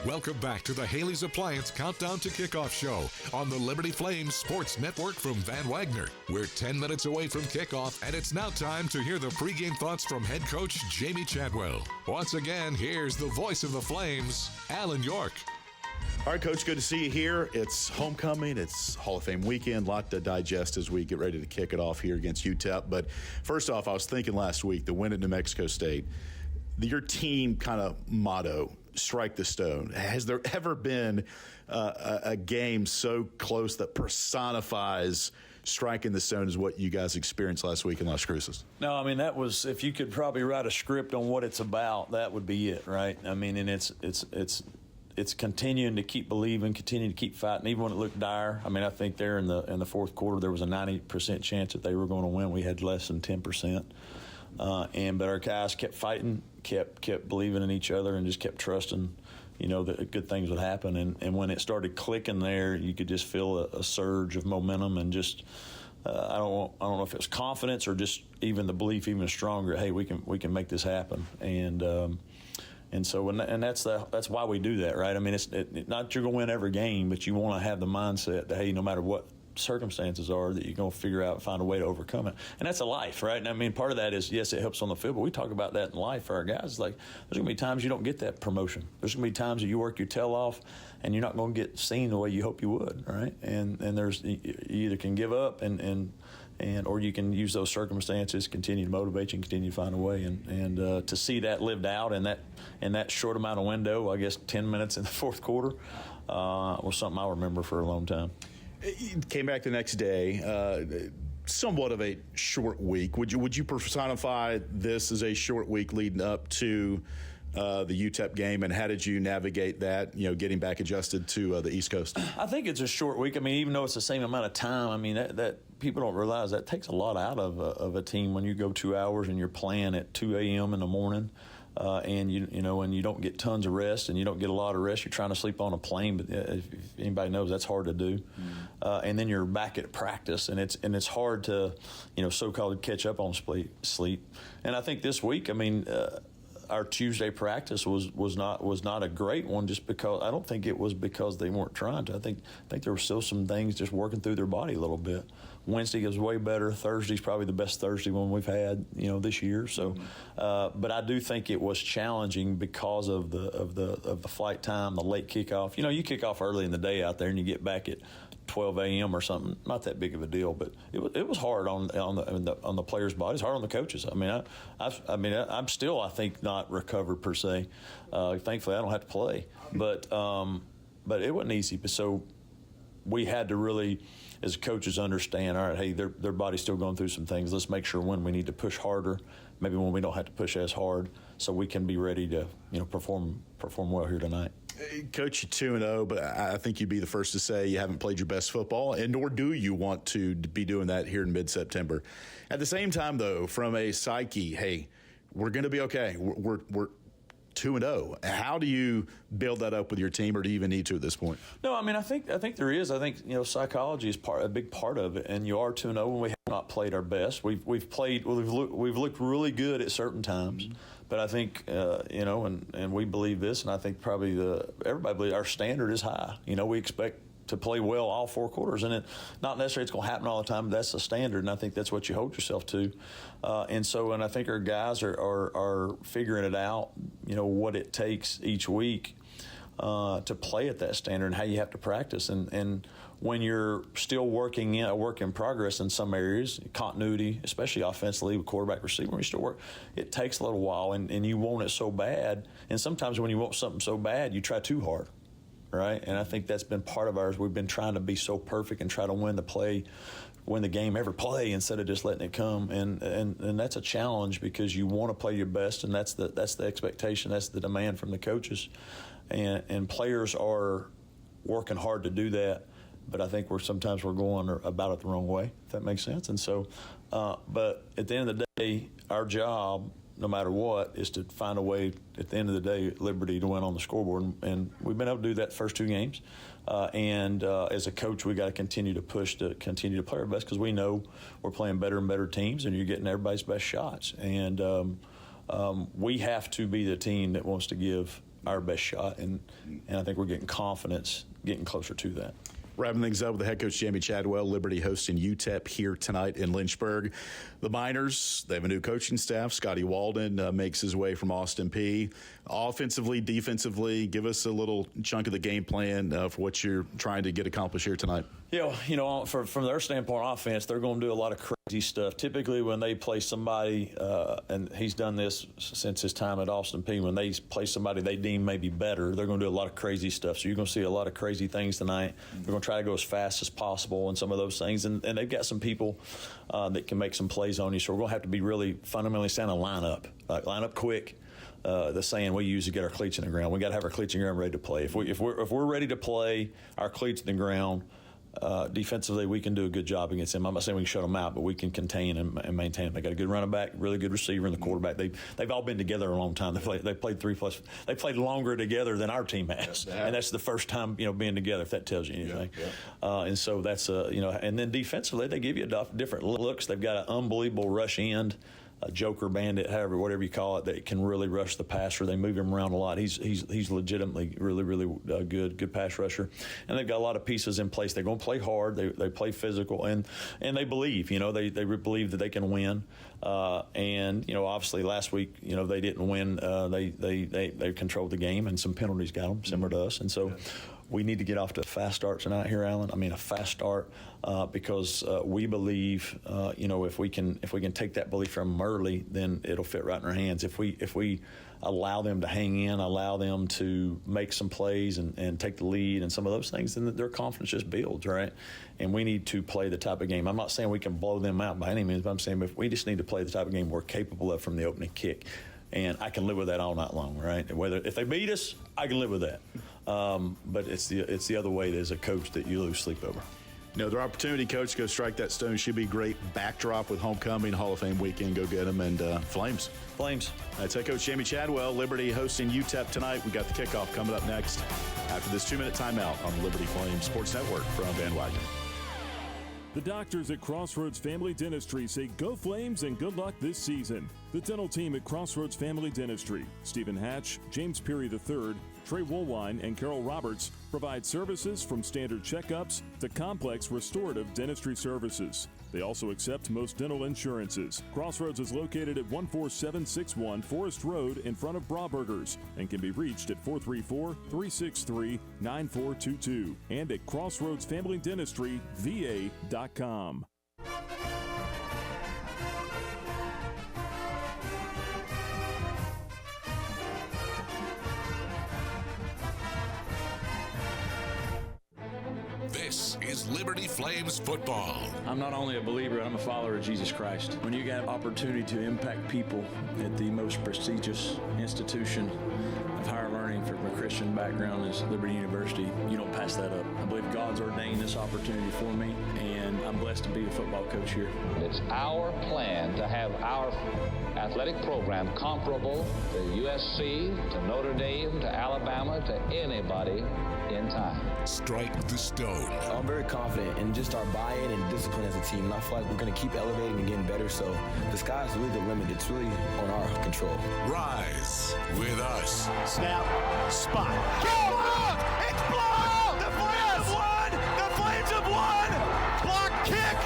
Welcome back to the Haley's Appliance Countdown to Kickoff show on the Liberty Flames Sports Network from Van Wagner. We're 10 minutes away from kickoff, and it's now time to hear the pregame thoughts from head coach Jamie Chadwell. Once again, here's the voice of the Flames, Alan York. All right, Coach, good to see you here. It's homecoming. It's Hall of Fame weekend. A lot to digest as we get ready to kick it off here against UTEP. But first off, I was thinking last week, the win at New Mexico State, your team kind of motto, strike the stone. Has there ever been a game so close that personifies striking the stone as what you guys experienced last week in Las Cruces? No, I mean, that was, if you could probably write a script on what it's about, that would be it, right? I mean, and it's continuing to keep believing, continuing to keep fighting, even when it looked dire. I mean, I think there in the fourth quarter there was a 90% chance that they were going to win. We had less than 10%. But our guys kept fighting, kept believing in each other, and just kept trusting, that good things would happen. And when it started clicking there, you could just feel a surge of momentum, and just I don't know if it was confidence or just even the belief even stronger. Hey, we can make this happen. And so that's why we do that, right? I mean, it's not that you're going to win every game, but you want to have the mindset that, hey, no matter what circumstances are, that you're going to figure out and find a way to overcome it. And that's a life, right? And I mean, part of that is, yes, it helps on the field, but we talk about that in life for our guys. Like, there's going to be times you don't get that promotion. There's going to be times that you work your tail off and you're not going to get seen the way you hope you would, right? And there's, you either can give up and or you can use those circumstances, continue to motivate you and continue to find a way. And to see that lived out in that short amount of window, I guess 10 minutes in the fourth quarter, was something I'll remember for a long time. You came back the next day, somewhat of a short week. Would you personify this as a short week leading up to the UTEP game, and how did you navigate that, getting back adjusted to the East Coast? I think it's a short week. I mean, even though it's the same amount of time, I mean, that people don't realize that takes a lot out of a team when you go 2 hours and you're playing at 2 a.m. in the morning. And you don't get tons of rest, and you don't get a lot of rest. You're trying to sleep on a plane, but if anybody knows, that's hard to do. And then you're back at practice, and it's hard to, so-called catch up on sleep. And I think this week, I mean, our Tuesday practice was not a great one, just because I don't think it was because they weren't trying to. I think there were still some things just working through their body a little bit. Wednesday was way better. Thursday's probably the best Thursday one we've had, this year. So, but I do think it was challenging because of the flight time, the late kickoff. You kick off early in the day out there, and you get back at 12 a.m. or something. Not that big of a deal, but it was hard on the players' bodies, hard on the coaches. I mean, I'm still, I think, not recovered per se. Thankfully, I don't have to play, but it wasn't easy. So we had to really, as coaches, understand, all right, hey, their body's still going through some things. Let's make sure when we need to push harder, maybe when we don't have to push as hard, so we can be ready to perform well here tonight. Coach, you're 2-0, but I think you'd be the first to say you haven't played your best football, and nor do you want to be doing that here in mid-September. At the same time, though, from a psyche, hey, we're going to be okay. We're 2-0. How do you build that up with your team, or do you even need to at this point? No, I mean, I think there is. I think psychology is a big part of it, and you are 2-0 when we have not played our best. We've looked really good at certain times, but I think and we believe this, and I think probably everybody believes our standard is high. We expect to play well all 4 quarters, and not necessarily it's going to happen all the time, but that's the standard, and I think that's what you hold yourself to. And I think our guys are figuring it out, what it takes each week to play at that standard and how you have to practice. And when you're still working in a work in progress in some areas, continuity, especially offensively with quarterback, receiver, when you still work, it takes a little while, and you want it so bad. And sometimes when you want something so bad, you try too hard. Right, and I think that's been part of ours. We've been trying to be so perfect and try to win the game every play instead of just letting it come. And that's a challenge, because you want to play your best, and that's the expectation, that's the demand from the coaches, and players are working hard to do that. But I think sometimes we're going about it the wrong way, if that makes sense. And so, but at the end of the day, our job, no matter what, is to find a way at the end of the day at Liberty to win on the scoreboard. And we've been able to do that the first 2 games. As a coach, we got to continue to push to continue to play our best, because we know we're playing better and better teams, and you're getting everybody's best shots. And we have to be the team that wants to give our best shot, and I think we're getting confidence, getting closer to that. Wrapping things up with the head coach, Jamie Chadwell. Liberty hosting UTEP here tonight in Lynchburg. The Miners, they have a new coaching staff. Scotty Walden makes his way from Austin Peay. Offensively, defensively, give us a little chunk of the game plan for what you're trying to get accomplished here tonight. Yeah, from their standpoint, offense, they're going to do a lot of crazy stuff. Typically, when they play somebody, and he's done this since his time at Austin Peay, when they play somebody they deem maybe better, they're going to do a lot of crazy stuff. So you're going to see a lot of crazy things tonight. They're going to try to go as fast as possible and some of those things. And they've got some people that can make some plays on you. So we're going to have to be really fundamentally sound and line up quick. The saying we use to get our cleats in the ground. We got to have our cleats in the ground ready to play. If we're ready to play, our cleats in the ground. Defensively, we can do a good job against them. I'm not saying we can shut them out, but we can contain and maintain them. They got a good running back, really good receiver, and the quarterback. They've all been together a long time. They played longer together than our team has, and that's the first time being together. If that tells you anything, and so that's and then defensively, they give you different looks. They've got an unbelievable rush end. A joker bandit, whatever you call it, that can really rush the passer. They move him around a lot. He's legitimately really good pass rusher, and they've got a lot of pieces in place. They're going to play hard. They play physical, and they believe. They believe that they can win. And obviously last week, they didn't win. They controlled the game, and some penalties got them, similar to us, and so. We need to get off to a fast start tonight here, Alan. I mean, a fast start because we believe, if we can take that belief from them early, then it'll fit right in our hands. If we allow them to hang in, allow them to make some plays and take the lead and some of those things, then their confidence just builds, right? And we need to play the type of game. I'm not saying we can blow them out by any means, but I'm saying we just need to play the type of game we're capable of from the opening kick. And I can live with that all night long, right? If they beat us, I can live with that. But it's the other way as a coach that you lose sleep over. Their opportunity, Coach, to go strike that stone should be great. Backdrop with homecoming, Hall of Fame weekend. Go get them, and Flames. That's head coach Jamie Chadwell. Liberty hosting UTEP tonight. We got the kickoff coming up next after this 2-minute timeout on the Liberty Flames Sports Network from Van Wagner. The doctors at Crossroads Family Dentistry say go Flames and good luck this season. The dental team at Crossroads Family Dentistry, Stephen Hatch, James Peary III, Trey Woolwine, and Carol Roberts provide services from standard checkups to complex restorative dentistry services. They also accept most dental insurances. Crossroads is located at 14761 Forest Road in front of Brauburgers and can be reached at 434-363-9422 and at crossroadsfamilydentistryva.com. This is Liberty Flames football. I'm not only a believer, I'm a follower of Jesus Christ. When you get an opportunity to impact people at the most prestigious institution of higher learning from a Christian background as Liberty University, you don't pass that up. I believe God's ordained this opportunity for me, and I'm blessed to be the football coach here. It's our plan to have our athletic program comparable to USC, to Notre Dame, to Alabama, to anybody in time. Strike the stone. I'm very confident in just our buy-in and discipline as a team. And I feel like we're going to keep elevating and getting better. So the sky's really the limit. It's really on our control. Rise with us. Snap, spot. Go up! It's blocked! The Flames have won! The Flames have won! Block kick!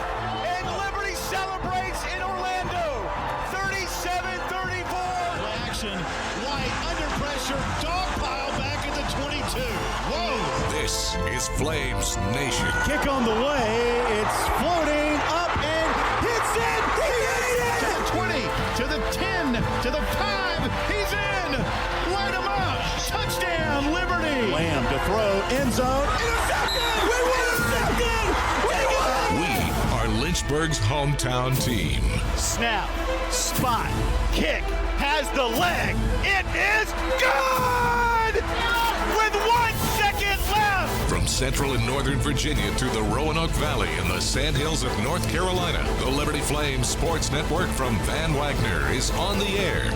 And Liberty celebrates in Orlando. 37-34. Action. White under pressure. Dog pile back at the 22. Whoa! This is Flames Nation. Kick on the way. It's floating up and hits it. He ate it! To the 20, to the 10, to the 5. He's in. Light him up. Touchdown, Liberty. Lamb to throw. End zone. Intercepted. We win intercepted. We won. We are Lynchburg's hometown team. Snap. Spot. Kick. Has the leg. It is good. With 1 second left. From Central and Northern Virginia to the Roanoke Valley and the Sandhills of North Carolina, the Liberty Flames Sports Network from Van Wagner is on the air.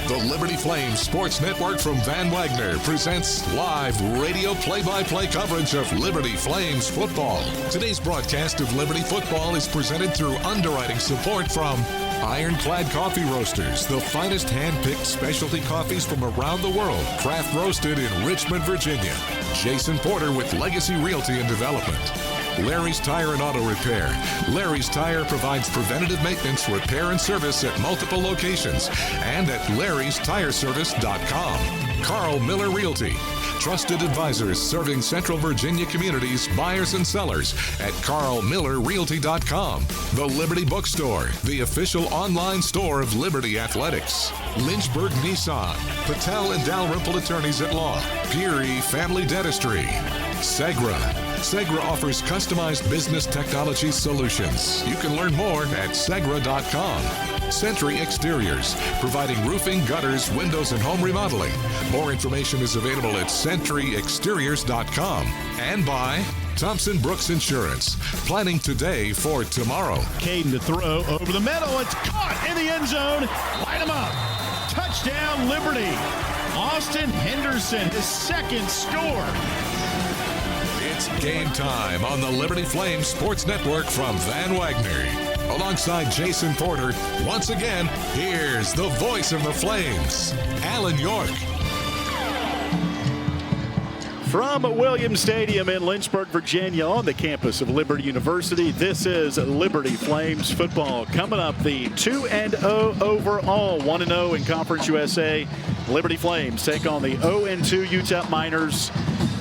The The Liberty Flames Sports Network from Van Wagner presents live radio play-by-play coverage of Liberty Flames football. Today's broadcast of Liberty football is presented through underwriting support from Ironclad Coffee Roasters, the finest hand-picked specialty coffees from around the world, craft roasted in Richmond, Virginia. Jason Porter with Legacy Realty and Development. Larry's Tire and Auto Repair. Larry's Tire provides preventative maintenance, repair, and service at multiple locations and at larrystireservice.com. Carl Miller Realty. Trusted advisors serving Central Virginia communities, buyers and sellers at carlmillerrealty.com. The Liberty Bookstore, the official online store of Liberty Athletics. Lynchburg Nissan. Patel and Dalrymple Attorneys at Law. Peary Family Dentistry. Segra. Segra offers customized business technology solutions. You can learn more at segra.com. Century Exteriors, providing roofing, gutters, windows, and home remodeling. More information is available at centuryexteriors.com. And by Thompson Brooks Insurance, planning today for tomorrow. Caden to throw over the middle. It's caught in the end zone. Light him up. Touchdown, Liberty. Austin Henderson, his second score. It's game time on the Liberty Flames Sports Network from Van Wagner. Alongside Jason Porter, once again, here's the voice of the Flames, Alan York. From Williams Stadium in Lynchburg, Virginia, on the campus of Liberty University, this is Liberty Flames football. Coming up, the 2-0 overall, 1-0 in Conference USA. Liberty Flames take on the 0-2 UTEP Miners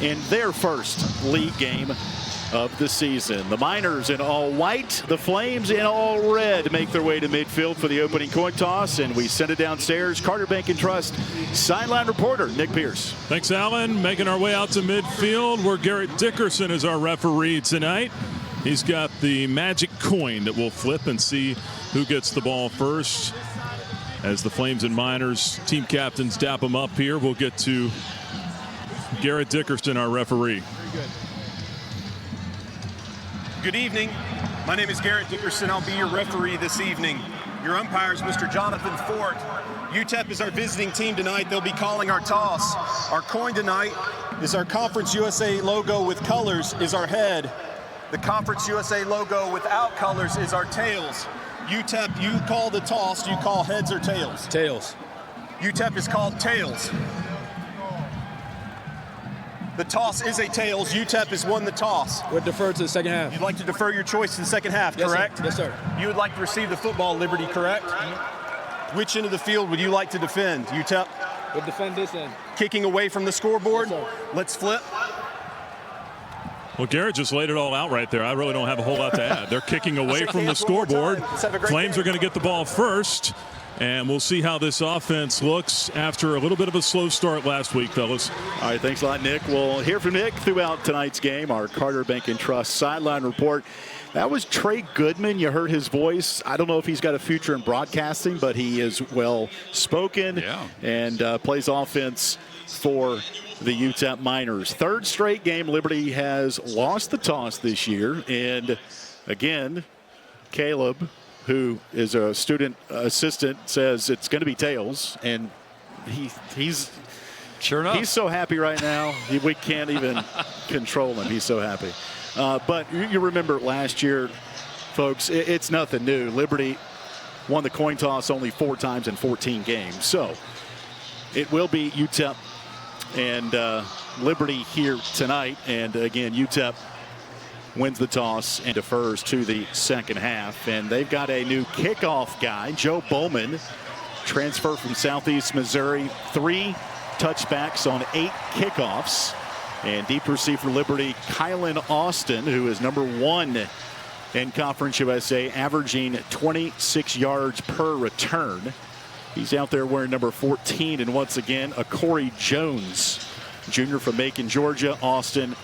in their first league game of the season. The Miners in all white, the Flames in all red make their way to midfield for the opening coin toss, and we send it downstairs. Carter Bank and Trust sideline reporter Nick Pierce. Thanks, Alan. Making our way out to midfield, where Garrett Dickerson is our referee tonight. He's got the magic coin that we'll flip and see who gets the ball first. As the Flames and Miners team captains dap them up here, we'll get to Garrett Dickerson, our referee. Good evening. My name is Garrett Dickerson. I'll be your referee this evening. Your umpire is Mr. Jonathan Fort. UTEP is our visiting team tonight. They'll be calling our toss. Our coin tonight is our Conference USA logo with colors is our head. The Conference USA logo without colors is our tails. UTEP, you call the toss. Do you call heads or tails? Tails. UTEP is called tails. The toss is a tails. UTEP has won the toss. We'll defer to the second half. You'd like to defer your choice to the second half, yes, correct? Sir. Yes, sir. You would like to receive the football, Liberty, correct? Mm-hmm. Which end of the field would you like to defend, UTEP? We'll defend this end. Kicking away from the scoreboard? Yes, sir. Let's flip. Well, Garrett just laid it all out right there. I really don't have a whole lot to add. They're kicking away from the scoreboard. Flames are going to get the ball first. And we'll see how this offense looks after a little bit of a slow start last week, fellas. All right, thanks a lot, Nick. We'll hear from Nick throughout tonight's game, our Carter Bank and Trust sideline report. That was Trey Goodman. You heard his voice. I don't know if he's got a future in broadcasting, but he is well-spoken and plays offense for the UTEP Miners. Third straight game, Liberty has lost the toss this year. And, again, Caleb, who is a student assistant, says it's going to be tails, and he's sure enough. He's so happy right now. We can't even control him. He's so happy. But you remember last year, folks, it's nothing new. Liberty won the coin toss only 4 times in 14 games. So it will be UTEP and Liberty here tonight. And again, UTEP wins the toss and defers to the second half. And they've got a new kickoff guy, Joe Bowman, transfer from Southeast Missouri. 3 touchbacks on 8 kickoffs. And deep receiver for Liberty, Kylan Austin, who is number 1 in Conference USA, averaging 26 yards per return. He's out there wearing number 14. And once again, a Corey Jones, junior from Macon, Georgia. Austin,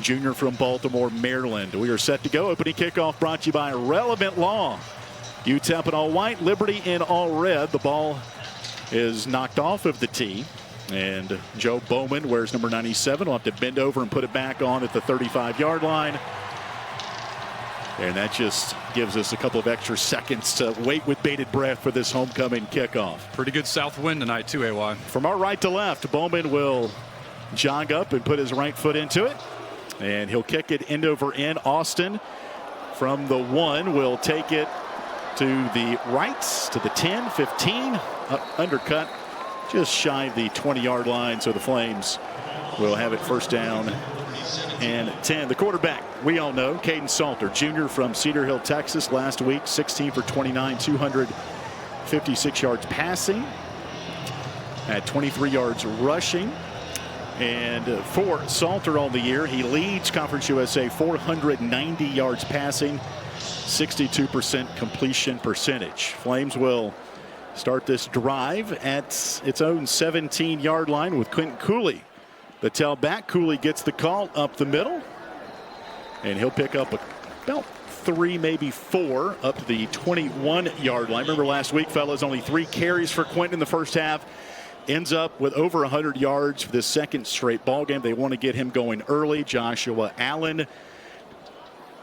junior from Baltimore, Maryland. We are set to go. Opening kickoff brought to you by Relevant Law. UTEP in all white, Liberty in all red. The ball is knocked off of the tee. And Joe Bowman wears number 97. Will have to bend over and put it back on at the 35-yard line. And that just gives us a couple of extra seconds to wait with bated breath for this homecoming kickoff. Pretty good south wind tonight, too, AY. From our right to left, Bowman will jog up and put his right foot into it. And he'll kick it end over end. Austin from the 1 will take it to the right, to the 10, 15. Undercut just shy of the 20-yard line. So the Flames will have it first down and 10. The quarterback, we all know, Caden Salter, junior from Cedar Hill, Texas. Last week, 16 for 29, 256 yards passing. At 23 yards rushing. And for Salter on the year, he leads Conference USA 490 yards passing, 62% completion percentage. Flames will start this drive at its own 17-yard line with Quentin Cooley. The tailback. Cooley gets the call up the middle, and he'll pick up about 3, maybe 4, up to the 21-yard line. Remember last week, fellas, only 3 carries for Quentin in the first half. Ends up with over 100 yards for this second straight ball game. They want to get him going early. Joshua Allen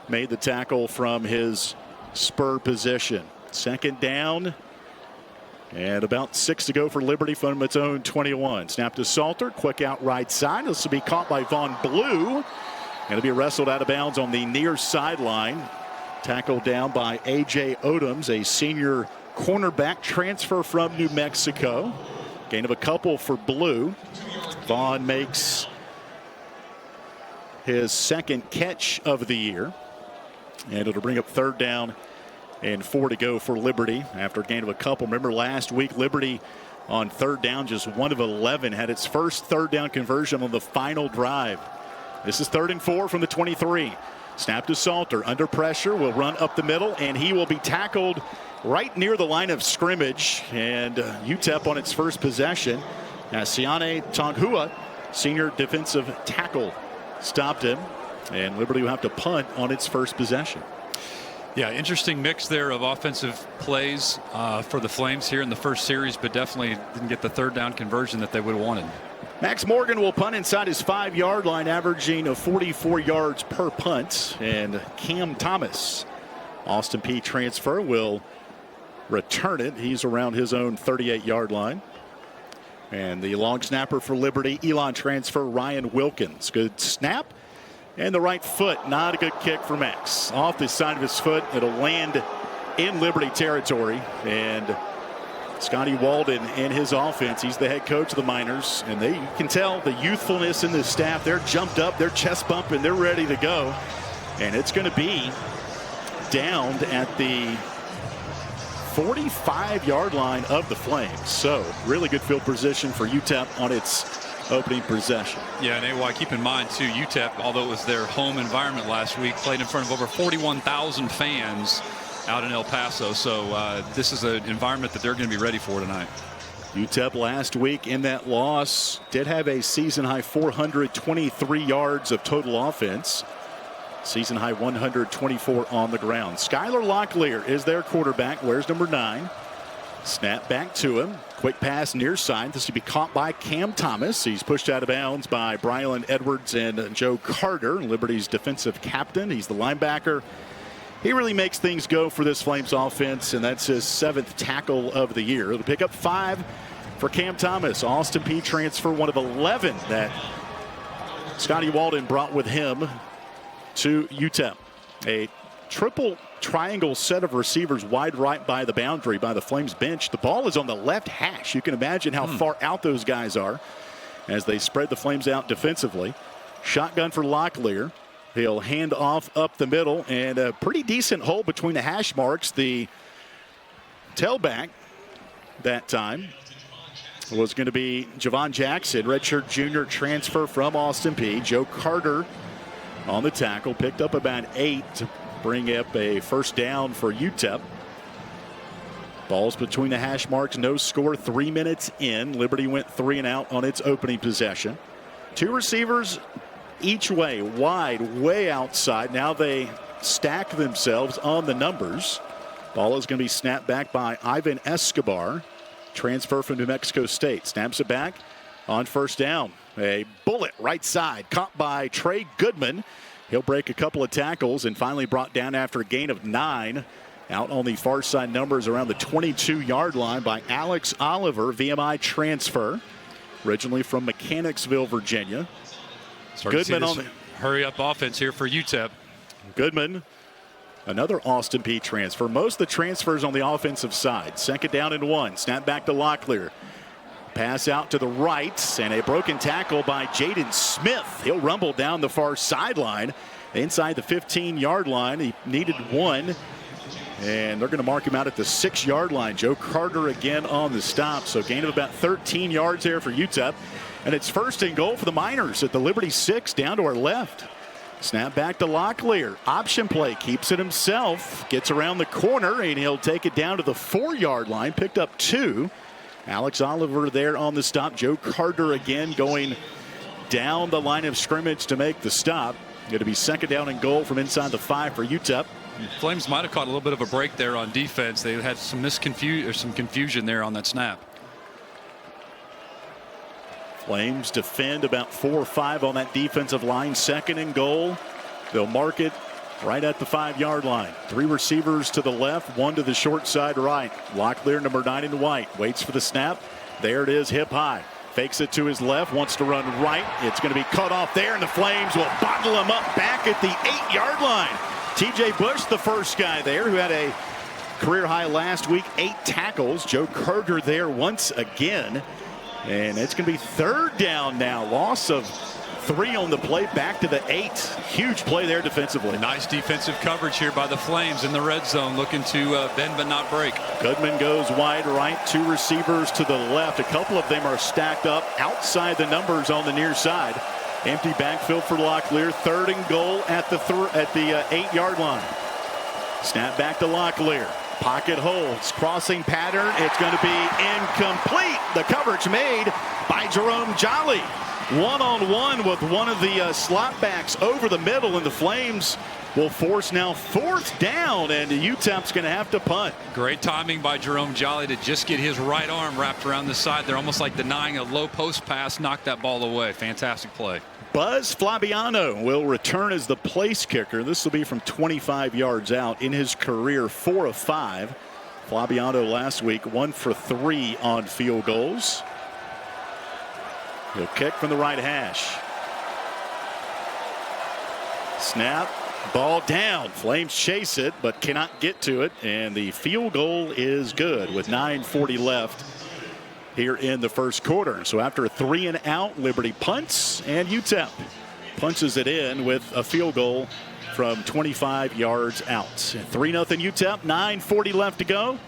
made the tackle from his spur position. Second down. And about 6 to go for Liberty from its own 21. Snap to Salter. Quick out right side. This will be caught by Vaughn Blue. And it'll be wrestled out of bounds on the near sideline. Tackled down by A.J. Odoms, a senior cornerback transfer from New Mexico. Gain of a couple for Blue. Vaughn makes his second catch of the year. And it'll bring up third down and 4 to go for Liberty after a gain of a couple. Remember last week, Liberty on third down, just 1 of 11, had its first third down conversion on the final drive. This is 3rd and 4 from the 23. Snap to Salter. Under pressure. Will run up the middle, and he will be tackled right near the line of scrimmage. And UTEP on its first possession. Siane Tonghua, senior defensive tackle, stopped him. And Liberty will have to punt on its first possession. Yeah, interesting mix there of offensive plays for the Flames here in the first series, but definitely didn't get the third down conversion that they would have wanted. Max Morgan will punt inside his 5-yard line, averaging 44 yards per punt. And Cam Thomas, Austin Peay transfer, will return it. He's around his own 38-yard line. And the long snapper for Liberty, Elon transfer Ryan Wilkins. Good snap. And the right foot, not a good kick for Max. Off the side of his foot, it'll land in Liberty territory. And Scotty Walden and his offense, he's the head coach of the Miners. And you can tell the youthfulness in the staff. They're jumped up, they're chest bumping, they're ready to go. And it's going to be downed at the 45-yard line of the Flames. So really good field position for UTEP on its opening possession. Yeah, and AY, keep in mind too, UTEP, although it was their home environment last week, played in front of over 41,000 fans out in El Paso. So this is an environment that they're going to be ready for tonight. UTEP last week in that loss did have a season high 423 yards of total offense. Season high 124 on the ground. Skylar Locklear is their quarterback. Wears number 9. Snap back to him. Quick pass near side. This will be caught by Cam Thomas. He's pushed out of bounds by Brylan Edwards and Joe Carter, Liberty's defensive captain. He's the linebacker. He really makes things go for this Flames offense, and that's his 7th tackle of the year. It'll pick up 5 for Cam Thomas. Austin Peay transfer, one of 11 that Scotty Walden brought with him to UTEP. A triple triangle set of receivers wide right by the boundary by the Flames bench. The ball is on the left hash. You can imagine how far out those guys are as they spread the Flames out defensively. Shotgun for Locklear. He'll hand off up the middle, and a pretty decent hole between the hash marks. The tailback that time was going to be Javon Jackson, redshirt junior transfer from Austin Peay. Joe Carter on the tackle, picked up about 8 to bring up a first down for UTEP. Balls between the hash marks, no score, 3 minutes in. Liberty went 3 and out on its opening possession. 2 receivers each way, wide, way outside. Now they stack themselves on the numbers. Ball is going to be snapped back by Ivan Escobar, transfer from New Mexico State. Snaps it back on first down. A bullet right side, caught by Trey Goodman. He'll break a couple of tackles and finally brought down after a gain of 9. Out on the far side numbers around the 22-yard line by Alex Oliver, VMI transfer, originally from Mechanicsville, Virginia. Goodman on the hurry-up offense here for UTEP. Goodman, another Austin Peay transfer. Most of the transfers on the offensive side. 2nd down and 1. Snap back to Locklear. Pass out to the right, and a broken tackle by Jaden Smith. He'll rumble down the far sideline inside the 15-yard line. He needed 1, and they're going to mark him out at the 6-yard line. Joe Carter again on the stop, so gain of about 13 yards there for UTEP. And it's 1st and goal for the Miners at the Liberty 6 down to our left. Snap back to Locklear. Option play, keeps it himself, gets around the corner, and he'll take it down to the 4-yard line. Picked up 2. Alex Oliver there on the stop. Joe Carter again going down the line of scrimmage to make the stop. Going to be 2nd down and goal from inside the 5 for UTEP. Flames might have caught a little bit of a break there on defense. They had some confusion there on that snap. Flames defend about 4 or 5 on that defensive line. 2nd and goal. They'll mark it right at the 5-yard line. 3 receivers to the left, 1 to the short side right. Locklear, number 9 in white, waits for the snap. There it is, hip high. Fakes it to his left, wants to run right. It's going to be cut off there, and the Flames will bottle him up back at the 8-yard line. TJ Bush, the first guy there, who had a career high last week, 8 tackles. Joe Carter there once again. And it's going to be 3rd down now. Loss of 3 on the play, back to the 8. Huge play there defensively. Nice defensive coverage here by the Flames in the red zone, looking to bend but not break. Goodman goes wide right, 2 receivers to the left. A couple of them are stacked up outside the numbers on the near side. Empty backfield for Locklear. 3rd and goal at the 8-yard line. Snap back to Locklear. Pocket holds, crossing pattern. It's going to be incomplete. The coverage made by Jerome Jolly. One-on-one with one of the slot backs over the middle, and the Flames will force now 4th down, and UTEP's going to have to punt. Great timing by Jerome Jolly to just get his right arm wrapped around the side there, almost like denying a low post pass, knocked that ball away. Fantastic play. Buzz Flabiano will return as the place kicker. This will be from 25 yards out. In his career, 4 of 5. Flabiano last week 1 for 3 on field goals. He'll kick from the right hash. Snap, ball down. Flames chase it but cannot get to it, and the field goal is good with 9:40 left here in the first quarter. So after a 3 and out, Liberty punts, and UTEP punches it in with a field goal from 25 yards out. 3-0 UTEP, 9:40 left to go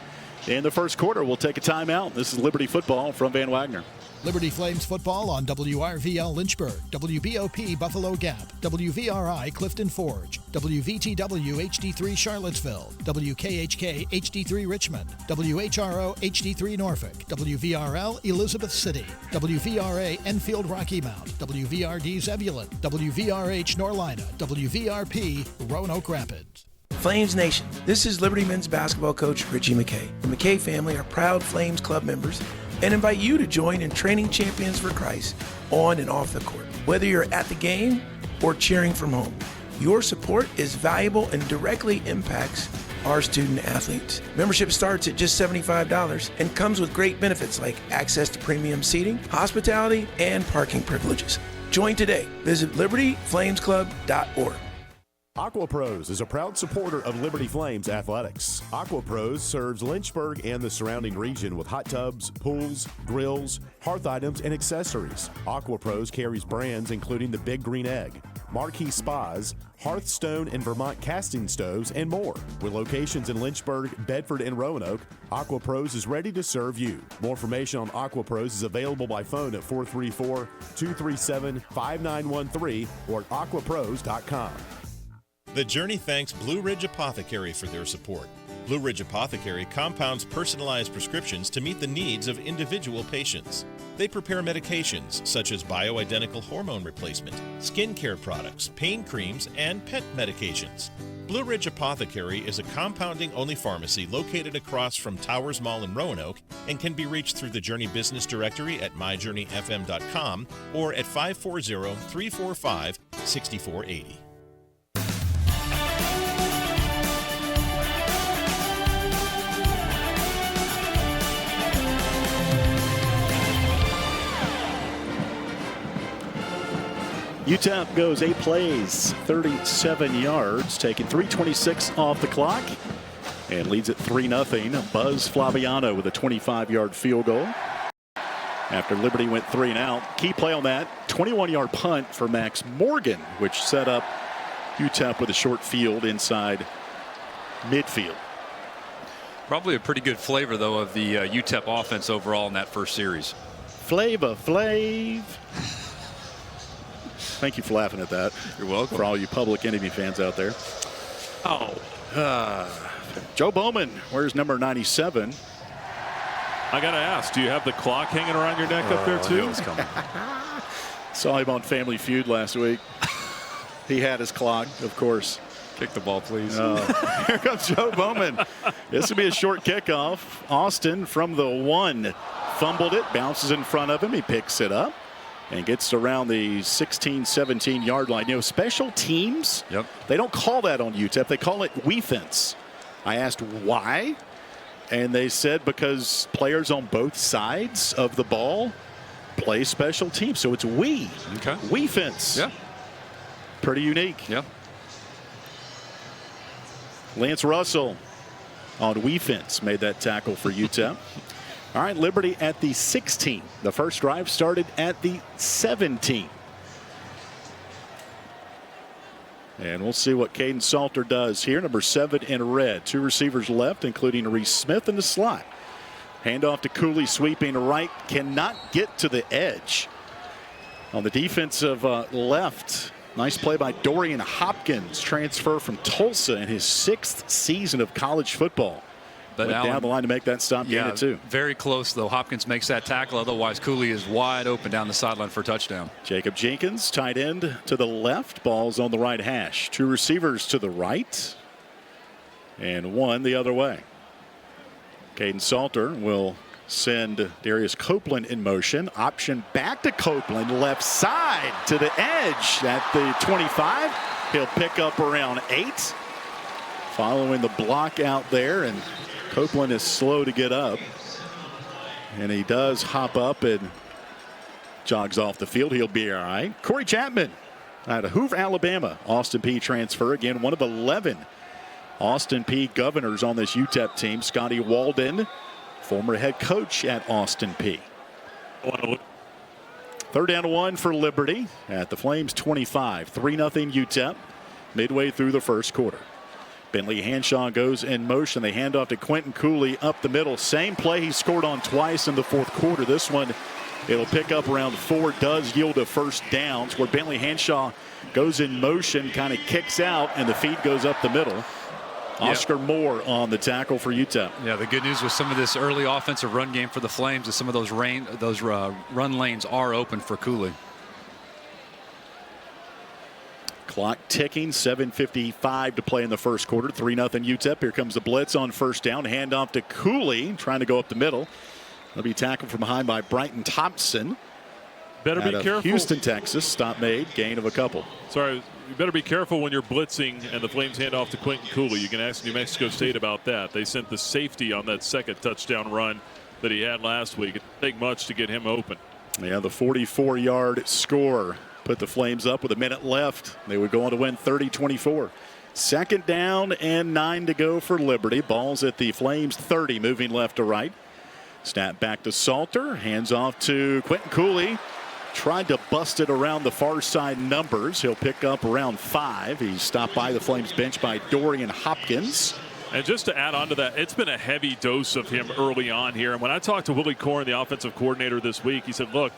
in the first quarter. We'll take a timeout. This is Liberty football from Van Wagner. Liberty Flames football on WRVL Lynchburg, WBOP Buffalo Gap, WVRI Clifton Forge, WVTW HD3 Charlottesville, WKHK HD3 Richmond, WHRO HD3 Norfolk, WVRL Elizabeth City, WVRA Enfield Rocky Mount, WVRD Zebulon, WVRH Norlina, WVRP Roanoke Rapids. Flames Nation, this is Liberty men's basketball coach Richie McKay. The McKay family are proud Flames Club members and invite you to join in training champions for Christ on and off the court. Whether you're at the game or cheering from home, your support is valuable and directly impacts our student athletes. Membership starts at just $75 and comes with great benefits like access to premium seating, hospitality, and parking privileges. Join today. Visit libertyflamesclub.org. AquaPros is a proud supporter of Liberty Flames athletics. AquaPros serves Lynchburg and the surrounding region with hot tubs, pools, grills, hearth items, and accessories. AquaPros carries brands including the Big Green Egg, Marquee Spas, Hearthstone and Vermont casting stoves, and more. With locations in Lynchburg, Bedford, and Roanoke, AquaPros is ready to serve you. More information on AquaPros is available by phone at 434-237-5913 or at aquapros.com. The Journey thanks Blue Ridge Apothecary for their support. Blue Ridge Apothecary compounds personalized prescriptions to meet the needs of individual patients. They prepare medications such as bioidentical hormone replacement, skincare products, pain creams, and pet medications. Blue Ridge Apothecary is a compounding-only pharmacy located across from Towers Mall in Roanoke and can be reached through the Journey Business Directory at myjourneyfm.com or at 540-345-6480. UTEP goes 8 plays, 37 yards, taking 3:26 off the clock, and leads at 3-0. Buzz Flaviano with a 25-yard field goal after Liberty went 3 and out. Key play on that, 21-yard punt for Max Morgan, which set up UTEP with a short field inside midfield. Probably a pretty good flavor, though, of the UTEP offense overall in that first series. Flavor Flav. Thank you for laughing at that. You're welcome. For all you Public Enemy fans out there. Joe Bowman, where's number 97? I got to ask, do you have the clock hanging around your neck up there, too? Saw him on Family Feud last week. He had his clock, of course. Kick the ball, please. Here comes Joe Bowman. This will be a short kickoff. Austin from the 1 fumbled it, bounces in front of him. He picks it up and gets around the 16, 17-yard line. You know, special teams, they don't call that on UTEP. They call it we-fence. I asked why, and they said because players on both sides of the ball play special teams. So it's we. Okay. We-fence. Yeah. Pretty unique. Yeah. Lance Russell on we-fence made that tackle for UTEP. All right, Liberty at the 16. The first drive started at the 17. And we'll see what Caden Salter does here. Number 7 in red. 2 receivers left, including Reese Smith in the slot. Handoff to Cooley, sweeping right. Cannot get to the edge. On the defensive left, nice play by Dorian Hopkins. Transfer from Tulsa in his 6th season of college football. But went down the line to make that stop. Gain it too. Very close, though. Hopkins makes that tackle. Otherwise, Cooley is wide open down the sideline for a touchdown. Jacob Jenkins, tight end to the left. Ball's on the right hash. 2 receivers to the right and 1 the other way. Caden Salter will send Darius Copeland in motion. Option back to Copeland, left side to the edge at the 25. He'll pick up around 8. Following the block out there, and Copeland is slow to get up. And he does hop up and jogs off the field. He'll be all right. Corey Chapman out of Hoover, Alabama. Austin Peay transfer. Again, one of 11 Austin Peay governors on this UTEP team. Scotty Walden, former head coach at Austin Peay. 3rd down and 1 for Liberty at the Flames 25. 3-0 UTEP midway through the first quarter. Bentley Hanshaw goes in motion. They hand off to Quentin Cooley up the middle. Same play he scored on twice in the 4th quarter. This one, it'll pick up around 4. Does yield a first down. Where Bentley Hanshaw goes in motion, kind of kicks out, and the feed goes up the middle. Oscar Moore on the tackle for UTEP. Yeah, the good news with some of this early offensive run game for the Flames is some of those run lanes are open for Cooley. Clock ticking, 7:55 to play in the first quarter. 3-0 UTEP. Here comes the blitz on first down. Handoff to Cooley, trying to go up the middle. He'll be tackled from behind by Brighton Thompson. Better be careful. Houston, Texas. Stop made. Gain of a couple. Sorry, you better be careful when you're blitzing and the Flames hand off to Quentin Cooley. You can ask New Mexico State about that. They sent the safety on that second touchdown run that he had last week. It didn't take much to get him open. Yeah, the 44-yard score put the Flames up with a minute left. They would go on to win 30-24. 2nd down and 9 to go for Liberty. Ball's at the Flames 30, moving left to right. Snap back to Salter. Hands off to Quentin Cooley. Tried to bust it around the far side numbers. He'll pick up around 5. He's stopped by the Flames bench by Dorian Hopkins. And just to add on to that, it's been a heavy dose of him early on here. And when I talked to Willie Corn, the offensive coordinator this week, he said, look,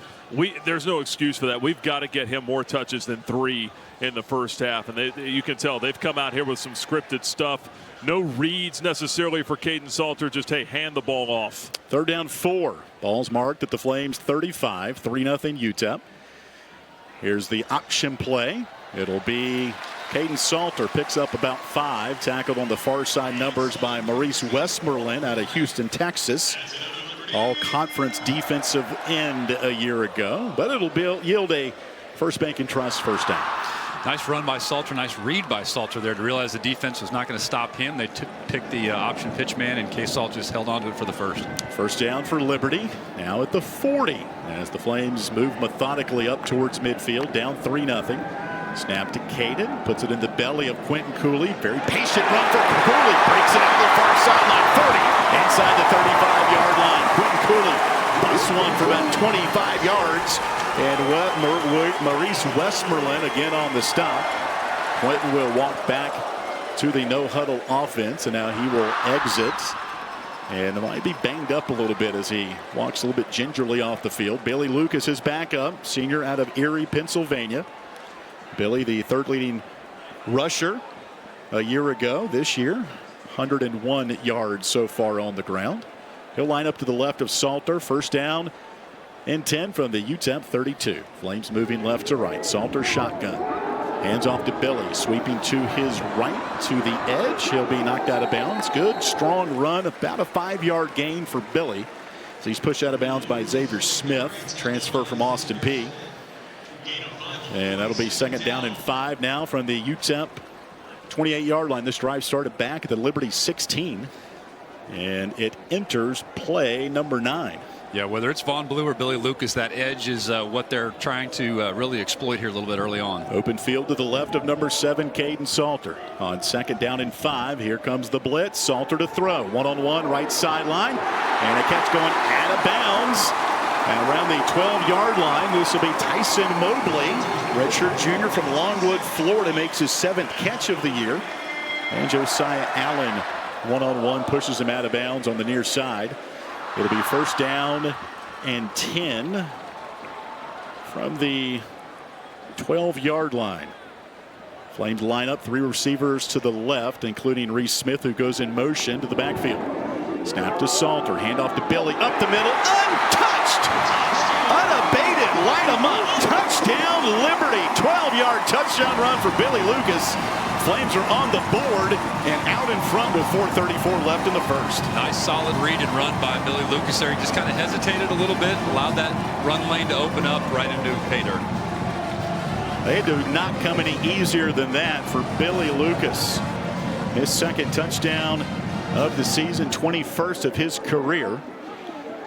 there's no excuse for that. We've got to get him more touches than 3 in the first half. And you can tell they've come out here with some scripted stuff. No reads necessarily for Caden Salter. Just, hey, hand the ball off. 3rd down 4. Ball's marked at the Flames 35. 3-0 UTEP. Here's the option play. It'll be Caden Salter picks up about 5. Tackled on the far side numbers by Maurice Westmoreland out of Houston, Texas. All-conference defensive end a year ago. But it'll yield a First Bank and Trust first down. Nice run by Salter, nice read by Salter there to realize the defense was not going to stop him. They picked the option pitch man, and Case Salter just held on to it for the first. First down for Liberty, now at the 40, as the Flames move methodically up towards midfield, down 3-0. Snap to Caden, puts it in the belly of Quentin Cooley. Very patient run for Cooley, breaks it out to the far sideline, 40, inside the 35-yard line. Quentin Cooley busts one for about 25 yards. And Maurice Westmoreland again on the stop. Quentin will walk back to the no-huddle offense, and now he will exit. And might be banged up a little bit as he walks a little bit gingerly off the field. Billy Lucas is back up, senior out of Erie, Pennsylvania. Billy, the third leading rusher a year ago. This year, 101 yards so far on the ground. He'll line up to the left of Salter. First down and 10 from the UTEP 32. Flames moving left to right. Salter shotgun. Hands off to Billy. Sweeping to his right to the edge. He'll be knocked out of bounds. Good strong run. About a 5-yard gain for Billy. So he's pushed out of bounds by Xavier Smith. Transfer from Austin Peay. And that'll be second down and 5 now from the UTEP 28-yard line. This drive started back at the Liberty 16. And it enters play number 9. Yeah, whether it's Vaughn Blue or Billy Lucas, that edge is what they're trying to really exploit here a little bit early on. Open field to the left of number 7, Caden Salter. On second down and 5, here comes the blitz. Salter to throw. One-on-one, right sideline. And a catch going out of bounds. And around the 12-yard line, this will be Tyson Mobley. Redshirt junior from Longwood, Florida, makes his 7th catch of the year. And Josiah Allen, one-on-one, pushes him out of bounds on the near side. It'll be first down and 10 from the 12-yard line. Flames line up 3 receivers to the left, including Reese Smith, who goes in motion to the backfield. Snap to Salter, handoff to Billy, up the middle, untouched, unabated, light him up, touchdown Liberty, 12-yard touchdown run for Billy Lucas. Flames are on the board and out in front with 4:34 left in the first. Nice solid read and run by Billy Lucas there. He just kind of hesitated a little bit, allowed that run lane to open up right into pay dirt. They do not come any easier than that for Billy Lucas. His second touchdown of the season, 21st of his career.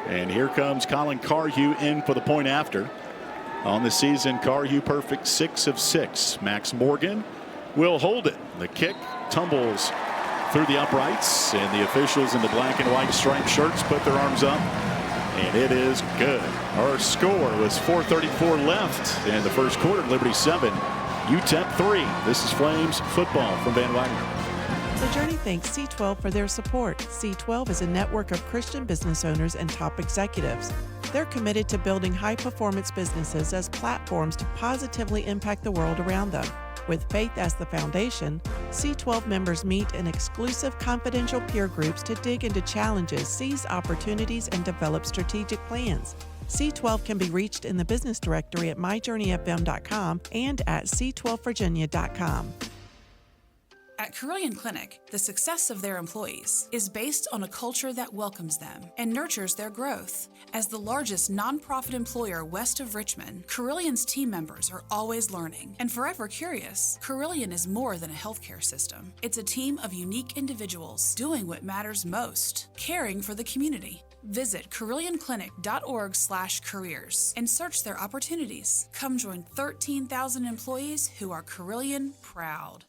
And here comes Colin Carhew in for the point after. On the season, Carhew perfect 6 of 6. Max Morgan will hold it. The kick tumbles through the uprights, and the officials in the black and white striped shirts put their arms up, and it is good. Our score was 4:34 left in the first quarter. Liberty 7, UTEP 3. This is Flames football from Van Wagner. The Journey thanks C12 for their support. C12 is a network of Christian business owners and top executives. They're committed to building high-performance businesses as platforms to positively impact the world around them. With faith as the foundation, C12 members meet in exclusive confidential peer groups to dig into challenges, seize opportunities, and develop strategic plans. C12 can be reached in the business directory at myjourneyfm.com and at c12virginia.com. At Carilion Clinic, the success of their employees is based on a culture that welcomes them and nurtures their growth. As the largest nonprofit employer west of Richmond, Carilion's team members are always learning and forever curious. Carilion is more than a healthcare system. It's a team of unique individuals doing what matters most, caring for the community. Visit CarillionClinic.org/careers and search their opportunities. Come join 13,000 employees who are Carilion proud.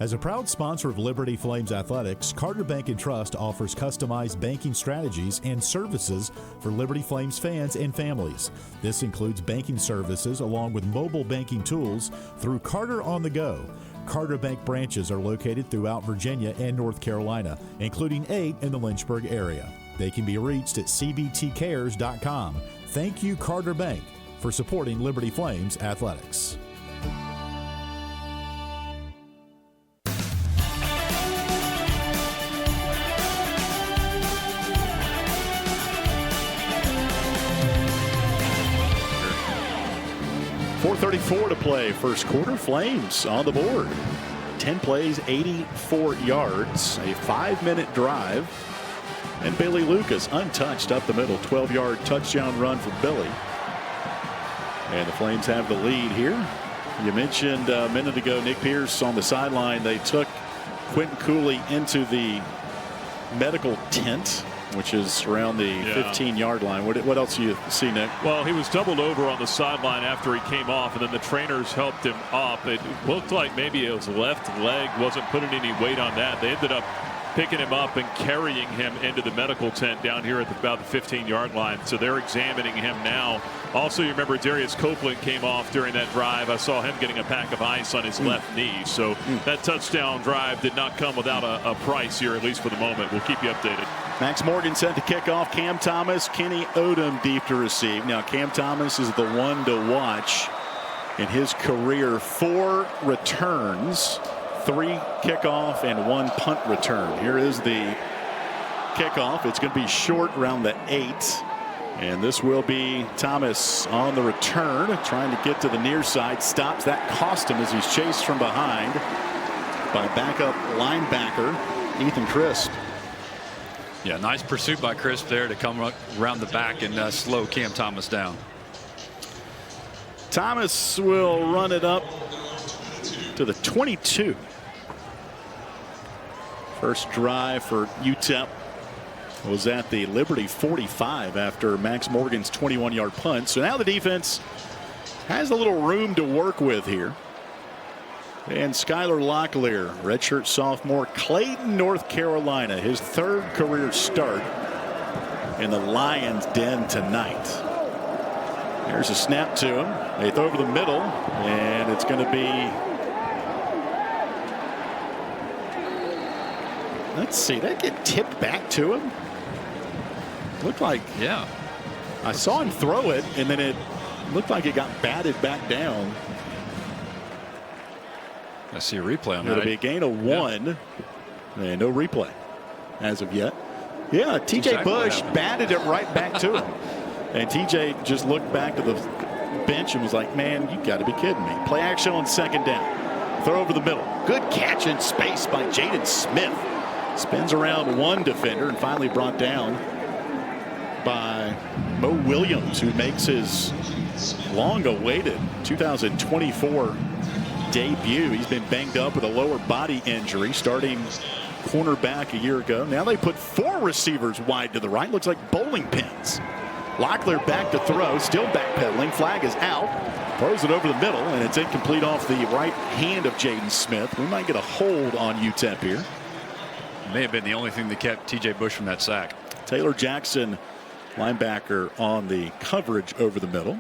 As a proud sponsor of Liberty Flames Athletics, Carter Bank & Trust offers customized banking strategies and services for Liberty Flames fans and families. This includes banking services along with mobile banking tools through Carter on the Go. Carter Bank branches are located throughout Virginia and North Carolina, including 8 in the Lynchburg area. They can be reached at cbtcares.com. Thank you, Carter Bank, for supporting Liberty Flames Athletics. .434 to play first quarter. Flames on the board. 10 plays, 84 yards, a 5-minute drive. And Billy Lucas untouched up the middle. 12-yard touchdown run for Billy. And the Flames have the lead here You mentioned a minute ago Nick Pierce on the sideline. They took Quentin Cooley into the medical tent, which is around the 15-yard line. What else do you see, Nick? Well, he was doubled over on the sideline after he came off, and then the trainers helped him up. It looked like maybe his left leg wasn't putting any weight on that. They ended up picking him up and carrying him into the medical tent down here at about the 15-yard line. So they're examining him now. Also, you remember Darius Copeland came off during that drive. I saw him getting a pack of ice on his left knee. So that touchdown drive did not come without a price here, at least for the moment. We'll keep you updated. Max Morgan sent the kickoff. Cam Thomas, Kenny Odom deep to receive. Now Cam Thomas is the one to watch in his career. 4 returns, 3 kickoff and 1 punt return. Here is the kickoff. It's going to be short around the 8. And this will be Thomas on the return, trying to get to the near side. Stops. That cost him as he's chased from behind by backup linebacker Ethan Crisp. Yeah, nice pursuit by Crisp there to come around the back and slow Cam Thomas down. Thomas will run it up to the 22. First drive for UTEP was at the Liberty 45 after Max Morgan's 21-yard punt. So now the defense has a little room to work with here. And Skylar Locklear, redshirt sophomore, Clayton, North Carolina, his 3rd career start in the Lions' den tonight. There's a snap to him. They throw over the middle, and it's going to be, let's see, did that get tipped back to him? Looked like, yeah. I saw him throw it, and then it looked like it got batted back down. I see a replay on that. It'll be a gain of 1, and no replay as of yet. Yeah, TJ Bush batted it right back to him. And TJ just looked back to the bench and was like, man, you got to be kidding me. Play action on 2nd down. Throw over the middle. Good catch in space by Jaden Smith. Spins around 1 defender and finally brought down by Mo Williams, who makes his long-awaited 2024 debut. He's been banged up with a lower body injury, starting cornerback a year ago. Now they put 4 receivers wide to the right. Looks like bowling pins. Locklear back to throw, still backpedaling. Flag is out. Throws it over the middle, and it's incomplete off the right hand of Jaden Smith. We might get a hold on UTEP here. May have been the only thing that kept TJ Bush from that sack. Taylor Jackson, linebacker, on the coverage over the middle.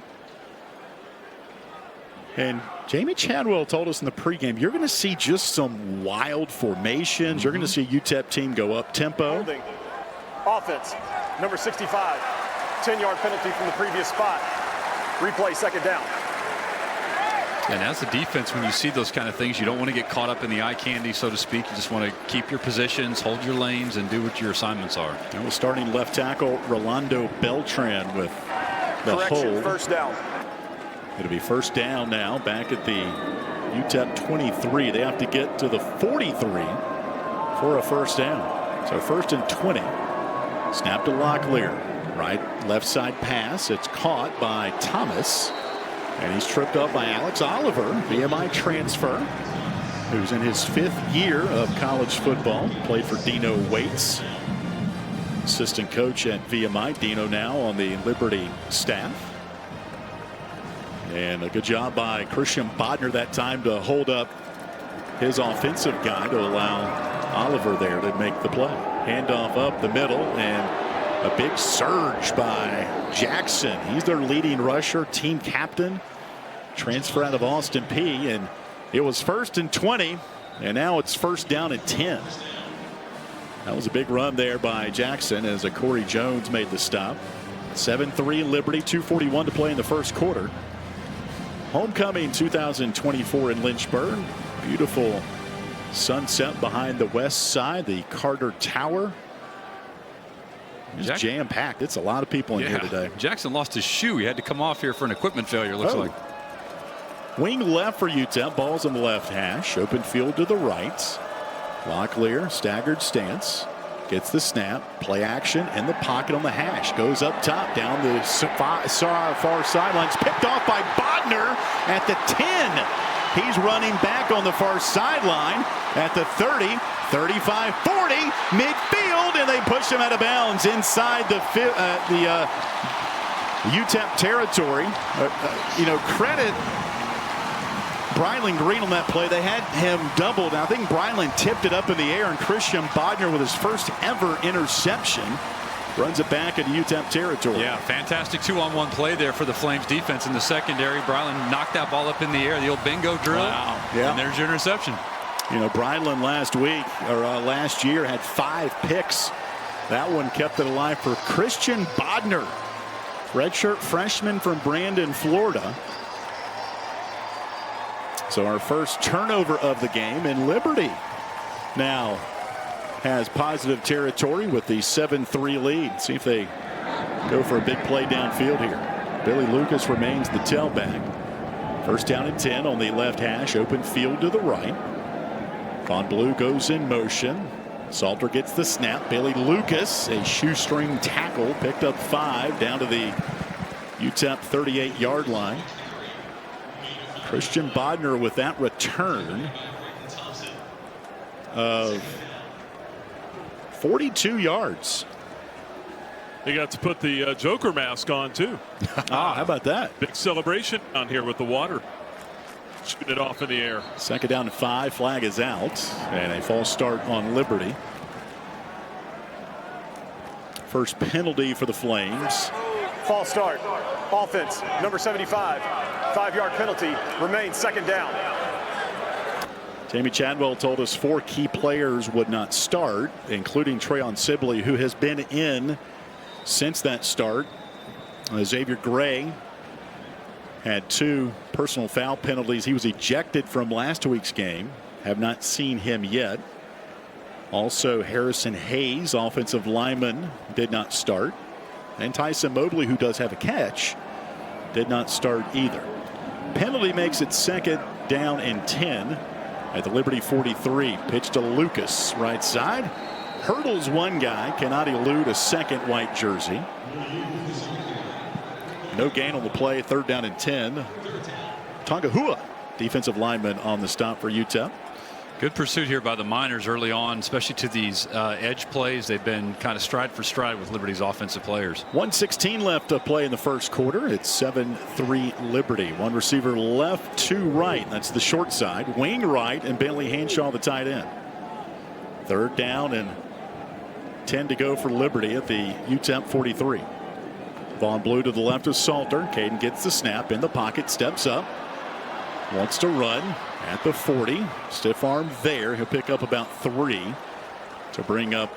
And Jamie Chadwell told us in the pregame, you're going to see just some wild formations. You're going to see a UTEP team go up tempo. Offense, number 65, 10-yard penalty from the previous spot. Replay, 2nd down. And as a defense, when you see those kind of things, you don't want to get caught up in the eye candy, so to speak. You just want to keep your positions, hold your lanes, and do what your assignments are. That was starting left tackle Rolando Beltran with the hold. 1st down. It'll be 1st down now, back at the UTEP 23. They have to get to the 43 for a 1st down. So 1st and 20. Snap to Locklear. Right, left side pass. It's caught by Thomas. And he's tripped up by Alex Oliver, VMI transfer, who's in his 5th year of college football. Played for Dino Waits, assistant coach at VMI. Dino now on the Liberty staff. And a good job by Christian Bodner that time to hold up his offensive guy to allow Oliver there to make the play. Handoff up the middle, and a big surge by Jackson. He's their leading rusher, team captain, transfer out of Austin Peay. And it was 1st and 20, and now it's 1st down and 10. That was a big run there by Jackson as a Corey Jones made the stop. 7-3 Liberty, 2:41 to play in the 1st quarter. Homecoming 2024 in Lynchburg. Beautiful sunset behind the west side, the Carter Tower. It's jam-packed. It's a lot of people in here today. Jackson lost his shoe. He had to come off here for an equipment failure, looks like. Wing left for UTEP. Ball's on the left hash. Open field to the right. Locklear, staggered stance. Gets the snap, play action in the pocket on the hash. Goes up top, down the far sidelines. Picked off by Bodner at the 10. He's running back on the far sideline at the 30, 35, 40, midfield, and they push him out of bounds inside the UTEP territory. Credit Brylan Green on that play. They had him doubled. I think Brylan tipped it up in the air, and Christian Bodner with his first ever interception runs it back into UTEP territory. Yeah, fantastic 2-on-1 play there for the Flames defense in the secondary. Brylan knocked that ball up in the air, the old bingo drill. Wow. Yeah. And there's your interception. Brylan last year had 5 picks. That one kept it alive for Christian Bodner, redshirt freshman from Brandon, Florida. So our first turnover of the game, and Liberty now has positive territory with the 7-3 lead. See if they go for a big play downfield here. Billy Lucas remains the tailback. First down and 10 on the left hash, open field to the right. Von Blue goes in motion. Salter gets the snap. Billy Lucas, a shoestring tackle, picked up 5 down to the UTEP 38-yard line. Christian Bodner with that return of 42 yards. He got to put the Joker mask on, too. How about that? Big celebration down here with the water. Shooting it off in the air. Second down and 5. Flag is out. And a false start on Liberty. First penalty for the Flames. False start. Offense, number 75. 5-yard penalty. Remains second down. Tammy Chadwell told us 4 key players would not start, including Trayon Sibley, who has been in since that start. Xavier Gray had 2 personal foul penalties. He was ejected from last week's game. Have not seen him yet. Also, Harrison Hayes, offensive lineman, did not start. And Tyson Mobley, who does have a catch, did not start either. Penalty makes it second down and 10 at the Liberty 43. Pitch to Lucas, right side. Hurdles one guy, cannot elude a second white jersey. No gain on the play, third down and 10. Tongahua, defensive lineman, on the stop for UTEP. Good pursuit here by the Miners early on, especially to these edge plays. They've been kind of stride for stride with Liberty's offensive players. 1:16 left to play in the first quarter. It's 7-3 Liberty. One receiver left, 2 right. That's the short side. Wing right, and Bailey Hanshaw, the tight end. Third down and 10 to go for Liberty at the UTEP 43. Von Blue to the left of Salter. Caden gets the snap in the pocket, steps up, wants to run at the 40. Stiff arm there. He'll pick up about 3 to bring up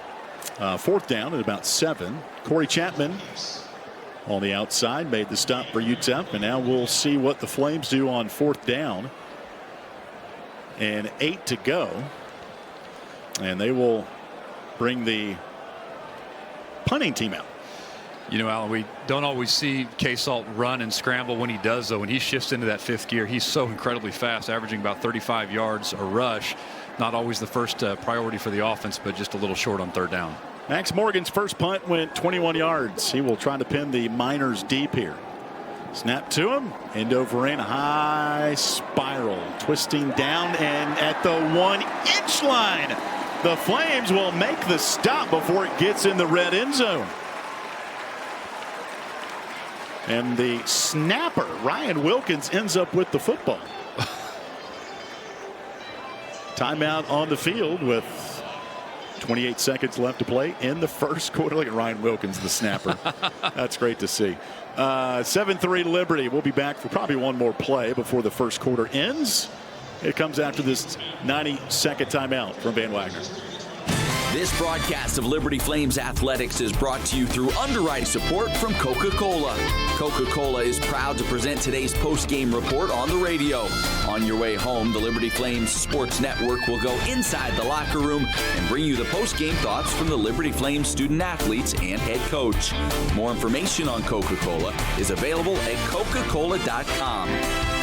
fourth down at about 7. Corey Chapman on the outside made the stop for UTEP, and now we'll see what the Flames do on fourth down. And 8 to go, and they will bring the punting team out. You know, Alan, we don't always see K-Salt run and scramble. When he does, though, when he shifts into that 5th gear, he's so incredibly fast, averaging about 35 yards a rush. Not always the first priority for the offense, but just a little short on third down. Max Morgan's first punt went 21 yards. He will try to pin the Miners deep here. Snap to him. End over end, high spiral. Twisting down and at the 1-inch line. The Flames will make the stop before it gets in the red end zone. And the snapper, Ryan Wilkins, ends up with the football. Timeout on the field with 28 seconds left to play in the first quarter. Look at Ryan Wilkins, the snapper. That's great to see. 7-3 Liberty. We'll be back for probably one more play before the first quarter ends. It comes after this 90-second timeout from Van Wagner. This broadcast of Liberty Flames Athletics is brought to you through underwriting support from Coca-Cola. Coca-Cola is proud to present today's post-game report on the radio. On your way home, the Liberty Flames Sports Network will go inside the locker room and bring you the post-game thoughts from the Liberty Flames student athletes and head coach. More information on Coca-Cola is available at Coca-Cola.com.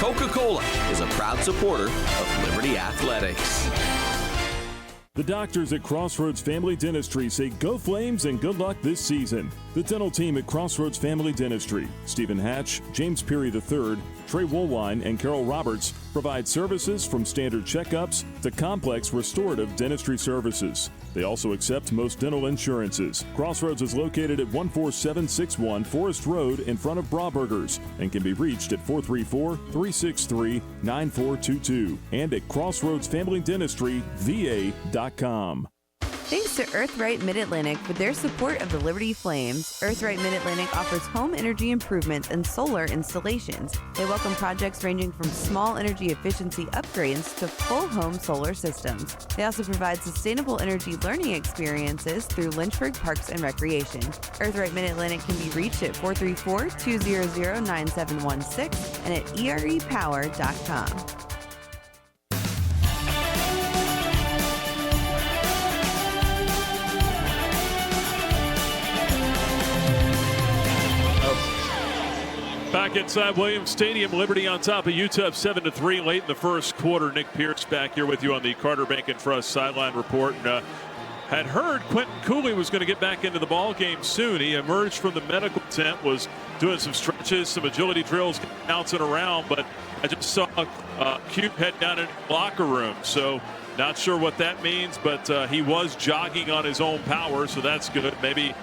Coca-Cola is a proud supporter of Liberty Athletics. The doctors at Crossroads Family Dentistry say go Flames and good luck this season. The dental team at Crossroads Family Dentistry, Stephen Hatch, James Peary III, Trey Woolwine, and Carol Roberts, provide services from standard checkups to complex restorative dentistry services. They also accept most dental insurances. Crossroads is located at 14761 Forest Road in front of Brauburgers and can be reached at 434-363-9422 and at crossroadsfamilydentistryva.com. Thanks to Earthright Mid-Atlantic for their support of the Liberty Flames. Earthright Mid-Atlantic offers home energy improvements and solar installations. They welcome projects ranging from small energy efficiency upgrades to full home solar systems. They also provide sustainable energy learning experiences through Lynchburg Parks and Recreation. Earthright Mid-Atlantic can be reached at 434-200-9716 and at erepower.com. Back inside Williams Stadium, Liberty on top of UTEP 7-3 late in the first quarter. Nick Pierce back here with you on the Carter Bank and Trust sideline report. And, had heard Quentin Cooley was going to get back into the ball game soon. He emerged from the medical tent, was doing some stretches, some agility drills, bouncing around, but I just saw Cube head down in the locker room. So not sure what that means, but he was jogging on his own power, so that's good. Maybe,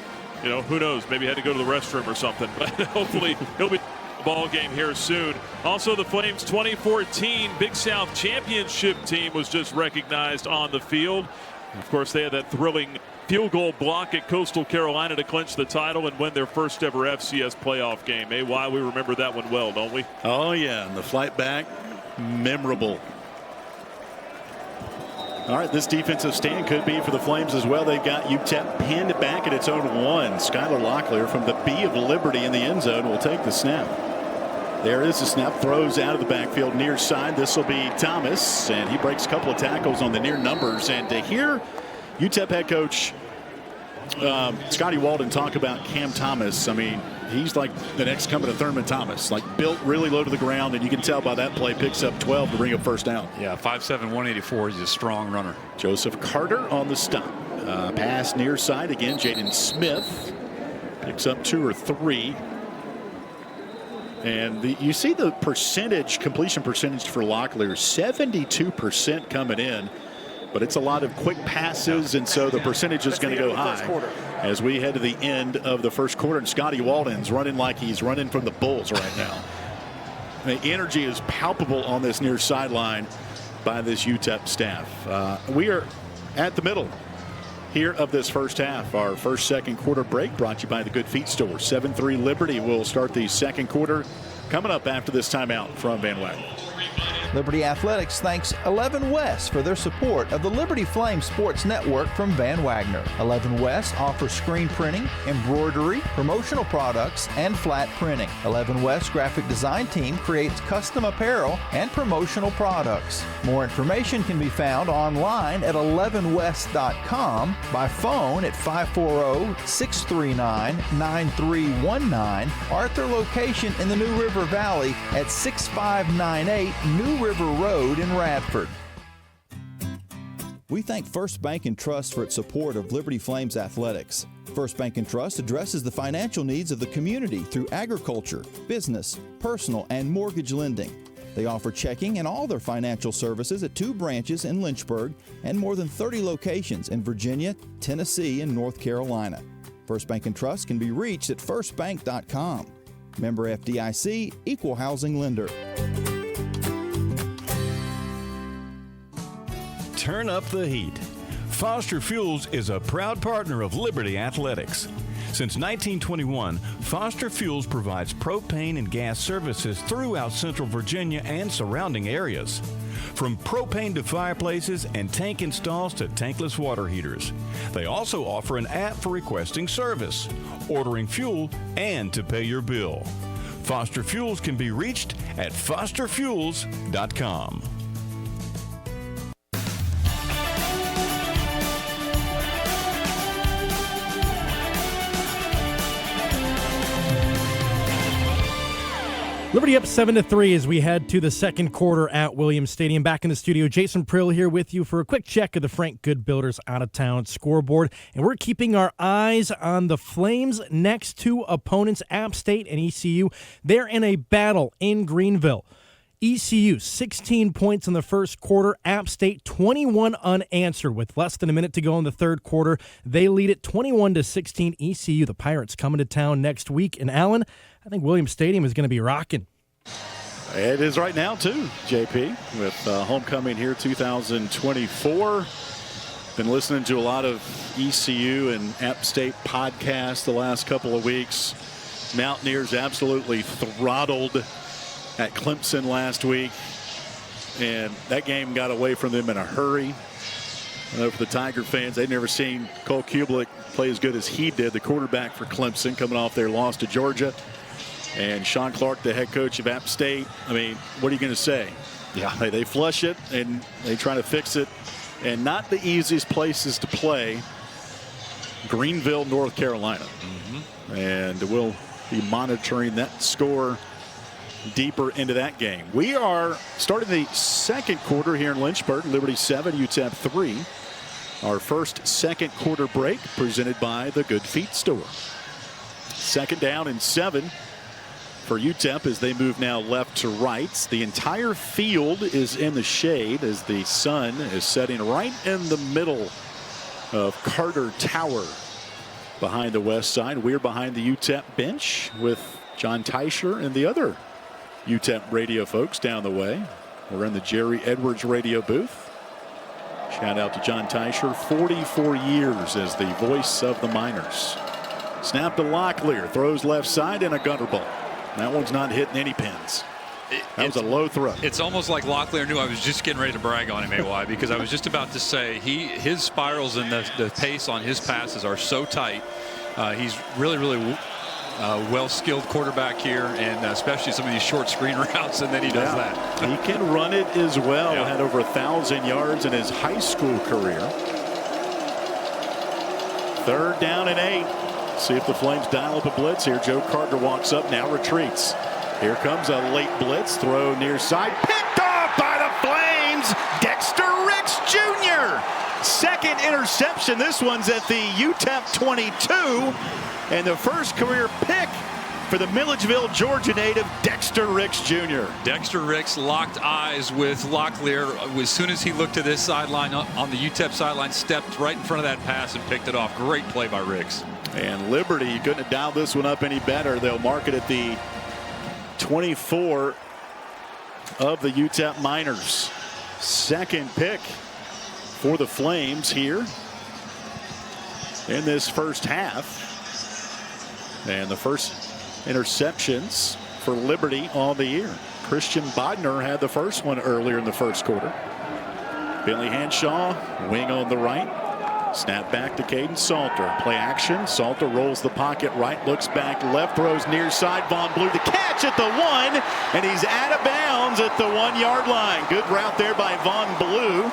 you know, who knows? Maybe he had to go to the restroom or something, but hopefully he'll be ball game here soon. Also, the Flames 2014 Big South Championship team was just recognized on the field. Of course, they had that thrilling field goal block at Coastal Carolina to clinch the title and win their first ever FCS playoff game. Hey, why we remember that one well, don't we? Oh yeah, and the flight back, memorable. All right, this defensive stand could be for the Flames as well. They've got UTEP pinned back at its own one. Skylar Locklear from the B of Liberty in the end zone will take the snap. There is the snap, throws out of the backfield near side. This will be Thomas, and he breaks a couple of tackles on the near numbers. And to hear UTEP head coach Scotty Walden talk about Cam Thomas, I mean, he's like the next coming of Thurman Thomas, like built really low to the ground, and you can tell by that play picks up 12 to bring up first down. Yeah, 5'7", 184. He's a strong runner. Joseph Carter on the stop. Pass near side again. Jaden Smith picks up 2 or 3. And you see the completion percentage for Locklear, 72% coming in. But it's a lot of quick passes, and so the percentage is going to go high as we head to the end of the first quarter. And Scotty Walden's running like he's running from the Bulls right now. The energy is palpable on this near sideline by this UTEP staff. We are at the middle here of this first half. Our second quarter break brought to you by the Good Feet Store. 7-3 Liberty will start the second quarter coming up after this timeout from Van Wagner. Liberty Athletics thanks 11 West for their support of the Liberty Flame Sports Network from Van Wagner. 11 West offers screen printing, embroidery, promotional products, and flat printing. 11 West graphic design team creates custom apparel and promotional products. More information can be found online at 11west.com, by phone at 540-639-9319, or at their location in the New River Valley at 6598 New River Road in Radford. We thank First Bank and Trust for its support of Liberty Flames athletics. First Bank and Trust addresses the financial needs of the community through agriculture, business, personal, and mortgage lending. They offer checking and all their financial services at 2 branches in Lynchburg and more than 30 locations in Virginia, Tennessee, and North Carolina. First Bank and Trust can be reached at firstbank.com. Member FDIC, Equal Housing Lender. Turn up the heat. Foster Fuels is a proud partner of Liberty Athletics. Since 1921, Foster Fuels provides propane and gas services throughout Central Virginia and surrounding areas. From propane to fireplaces and tank installs to tankless water heaters. They also offer an app for requesting service, ordering fuel, and to pay your bill. Foster Fuels can be reached at fosterfuels.com. Liberty up 7-3 as we head to the second quarter at Williams Stadium. Back in the studio, Jason Prill here with you for a quick check of the Frank Good Builders out-of-town scoreboard. And we're keeping our eyes on the Flames' next two opponents, App State and ECU. They're in a battle in Greenville. ECU, 16 points in the first quarter. App State, 21 unanswered with less than a minute to go in the third quarter. They lead it 21-16. ECU, the Pirates, coming to town next week. And Allen, I think Williams Stadium is going to be rocking. It is right now, too, JP, with homecoming here 2024. Been listening to a lot of ECU and App State podcasts the last couple of weeks. Mountaineers absolutely throttled at Clemson last week, and that game got away from them in a hurry. I know for the Tiger fans, they've never seen Cole Kublik play as good as he did, the quarterback for Clemson, coming off their loss to Georgia. And Sean Clark, the head coach of App State, I mean, what are you going to say? Yeah, they flush it, and they try to fix it. And not the easiest places to play, Greenville, North Carolina. And we'll be monitoring that score deeper into that game. We are starting the second quarter here in Lynchburg. Liberty 7, UTEP 3. Our first second quarter break presented by the Good Feet Store. Second down and 7 for UTEP as they move now left to right. The entire field is in the shade as the sun is setting right in the middle of Carter Tower behind the west side. We're behind the UTEP bench with John Teicher and the other UTEP radio folks down the way. We're in the Jerry Edwards radio booth. Shout out to John Teicher, 44 years as the voice of the Miners. Snap to Locklear, throws left side and a gutter ball. That one's not hitting any pins. That was a low throw. It's almost like Locklear knew I was just getting ready to brag on him, AY, because I was just about to say his spirals and the pace on his passes are so tight. He's really well-skilled quarterback here, and especially some of these short screen routes, and then he does that. He can run it as well. Yeah. Had over 1,000 yards in his high school career. Third down and 8. See if the Flames dial up a blitz here. Joe Carter walks up, now retreats. Here comes a late blitz, throw near side, picked off by the Flames. Dexter Ricks Jr. Second interception. This one's at the UTEP 22. And the first career pick for the Milledgeville, Georgia native, Dexter Ricks Jr. Dexter Ricks locked eyes with Locklear. As soon as he looked to this sideline, on the UTEP sideline, stepped right in front of that pass and picked it off. Great play by Ricks. And Liberty couldn't have dialed this one up any better. They'll mark it at the 24 of the UTEP Miners. Second pick for the Flames here in this first half. And the first interceptions for Liberty on the year. Christian Bodner had the first one earlier in the first quarter. Billy Hanshaw, wing on the right. Snap back to Caden Salter. Play action. Salter rolls the pocket right, looks back left, throws near side. Von Blue the catch at the 1, and he's out of bounds at the 1-yard line. Good route there by Von Blue.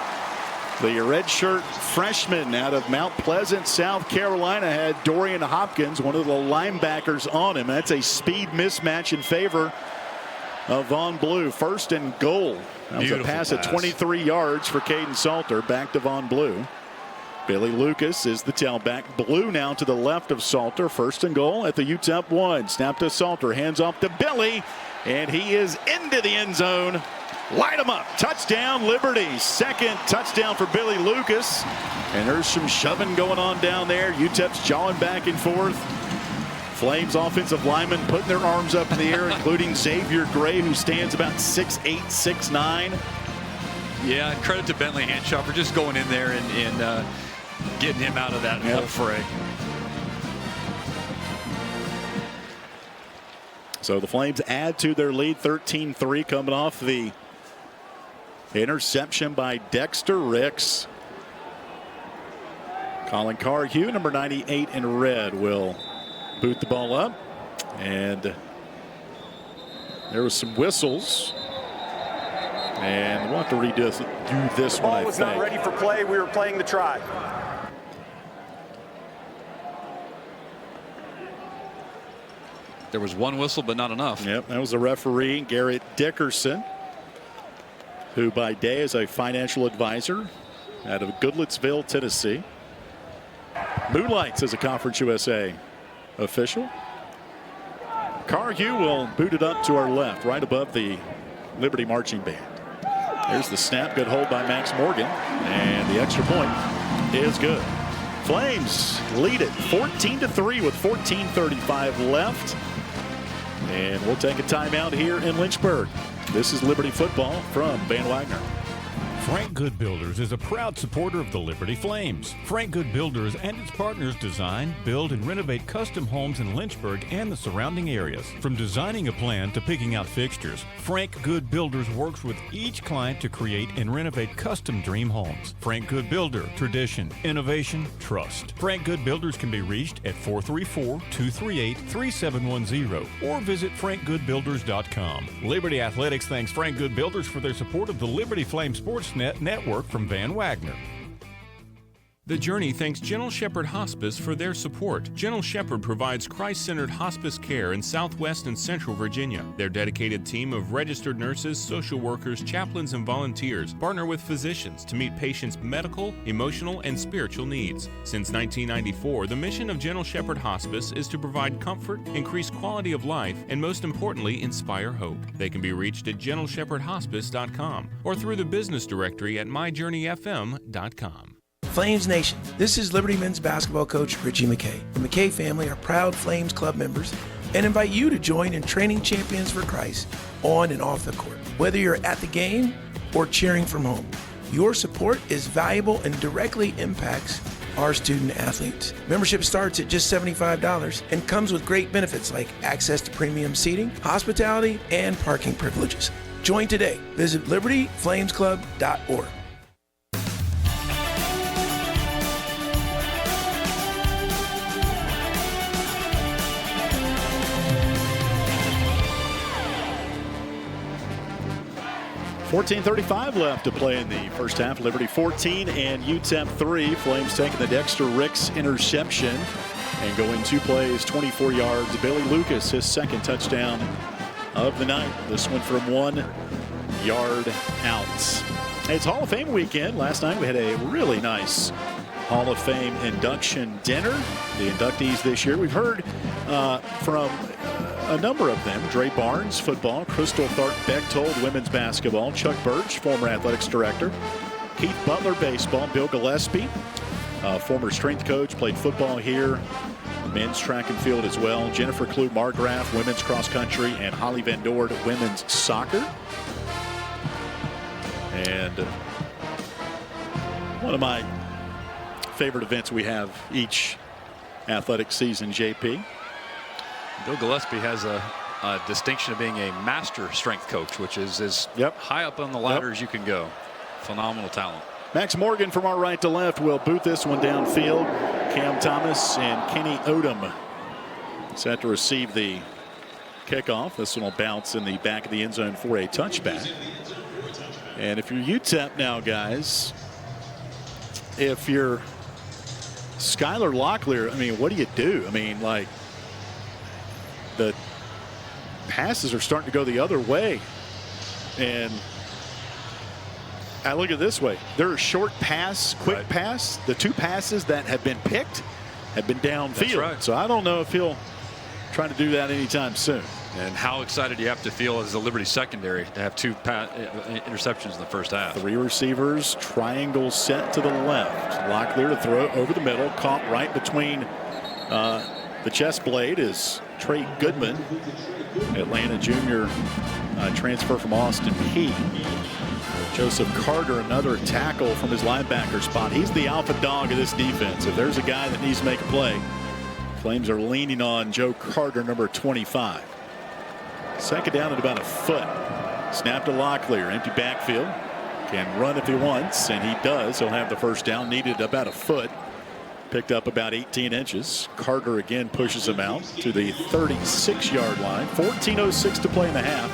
The redshirt freshman out of Mount Pleasant, South Carolina, had Dorian Hopkins, one of the linebackers, on him. That's a speed mismatch in favor of Von Blue. First and goal. That was a pass at 23 yards for Caden Salter. Back to Von Blue. Billy Lucas is the tailback. Blue now to the left of Salter. First and goal at the UTEP 1. Snap to Salter. Hands off to Billy. And he is into the end zone. Light him up. Touchdown, Liberty. Second touchdown for Billy Lucas. And there's some shoving going on down there. UTEP's jawing back and forth. Flames offensive linemen putting their arms up in the air, including Xavier Gray, who stands about 6'8", 6'9". Yeah, and credit to Bentley Hanshaw for just going in there and getting him out of that whole fray. So the Flames add to their lead, 13-3, coming off the interception by Dexter Ricks. Colin Carhue, number 98 in red, will boot the ball up. And there was some whistles. And we'll have to redo this one, I think. Ball was not ready for play. We were playing the try. there was one whistle, but not enough. Yep, that was the referee, Garrett Dickerson, who by day is a financial advisor out of Goodlettsville, Tennessee. Moonlights as a Conference USA official. Carhue will boot it up to our left, right above the Liberty marching band. There's the snap, good hold by Max Morgan, and the extra point is good. Flames lead it 14-3 with 14:35 left. And we'll take a timeout here in Lynchburg. This is Liberty football from Van Wagner. Frank Good Builders is a proud supporter of the Liberty Flames. Frank Good Builders and its partners design, build, and renovate custom homes in Lynchburg and the surrounding areas. From designing a plan to picking out fixtures, Frank Good Builders works with each client to create and renovate custom dream homes. Frank Good Builder, tradition, innovation, trust. Frank Good Builders can be reached at 434-238-3710 or visit frankgoodbuilders.com. Liberty Athletics thanks Frank Good Builders for their support of the Liberty Flame Sports Network from Van Wagner. The Journey thanks Gentle Shepherd Hospice for their support. Gentle Shepherd provides Christ-centered hospice care in Southwest and Central Virginia. Their dedicated team of registered nurses, social workers, chaplains, and volunteers partner with physicians to meet patients' medical, emotional, and spiritual needs. Since 1994, the mission of Gentle Shepherd Hospice is to provide comfort, increase quality of life, and most importantly, inspire hope. They can be reached at gentleshepherdhospice.com or through the business directory at myjourneyfm.com. Flames Nation, this is Liberty men's basketball coach Richie McKay. The McKay family are proud Flames Club members and invite you to join in training champions for Christ on and off the court. Whether you're at the game or cheering from home, your support is valuable and directly impacts our student athletes. Membership starts at just $75 and comes with great benefits like access to premium seating, hospitality, and parking privileges. Join today. Visit libertyflamesclub.org. .35 left to play in the first half. Liberty 14 and UTEP 3. Flames taking the Dexter Ricks interception and going 2 plays, 24 yards. Billy Lucas, his second touchdown of the night. This one from 1 yard out. It's Hall of Fame weekend. Last night we had a really nice Hall of Fame induction dinner. The inductees this year, we've heard from a number of them. Dre Barnes, football. Crystal Tharp-Bechtold, women's basketball. Chuck Birch, former athletics director. Keith Butler, baseball. Bill Gillespie, former strength coach, played football here. Men's track and field as well. Jennifer Kluge-Margraf, women's cross country. And Holly Van Dord, women's soccer. And one of my favorite events we have each athletic season, JP. Bill Gillespie has a distinction of being a master strength coach, which is as high up on the ladder as you can go. Phenomenal talent. Max Morgan from our right to left will boot this one downfield. Cam Thomas and Kenny Odom set to receive the kickoff. This one will bounce in the back of the end zone for a touchback. And if you're UTEP now, guys, if you're Skylar Locklear, I mean, what do you do? I mean, like, the passes are starting to go the other way. And I look at it this way. There are short pass, quick pass. The 2 passes that have been picked have been downfield. That's right. So I don't know if he'll try to do that anytime soon. And how excited you have to feel as the Liberty secondary to have 2 interceptions in the first half. 3 receivers, triangle set to the left. Locklear to throw over the middle, caught right between the chest blade is Trey Goodman, Atlanta junior transfer from Austin Peay. Joseph Carter, another tackle from his linebacker spot. He's the alpha dog of this defense. If there's a guy that needs to make a play, Flames are leaning on Joe Carter, number 25. Second down at about a foot. Snap to Locklear, empty backfield. Can run if he wants, and he does. He'll have the first down, needed about a foot. Picked up about 18 inches. Carter again pushes him out to the 36-yard line. 14:06 to play in the half.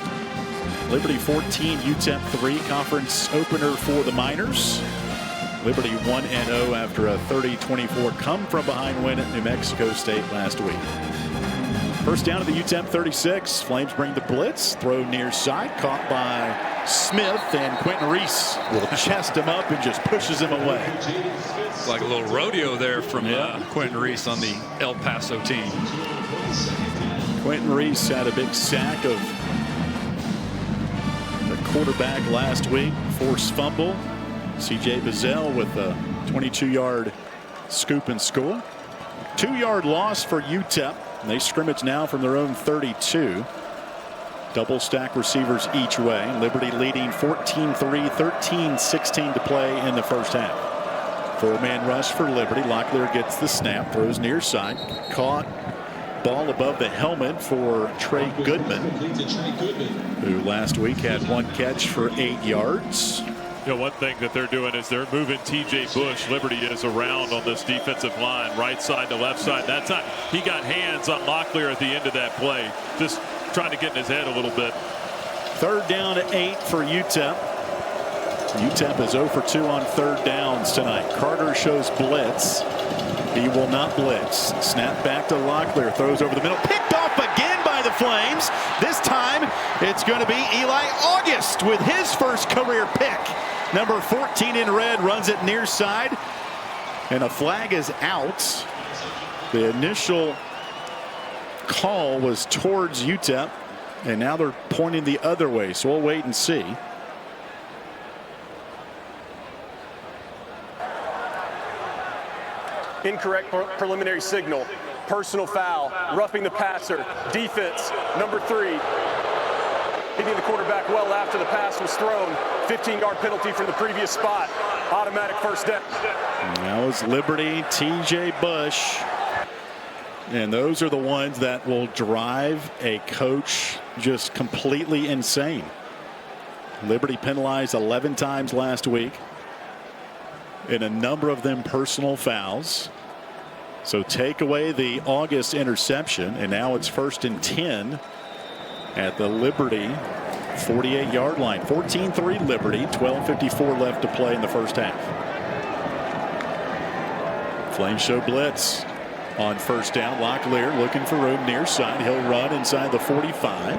Liberty 14, UTEP 3. Conference opener for the Miners. Liberty 1-0 after a 30-24 come-from-behind win at New Mexico State last week. First down to the UTEP 36. Flames bring the blitz. Throw near side. Caught by Smith, and Quentin Reese will chest him up and just pushes him away. It's like a little rodeo there from Quentin Reese on the El Paso team. Quentin Reese had a big sack of the quarterback last week. Forced fumble. C.J. Bazell with a 22-yard scoop and score. 2-yard loss for UTEP. They scrimmage now from their own 32. Double stack receivers each way. Liberty leading 14-3, 13-16 to play in the first half. Four-man rush for Liberty. Locklear gets the snap, throws near side. Caught. Ball above the helmet for Trey Goodman, who last week had 1 catch for 8 yards. You know, one thing that they're doing is they're moving T.J. Bush. Liberty is around on this defensive line, right side to left side. That time he got hands on Locklear at the end of that play, just trying to get in his head a little bit. 3rd down to 8 for UTEP. UTEP is 0 for 2 on 3rd downs tonight. Carter shows blitz. He will not blitz. Snap back to Locklear. Throws over the middle. Picked off again by the Flames. This time it's going to be Eli August with his first career pick. Number 14 in red runs it near side. And a flag is out. The initial call was towards UTEP. And now they're pointing the other way. So we'll wait and see. Incorrect preliminary signal. Personal foul. Roughing the passer. Defense. Number 3. Hitting the quarterback well after the pass was thrown. 15-yard penalty from the previous spot. Automatic first down. That was Liberty, T.J. Bush. And those are the ones that will drive a coach just completely insane. Liberty penalized 11 times last week. And a number of them personal fouls. So take away the August interception, and now it's 1st and 10 at the Liberty 48-yard line. 14-3 Liberty, 12:54 left to play in the first half. Flames show blitz on 1st down. Locklear looking for room near side. He'll run inside the 45,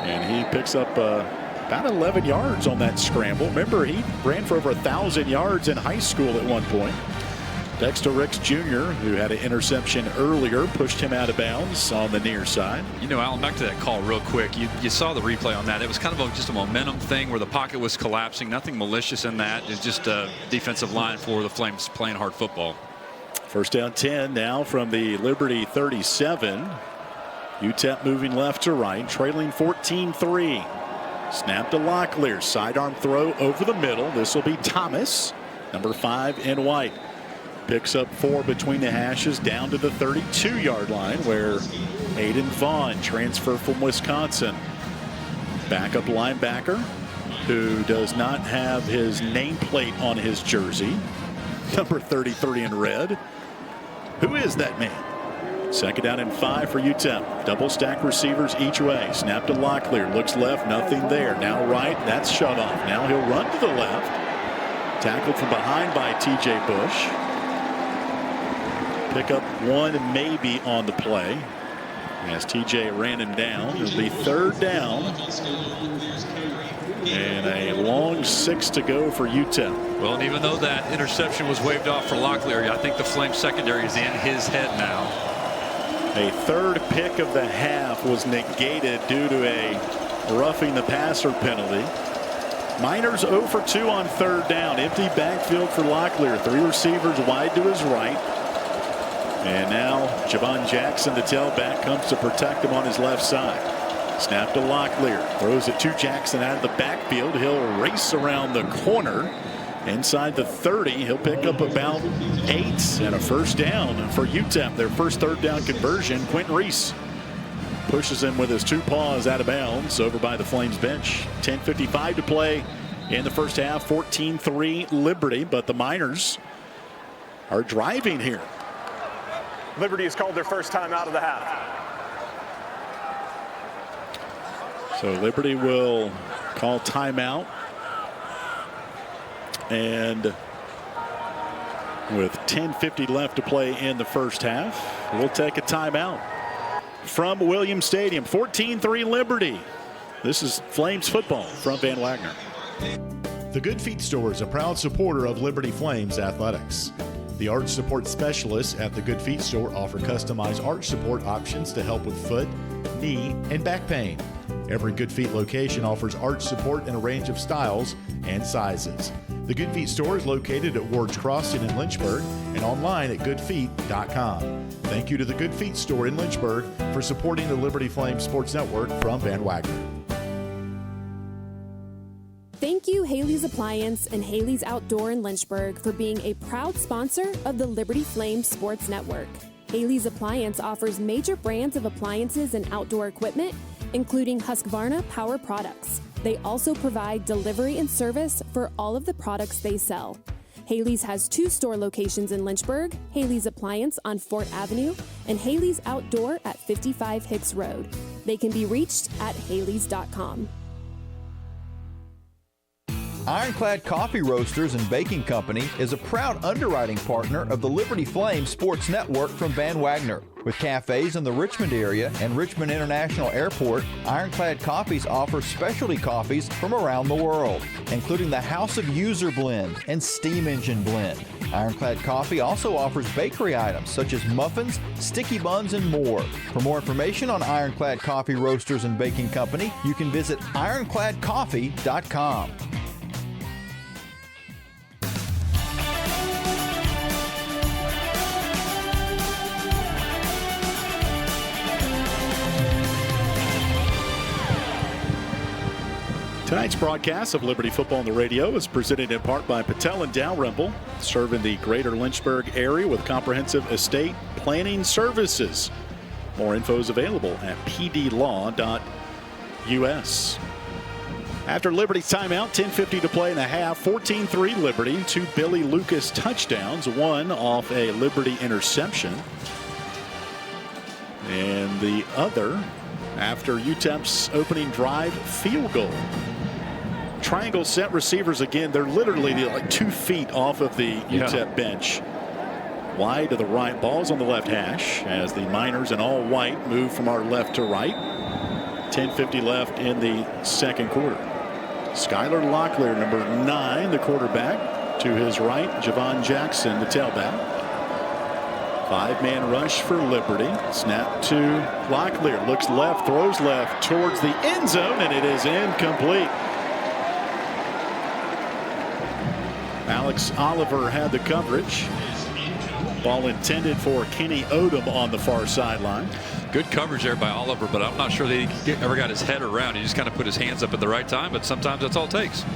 and he picks up about 11 yards on that scramble. Remember, he ran for over 1,000 yards in high school at one point. Dexter Ricks Jr., who had an interception earlier, pushed him out of bounds on the near side. You know, Alan, back to that call real quick. You saw the replay on that. It was kind of just a momentum thing where the pocket was collapsing. Nothing malicious in that. It's just a defensive line for the Flames playing hard football. 1st down 10 now from the Liberty 37. UTEP moving left to right, trailing 14-3. Snap to Locklear. Sidearm throw over the middle. This will be Thomas, number 5 in white. Picks up 4 between the hashes down to the 32-yard line, where Aiden Vaughn, transfer from Wisconsin, backup linebacker, who does not have his nameplate on his jersey, number 33 in red. Who is that man? 2nd down and 5 for UTEP. Double stack receivers each way. Snap to Locklear. Looks left. Nothing there. Now right. That's shut off. Now he'll run to the left. Tackled from behind by T.J. Bush. Pick up 1 maybe on the play as T.J. ran him down. It'll be 3rd down. And a long 6 to go for UTEP. Well, and even though that interception was waved off for Locklear, I think the Flames secondary is in his head now. A 3rd pick of the half was negated due to a roughing the passer penalty. Miners 0 for 2 on 3rd down. Empty backfield for Locklear. 3 receivers wide to his right. And now Javon Jackson, the tailback, comes to protect him on his left side. Snap to Locklear. Throws it to Jackson out of the backfield. He'll race around the corner. Inside the 30, he'll pick up about 8 and a 1st down for UTEP. Their first 3rd down conversion. Quentin Reese pushes him with his 2 paws out of bounds over by the Flames bench. 10:55 to play in the first half. 14-3 Liberty, but the Miners are driving here. Liberty has called their first time out of the half. So Liberty will call timeout. And with 10:50 left to play in the first half, we'll take a timeout. from Williams Stadium. 14-3 Liberty. This is Flames football from Van Wagner. The Good Feet Store is a proud supporter of Liberty Flames athletics. The arch support specialists at the Good Feet Store offer customized arch support options to help with foot, knee, and back pain. Every Good Feet location offers arch support in a range of styles and sizes. The Good Feet Store is located at Ward's Crossing in Lynchburg and online at goodfeet.com. Thank you to the Good Feet Store in Lynchburg for supporting the Liberty Flames Sports Network from Van Wagner. Thank you, Haley's Appliance and Haley's Outdoor in Lynchburg, for being a proud sponsor of the Liberty Flames Sports Network. Haley's Appliance offers major brands of appliances and outdoor equipment, including Husqvarna Power Products. They also provide delivery and service for all of the products they sell. Haley's has 2 store locations in Lynchburg, Haley's Appliance on Fort Avenue and Haley's Outdoor at 55 Hicks Road. They can be reached at haleys.com. Ironclad Coffee Roasters and Baking Company is a proud underwriting partner of the Liberty Flames Sports Network from Van Wagner. With cafes in the Richmond area and Richmond International Airport, Ironclad Coffees offers specialty coffees from around the world, including the House of User Blend and Steam Engine Blend. Ironclad Coffee also offers bakery items such as muffins, sticky buns, and more. For more information on Ironclad Coffee Roasters and Baking Company, you can visit ironcladcoffee.com. Tonight's broadcast of Liberty Football on the Radio is presented in part by Patel and Dalrymple, serving the greater Lynchburg area with comprehensive estate planning services. More info is available at pdlaw.us. After Liberty's timeout, 10:50 to play in the half, 14-3 Liberty. 2 Billy Lucas touchdowns, 1 off a Liberty interception, and the other after UTEP's opening drive field goal. Triangle set receivers again. They're literally like 2 feet off of the UTEP bench. Wide to the right. Ball's on the left hash as the Miners in all white move from our left to right. 10:50 left in the second quarter. Skylar Locklear, number 9, the quarterback. To his right, Javon Jackson, the tailback. 5-man rush for Liberty. Snap to Locklear. Looks left, throws left towards the end zone, and it is incomplete. Alex Oliver had the coverage. Ball intended for Kenny Odom on the far sideline. Good coverage there by Oliver, but I'm not sure that he ever got his head around. He just kind of put his hands up at the right time, but sometimes that's all it takes.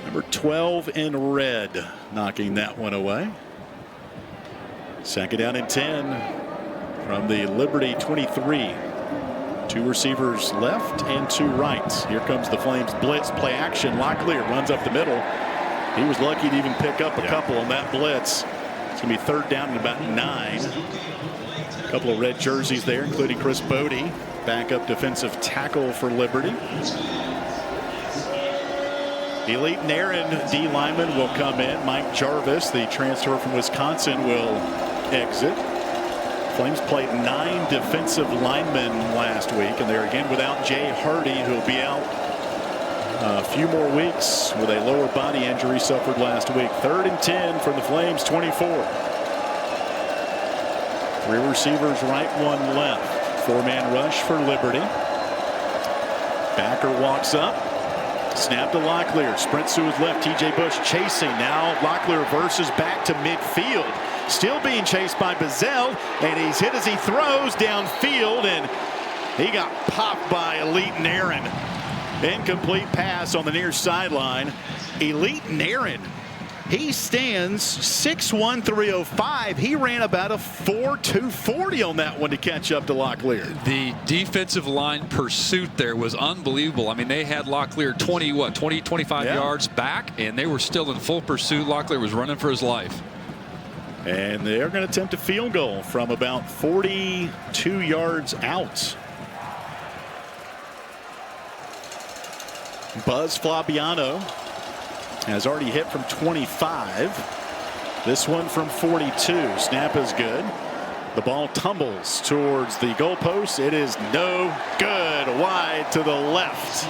Number 12 in red, knocking that one away. Second down and 10 from the Liberty 23. 2 receivers left and 2 right. Here comes the Flames blitz play action. Locklear runs up the middle. He was lucky to even pick up a couple on that blitz. It's going to be 3rd down and about 9. A couple of red jerseys there, including Chris Bodie, backup defensive tackle for Liberty. Elite Naren D lineman will come in. Mike Jarvis, the transfer from Wisconsin, will exit. Flames played 9 defensive linemen last week, and they're again without Jay Hardy, who will be out a few more weeks with a lower body injury suffered last week. 3rd and 10 from the Flames 24. 3 receivers right, 1 left. 4-man rush for Liberty. Backer walks up. Snap to Locklear. Sprints to his left. TJ Bush chasing. Now Locklear reverses back to midfield. Still being chased by Bazell, and he's hit as he throws downfield, and he got popped by Elite Naren. Incomplete pass on the near sideline. Elite Naren, he stands 6'1", 305. He ran about a 4'2", 40 on that one to catch up to Locklear. The defensive line pursuit there was unbelievable. I mean, they had Locklear 25 yards back, and they were still in full pursuit. Locklear was running for his life. And they're going to attempt a field goal from about 42 yards out. Buzz Fabiano has already hit from 25. This one from 42. Snap is good. The ball tumbles towards the goalpost. It is no good. Wide to the left.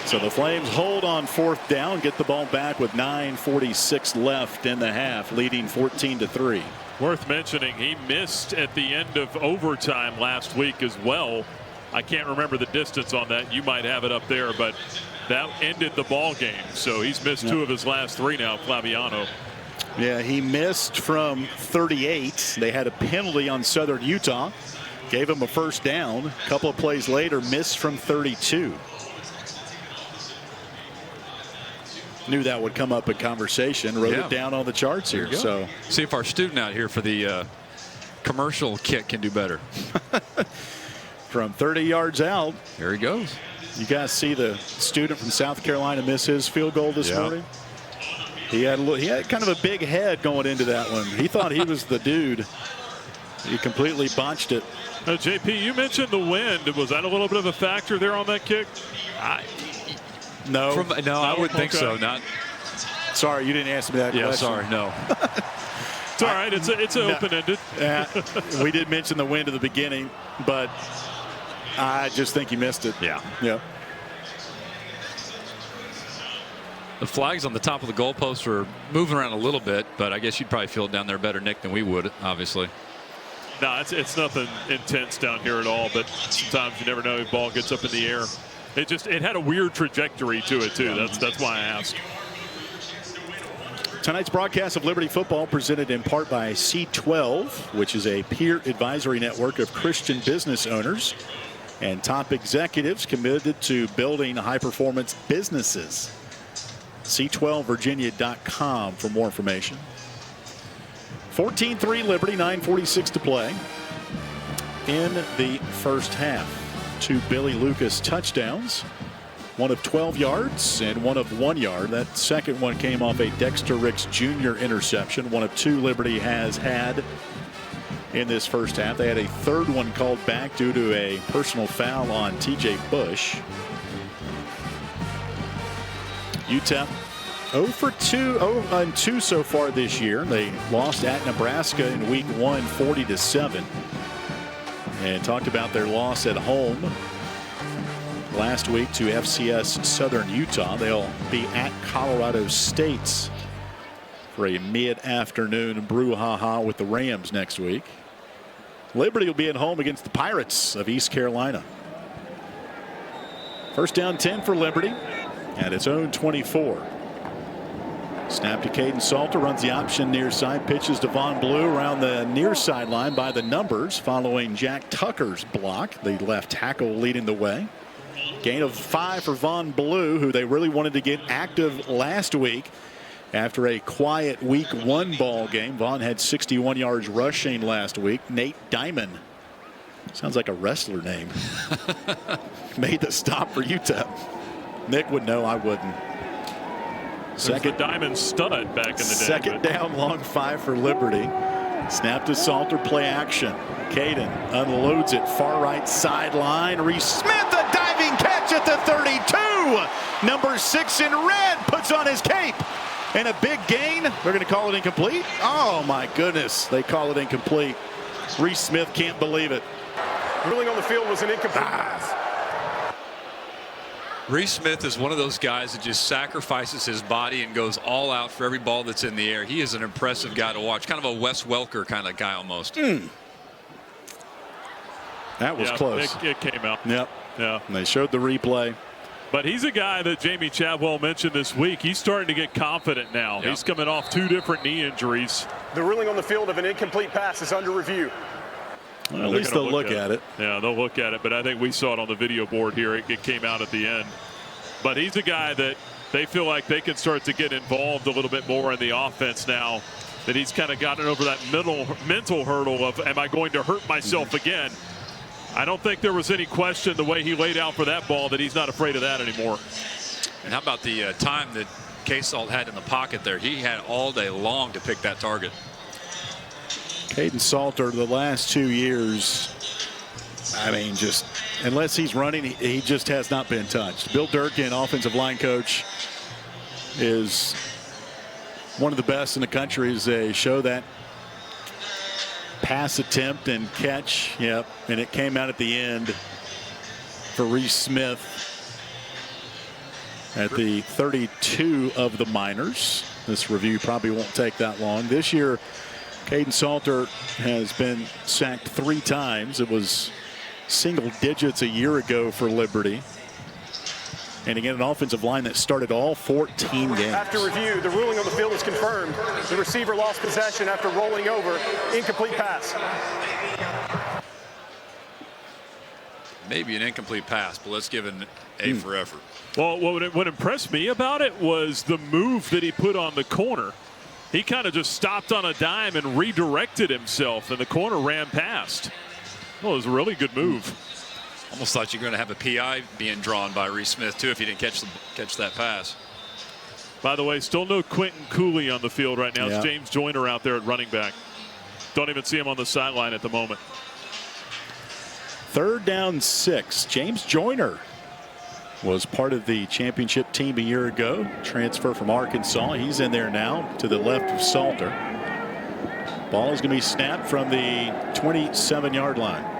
So the Flames hold on 4th down, get the ball back with 9:46 left in the half, leading 14-3. Worth mentioning, he missed at the end of overtime last week as well. I can't remember the distance on that. You might have it up there, but that ended the ball game. So he's missed 2 of his last 3 now, Flaviano. Yeah, he missed from 38. They had a penalty on Southern Utah. Gave him a first down. A couple of plays later, missed from 32. Knew that would come up in conversation. Wrote it down on the charts here. So see if our student out here for the commercial kick can do better. From 30 yards out. There he goes. You guys see the student from South Carolina miss his field goal this morning? He had kind of a big head going into that one. He thought he was the dude. He completely botched it. JP, you mentioned the wind. Was that a little bit of a factor there on that kick? No. I wouldn't think so. Not. Sorry, you didn't ask me that question. Sorry, no. It's all right. It's open-ended. We did mention the wind at the beginning, but I just think he missed it. Yeah. The flags on the top of the goalpost are moving around a little bit, but I guess you'd probably feel it down there better, Nick, than we would, obviously. No, it's nothing intense down here at all, but sometimes you never know if the ball gets up in the air. It had a weird trajectory to it, too. That's why I asked. Tonight's broadcast of Liberty Football presented in part by C12, which is a peer advisory network of Christian business owners and top executives committed to building high-performance businesses. C12Virginia.com for more information. 14-3 Liberty, 9:46 to play in the first half. 2 Billy Lucas touchdowns, one of 12 yards and one of 1 yard. That second one came off a Dexter Ricks Jr. interception, one of 2 Liberty has had in this first half. They had a third one called back due to a personal foul on TJ Bush. UTEP 0-2 so far this year. They lost at Nebraska in week 1, 40-7. And talked about their loss at home last week to FCS Southern Utah. They'll be at Colorado State for a mid-afternoon brouhaha with the Rams next week. Liberty will be at home against the Pirates of East Carolina. First down 10 for Liberty at its own 24. Snap to Caden Salter, runs the option near side, pitches to Von Blue around the near sideline by the numbers following Jack Tucker's block. The left tackle leading the way. Gain of 5 for Von Blue, who they really wanted to get active last week after a quiet week 1 ball game. Von had 61 yards rushing last week. Nate Diamond, sounds like a wrestler name, made the stop for UTEP. Nick would know, I wouldn't. Second Diamond stud back in the day. Second down, long 5 for Liberty. Snap to Salter, play action. Caden unloads it, far right sideline. Reese Smith, a diving catch at the 32. Number 6 in red puts on his cape. And a big gain. They're going to call it incomplete. Oh, my goodness. They call it incomplete. Reese Smith can't believe it. Ruling on the field was an incomplete pass. Reese Smith is one of those guys that just sacrifices his body and goes all out for every ball that's in the air. He is an impressive guy to watch. Kind of a Wes Welker kind of guy almost. That was close. It came out. Yep. Yeah. And they showed the replay. But he's a guy that Jamie Chadwell mentioned this week. He's starting to get confident now. Yep. He's coming off 2 different knee injuries. The ruling on the field of an incomplete pass is under review. Well, at least they'll look at it. Yeah, they'll look at it. But I think we saw it on the video board here. It came out at the end. But he's a guy that they feel like they can start to get involved a little bit more in the offense now that he's kind of gotten over that mental hurdle of, am I going to hurt myself again? I don't think there was any question the way he laid out for that ball that he's not afraid of that anymore. And how about the time that K-Salt had in the pocket there? He had all day long to pick that target. Caden Salter, the last 2 years, I mean, just unless he's running, he just has not been touched. Bill Durkin, offensive line coach, is one of the best in the country as they show that pass attempt and catch. Yep, and it came out at the end for Reese Smith at the 32 of the Miners. This review probably won't take that long. This year, Caden Salter has been sacked 3 times. It was single digits a year ago for Liberty. And again, an offensive line that started all 14 games. After review, the ruling on the field is confirmed. The receiver lost possession after rolling over. Incomplete pass. Maybe an incomplete pass, but let's give an A for effort. Well, what impressed me about it was the move that he put on the corner. He kind of just stopped on a dime and redirected himself, and the corner ran past. Well, it was a really good move. Almost thought you were going to have a PI being drawn by Reese Smith, too, if he didn't catch that pass. By the way, still no Quentin Cooley on the field right now. It's James Joyner out there at running back. Don't even see him on the sideline at the moment. 3rd down 6. James Joyner was part of the championship team a year ago. Transfer from Arkansas. He's in there now to the left of Salter. Ball is going to be snapped from the 27-yard line.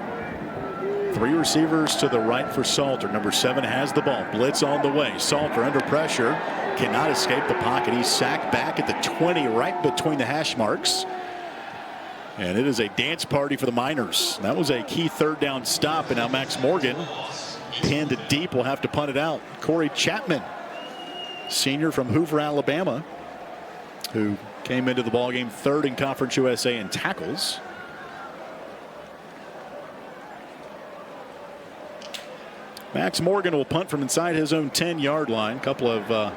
3 receivers to the right for Salter. Number 7 has the ball. Blitz on the way. Salter under pressure. Cannot escape the pocket. He's sacked back at the 20, right between the hash marks. And it is a dance party for the Miners. That was a key 3rd down stop. And now Max Morgan, pinned deep, will have to punt it out. Corey Chapman, senior from Hoover, Alabama, who came into the ballgame 3rd in Conference USA in tackles. Max Morgan will punt from inside his own 10-yard line. Couple of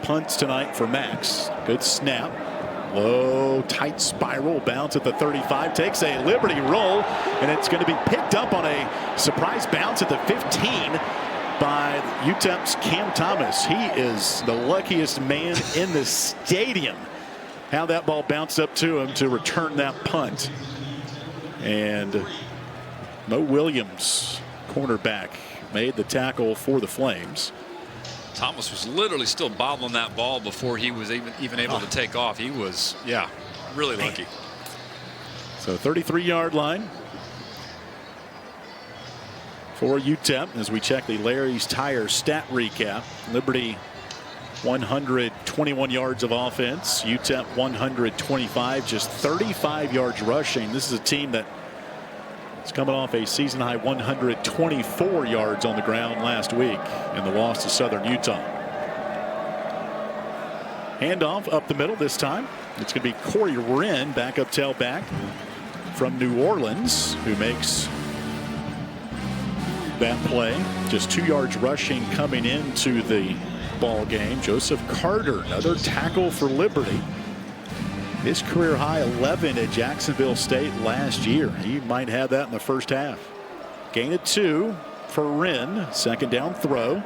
punts tonight for Max. Good snap. Low, tight spiral bounce at the 35. Takes a Liberty roll, and it's going to be picked up on a surprise bounce at the 15 by UTEP's Cam Thomas. He is the luckiest man in the stadium. How that ball bounced up to him to return that punt. And Mo Williams, cornerback, made the tackle for the Flames. Thomas was literally still bobbling that ball before he was even able to take off. He was, really lucky. So 33-yard line for UTEP as we check the Larry's Tire stat recap. Liberty 121 yards of offense. UTEP 125, just 35 yards rushing. This is a team that is coming off a season high 124 yards on the ground last week in the loss to Southern Utah. Handoff up the middle this time. It's going to be Corey Wren, backup tailback from New Orleans, who makes that play. Just 2 yards rushing coming into the ball game. Joseph Carter, another tackle for Liberty. His career high 11 at Jacksonville State last year. He might have that in the first half. Gain of 2 for Wren. 2nd down throw.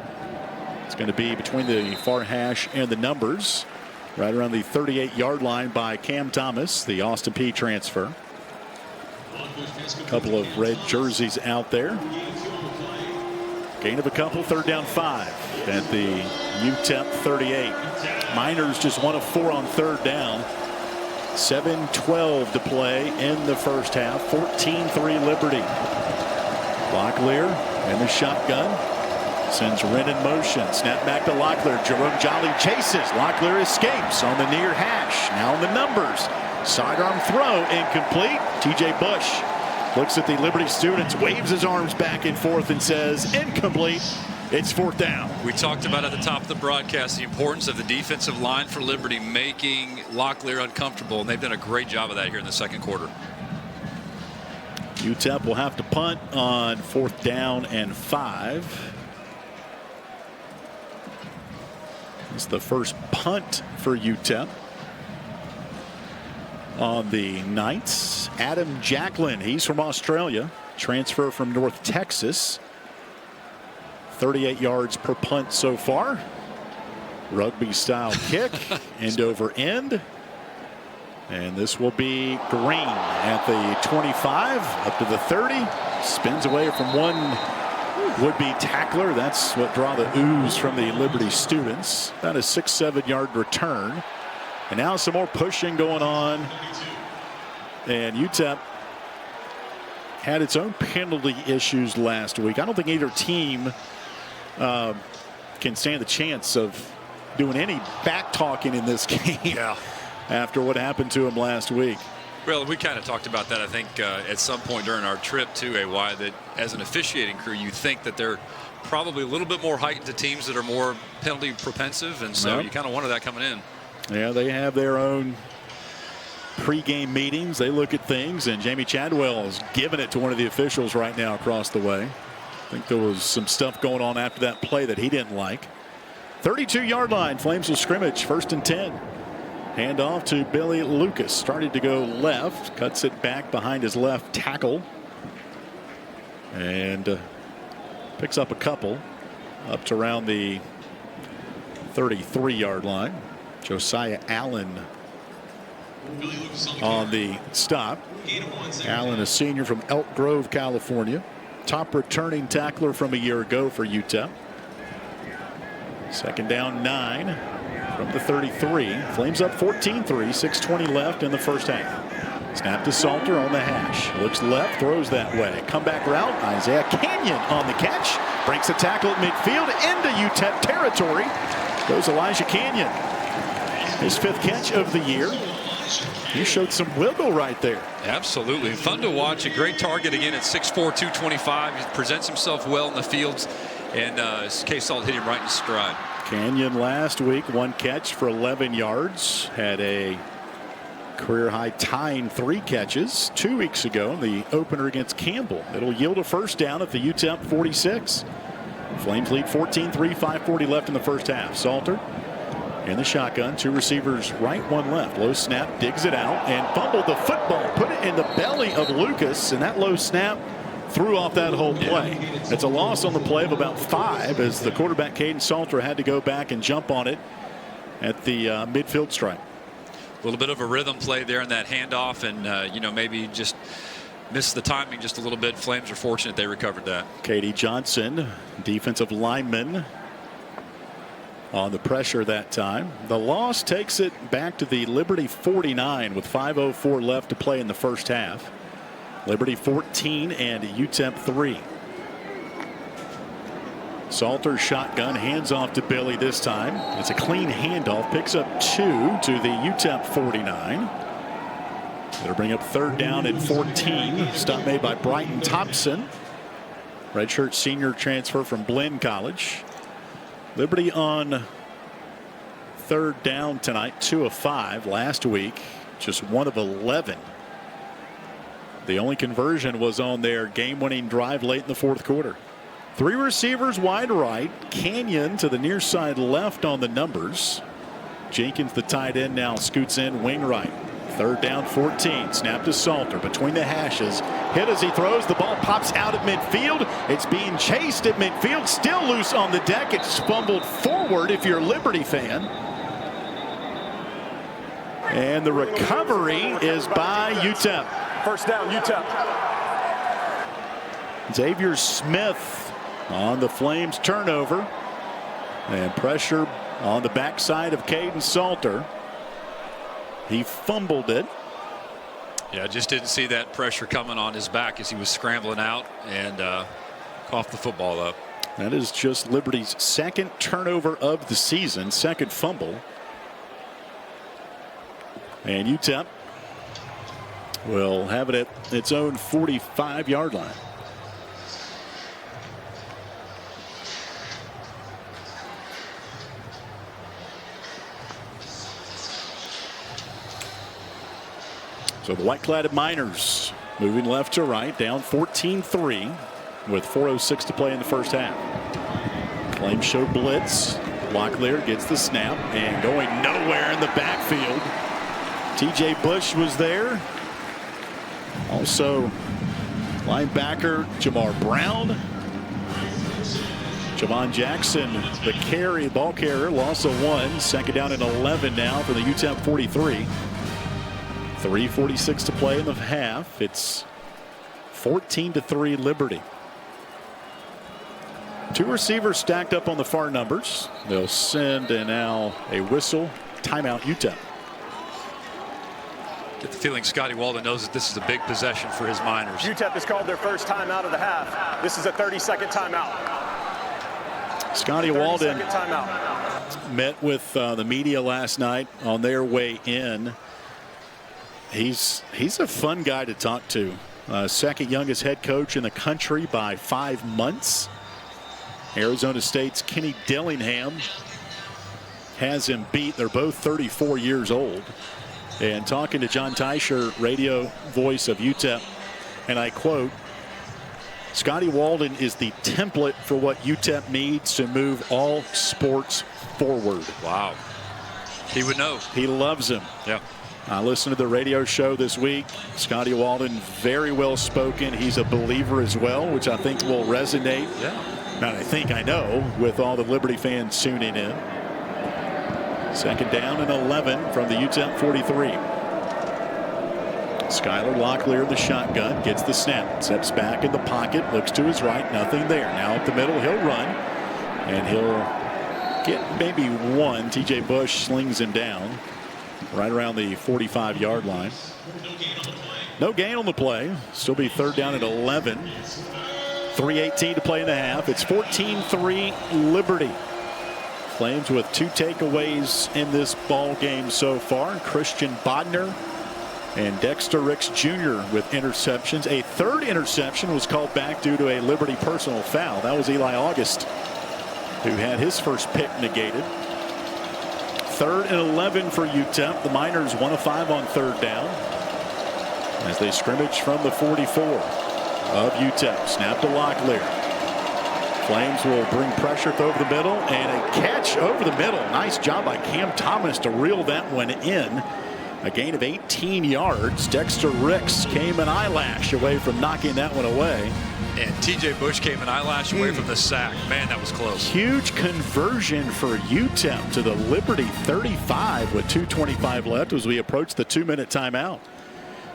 It's going to be between the far hash and the numbers. Right around the 38-yard line by Cam Thomas, the Austin Peay transfer. A couple of red jerseys out there. Gain of a couple. 3rd down 5 at the UTEP 38. Miners just 1 of 4 on 3rd down. 7:12 to play in the first half. 14-3 Liberty. Locklear in the shotgun. Sends Wren in motion. Snap back to Locklear. Jerome Jolly chases. Locklear escapes on the near hash. Now in the numbers. Sidearm throw incomplete. TJ Bush looks at the Liberty students, waves his arms back and forth and says incomplete. It's 4th down. We talked about at the top of the broadcast the importance of the defensive line for Liberty making Locklear uncomfortable, and they've done a great job of that here in the 2nd quarter. UTEP will have to punt on 4th down and 5. It's the first punt for UTEP on the Knights. Adam Jacklin, he's from Australia, transfer from North Texas. 38 yards per punt so far. Rugby style kick, end over end. And this will be Green at the 25 up to the 30. Spins away from one would-be tackler. That's what draw the ooze from the Liberty students. About a 6-7 yard return. And now some more pushing going on And UTEP had its own penalty issues last week. I don't think either team can stand the chance of doing any back talking in this game after what happened to them last week. Well, we kind of talked about that, I think, at some point during our trip to AY, that as an officiating crew, you think that they're probably a little bit more heightened to teams that are more penalty propensive, and so you kind of wonder that coming in. Yeah, they have their own pre-game meetings. They look at things, and Jamie Chadwell is giving it to one of the officials right now across the way. I think there was some stuff going on after that play that he didn't like. 32-yard line, Flames will scrimmage, 1st and 10. Hand off to Billy Lucas. Started to go left. Cuts it back behind his left tackle. And picks up a couple. Up to around the 33-yard line. Josiah Allen on the stop. Allen, a senior from Elk Grove, California. Top returning tackler from a year ago for UTEP. 2nd down 9. From the 33. Flames up 14-3. 6:20 left in the first half. Snap to Salter on the hash. Looks left, throws that way. Comeback route. Isaiah Canyon on the catch. Breaks a tackle at midfield into UTEP territory. Goes Elijah Canyon. His 5th catch of the year. He showed some wiggle right there. Absolutely. Fun to watch. A great target again at 6'4", 225. He presents himself well in the fields. And K-Salt hit him right in stride. Canyon last week, 1 catch for 11 yards. Had a career high tying 3 catches 2 weeks ago in the opener against Campbell. It'll yield a 1st down at the UTEP 46. Flames lead 14-3, 5:40 left in the first half. Salter in the shotgun, 2 receivers right, 1 left. Low snap, digs it out and fumbled the football. Put it in the belly of Lucas, and that low snap threw off that whole play. It's a loss on the play of about 5 as the quarterback Caden Salter had to go back and jump on it at the midfield stripe. A little bit of a rhythm play there in that handoff, and maybe just missed the timing just a little bit. Flames are fortunate they recovered that. Katie Johnson, defensive lineman, on the pressure that time. The loss takes it back to the Liberty 49 with 5:04 left to play in the first half. Liberty 14 and UTEP 3. Salter shotgun, hands off to Billy this time. It's a clean handoff, picks up 2 to the UTEP 49. They'll bring up 3rd down and 14. Stop made by Brighton Thompson, redshirt senior transfer from Blinn College. Liberty on 3rd down tonight, 2 of 5. Last week, just 1 of 11. The only conversion was on their game-winning drive late in the 4th quarter. 3 receivers wide right. Canyon to the near side left on the numbers. Jenkins, the tight end, now scoots in wing right. 3rd down 14. Snap to Salter between the hashes. Hit as he throws. The ball pops out at midfield. It's being chased at midfield. Still loose on the deck. It's fumbled forward if you're a Liberty fan. And the recovery is by UTEP. 1st down, UTEP. Xavier Smith on the Flames turnover. And pressure on the backside of Caden Salter. He fumbled it. Yeah, just didn't see that pressure coming on his back as he was scrambling out and coughed the football up. That is just Liberty's 2nd turnover of the season, 2nd fumble. And UTEP will have it at its own 45-yard line. So the white-cladded Miners moving left to right, down 14-3 with 4:06 to play in the first half. Flames show blitz. Locklear gets the snap and going nowhere in the backfield. TJ Bush was there. Also linebacker Jamar Brown. Javon Jackson, the ball carrier, loss of 1. 2nd down and 11 now for the UTEP 43. 3:46 to play in the half. It's 14-3 Liberty. 2 receivers stacked up on the far numbers. They'll send now a whistle. Timeout UTEP. Get the feeling Scotty Walden knows that this is a big possession for his Miners. UTEP has called their first timeout of the half. This is a 30-second timeout. Scotty Walden timeout. met with the media last night on their way in. He's a fun guy to talk to. Second youngest head coach in the country by 5 months. Arizona State's Kenny Dillingham has him beat. They're both 34 years old. And talking to John Teicher, radio voice of UTEP, and I quote, Scotty Walden is the template for what UTEP needs to move all sports forward. Wow. He would know. He loves him. Yeah. I listened to the radio show this week. Scotty Walden, very well spoken. He's a believer as well, which I think will resonate. Yeah. Not I know, with all the Liberty fans tuning in. Second down and 11 from the UTEP 43. Skylar Locklear, the shotgun, gets the snap, steps back in the pocket, looks to his right, nothing there. Now up the middle, he'll run, and he'll get maybe one. TJ Bush slings him down right around the 45-yard line. No gain on the play. Still be third down at 11. 3:18 to play in the half. It's 14-3 Liberty. Flames with 2 takeaways in this ball game so far. Christian Bodner and Dexter Ricks Jr. with interceptions. A third interception was called back due to a Liberty personal foul. That was Eli August, who had his first pick negated. 3rd and 11 for UTEP. The Miners 1 of 5 on third down as they scrimmage from the 44 of UTEP. Snap to Locklear. Flames will bring pressure over the middle, and a catch over the middle. Nice job by Cam Thomas to reel that one in. A gain of 18 yards. Dexter Ricks came an eyelash away from knocking that one away. And TJ Bush came an eyelash away from the sack. Man, that was close. Huge conversion for UTEP to the Liberty 35 with 2:25 left as we approach the 2-minute timeout.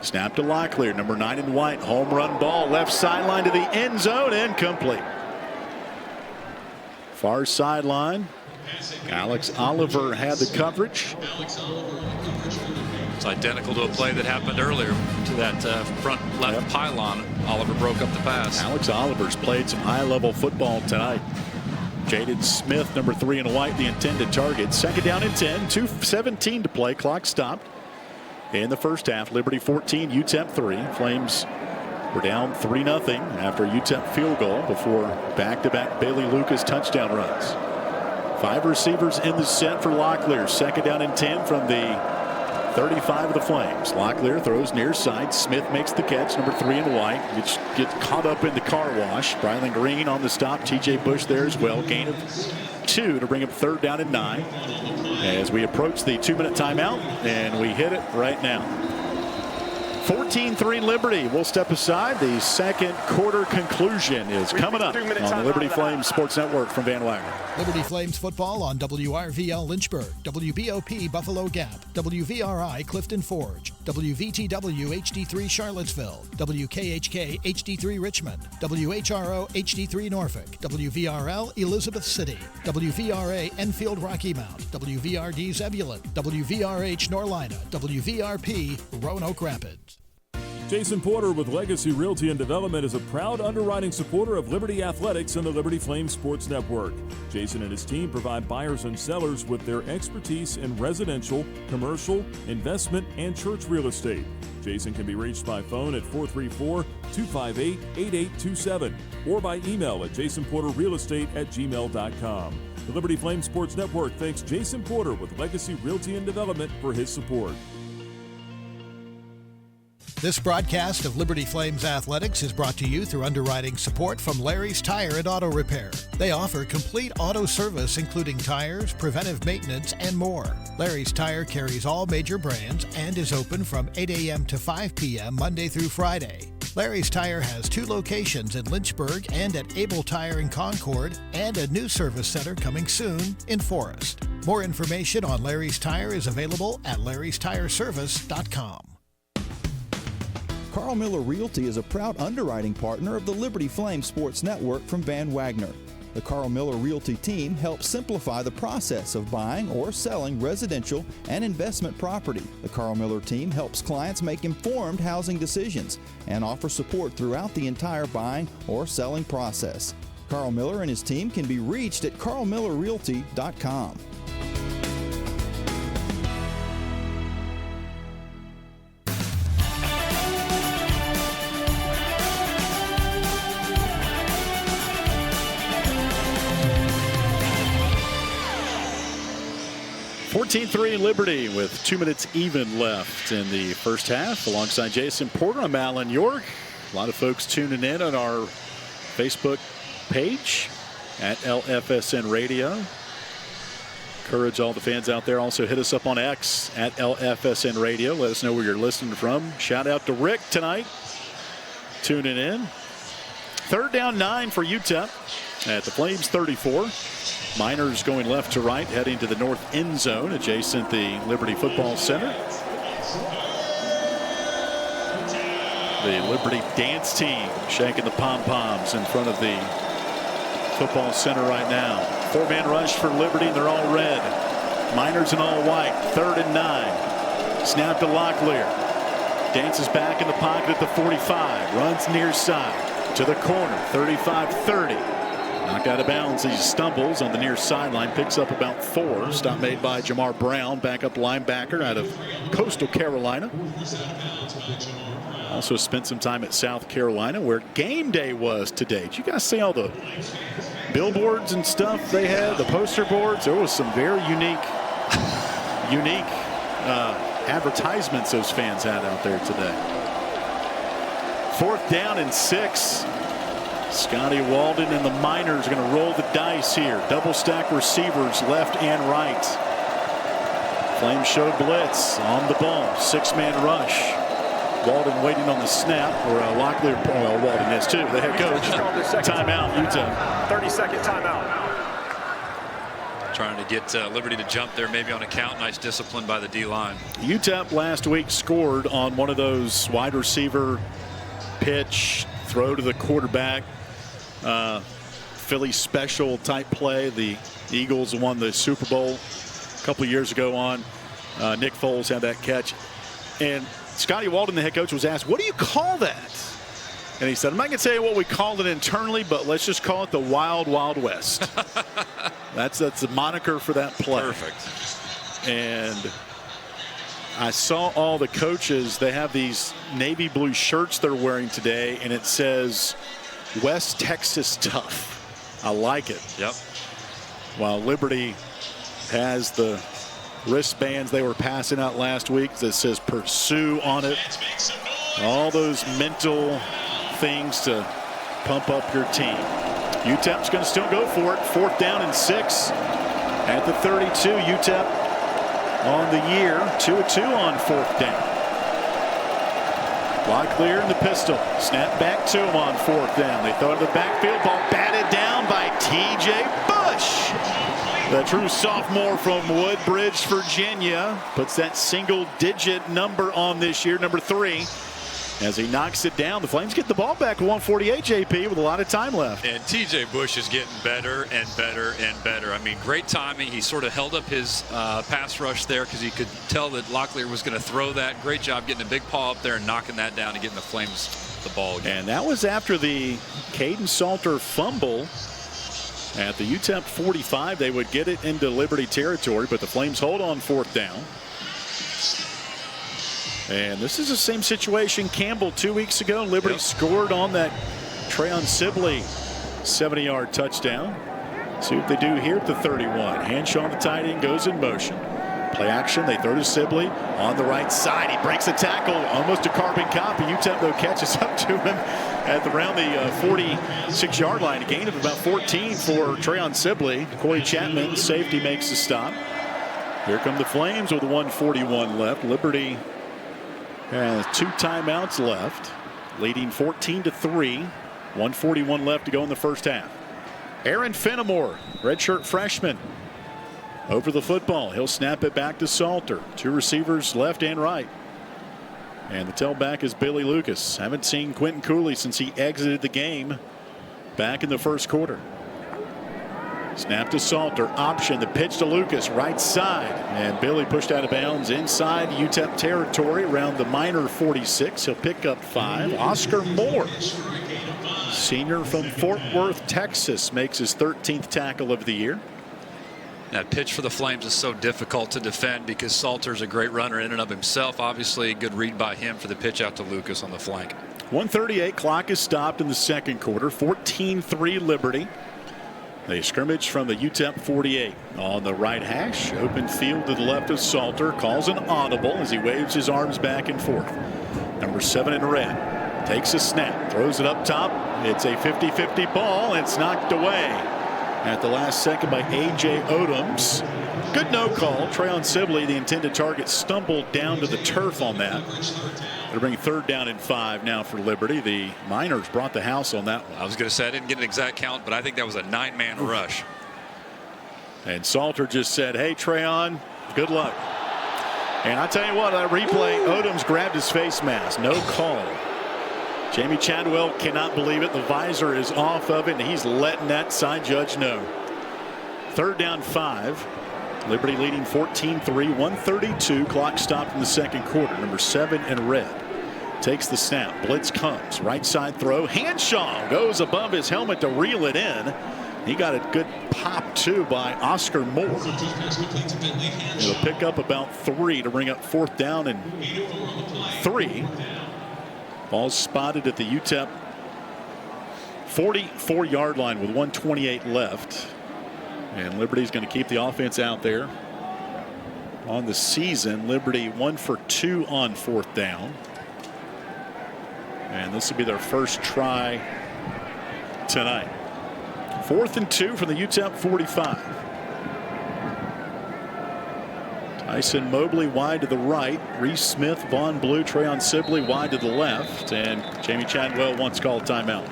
Snap to Locklear, number 9 in white. Home run ball, left sideline to the end zone, incomplete. Far sideline. Alex Oliver had the coverage. It's identical to a play that happened earlier to that front left pylon. Oliver broke up the pass. Alex Oliver's played some high-level football tonight. Jaden Smith, number 3 in white, the intended target. Second down and 10, 2:17 to play. Clock stopped in the first half. Liberty 14, UTEP 3. Flames were down 3-0 after a UTEP field goal before back-to-back Bailey Lucas touchdown runs. 5 receivers in the set for Locklear. Second down and 10 from the 35 of the Flames. Locklear throws near side. Smith makes the catch, number 3 in white. Gets caught up in the car wash. Brylan Green on the stop. TJ Bush there as well. Gain of 2 to bring up third down and 9 as we approach the 2-minute timeout, and we hit it right now. 14-3 Liberty. We'll step aside. The second quarter conclusion is coming up on the Liberty Flames Sports Network from Van Wagner. Liberty Flames football on WRVL Lynchburg, WBOP Buffalo Gap, WVRI Clifton Forge, WVTW HD3 Charlottesville, WKHK HD3 Richmond, WHRO HD3 Norfolk, WVRL Elizabeth City, WVRA Enfield Rocky Mount, WVRD Zebulon, WVRH Norlina, WVRP Roanoke Rapids. Jason Porter with Legacy Realty and Development is a proud underwriting supporter of Liberty Athletics and the Liberty Flames Sports Network. Jason and his team provide buyers and sellers with their expertise in residential, commercial, investment, and church real estate. Jason can be reached by phone at 434-258-8827 or by email at jasonporterrealestate@gmail.com. The Liberty Flames Sports Network thanks Jason Porter with Legacy Realty and Development for his support. This broadcast of Liberty Flames Athletics is brought to you through underwriting support from Larry's Tire and Auto Repair. They offer complete auto service, including tires, preventive maintenance, and more. Larry's Tire carries all major brands and is open from 8 a.m. to 5 p.m. Monday through Friday. Larry's Tire has 2 locations in Lynchburg and at Able Tire in Concord, and a new service center coming soon in Forest. More information on Larry's Tire is available at larrystireservice.com. Carl Miller Realty is a proud underwriting partner of the Liberty Flames Sports Network from Van Wagner. The Carl Miller Realty team helps simplify the process of buying or selling residential and investment property. The Carl Miller team helps clients make informed housing decisions and offers support throughout the entire buying or selling process. Carl Miller and his team can be reached at carlmillerrealty.com. (14-3) Liberty with 2 minutes even left in the first half. Alongside Jason Porter, I'm Alan York. A lot of folks tuning in on our Facebook page at LFSN Radio. Encourage all the fans out there. Also hit us up on X at LFSN Radio. Let us know where you're listening from. Shout out to Rick tonight tuning in. 3rd down 9 for UTEP at the Flames 34. Miners going left to right, heading to the north end zone, adjacent the Liberty Football Center. The Liberty dance team shaking the pom-poms in front of the football center right now. 4-man rush for Liberty, and they're all red. Miners in all white. 3rd and 9. Snap to Locklear. Dances back in the pocket at the 45. Runs near side to the corner. 35-30. Knocked out of bounds. He stumbles on the near sideline. Picks up about 4. Stop made by Jamar Brown, backup linebacker out of Coastal Carolina. Also spent some time at South Carolina, where game day was today. Did you guys see all the billboards and stuff they had, the poster boards? There was some very unique advertisements those fans had out there today. 4th down and 6. Scotty Walden and the Miners are going to roll the dice here. Double stack receivers left and right. Flames showed blitz on the ball. 6-man rush. Walden waiting on the snap, or Locklear. Walden has too. The head coach. Timeout, UTEP. 30-second timeout. Trying to get Liberty to jump there, maybe on a count. Nice discipline by the D-line. UTEP last week scored on one of those wide receiver pitch, throw to the quarterback. Philly special type play. The Eagles won the Super Bowl a couple of years ago on. Nick Foles had that catch. And Scotty Walden, the head coach, was asked, what do you call that? And he said, I'm not going to tell you what we called it internally, but let's just call it the Wild Wild West. That's the moniker for that play. Perfect. And I saw all the coaches. They have these navy blue shirts they're wearing today, and it says West Texas Tough. I like it. Yep. While Liberty has the wristbands they were passing out last week that says Pursue on it. All those mental things to pump up your team. UTEP's going to still go for it. 4th down and 6 at the 32. UTEP on the year, 2-2 on 4th down. Locklear in the pistol. Snap back to him on 4th down. They throw it to the backfield. Ball batted down by T.J. Bush. The true sophomore from Woodbridge, Virginia, puts that single-digit number on this year, number 3. As he knocks it down, the Flames get the ball back at 148, JP, with a lot of time left. And T.J. Bush is getting better and better and better. I mean, great timing. He sort of held up his pass rush there because he could tell that Locklear was going to throw that. Great job getting a big paw up there and knocking that down and getting the Flames the ball again. And that was after the Caden Salter fumble at the UTEP 45. They would get it into Liberty territory, but the Flames hold on 4th down. And this is the same situation. Campbell 2 weeks ago. Liberty scored on that Trayon Sibley 70-yard touchdown. See what they do here at the 31. Hanshaw, the tight end, goes in motion. Play action. They throw to Sibley on the right side. He breaks a tackle, almost a carbon copy. UTEP, though, catches up to him at around the 46-yard line. A gain of about 14 for Trayon Sibley. Corey Chapman, safety, makes the stop. Here come the Flames with 1:41 left. Liberty has 2 timeouts left, leading 14-3. 1:41 left to go in the first half. Aaron Fenimore, redshirt freshman, over the football. He'll snap it back to Salter. 2 receivers left and right. And the tailback is Billy Lucas. Haven't seen Quentin Cooley since he exited the game back in the first quarter. Snap to Salter. Option. The pitch to Lucas. Right side. And Billy pushed out of bounds inside UTEP territory around the minor 46. He'll pick up 5. Oscar Moore, senior from Fort Worth, Texas, makes his 13th tackle of the year. That pitch for the Flames is so difficult to defend because Salter's a great runner in and of himself. Obviously, a good read by him for the pitch out to Lucas on the flank. 1:38. Clock is stopped in the second quarter. 14-3 Liberty. They scrimmage from the UTEP 48 on the right hash. Open field to the left of Salter. Calls an audible as he waves his arms back and forth. Number 7 in red takes a snap, throws it up top. It's a 50-50 ball. It's knocked away at the last second by A.J. Odoms. Good no call. Trayon Sibley, the intended target, stumbled down to the turf on that. They'll bring 3rd down and 5 now for Liberty. The Miners brought the house on that one. I was going to say I didn't get an exact count, but I think that was a 9-man rush. And Salter just said, hey, Trayon, good luck. And I tell you what, that replay, Odoms grabbed his face mask. No call. Jamie Chadwell cannot believe it. The visor is off of it, and he's letting that side judge know. 3rd down 5. Liberty leading 14-3, 1:32. Clock stopped in the second quarter. Number 7 in red takes the snap. Blitz comes. Right side throw. Hanshaw goes above his helmet to reel it in. He got a good pop, too, by Oscar Moore. It'll pick up about 3 to bring up 4th down and 3. Ball spotted at the UTEP 44-yard line with 1:28 left. And Liberty's going to keep the offense out there. On the season, Liberty 1 for 2 on 4th down. And this will be their first try tonight. 4th and 2 from the UTEP 45. Tyson Mobley wide to the right. Reese Smith, Vaughn Blue, Trayon Sibley wide to the left. And Jamie Chadwell wants called timeout.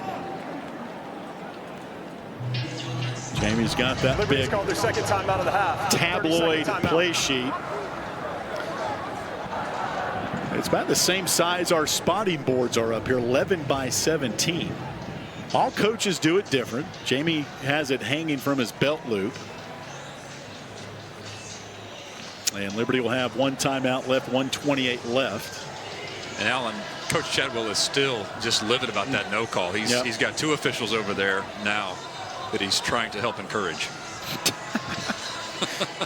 Jamie's got that Liberty's big called their second timeout of the half. tabloid play sheet. It's about the same size our spotting boards are up here, 11 by 17. All coaches do it different. Jamie has it hanging from his belt loop. And Liberty will have 1 timeout left, 1:28 left. And Alan, Coach Chadwell is still just livid about that no call. He's got 2 officials over there now that he's trying to help encourage.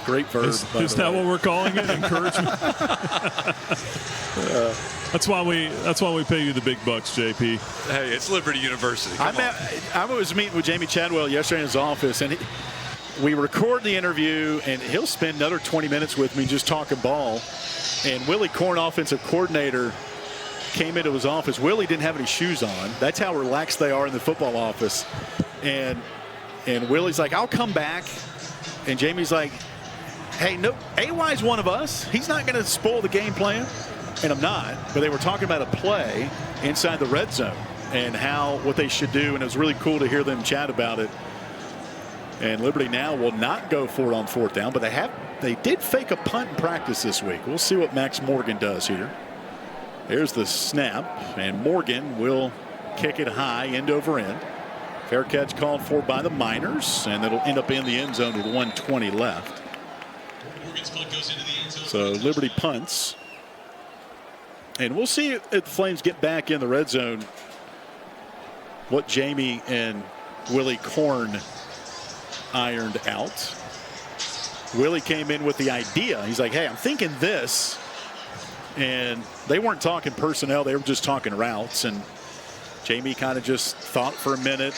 Great verb. Is that what we're calling it? Encouragement. That's why we pay you the big bucks, JP. Hey, it's Liberty University. I was meeting with Jamie Chadwell yesterday in his office, and we record the interview, and he'll spend another 20 minutes with me just talking ball. And Willie Korn, offensive coordinator, came into his office. Willie didn't have any shoes on. That's how relaxed they are in the football office. And Willie's like, I'll come back. And Jamie's like, hey, no, AY's one of us. He's not going to spoil the game plan. And I'm not. But they were talking about a play inside the red zone and what they should do. And it was really cool to hear them chat about it. And Liberty now will not go for it on 4th down, but they did fake a punt in practice this week. We'll see what Max Morgan does here. Here's the snap, and Morgan will kick it high, end over end. Fair catch called for by the Miners, and it'll end up in the end zone with 1:20 left. So Liberty punts. And we'll see if the Flames get back in the red zone what Jamie and Willie Korn ironed out. Willie came in with the idea. He's like, hey, I'm thinking this. And they weren't talking personnel. They were just talking routes. And Jamie kind of just thought for a minute.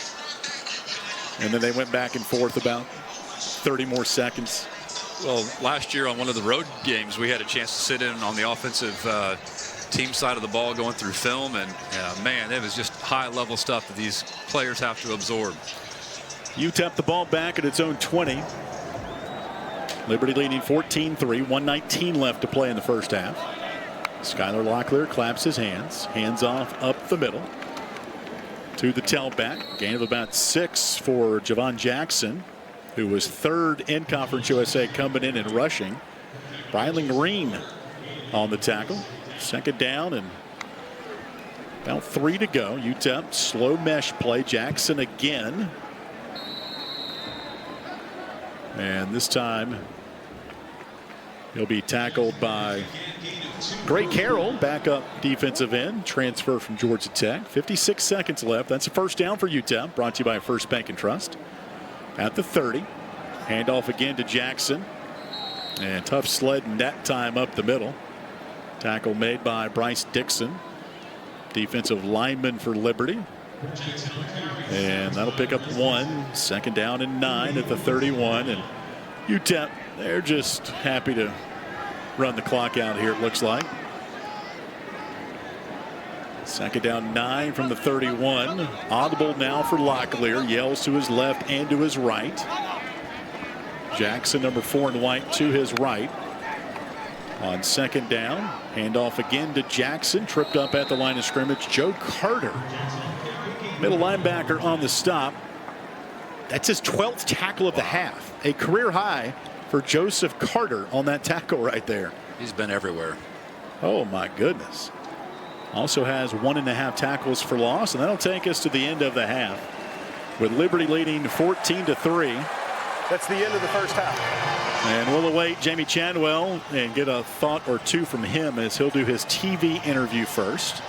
And then they went back and forth about 30 more seconds. Well, last year on one of the road games, we had a chance to sit in on the offensive team side of the ball going through film. And, man, it was just high-level stuff that these players have to absorb. UTEP the ball back at its own 20. Liberty leading 14-3, 1:19 left to play in the first half. Skylar Locklear claps his hands. Hands off up the middle to the tailback. Gain of about 6 for Javon Jackson, who was 3rd in Conference USA coming in and rushing. Bryling Green on the tackle. 2nd down and about 3 to go. UTEP slow mesh play. Jackson again. And this time he'll be tackled by Gray Carroll, backup defensive end, transfer from Georgia Tech. 56 seconds left. That's a first down for UTEP, brought to you by First Bank and Trust. At the 30, handoff again to Jackson. And tough sledding that time up the middle. Tackle made by Bryce Dixon, defensive lineman for Liberty. And that'll pick up 1. Second down and 9 at the 31. And UTEP, they're just happy to run the clock out here, it looks like. Second down 9 from the 31. Audible now for Locklear. Yells to his left and to his right. Jackson, number 4 in white, to his right. On second down, handoff again to Jackson. Tripped up at the line of scrimmage. Joe Carter, middle linebacker, on the stop. That's his 12th tackle of the half. A career high for Joseph Carter on that tackle right there. He's been everywhere. Oh, my goodness. Also has 1.5 tackles for loss, and that'll take us to the end of the half, with Liberty leading 14-3. That's the end of the first half. And we'll await Jamie Chadwell and get a thought or two from him as he'll do his TV interview first.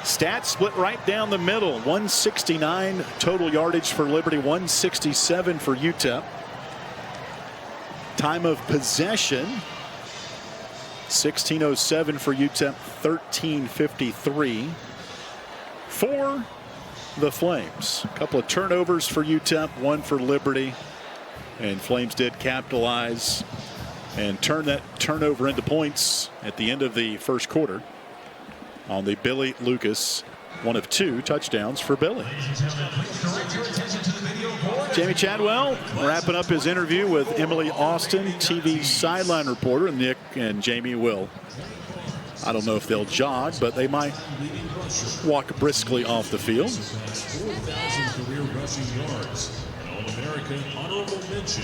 Stats split right down the middle. 169 total yardage for Liberty, 167 for UTEP. Time of possession, 16:07 for UTEP, 13:53 for the Flames. A couple of turnovers for UTEP, 1 for Liberty. And Flames did capitalize and turn that turnover into points at the end of the first quarter on the Billy Lucas, 1 of 2 touchdowns for Billy. Jamie Chadwell wrapping up his interview with Emily Austin, TV sideline reporter. Nick and Jamie will, I don't know if they'll jog, but they might walk briskly off the field. 4,000 career rushing yards. All-American honorable mention.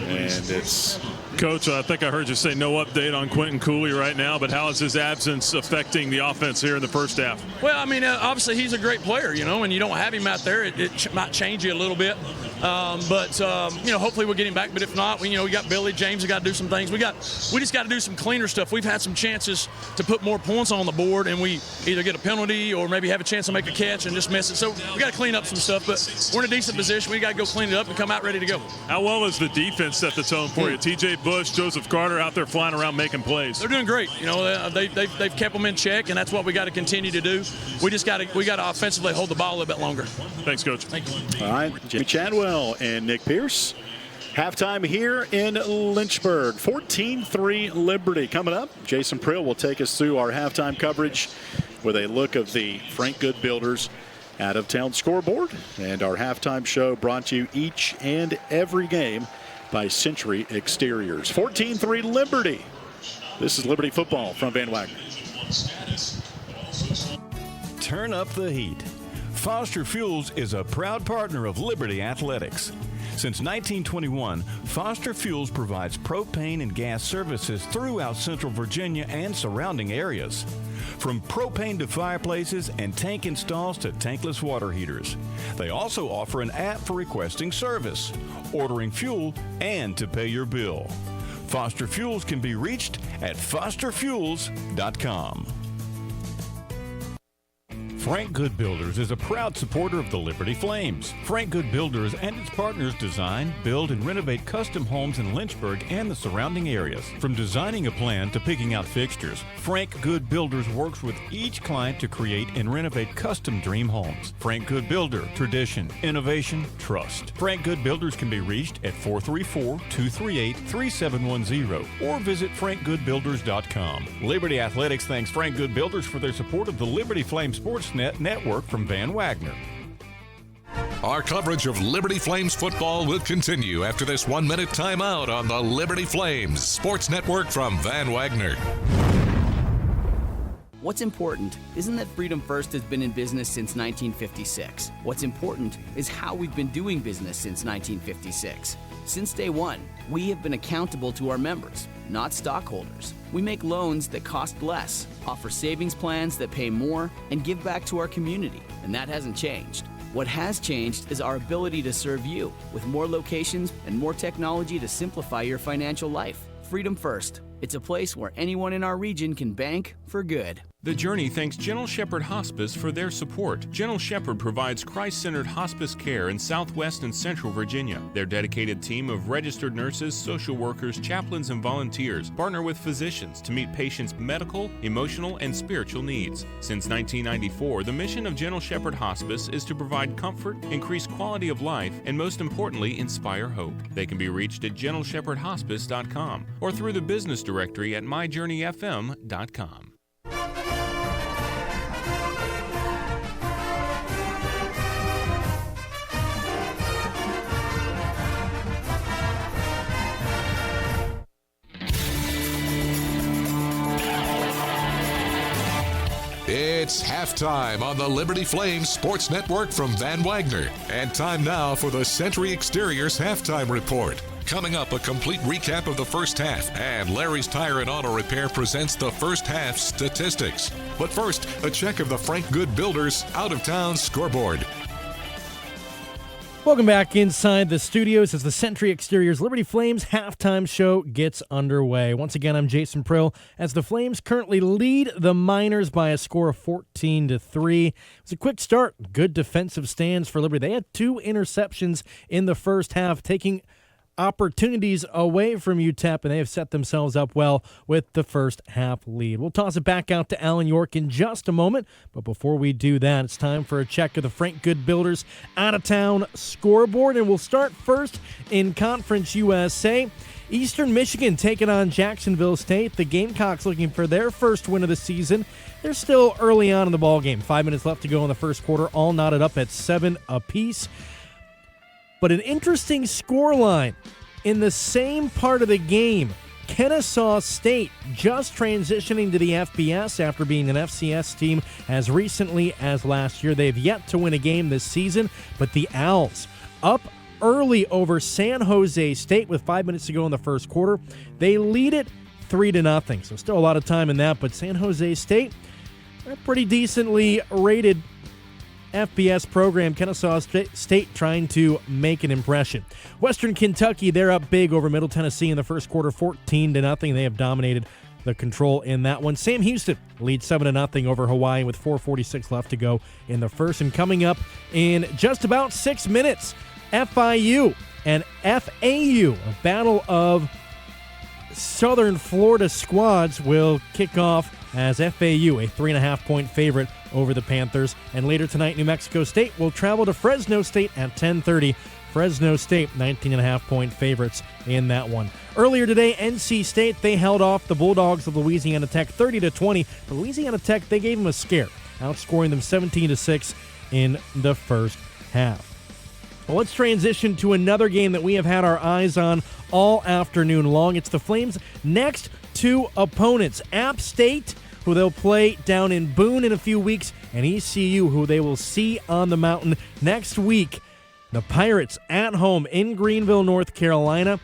And it's Coach, I think I heard you say no update on Quentin Cooley right now, but how is his absence affecting the offense here in the first half? Well, I mean, obviously he's a great player, you know, and you don't have him out there, it might change you a little bit. But you know, hopefully we'll get him back. But if not, we got Billy James. We got to do some things. We just got to do some cleaner stuff. We've had some chances to put more points on the board, and we either get a penalty or maybe have a chance to make a catch and just miss it. So we got to clean up some stuff. But we're in a decent position. We got to go clean it up and come out ready to go. How well has the defense set the tone for you? T.J. Bush, Joseph Carter out there flying around making plays. They're doing great. You know, they've kept them in check, and that's what we got to continue to do. We got to offensively hold the ball a little bit longer. Thanks, Coach. Thank you. all right. Jamie Chadwell and Nick Pierce. Halftime here in Lynchburg. 14-3 Liberty. Coming up, Jason Prill will take us through our halftime coverage with a look of the Frank Good Builders out of town scoreboard, and our halftime show brought to you each and every game by Century Exteriors. 14-3 Liberty. This is Liberty football from Van Wagner. Turn up the heat. Foster Fuels is a proud partner of Liberty Athletics. Since 1921, Foster Fuels provides propane and gas services throughout Central Virginia and surrounding areas. From propane to fireplaces and tank installs to tankless water heaters. They also offer an app for requesting service, ordering fuel, and to pay your bill. Foster Fuels can be reached at fosterfuels.com. Frank Good Builders is a proud supporter of the Liberty Flames. Frank Good Builders and its partners design, build, and renovate custom homes in Lynchburg and the surrounding areas. From designing a plan to picking out fixtures, Frank Good Builders works with each client to create and renovate custom dream homes. Frank Good Builder, tradition, innovation, trust. Frank Good Builders can be reached at 434-238-3710 or visit frankgoodbuilders.com. Liberty Athletics thanks Frank Good Builders for their support of the Liberty Flame Sports Network from Van Wagner. Our coverage of Liberty Flames football will continue after this 1-minute timeout on the Liberty Flames Sports Network from Van Wagner. What's important isn't that Freedom First has been in business since 1956. What's important is how we've been doing business since 1956. Since day one, we have been accountable to our members, not stockholders. We make loans that cost less, offer savings plans that pay more, and give back to our community, and that hasn't changed. What has changed is our ability to serve you with more locations and more technology to simplify your financial life. Freedom First. It's a place where anyone in our region can bank for good. The Journey thanks Gentle Shepherd Hospice for their support. Gentle Shepherd provides Christ-centered hospice care in Southwest and Central Virginia. Their dedicated team of registered nurses, social workers, chaplains, and volunteers partner with physicians to meet patients' medical, emotional, and spiritual needs. Since 1994, the mission of Gentle Shepherd Hospice is to provide comfort, increase quality of life, and most importantly, inspire hope. They can be reached at gentleshepherdhospice.com or through the business directory at myjourneyfm.com. It's halftime on the Liberty Flames Sports Network from Van Wagner. And time now for the Century Exteriors Halftime Report. Coming up, a complete recap of the first half. And Larry's Tire and Auto Repair presents the first half statistics. But first, a check of the Frank Good Builders out-of-town scoreboard. Welcome back inside the studios as the Century Exteriors Liberty Flames halftime show gets underway. Once again, I'm Jason Prill as the Flames currently lead the Miners by a score of 14-3. It was a quick start. Good defensive stands for Liberty. They had 2 interceptions in the first half, taking opportunities away from UTEP, and they have set themselves up well with the first half lead. We'll toss it back out to Alan York in just a moment, but before we do that, it's time for a check of the Frank Good Builders out-of-town scoreboard, and we'll start first in Conference USA. Eastern Michigan taking on Jacksonville State. The Gamecocks looking for their first win of the season. They're still early on in the ballgame. 5 minutes left to go in the first quarter, all knotted up at 7 apiece. But an interesting scoreline in the same part of the game. Kennesaw State just transitioning to the FBS after being an FCS team as recently as last year. They've yet to win a game this season, but the Owls up early over San Jose State with 5 minutes to go in the first quarter. They lead it 3-0, so still a lot of time in that, but San Jose State, a pretty decently rated FBS program. Kennesaw State trying to make an impression. Western Kentucky, they're up big over Middle Tennessee in the first quarter, 14-0. They have dominated the control in that one. Sam Houston leads 7-0 over Hawaii with 4:46 left to go in the first. And coming up in just about 6 minutes, FIU and FAU, a battle of Southern Florida squads, will kick off as FAU, a 3.5-point favorite over the Panthers. And later tonight, New Mexico State will travel to Fresno State at 10:30. Fresno State, 19.5-point favorites in that one. Earlier today, NC State, they held off the Bulldogs of Louisiana Tech 30-20. But Louisiana Tech, they gave them a scare, outscoring them 17-6 in the first half. Well, let's transition to another game that we have had our eyes on all afternoon long. It's the Flames' next 2 opponents, App State, who they'll play down in Boone in a few weeks, and ECU, who they will see on the mountain next week. The Pirates at home in Greenville, North Carolina.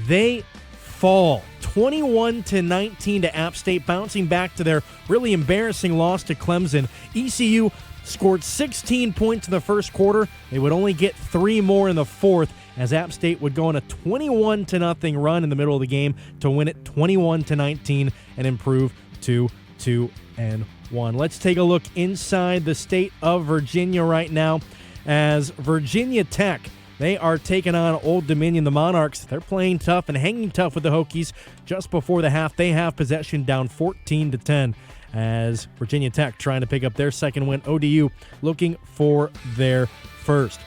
They fall 21-19 to App State, bouncing back to their really embarrassing loss to Clemson. ECU scored 16 points in the first quarter. They would only get 3 more in the fourth, as App State would go on a 21-0 run in the middle of the game to win it 21-19 and improve to 2-1. Let's take a look inside the state of Virginia right now, as Virginia Tech, they are taking on Old Dominion. The Monarchs, they're playing tough and hanging tough with the Hokies. Just before the half, they have possession down 14-10 as Virginia Tech trying to pick up their second win. ODU looking for their first.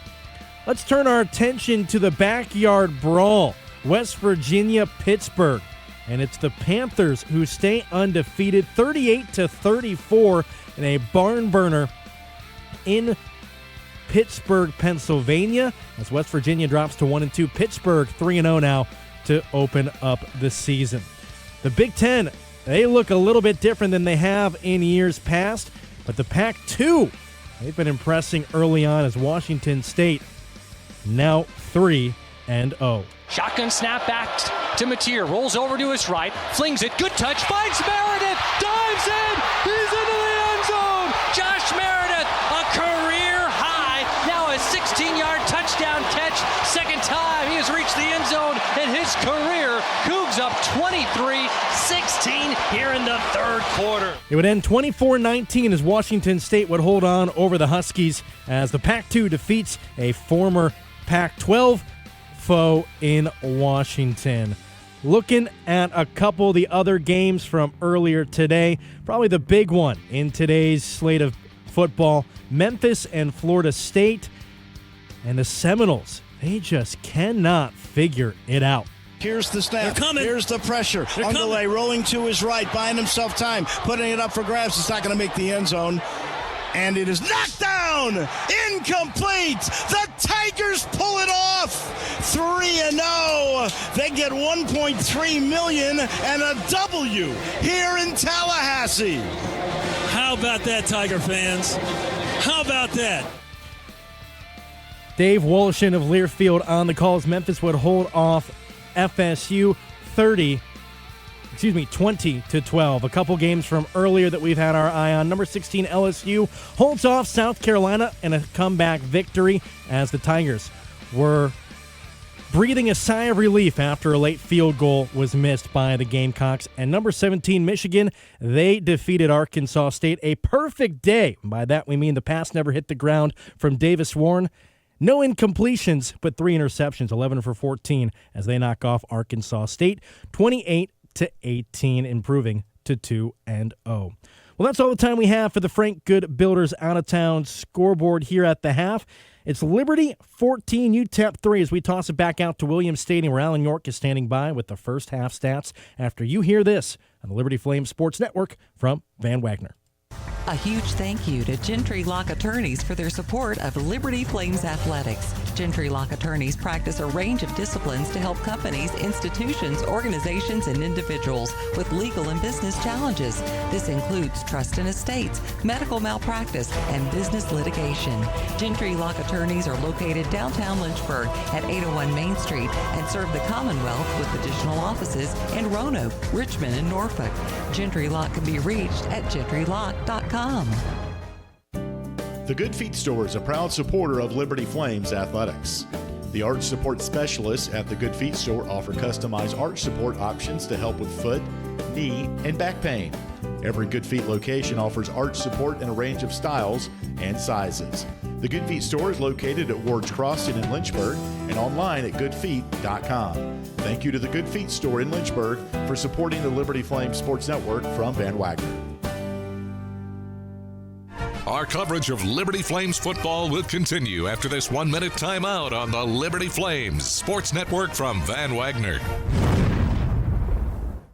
Let's turn our attention to the backyard brawl. West Virginia, Pittsburgh. And it's the Panthers who stay undefeated, 38-34 in a barn burner in Pittsburgh, Pennsylvania, as West Virginia drops to 1-2. Pittsburgh 3-0 now to open up the season. The Big Ten, they look a little bit different than they have in years past, but the Pac-2, they've been impressing early on as Washington State now 3-0. Shotgun snap back to Mateer, rolls over to his right, flings it, good touch, finds Meredith, dives in, he's into the end zone. Josh Meredith, a career high, now his touchdown catch. Second time he has reached the end zone in his career. Cougs up 23-16 here in the third quarter. It would end 24-19 as Washington State would hold on over the Huskies as the Pac-2 defeats a former Pac-12 foe in Washington. Looking at a couple of the other games from earlier today, probably the big one in today's slate of football, Memphis and Florida State. And the Seminoles, they just cannot figure it out. Here's the snap. Here's the pressure. Underlay rolling to his right, buying himself time, putting it up for grabs. It's not going to make the end zone. And it is knocked down. Incomplete. The Tigers pull it off. 3-0. They get $1.3 million and a W here in Tallahassee. How about that, Tiger fans? How about that? Dave Woloshin of Learfield on the calls. Memphis would hold off FSU 20-12. A couple games from earlier that we've had our eye on. Number 16 LSU holds off South Carolina in a comeback victory as the Tigers were breathing a sigh of relief after a late field goal was missed by the Gamecocks. And number 17 Michigan, they defeated Arkansas State. A perfect day. By that we mean the pass never hit the ground from Davis Warren. No incompletions, but 3 interceptions, 11 for 14, as they knock off Arkansas State, 28-18, improving to 2-0. Well, that's all the time we have for the Frank Good Builders out-of-town scoreboard here at the half. It's Liberty 14, UTEP 3, as we toss it back out to Williams Stadium, where Alan York is standing by with the first half stats after you hear this on the Liberty Flames Sports Network from Van Wagner. A huge thank you to Gentry Lock Attorneys for their support of Liberty Flames Athletics. Gentry Lock Attorneys practice a range of disciplines to help companies, institutions, organizations, and individuals with legal and business challenges. This includes trust and estates, medical malpractice, and business litigation. Gentry Lock Attorneys are located downtown Lynchburg at 801 Main Street and serve the Commonwealth with additional offices in Roanoke, Richmond, and Norfolk. Gentry Lock can be reached at gentrylock.com. The Good Feet Store is a proud supporter of Liberty Flames Athletics. The arch support specialists at the Good Feet Store offer customized arch support options to help with foot, knee, and back pain. Every Good Feet location offers arch support in a range of styles and sizes. The Good Feet Store is located at Ward's Crossing in Lynchburg and online at goodfeet.com. Thank you to the Good Feet Store in Lynchburg for supporting the Liberty Flames Sports Network from Van Wagner. Our coverage of Liberty Flames football will continue after this 1-minute timeout on the Liberty Flames Sports Network from Van Wagner.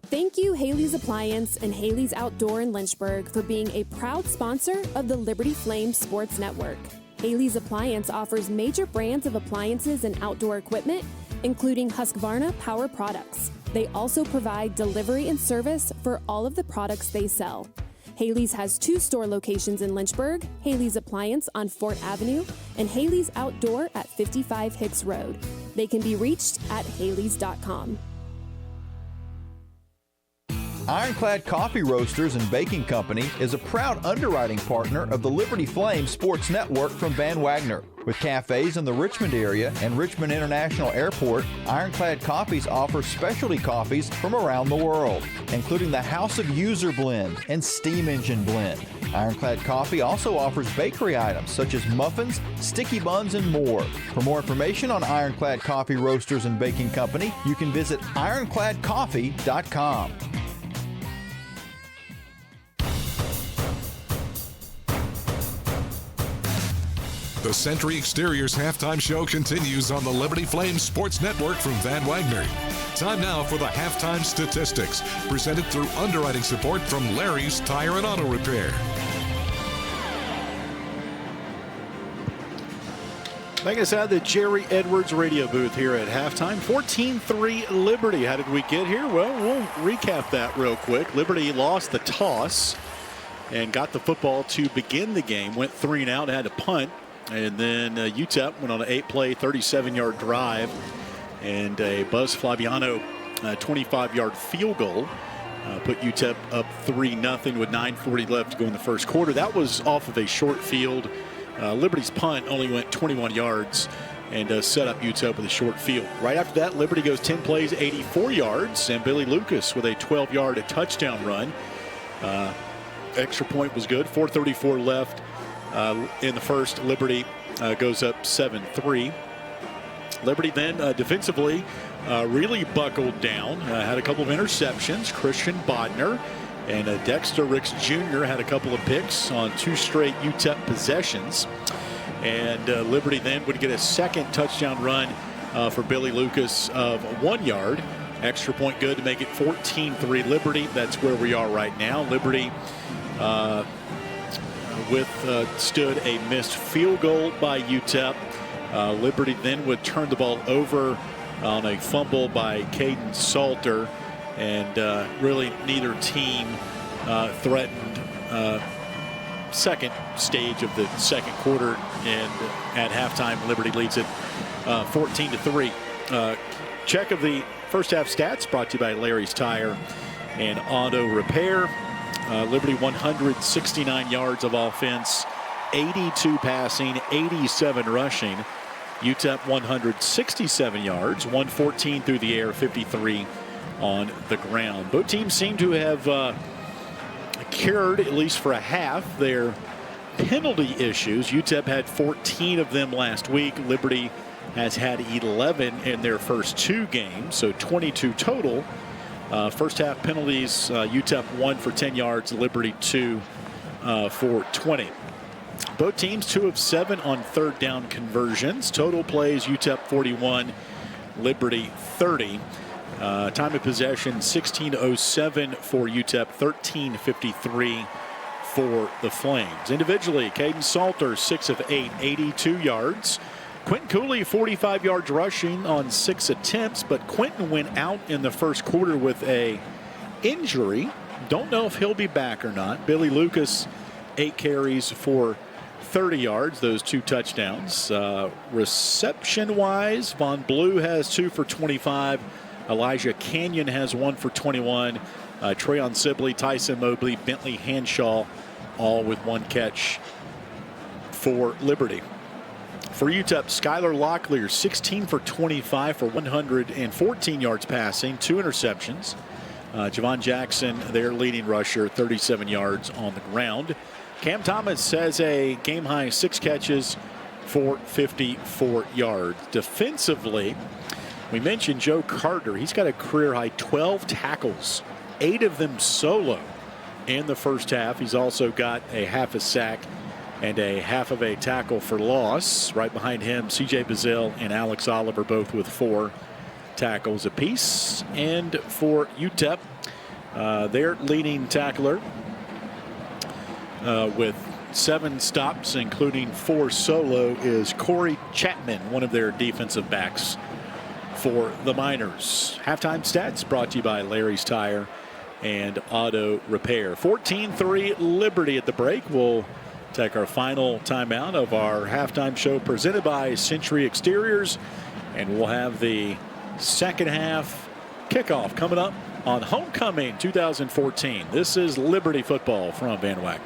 Thank you, Haley's Appliance and Haley's Outdoor in Lynchburg, for being a proud sponsor of the Liberty Flames Sports Network. Haley's Appliance offers major brands of appliances and outdoor equipment, including Husqvarna Power Products. They also provide delivery and service for all of the products they sell. Haley's has 2 store locations in Lynchburg, Haley's Appliance on Fort Avenue, and Haley's Outdoor at 55 Hicks Road. They can be reached at haleys.com. Ironclad Coffee Roasters and Baking Company is a proud underwriting partner of the Liberty Flames Sports Network from Van Wagner. With cafes in the Richmond area and Richmond International Airport, Ironclad Coffees offers specialty coffees from around the world, including the House of User Blend and Steam Engine Blend. Ironclad Coffee also offers bakery items such as muffins, sticky buns, and more. For more information on Ironclad Coffee Roasters and Baking Company, you can visit ironcladcoffee.com. The Century Exteriors halftime show continues on the Liberty Flames Sports Network from Van Wagner. Time now for the halftime statistics, presented through underwriting support from Larry's Tire and Auto Repair. Taking us out of the Jerry Edwards radio booth here at halftime. 14-3 Liberty. How did we get here? Well, we'll recap that real quick. Liberty lost the toss and got the football to begin the game. Went 3 and out, had to punt. And then UTEP went on an 8-play, 37-yard drive and a Buzz Flaviano 25-yard field goal. Put UTEP up 3-0 with 9:40 left to go in the first quarter. That was off of a short field. Liberty's punt only went 21 yards. and set up UTEP with a short field. Right after that, Liberty goes 10 plays, 84 yards, and Billy Lucas with a 12-yard touchdown run. Extra point was good. 4:34 left in the first. Liberty goes up 7-3. Liberty then defensively really buckled down. Had a couple of interceptions. Christian Bodner and Dexter Ricks Jr. had a couple of picks on 2 straight UTEP possessions. And Liberty then would get a second touchdown run for Billy Lucas of 1 yard. Extra point good to make it 14-3 Liberty. That's where we are right now. Liberty withstood a missed field goal by UTEP. Liberty then would turn the ball over on a fumble by Caden Salter. And really neither team threatened second stage of the second quarter, and at halftime Liberty leads it 14-3. Check of the first half stats brought to you by Larry's Tire and Auto Repair. Liberty 169 yards of offense, 82 passing, 87 rushing. UTEP 167 yards, 114 through the air, 53 on the ground. Both teams seem to have cured, at least for a half, their penalty issues. UTEP had 14 of them last week. Liberty has had 11 in their first 2 games, so 22 total. First half penalties, UTEP 1 for 10 yards, Liberty 2 for 20. Both teams 2 of 7 on third down conversions. Total plays, UTEP 41, Liberty 30. Time of possession 16:07 for UTEP, 13:53 for the Flames. Individually, Caden Salter 6 of 8, 82 yards. Quentin Cooley 45 yards rushing on 6 attempts, but Quentin went out in the first quarter with a injury. Don't know if he'll be back or not. Billy Lucas 8 carries for 30 yards, those 2 touchdowns. Reception-wise, Von Blue has 2 for 25. Elijah Canyon has 1 for 21. Trayon Sibley, Tyson Mobley, Bentley Hanshaw, all with 1 catch for Liberty. For UTEP, Skylar Locklear, 16 for 25 for 114 yards passing, 2 interceptions. Javon Jackson, their leading rusher, 37 yards on the ground. Cam Thomas has a game-high 6 catches for 54 yards. Defensively, we mentioned Joe Carter. He's got a career-high 12 tackles, 8 of them solo in the first half. He's also got a half a sack and a half of a tackle for loss. Right behind him, C.J. Bazile and Alex Oliver, both with 4 tackles apiece. And for UTEP, their leading tackler with 7 stops, including 4 solo, is Corey Chapman, one of their defensive backs for the Miners. Halftime stats brought to you by Larry's Tire and Auto Repair. 14-3 Liberty at the break. We'll take our final timeout of our halftime show presented by Century Exteriors, and we'll have the second half kickoff coming up on Homecoming 2014. This is Liberty football from Van Wagner.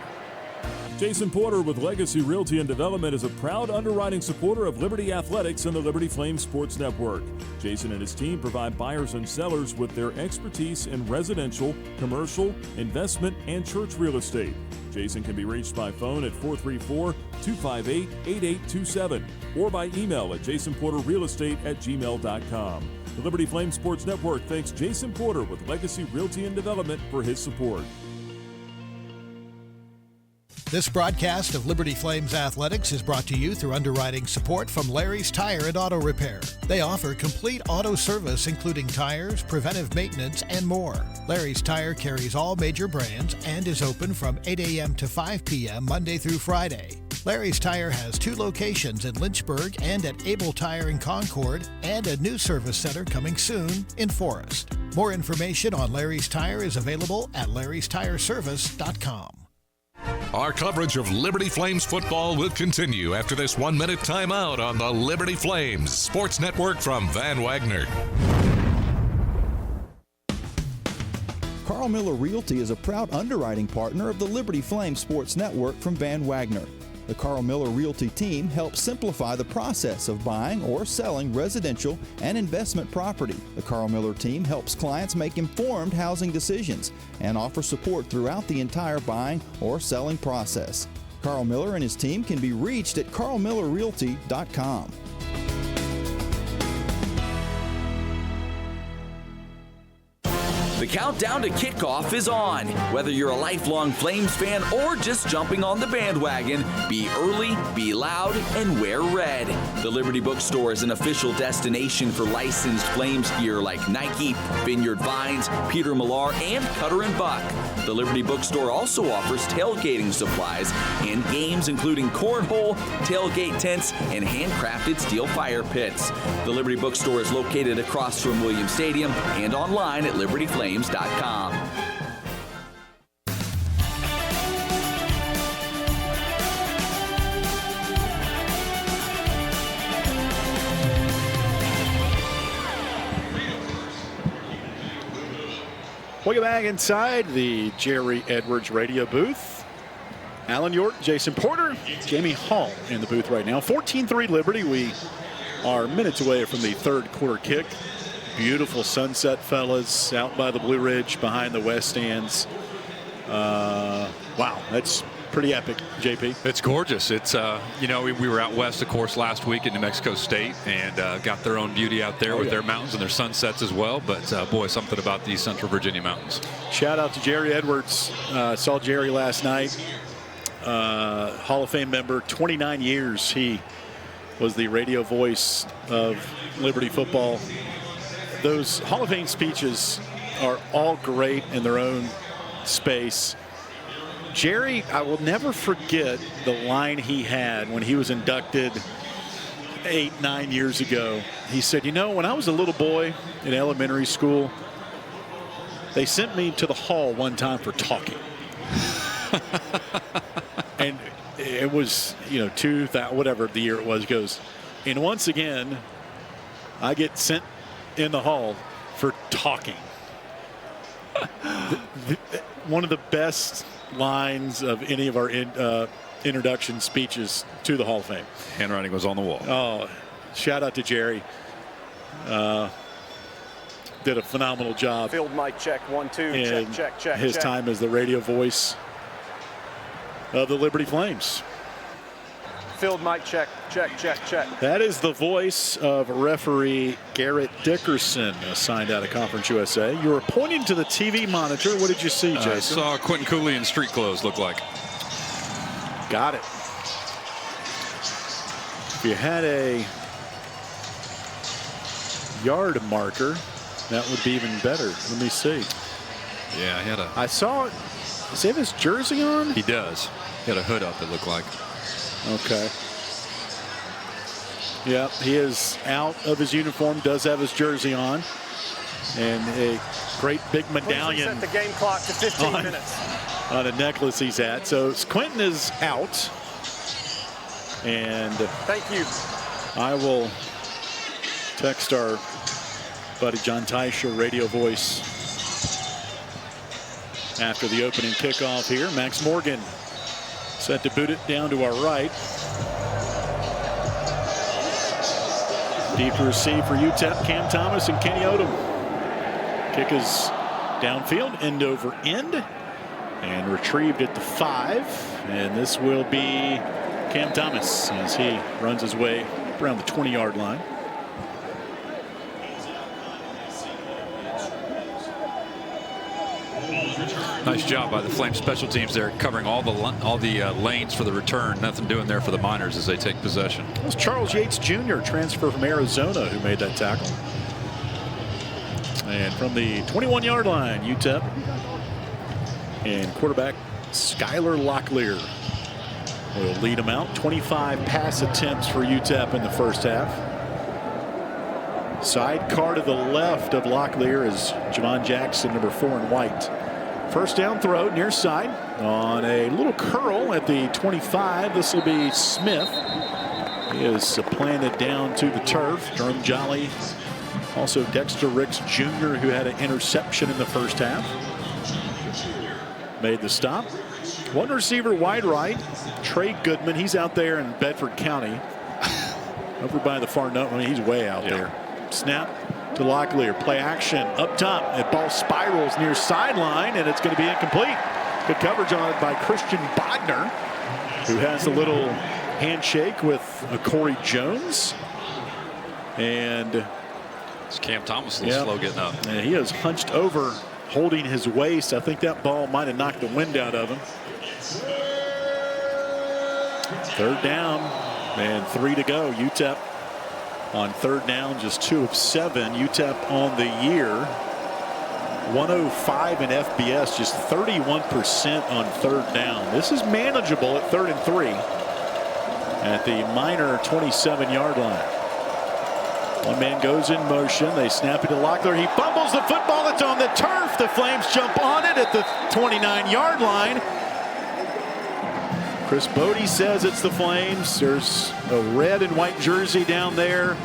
Jason Porter with Legacy Realty and Development is a proud underwriting supporter of Liberty Athletics and the Liberty Flames Sports Network. Jason and his team provide buyers and sellers with their expertise in residential, commercial, investment, and church real estate. Jason can be reached by phone at 434-258-8827 or by email at jasonporterrealestate@gmail.com. The Liberty Flames Sports Network thanks Jason Porter with Legacy Realty and Development for his support. This broadcast of Liberty Flames Athletics is brought to you through underwriting support from Larry's Tire and Auto Repair. They offer complete auto service, including tires, preventive maintenance, and more. Larry's Tire carries all major brands and is open from 8 a.m. to 5 p.m. Monday through Friday. Larry's Tire has 2 locations in Lynchburg and at Able Tire in Concord, and a new service center coming soon in Forest. More information on Larry's Tire is available at larrystireservice.com. Our coverage of Liberty Flames football will continue after this 1-minute timeout on the Liberty Flames Sports Network from Van Wagner. Carl Miller Realty is a proud underwriting partner of the Liberty Flames Sports Network from Van Wagner. The Carl Miller Realty team helps simplify the process of buying or selling residential and investment property. The Carl Miller team helps clients make informed housing decisions and offers support throughout the entire buying or selling process. Carl Miller and his team can be reached at carlmillerrealty.com. The countdown to kickoff is on. Whether you're a lifelong Flames fan or just jumping on the bandwagon, be early, be loud, and wear red. The Liberty Bookstore is an official destination for licensed Flames gear like Nike, Vineyard Vines, Peter Millar, and Cutter & Buck. The Liberty Bookstore also offers tailgating supplies and games including cornhole, tailgate tents, and handcrafted steel fire pits. The Liberty Bookstore is located across from Williams Stadium and online at libertyflames.com. Welcome back inside the Jerry Edwards radio booth. Alan York, Jason Porter, Jamie Hall in the booth right now. 14-3 Liberty. We are minutes away from the third quarter kick. Beautiful sunset, fellas, out by the Blue Ridge behind the West Stands. Wow, that's pretty epic, JP. It's gorgeous. It's, you know, we were out west, of course, last week in New Mexico State and got their own beauty out there with their mountains and their sunsets as well. But, boy, something about these Central Virginia mountains. Shout out to Jerry Edwards. Saw Jerry last night. Hall of Fame member, 29 years. He was the radio voice of Liberty football. Those Hall of Fame speeches are all great in their own space. Jerry, I will never forget the line he had when he was inducted 8-9 years ago. He said, you know, when I was a little boy in elementary school, they sent me to the hall one time for talking. And it was, you know, 2000, whatever the year it was, goes, and once again, I get sent in the hall for talking. One of the best lines of any of our introduction speeches to the Hall of Fame. Handwriting was on the wall. Oh, shout out to Jerry. Did a phenomenal job. Field mic check, 1, 2, check. His time as the radio voice of the Liberty Flames. Field mic check. That is the voice of referee Garrett Dickerson, assigned out of Conference USA. You were pointing to the TV monitor. What did you see, Jason? I saw Quentin Cooley in street clothes, look like. Got it. If you had a yard marker, that would be even better. Let me see. Yeah, he had a... I saw it. Does he have his jersey on? He does. He had a hood up, it looked like. Okay. Yeah, he is out of his uniform, does have his jersey on. And a great big medallion. Set the game clock to 15 minutes. On a necklace he's at. So Quentin is out. And thank you. I will text our buddy John Teicher, radio voice, after the opening kickoff here. Max Morgan set to boot it down to our right. Deep to receive for UTEP, Cam Thomas and Kenny Odom. Kick is downfield, end over end, and retrieved at the 5. And this will be Cam Thomas as he runs his way around the 20-yard line. Nice job by the Flames special teams there, covering all the lanes for the return. Nothing doing there for the Miners as they take possession. It was Charles Yates Jr., transfer from Arizona, who made that tackle. And from the 21-yard line, UTEP and quarterback Skylar Locklear will lead them out. 25 pass attempts for UTEP in the first half. Sidecar to the left of Locklear is Javon Jackson, number 4 in white. First down throw near side on a little curl at the 25. This will be Smith. He is supplanted down to the turf. Jerome Jolly, also Dexter Ricks Jr., who had an interception in the first half, made the stop. One receiver wide right, Trey Goodman. He's out there in Bedford County. Over by the far note. I mean, he's way out there. Snap to Locklear. Play action up top. The ball spirals near sideline, and it's going to be incomplete. Good coverage on it by Christian Bodner, who has a little handshake with Corey Jones. And it's Cam Thomas a little slow getting up. And he is hunched over, holding his waist. I think that ball might have knocked the wind out of him. Third down, and 3 to go. UTEP on third down, just 2 of 7. UTEP on the year, 105 in FBS, just 31% on third down. This is manageable at 3rd and 3 at the minor 27-yard line. One man goes in motion. They snap it to Locklear. He fumbles the football. It's on the turf. The Flames jump on it at the 29-yard line. Chris Bodie says it's the Flames. There's a red and white jersey down there.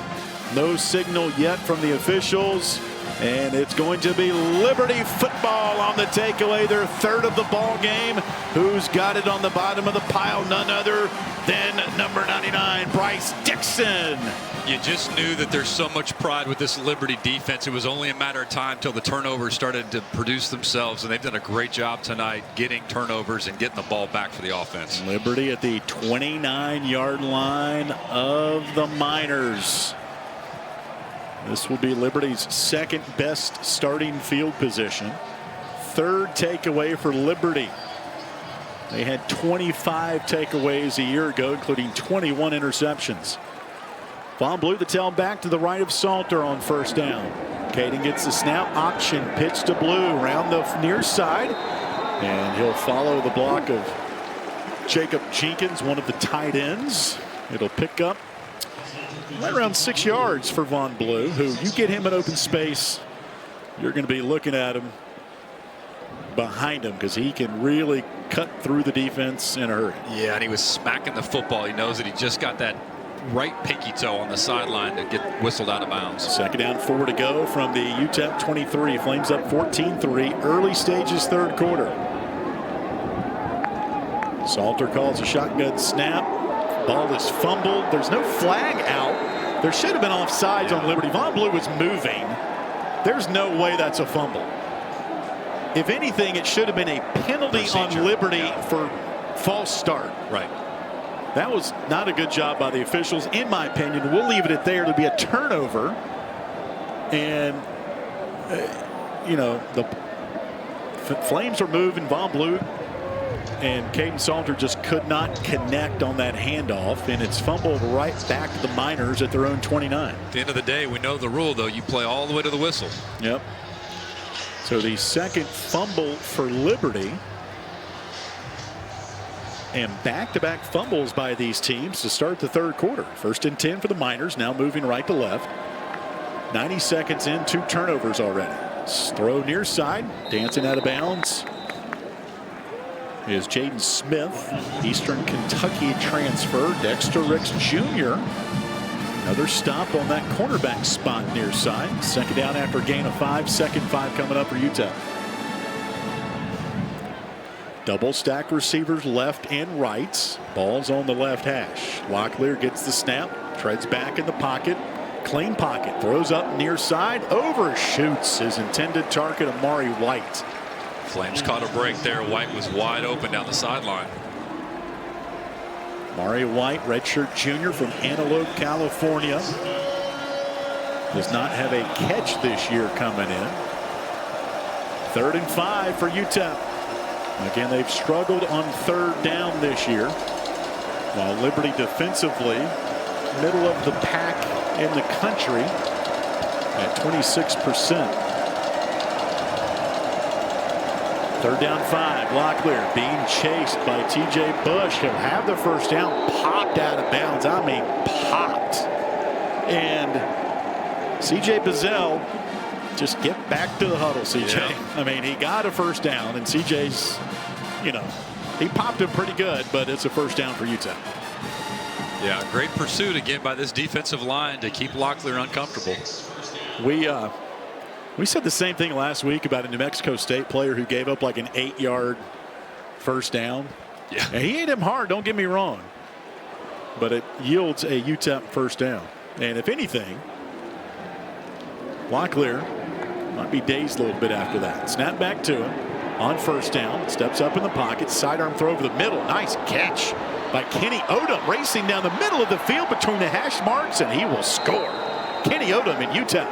No signal yet from the officials. And it's going to be Liberty football on the takeaway, their 3rd of the ball game. Who's got it on the bottom of the pile? None other than number 99, Bryce Dixon. You just knew that there's so much pride with this Liberty defense. It was only a matter of time till the turnovers started to produce themselves, and they've done a great job tonight getting turnovers and getting the ball back for the offense. Liberty at the 29-yard line of the Miners. This will be Liberty's 2nd best starting field position. 3rd takeaway for Liberty. They had 25 takeaways a year ago, including 21 interceptions. Von Blue, the tailback to the right of Salter on 1st down. Caden gets the snap, option pitch to Blue around the near side, and he'll follow the block of Jacob Jenkins, one of the tight ends. It'll pick up right around 6 yards for Von Blue, who you get him in open space, you're going to be looking at him behind him because he can really cut through the defense in a hurry. Yeah, and he was smacking the football. He knows that he just got that right pinky toe on the sideline to get whistled out of bounds. 2nd down, 4 to go from the UTEP 23. Flames up 14-3. Early stages, 3rd quarter. Salter calls a shotgun snap. Ball is fumbled. There's no flag out. There should have been offsides on Liberty. Von Blue was moving. There's no way that's a fumble. If anything, it should have been a penalty on Liberty for false start. Right. That was not a good job by the officials, in my opinion. We'll leave it at there. It'll be a turnover. And, you know, the Flames are moving. Von Blue and Caden Salter just could not connect on that handoff, and it's fumbled right back to the Miners at their own 29. At the end of the day, we know the rule, though. You play all the way to the whistle. Yep. So the 2nd fumble for Liberty. And back-to-back fumbles by these teams to start the 3rd quarter. 1st and 10 for the Miners, now moving right to left. 90 seconds in, 2 turnovers already. Throw near side, dancing out of bounds is Jaden Smith, Eastern Kentucky transfer. Dexter Ricks Jr. Another stop on that cornerback spot near side. 2nd down after a gain of 5. 2nd 5 coming up for UTEP. Double stack receivers left and right. Ball's on the left hash. Locklear gets the snap, treads back in the pocket. Clean pocket, throws up near side, overshoots his intended target, Amari White. Flames caught a break there. White was wide open down the sideline. Amari White, redshirt junior from Antelope, California. Does not have a catch this year coming in. 3rd and 5 for UTEP. Again, they've struggled on 3rd down this year, while Liberty defensively middle of the pack in the country at 26%. 3rd down 5. Locklear being chased by TJ Bush. He'll have the 1st down. Popped out of bounds. I mean, popped. And CJ Bazell, just get back to the huddle, CJ. Yeah. I mean, he got a 1st down, and CJ's, you know, he popped him pretty good, but it's a 1st down for UTEP. Yeah, great pursuit again by this defensive line to keep Locklear uncomfortable. We said the same thing last week about a New Mexico State player who gave up like an 8-yard first down. Yeah. And he hit him hard, don't get me wrong. But it yields a UTEP first down. And if anything, Locklear might be dazed a little bit after that. Snap back to him on first down. Steps up in the pocket. Sidearm throw over the middle. Nice catch by Kenny Odom, racing down the middle of the field between the hash marks, and he will score. Kenny Odom and UTEP,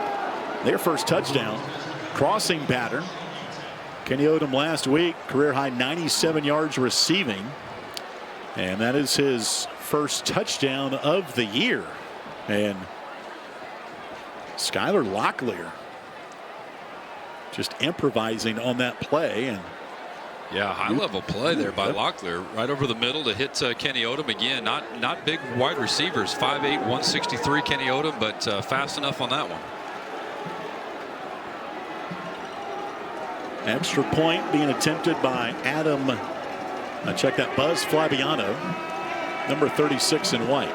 their first touchdown. Crossing pattern. Kenny Odom last week, career high 97 yards receiving. And that is his first touchdown of the year. And Skylar Locklear just improvising on that play. And yeah, high level play there by Locklear, right over the middle to hit Kenny Odom again. Not big wide receivers, 5'8", 163 Kenny Odom, but fast enough on that one. Extra point being attempted by Adam. Check that, Buzz Flabiano, number 36 in white.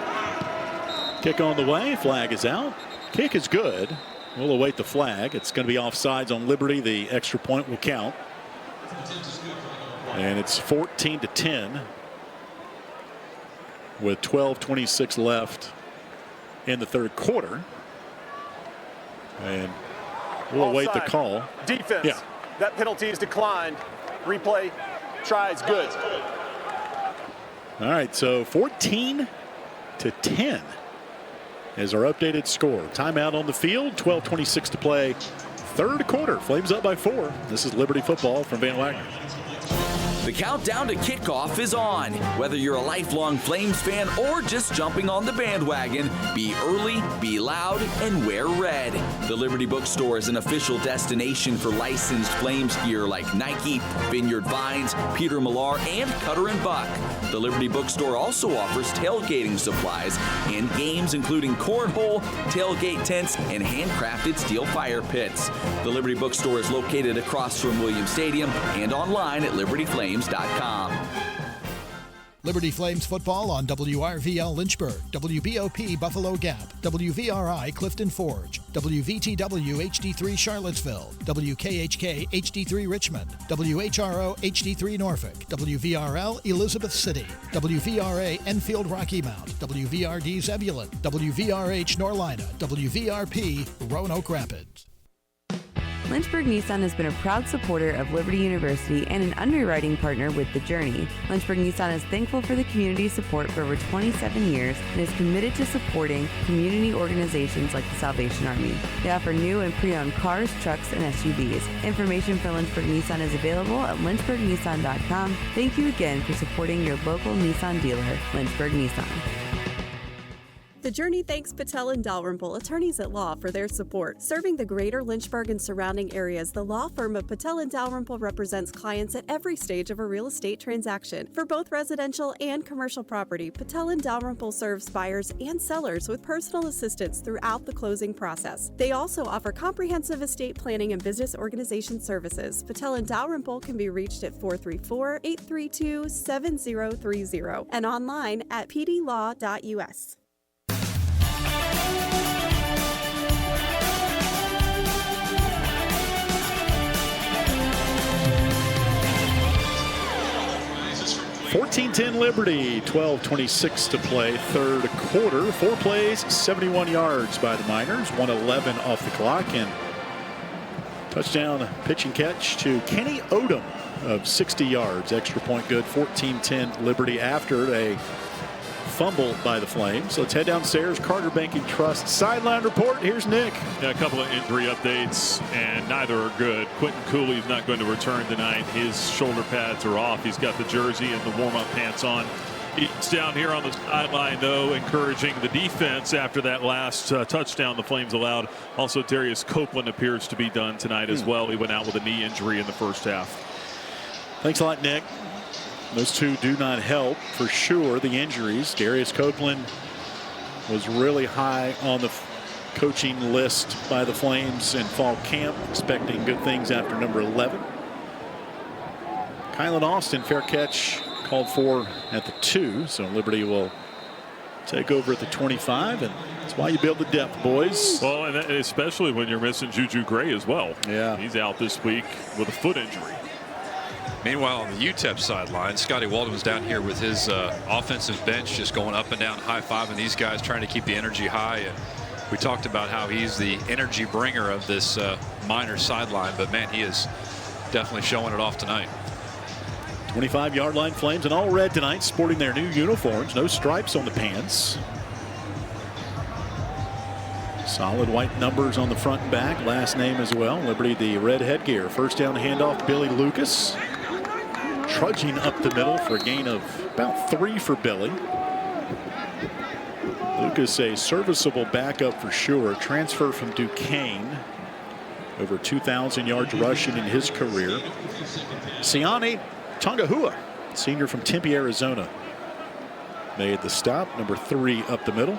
Kick on the way. Flag is out. Kick is good. We'll await the flag. It's going to be offsides on Liberty. The extra point will count. And it's 14-10 with 12:26 left in the third quarter. And we'll await the call. Defense. Yeah. That penalty is declined. Replay. Try is good. All right, so 14-10 is our updated score. Timeout on the field, 12:26 to play. Third quarter, Flames up by 4. This is Liberty football from Van Wagner. The countdown to kickoff is on. Whether you're a lifelong Flames fan or just jumping on the bandwagon, be early, be loud, and wear red. The Liberty Bookstore is an official destination for licensed Flames gear like Nike, Vineyard Vines, Peter Millar, and Cutter & Buck. The Liberty Bookstore also offers tailgating supplies and games including cornhole, tailgate tents, and handcrafted steel fire pits. The Liberty Bookstore is located across from Williams Stadium and online at libertyflames.com. Liberty Flames football on WRVL Lynchburg, WBOP Buffalo Gap, WVRI Clifton Forge, WVTW HD3 Charlottesville, WKHK HD3 Richmond, WHRO HD3 Norfolk, WVRL Elizabeth City, WVRA Enfield Rocky Mount, WVRD Zebulon, WVRH Norlina, WVRP Roanoke Rapids. Lynchburg Nissan has been a proud supporter of Liberty University and an underwriting partner with The Journey. Lynchburg Nissan is thankful for the community's support for over 27 years and is committed to supporting community organizations like the Salvation Army. They offer new and pre-owned cars, trucks, and SUVs. Information for Lynchburg Nissan is available at lynchburgnissan.com. Thank you again for supporting your local Nissan dealer, Lynchburg Nissan. The Journey thanks Patel and Dalrymple, attorneys at law, for their support. Serving the greater Lynchburg and surrounding areas, the law firm of Patel and Dalrymple represents clients at every stage of a real estate transaction. For both residential and commercial property, Patel and Dalrymple serves buyers and sellers with personal assistance throughout the closing process. They also offer comprehensive estate planning and business organization services. Patel and Dalrymple can be reached at 434-832-7030 and online at pdlaw.us. $14-10 Liberty, 12:26 to play, third quarter. 4 plays, 71 yards by the Miners, 1:11 off the clock, and touchdown pitch and catch to Kenny Odom of 60 yards. Extra point good, 14-10 Liberty after a fumble by the Flames. So let's head downstairs. Carter Banking Trust sideline report. Here's Nick. Yeah, a couple of injury updates, and neither are good. Quentin Cooley's not going to return tonight. His shoulder pads are off. He's got the jersey and the warm-up pants on. He's down here on the sideline, though, encouraging the defense after that last touchdown the Flames allowed. Also, Darius Copeland appears to be done tonight as well. He went out with a knee injury in the first half. Thanks a lot, Nick. Those two do not help for sure. The injuries. Darius Copeland was really high on the coaching list by the Flames in fall camp, expecting good things after number 11. Kylan Austin, fair catch called for at the 2, so Liberty will take over at the 25, and that's why you build the depth, boys. Well, and especially when you're missing Juju Gray as well. Yeah. He's out this week with a foot injury. Meanwhile, on the UTEP sideline, Scotty Walden was down here with his offensive bench just going up and down, high-fiving these guys, trying to keep the energy high. And we talked about how he's the energy bringer of this Miners sideline, but man, he is definitely showing it off tonight. 25-yard line Flames in all red tonight, sporting their new uniforms. No stripes on the pants. Solid white numbers on the front and back. Last name as well. Liberty the red headgear. First down handoff, Billy Lucas. Trudging up the middle for a gain of about 3 for Billy. Lucas, a serviceable backup for sure. Transfer from Duquesne. Over 2,000 yards rushing in his career. Siani Tongahua, senior from Tempe, Arizona, made the stop. Number 3 up the middle.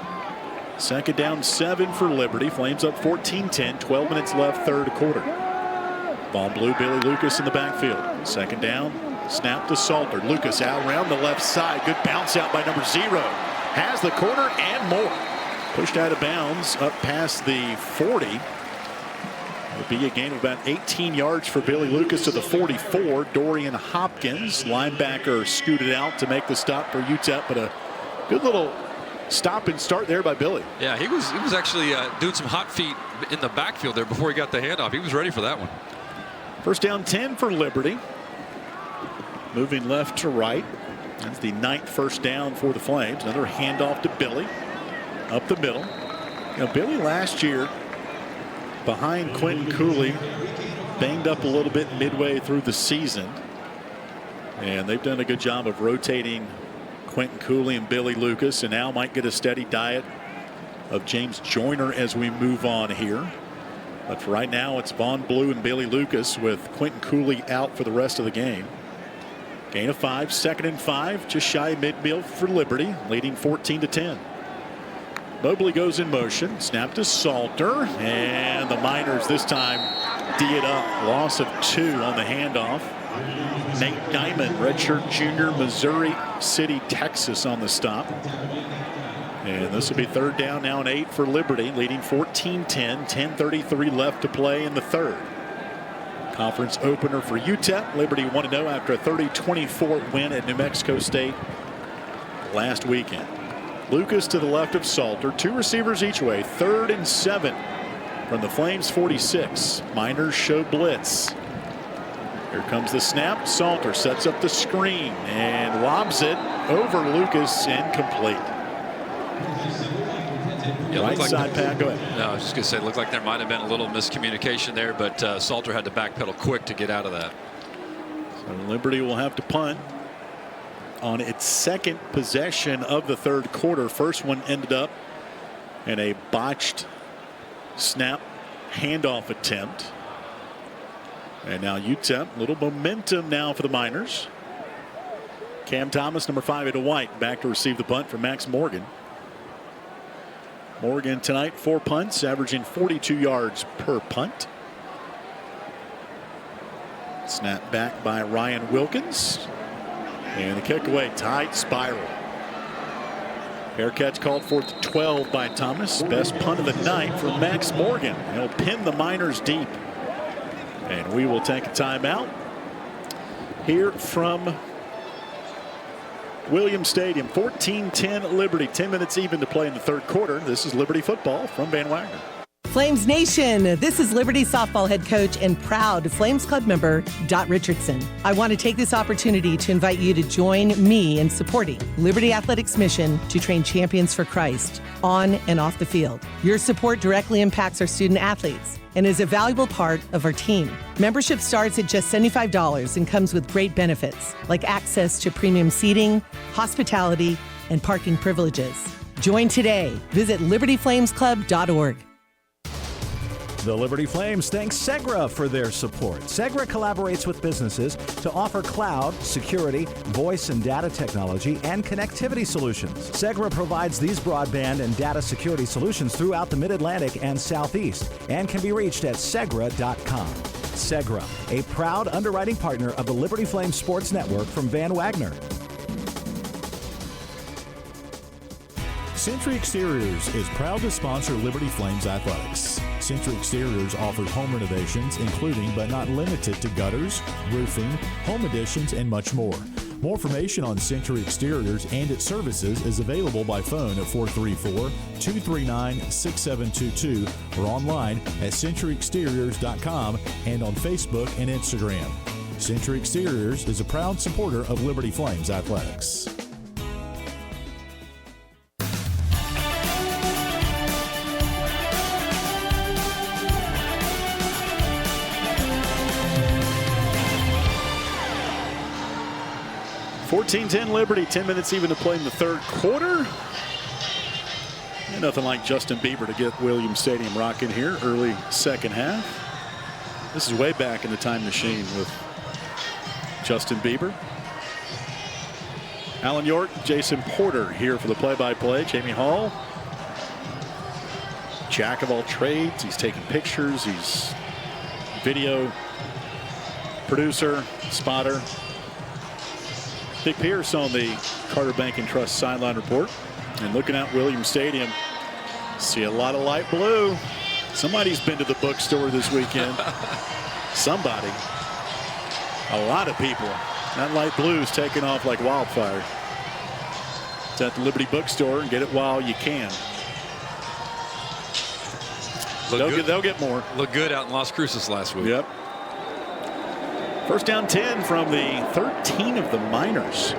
Second down 7 for Liberty. Flames up 14-10. 12 minutes left, third quarter. Ball blue, Billy Lucas in the backfield. Second down, snap to Salter. Lucas out around the left side. Good bounce out by number 0. Has the corner and more. Pushed out of bounds up past the 40. It'll be a gain of about 18 yards for Billy Lucas to the 44. Dorian Hopkins, linebacker, scooted out to make the stop for UTEP, but a good little stop and start there by Billy. Yeah, he was actually doing some hot feet in the backfield there before he got the handoff. He was ready for that one. First down 10 for Liberty. Moving left to right. That's the 9th first down for the Flames. Another handoff to Billy up the middle. You know, Billy last year behind Quentin Cooley, banged up a little bit midway through the season, and they've done a good job of rotating Quentin Cooley and Billy Lucas, and now might get a steady diet of James Joyner as we move on here. But for right now, it's Vaughn Blue and Billy Lucas with Quentin Cooley out for the rest of the game. Gain of 5, second and 5, just shy of midfield for Liberty, leading 14-10. Mobley goes in motion, snap to Salter, and the Miners this time D it up. Loss of 2 on the handoff. Nate Diamond, redshirt junior, Missouri City, Texas, on the stop. And this will be third down now and 8 for Liberty, leading 14-10. 10:33 left to play in the third. Conference opener for UTEP. Liberty 1-0 after a 30-24 win at New Mexico State last weekend. Lucas to the left of Salter. 2 receivers each way. 3rd and 7 from the Flames 46. Miners show blitz. Here comes the snap. Salter sets up the screen and lobs it over Lucas, incomplete. Yeah, right side, Pat, go ahead. No, I was just going to say, it looked like there might have been a little miscommunication there, but Salter had to backpedal quick to get out of that. So Liberty will have to punt on its second possession of the third quarter. First one ended up in a botched snap handoff attempt. And now UTEP, little momentum now for the Miners. Cam Thomas, number 5, Ada White, back to receive the punt from Max Morgan. Morgan tonight 4 punts, averaging 42 yards per punt. Snap back by Ryan Wilkins. And the kick away, tight spiral. Fair catch called for 12 by Thomas. Best punt of the night for Max Morgan. He'll pin the Miners deep. And we will take a timeout here from Williams Stadium. 14-10 Liberty. 10 minutes even to play in the third quarter. This is Liberty football from Van Wagner. Flames Nation, this is Liberty softball head coach and proud Flames Club member, Dot Richardson. I want to take this opportunity to invite you to join me in supporting Liberty Athletics' mission to train champions for Christ on and off the field. Your support directly impacts our student athletes and is a valuable part of our team. Membership starts at just $75 and comes with great benefits like access to premium seating, hospitality, and parking privileges. Join today. Visit libertyflamesclub.org. The Liberty Flames thanks Segra for their support. Segra collaborates with businesses to offer cloud, security, voice and data technology, and connectivity solutions. Segra provides these broadband and data security solutions throughout the Mid-Atlantic and Southeast and can be reached at segra.com. Segra, a proud underwriting partner of the Liberty Flames Sports Network from Van Wagner. Century Exteriors is proud to sponsor Liberty Flames Athletics. Century Exteriors offers home renovations, including but not limited to gutters, roofing, home additions, and much more. More information on Century Exteriors and its services is available by phone at 434-239-6722 or online at centuryexteriors.com and on Facebook and Instagram. Century Exteriors is a proud supporter of Liberty Flames Athletics. (14-10) Liberty, 10 minutes even to play in the third quarter. And nothing like Justin Bieber to get Williams Stadium rocking here early second half. This is way back in the time machine with Justin Bieber. Alan York, Jason Porter here for the play-by-play. Jamie Hall, jack of all trades. He's taking pictures. He's video producer, spotter. Dick Pierce on the Carter Bank and Trust sideline report. And looking at Williams Stadium, see a lot of light blue. Somebody's been to the bookstore this weekend. Somebody. A lot of people. That light blue is taking off like wildfire. It's at the Liberty Bookstore, and get it while you can. They'll get more. Looked good out in Las Cruces last week. Yep. First down 10 from the 13 of the Miners.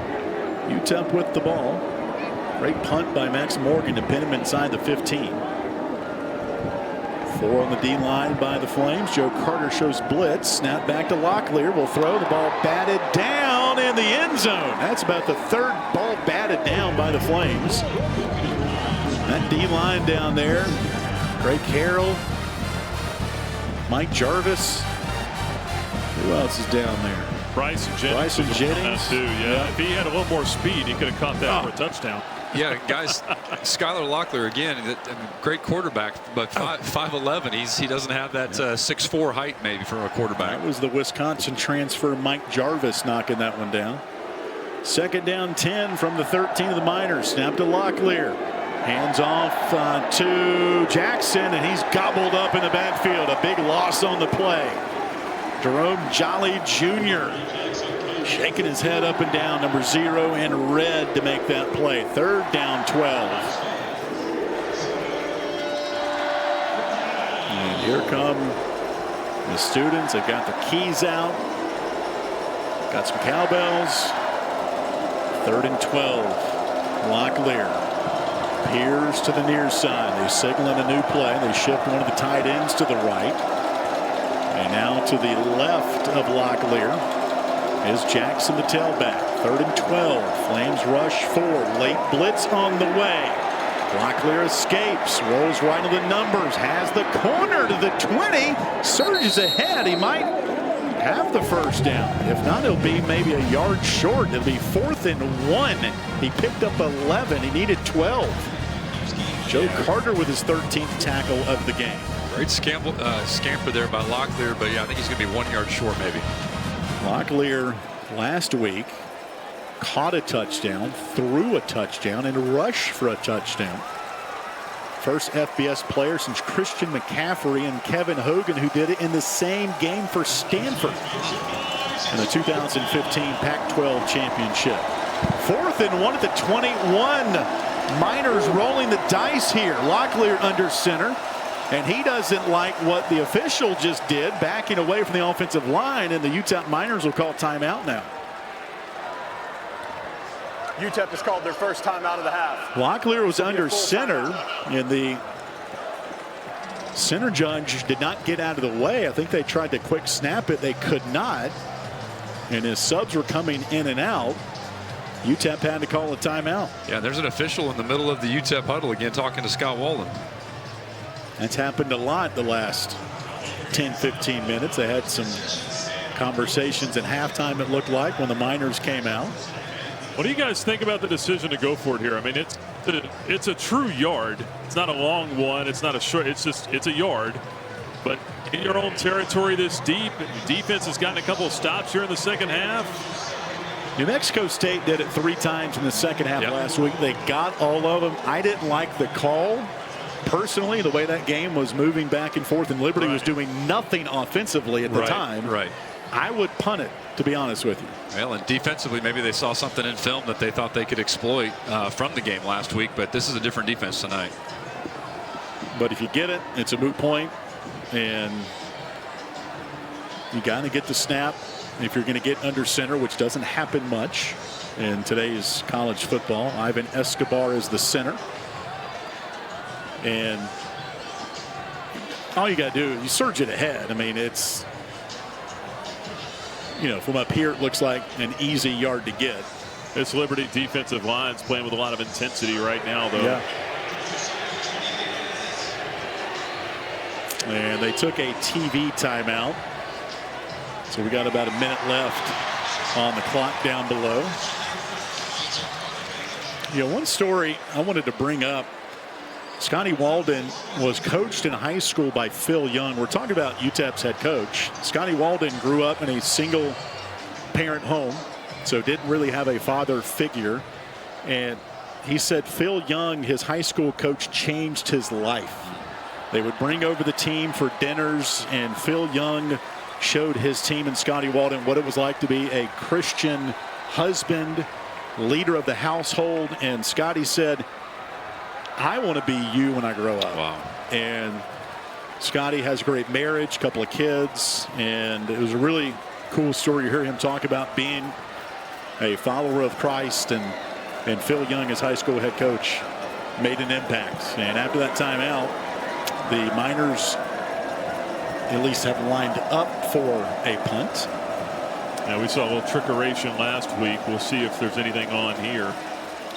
UTEP with the ball. Great punt by Max Morgan to pin him inside the 15. 4 on the D line by the Flames. Joe Carter shows blitz. Snap back to Locklear. Will throw the ball batted down in the end zone. That's about the third ball batted down by the Flames. That D line down there. Greg Carroll. Mike Jarvis. Who else is down there? Bryson Jennings. Too, yeah. If he had a little more speed, he could have caught that for a touchdown. Yeah, guys, Skylar Locklear, again, great quarterback, but 5'11". He doesn't have that 6'4" height maybe for a quarterback. That was the Wisconsin transfer Mike Jarvis knocking that one down. Second down 10 from the 13 of the Miners. Snap to Locklear. Hands off to Jackson, and he's gobbled up in the backfield. A big loss on the play. Jerome Jolly Jr. shaking his head up and down, number 0 in red to make that play. Third down 12. And here come the students. They've got the keys out. Got some cowbells. Third and 12. Locklear. Pierce to the near side. They signal in a new play. They shift one of the tight ends to the right. And now to the left of Locklear is Jackson, the tailback. Third and 12. Flames rush 4. Late blitz on the way. Locklear escapes. Rolls right on the numbers. Has the corner to the 20. Surges ahead. He might have the first down. If not, it'll be maybe a yard short. It'll be 4th and 1. He picked up 11. He needed 12. Joe Carter with his 13th tackle of the game. Great scamper there by Locklear, but yeah, I think he's going to be 1 yard short maybe. Locklear last week caught a touchdown, threw a touchdown, and rushed for a touchdown. First FBS player since Christian McCaffrey and Kevin Hogan, who did it in the same game for Stanford in the 2015 Pac-12 championship. 4th and 1 at the 21. Miners rolling the dice here. Locklear under center. And he doesn't like what the official just did, backing away from the offensive line, and the UTEP Miners will call timeout now. UTEP has called their first timeout of the half. Locklear was under center, and the center judge did not get out of the way. I think they tried to quick snap it. They could not. And his subs were coming in and out. UTEP had to call a timeout. Yeah, there's an official in the middle of the UTEP huddle again talking to Scott Walden. That's happened a lot the last 10, 15 minutes. They had some conversations at halftime, it looked like, when the Miners came out. What do you guys think about the decision to go for it here? I mean, it's a true yard. It's not a long one. It's not a short. It's a yard. But in your own territory this deep, defense has gotten a couple of stops here in the second half. New Mexico State did it 3 times in the second half last week. They got all of them. I didn't like the call. personally, the way that game was moving back and forth and Liberty was doing nothing offensively at the time, I would punt it, to be honest with you. Well, and defensively, maybe they saw something in film that they thought they could exploit from the game last week, but this is a different defense tonight. But if you get it, it's a moot point, and you got to get the snap if you're going to get under center, which doesn't happen much in today's college football. Ivan Escobar is the center. And all you got to do is you surge it ahead. I mean, it's, you know, from up here, it looks like an easy yard to get. This Liberty defensive line's playing with a lot of intensity right now, though. Yeah. And they took a TV timeout. So we got about a minute left on the clock down below. You know, one story I wanted to bring up, Scotty Walden was coached in high school by Phil Young. We're talking about UTEP's head coach. Scotty Walden grew up in a single parent home, so didn't really have a father figure. And he said Phil Young, his high school coach, changed his life. They would bring over the team for dinners, and Phil Young showed his team and Scotty Walden what it was like to be a Christian husband, leader of the household. And Scotty said, I want to be you when I grow up. Wow. And Scotty has a great marriage, couple of kids, and it was a really cool story to hear him talk about being a follower of Christ. And Phil Young, his high school head coach, made an impact. And after that timeout, the Miners at least have lined up for a punt. Yeah, we saw a little trickeration last week. We'll see if there's anything on here.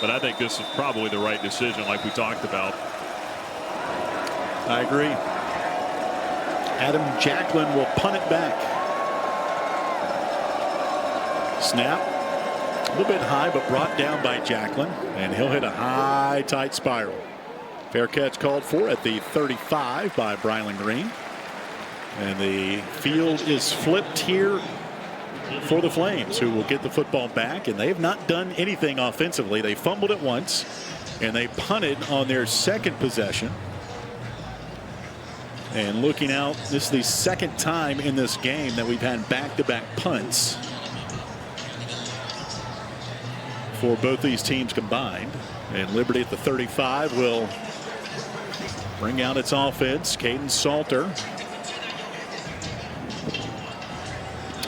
But I think this is probably the right decision, like we talked about. I agree. Adam Jacklin will punt it back. Snap. A little bit high, but brought down by Jacklin. And he'll hit a high, tight spiral. Fair catch called for at the 35 by Brylan Green. And the field is flipped here for the Flames, who will get the football back. And they have not done anything offensively. They fumbled it once, and they punted on their second possession. And looking out, this is the second time in this game that we've had back-to-back punts for both these teams combined. And Liberty at the 35 will bring out its offense. Caden Salter,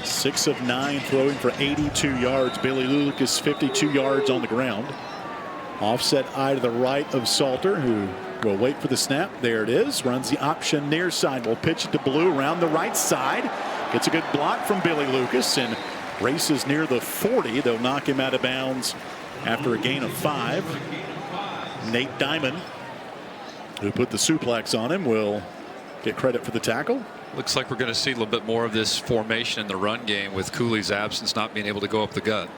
6 of 9 throwing for 82 yards. Billy Lucas 52 yards on the ground. Offset eye to the right of Salter, who will wait for the snap. There it is. Runs the option near side. Will pitch it to Blue around the right side. Gets a good block from Billy Lucas and races near the 40. They'll knock him out of bounds after a gain of 5. Nate Diamond, who put the suplex on him, will get credit for the tackle. Looks like we're going to see a little bit more of this formation in the run game with Cooley's absence, not being able to go up the gut.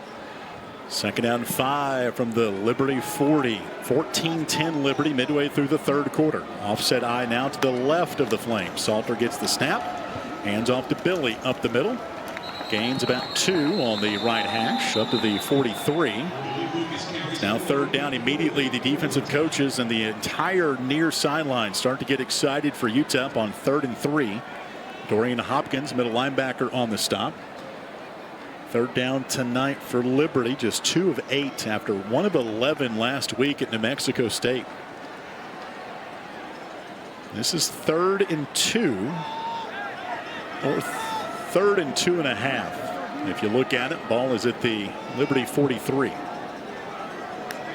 Second down 5 from the Liberty 40. 14-10 Liberty midway through the third quarter. Offset eye now to the left of the Flames. Salter gets the snap. Hands off to Billy up the middle. Gains about 2 on the right hash up to the 43. It's now third down immediately. The defensive coaches and the entire near sideline start to get excited for UTEP on 3rd and 3. Dorian Hopkins, middle linebacker, on the stop. Third down tonight for Liberty, just 2 of 8 after 1 of 11 last week at New Mexico State. This is 3rd and 2, or 3rd and 2.5. If you look at it, ball is at the Liberty 43.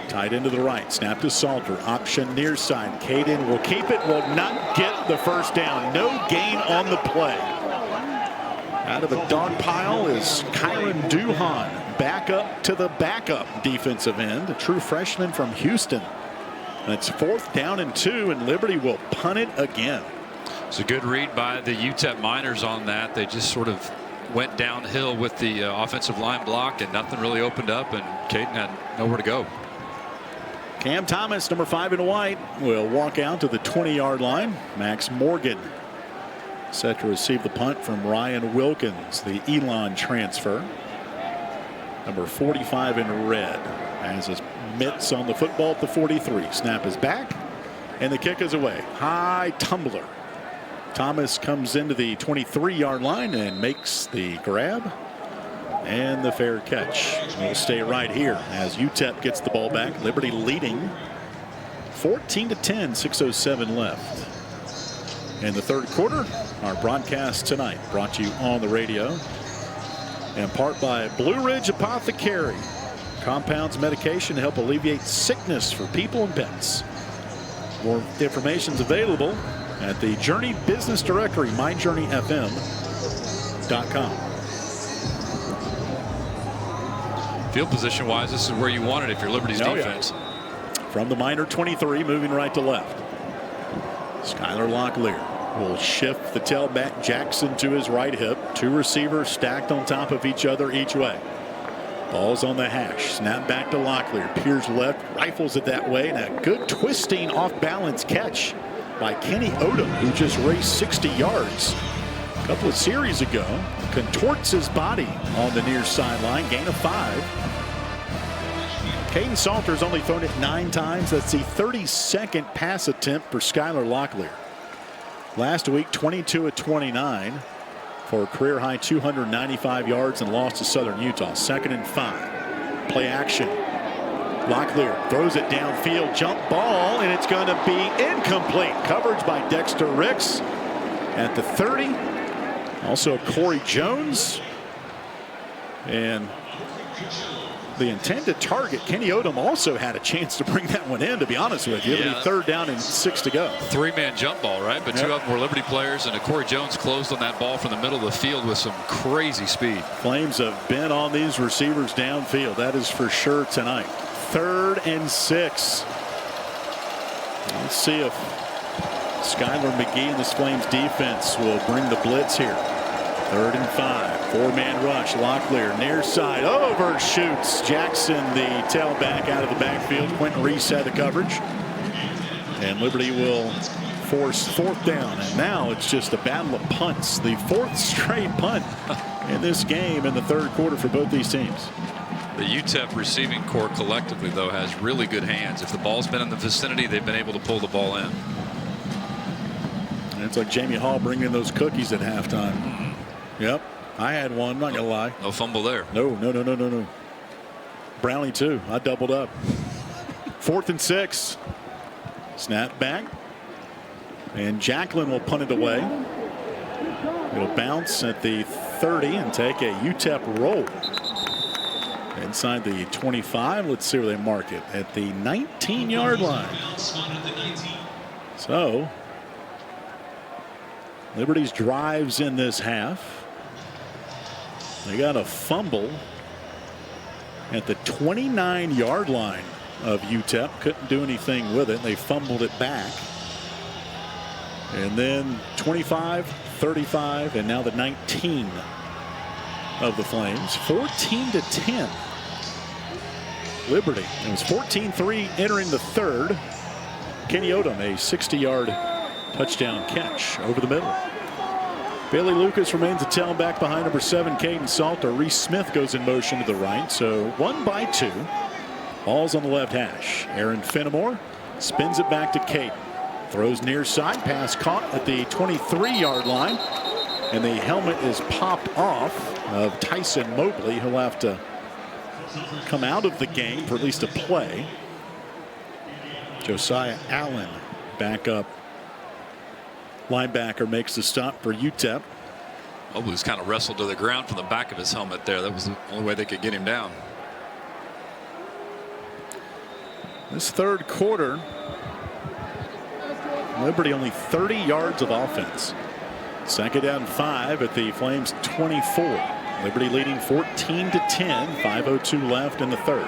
Tight into the right, snap to Salter, option near side. Caden will keep it, will not get the first down. No gain on the play. Out of the dog pile is Kyron Duhan, back up to the backup defensive end, a true freshman from Houston. And it's 4th down and 2, and Liberty will punt it again. It's a good read by the UTEP Miners on that. They just sort of went downhill with the offensive line block, and nothing really opened up, and Caden had nowhere to go. Cam Thomas, number 5 in white, will walk out to the 20-yard line. Max Morgan set to receive the punt from Ryan Wilkins, the Elon transfer. Number 45 in red has his mitts on the football at the 43. Snap is back, And the kick is away. High tumbler. Thomas comes into the 23-yard line and makes the grab and the fair catch. We'll stay right here as UTEP gets the ball back. Liberty leading 14-10, 6:07 left. In the third quarter, our broadcast tonight brought to you on the radio in part by Blue Ridge Apothecary. Compounds medication to help alleviate sickness for people and pets. More information is available at the Journey Business Directory, myjourneyfm.com. Field position wise, this is where you want it if you're Liberty's defense. Yeah. From the minor 23, moving right to left. Skylar Locklear will shift the tailback Jackson to his right hip. Two receivers stacked on top of each other each way. Ball's on the hash. Snap back to Locklear. Peers left, rifles it that way, and a good twisting off balance catch by Kenny Odom, who just raced 60 yards a couple of series ago. Contorts his body on the near sideline. Gain of 5. Caden Salter's only thrown it 9 times. That's the 32nd pass attempt for Skylar Locklear. Last week, 22 of 29 for a career high 295 yards and lost to Southern Utah. 2nd and 5. Play action. Locklear throws it downfield. Jump ball, and it's going to be incomplete. Coverage by Dexter Ricks at the 30. Also Corey Jones. And the intended target, Kenny Odom, also had a chance to bring that one in, to be honest with you. It'll be 3rd down and 6 to go. 3-man jump ball, right? But 2 of them were Liberty players, and Corey Jones closed on that ball from the middle of the field with some crazy speed. Flames have been on these receivers downfield. That is for sure tonight. 3rd and 6. Let's see if Skylar McGee and this Flames defense will bring the blitz here. 3rd and 5. 4-man rush. Locklear near side overshoots Jackson, the tailback, out of the backfield. Quentin Reese had the coverage, and Liberty will force 4th down. And now it's just a battle of punts. The 4th straight punt in this game in the third quarter for both these teams. The UTEP receiving corps collectively, though, has really good hands. If the ball's been in the vicinity, they've been able to pull the ball in. And it's like Jamie Hall bringing in those cookies at halftime. Yep. I had one, not gonna lie. No fumble there. No. Brownlee too. I doubled up. 4th and 6. Snap back. And Jacklin will punt it away. It'll bounce at the 30 and take a UTEP roll. Inside the 25. Let's see where they mark it. At the 19-yard line. So Liberty's drives in this half. They got a fumble at the 29-yard line of UTEP. Couldn't do anything with it. They fumbled it back. And then 25, 35, and now the 19 of the Flames. 14-10. Liberty. It was 14-3 entering the third. Kenny Odom, a 60-yard touchdown catch over the middle. Bailey Lucas remains a tailback behind number 7, Caden Salter. Reese Smith goes in motion to the right. So 1 by 2. Ball's on the left hash. Aaron Fenimore spins it back to Caden. Throws near side. Pass caught at the 23-yard line. And the helmet is popped off of Tyson Mobley. He'll have to come out of the game for at least a play. Josiah Allen, backup linebacker, makes the stop for UTEP. Mobley's kind of wrestled to the ground from the back of his helmet there. That was the only way they could get him down. This third quarter, Liberty only 30 yards of offense. 2nd down 5 at the Flames 24. Liberty leading 14-10. 5:02 left in the third.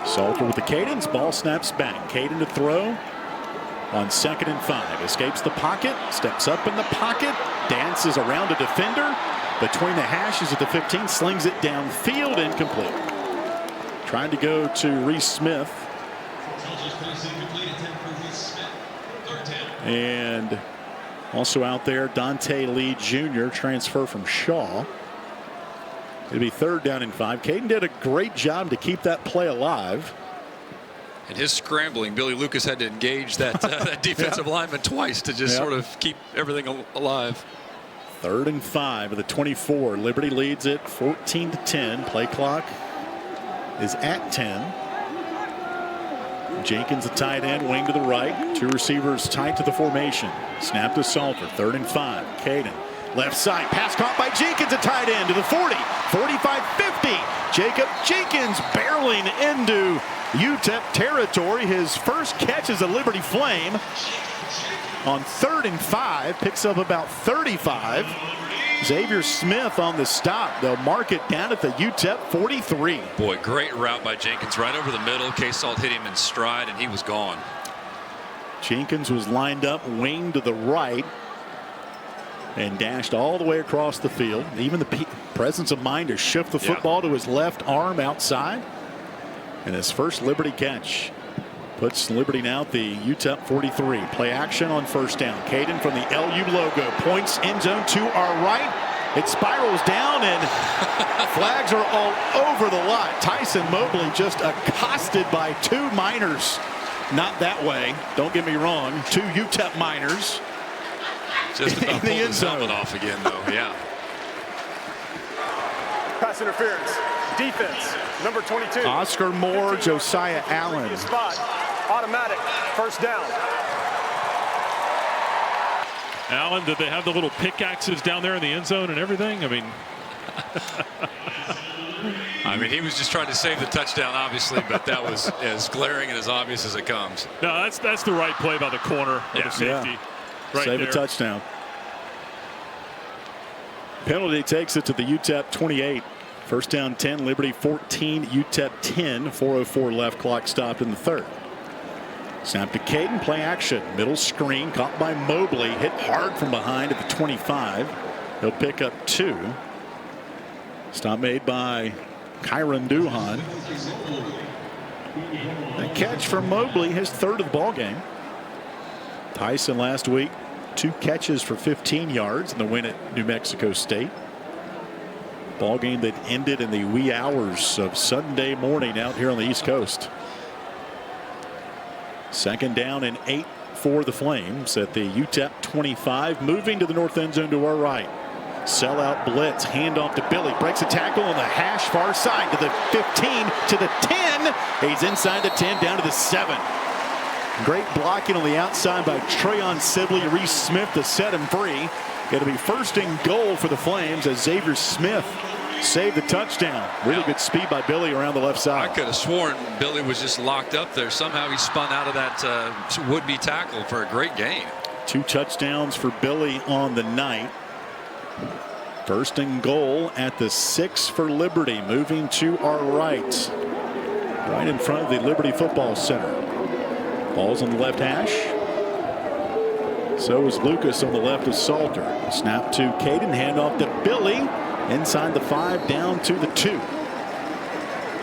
Salter with the cadence. Ball snaps back. Caden to throw on 2nd and 5. Escapes the pocket. Steps up in the pocket. Dances around a defender. Between the hashes at the 15. Slings it downfield. Incomplete. Trying to go to Reese Smith. And also out there, Dante Lee Jr., transfer from Shaw. It'll be 3rd down and 5. Caden did a great job to keep that play alive. And his scrambling, Billy Lucas had to engage that, that defensive lineman twice to just sort of keep everything alive. 3rd and 5 of the 24. Liberty leads it 14-10. Play clock is at 10. Jenkins, a tight end, wing to the right. 2 receivers tight to the formation. Snap to Salter. 3rd and 5. Caden, left side. Pass caught by Jenkins, a tight end to the 40. 45-50. Jacob Jenkins barreling into UTEP territory. His first catch as a Liberty Flame on 3rd and 5. Picks up about 35. Xavier Smith on the stop. They'll mark it down at the UTEP 43. Boy, great route by Jenkins right over the middle. K-Salt hit him in stride, and he was gone. Jenkins was lined up wing to the right and dashed all the way across the field. Even the presence of mind to shift the football to his left arm outside. And his first Liberty catch puts Liberty now at the UTEP 43. Play action on 1st down. Caden from the LU logo points end zone to our right. It spirals down and flags are all over the lot. Tyson Mobley just accosted by 2 Miners. Not that way. Don't get me wrong. 2 UTEP Miners. Just about pulled his helmet off again, though. Yeah. Pass interference. Defense. Number 22. Oscar Moore, Josiah Allen. Spot. Automatic. 1st down. Allen, did they have the little pickaxes down there in the end zone and everything? I mean, he was just trying to save the touchdown, obviously, but that was as glaring and as obvious as it comes. No, that's the right play by the corner of the safety. Right Save there. a touchdown. Penalty takes it to the UTEP 28. 1st down 10, Liberty 14, UTEP 10. 4:04 left, clock stopped in the 3rd. Snap to Caden, play action. Middle screen, caught by Mobley, hit hard from behind at the 25. He'll pick up 2. Stop made by Kyron Duhan. A catch from Mobley, his 3rd of the ball game. Tyson last week, 2 catches for 15 yards in the win at New Mexico State. Ball game that ended in the wee hours of Sunday morning out here on the East Coast. 2nd down and 8 for the Flames at the UTEP 25. Moving to the north end zone to our right. Sellout blitz, handoff to Billy, breaks a tackle on the hash far side to the 15, to the 10. He's inside the 10, down to the 7. Great blocking on the outside by Trayon Sibley. Reese Smith to set him free. It'll be 1st and goal for the Flames as Xavier Smith saved the touchdown. Really good speed by Billy around the left side. I could have sworn Billy was just locked up there. Somehow he spun out of that would-be tackle for a great gain. 2 touchdowns for Billy on the night. 1st and goal at the 6 for Liberty. Moving to our right. Right in front of the Liberty Football Center. Ball's on the left hash. So is Lucas on the left of Salter. Snap to Caden, handoff to Billy. Inside the 5, down to the 2.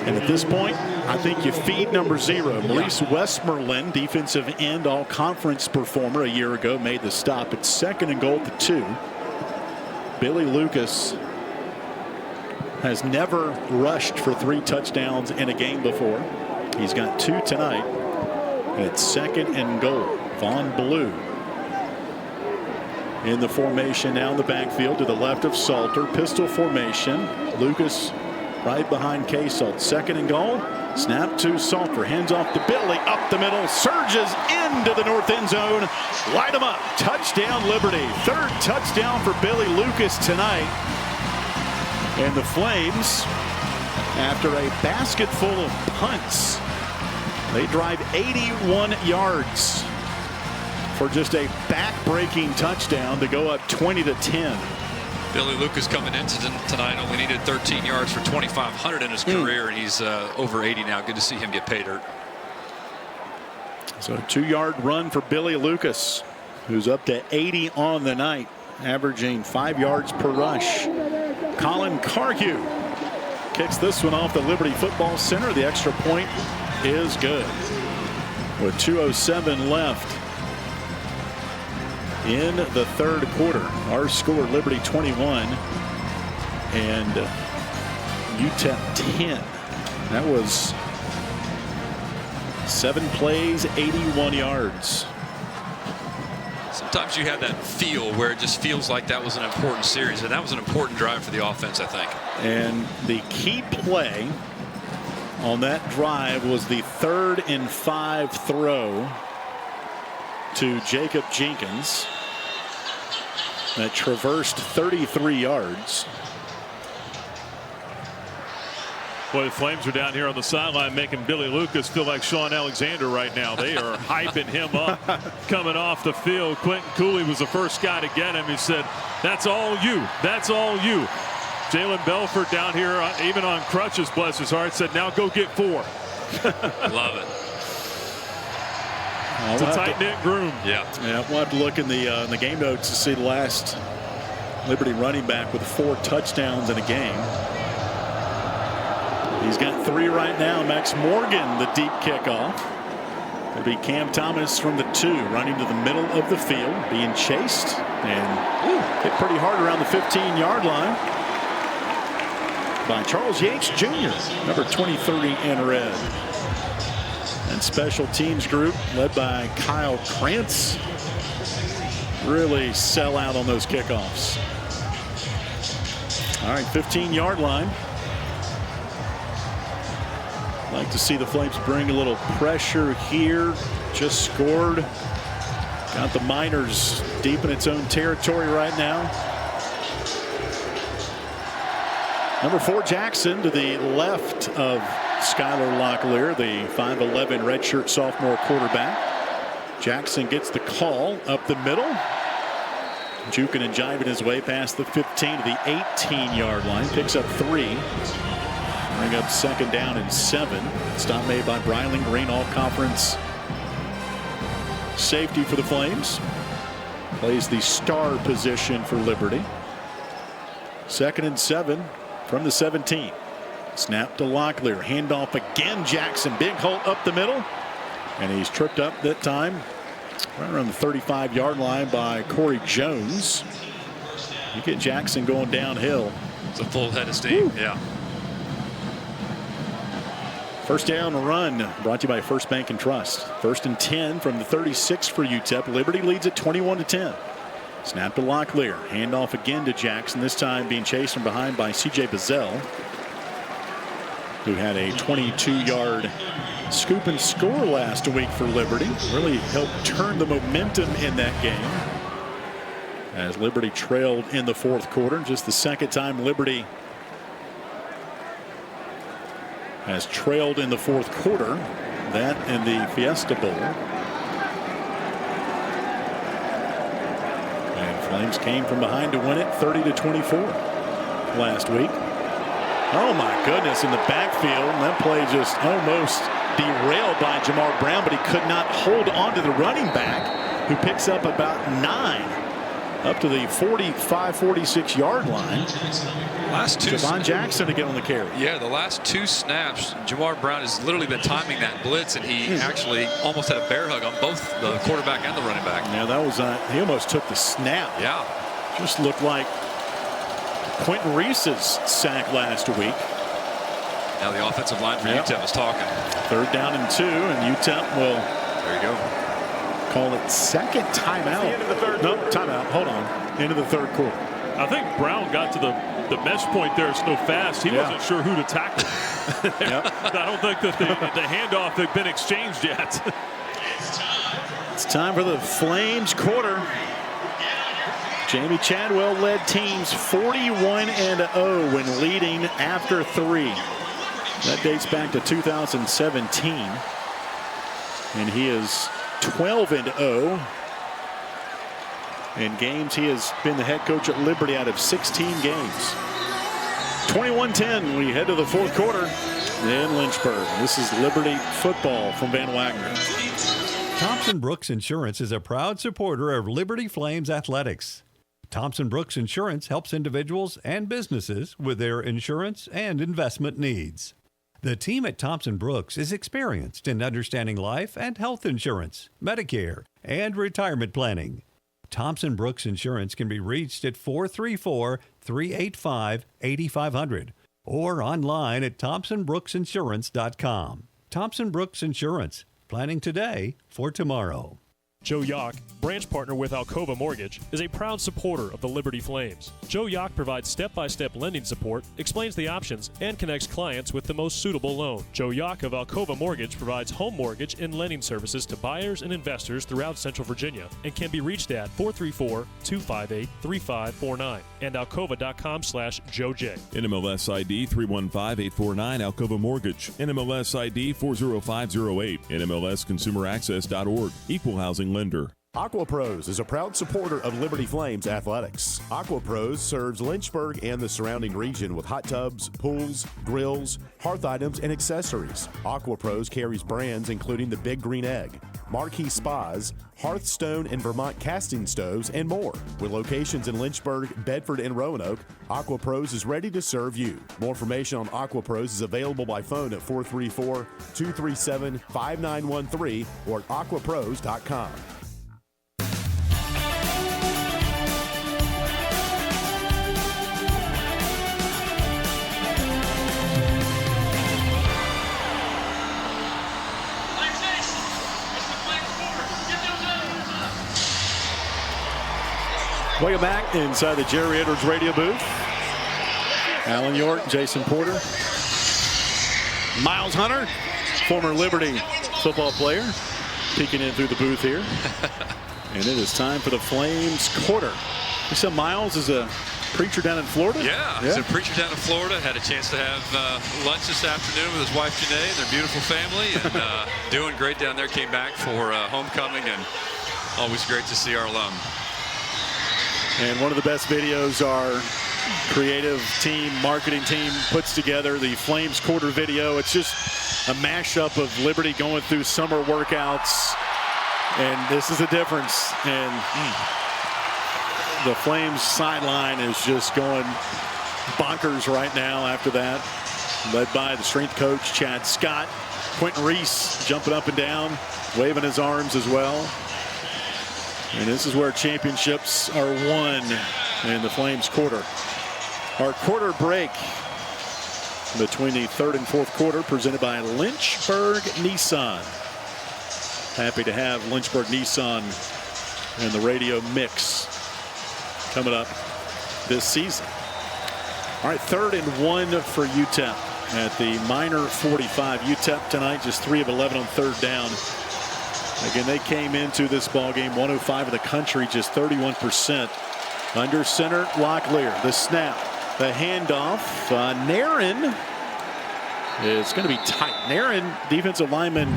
And at this point, I think you feed number 0. Maurice Westmoreland, defensive end, all-conference performer a year ago, made the stop. It's 2nd and goal at the 2. Billy Lucas has never rushed for 3 touchdowns in a game before. He's got 2 tonight. And it's 2nd and goal. Vaughn Blue in the formation now in the backfield to the left of Salter. Pistol formation. Lucas right behind K-Salt. 2nd and goal. Snap to Salter. Hands off to Billy. Up the middle. Surges into the north end zone. Light him up. Touchdown Liberty. 3rd touchdown for Billy Lucas tonight. And the Flames, after a basket full of punts, they drive 81 yards for just a back-breaking touchdown to go up 20-10. Billy Lucas coming into tonight only needed 13 yards for 2,500 in his career, and he's over 80 now. Good to see him get paid dirt. So a 2-yard run for Billy Lucas, who's up to 80 on the night, averaging 5 yards per rush. Colin Carhew kicks this one off the Liberty Football Center. The extra point is good. With 2:07 left in the 3rd quarter. Our score, Liberty 21 and UTEP 10. That was 7 plays, 81 yards. Sometimes you have that feel where it just feels like that was an important series, and that was an important drive for the offense, I think. And the key play on that drive was the 3rd and 5 throw to Jacob Jenkins that traversed 33 yards. Boy, the Flames are down here on the sideline making Billy Lucas feel like Sean Alexander right now. They are hyping him up coming off the field. Quentin Cooley was the first guy to get him. He said, "That's all you. That's all you." Jalen Belfort down here, even on crutches, bless his heart, said, "Now go get 4." Love it. It's a tight-knit groom. Yeah. We'll have to look in the game notes to see the last Liberty running back with 4 touchdowns in a game. He's got 3 right now. Max Morgan, the deep kickoff. It'll be Cam Thomas from the 2, running to the middle of the field, being chased and hit pretty hard around the 15-yard line by Charles Yates Jr., number 23 in red. And special teams group led by Kyle Krantz really sell out on those kickoffs. All right, 15-yard line. Like to see the Flames bring a little pressure here. Just scored. Got the Miners deep in its own territory right now. Number 4 Jackson to the left of Skylar Locklear, the 5'11" redshirt sophomore quarterback. Jackson gets the call up the middle. Juking and jiving his way past the 15 to the 18-yard line. Picks up 3. Bring up 2nd down and 7. Stop made by Brylan Green, all-conference safety for the Flames. Plays the star position for Liberty. 2nd and 7 from the 17. Snap to Locklear. Handoff again. Jackson. Big hole up the middle. And he's tripped up that time right around the 35-yard line by Corey Jones. You get Jackson going downhill. It's a full head of steam. Yeah. First down run brought to you by First Bank and Trust. 1st and 10 from the 36 for UTEP. Liberty leads at 21-10. Snap to Locklear. Handoff again to Jackson. This time being chased from behind by C.J. Bazell, who had a 22-yard scoop and score last week for Liberty. Really helped turn the momentum in that game as Liberty trailed in the 4th quarter. Just the 2nd time Liberty has trailed in the 4th quarter. That in the Fiesta Bowl. And Flames came from behind to win it 30-24 last week. Oh my goodness, in the backfield. And that play just almost derailed by Jamar Brown, but he could not hold on to the running back, who picks up about 9 up to the 45-46 yard line. Last 2 Javon Jackson to get on the carry. Yeah, the last 2 snaps, Jamar Brown has literally been timing that blitz, and he actually almost had a bear hug on both the quarterback and the running back. Yeah, that was he almost took the snap. Yeah. Just looked like Quentin Reese's sack last week. Now the offensive line for UTEP is talking. 3rd down and 2, and UTEP will there you go. Call it 2nd timeout. No, timeout. Hold on. End of the 3rd quarter. I think Brown got to the mesh point there so fast he wasn't sure who to tackle. I don't think that the handoff had been exchanged yet. It's time for the Flames quarter. Jamie Chadwell led teams 41-0 when leading after 3. That dates back to 2017. And he is 12-0 in games. He has been the head coach at Liberty out of 16 games. 21-10. We head to the 4th quarter in Lynchburg. This is Liberty football from Van Wagner. Thompson Brooks Insurance is a proud supporter of Liberty Flames athletics. Thompson Brooks Insurance helps individuals and businesses with their insurance and investment needs. The team at Thompson Brooks is experienced in understanding life and health insurance, Medicare, and retirement planning. Thompson Brooks Insurance can be reached at 434-385-8500 or online at thompsonbrooksinsurance.com. Thompson Brooks Insurance, Planning today for tomorrow. Joe Yock, branch partner with Alcova Mortgage, is a proud supporter of the Liberty Flames. Joe Yock provides step-by-step lending support, explains the options, and connects clients with the most suitable loan. Joe Yock of Alcova Mortgage provides home mortgage and lending services to buyers and investors throughout Central Virginia and can be reached at 434-258-3549 and alcova.com/JoeJ. NMLS ID 315849, Alcova Mortgage. NMLS ID 40508, NMLSConsumerAccess.org. Equal housing lender. AquaPros is a proud supporter of Liberty Flames athletics. AquaPros serves Lynchburg and the surrounding region with hot tubs, pools, grills, hearth items, and accessories. AquaPros carries brands including the Big Green Egg, Marquee Spas, Hearthstone and Vermont casting stoves, and more. With locations in Lynchburg, Bedford, and Roanoke, AquaPros is ready to serve you. More information on AquaPros is available by phone at 434-237-5913 or at aquapros.com. Welcome back inside the Jerry Edwards radio booth. Alan York, Jason Porter, Miles Hunter, former Liberty football player, peeking in through the booth here. And it is time for the Flames quarter. You said Miles is a preacher down in Florida? Yeah, he's a preacher down in Florida. Had a chance to have lunch this afternoon with his wife Janae and their beautiful family, and doing great down there. Came back for homecoming, and always great to see our alum. And one of the best videos our creative team, marketing team puts together, the Flames quarter video. It's just a mashup of Liberty going through summer workouts. And this is the difference. And the Flames sideline is just going bonkers right now after that. Led by the strength coach, Chad Scott. Quentin Reese jumping up and down, waving his arms as well. And this is where championships are won in the Flames quarter. Our quarter break between the third and fourth quarter presented by Lynchburg Nissan. Happy to have Lynchburg Nissan in the radio mix coming up this season. All right, 3rd and 1 for UTEP at the minor 45. UTEP tonight just 3 of 11 on 3rd down. Again, they came into this ball game 105 in the country, just 31%. Under center, Locklear. The snap, the handoff. Nairn is going to be tight. Nairn, defensive lineman,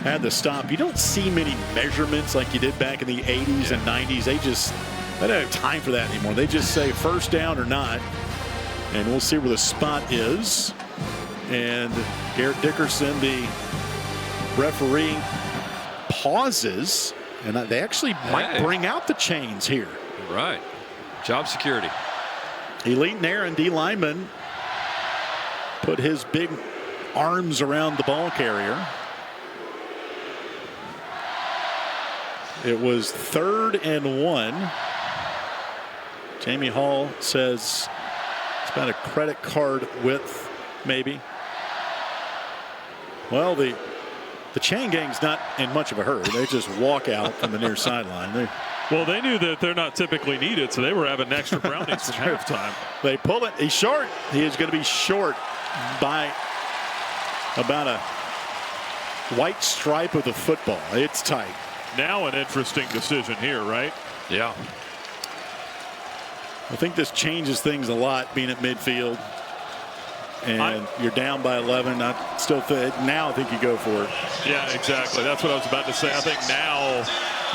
had the stop. You don't see many measurements like you did back in the 80s and 90s. They don't have time for that anymore. They just say first down or not. And we'll see where the spot is. And Garrett Dickerson, the referee, pauses, and they actually might bring out the chains here. Right. Job security. Elite Nairn, D lineman, put his big arms around the ball carrier. It was 3rd and 1. Jamie Hall says it's about a credit card width, maybe. Well, the chain gang's not in much of a hurry. They just walk out from the near sideline. Well, they knew that they're not typically needed, so they were having extra brownies from halftime. They pull it. He's short. He is going to be short by about a white stripe of the football. It's tight. Now an interesting decision here, right? Yeah. I think this changes things a lot, being at midfield. And you're down by 11. I still think now I think you go for it. Yeah, exactly. That's what I was about to say. I think now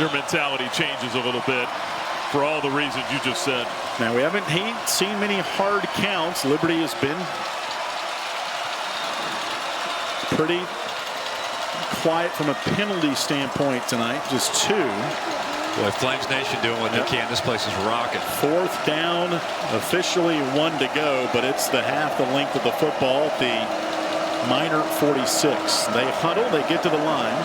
your mentality changes a little bit for all the reasons you just said. Now we haven't seen many hard counts. Liberty has been pretty quiet from a penalty standpoint tonight. Just 2. Boy, Flames Nation doing what they can. This place is rocking. 4th down, officially 1 to go, but it's the half the length of the football at the minor 46. They huddle, they get to the line.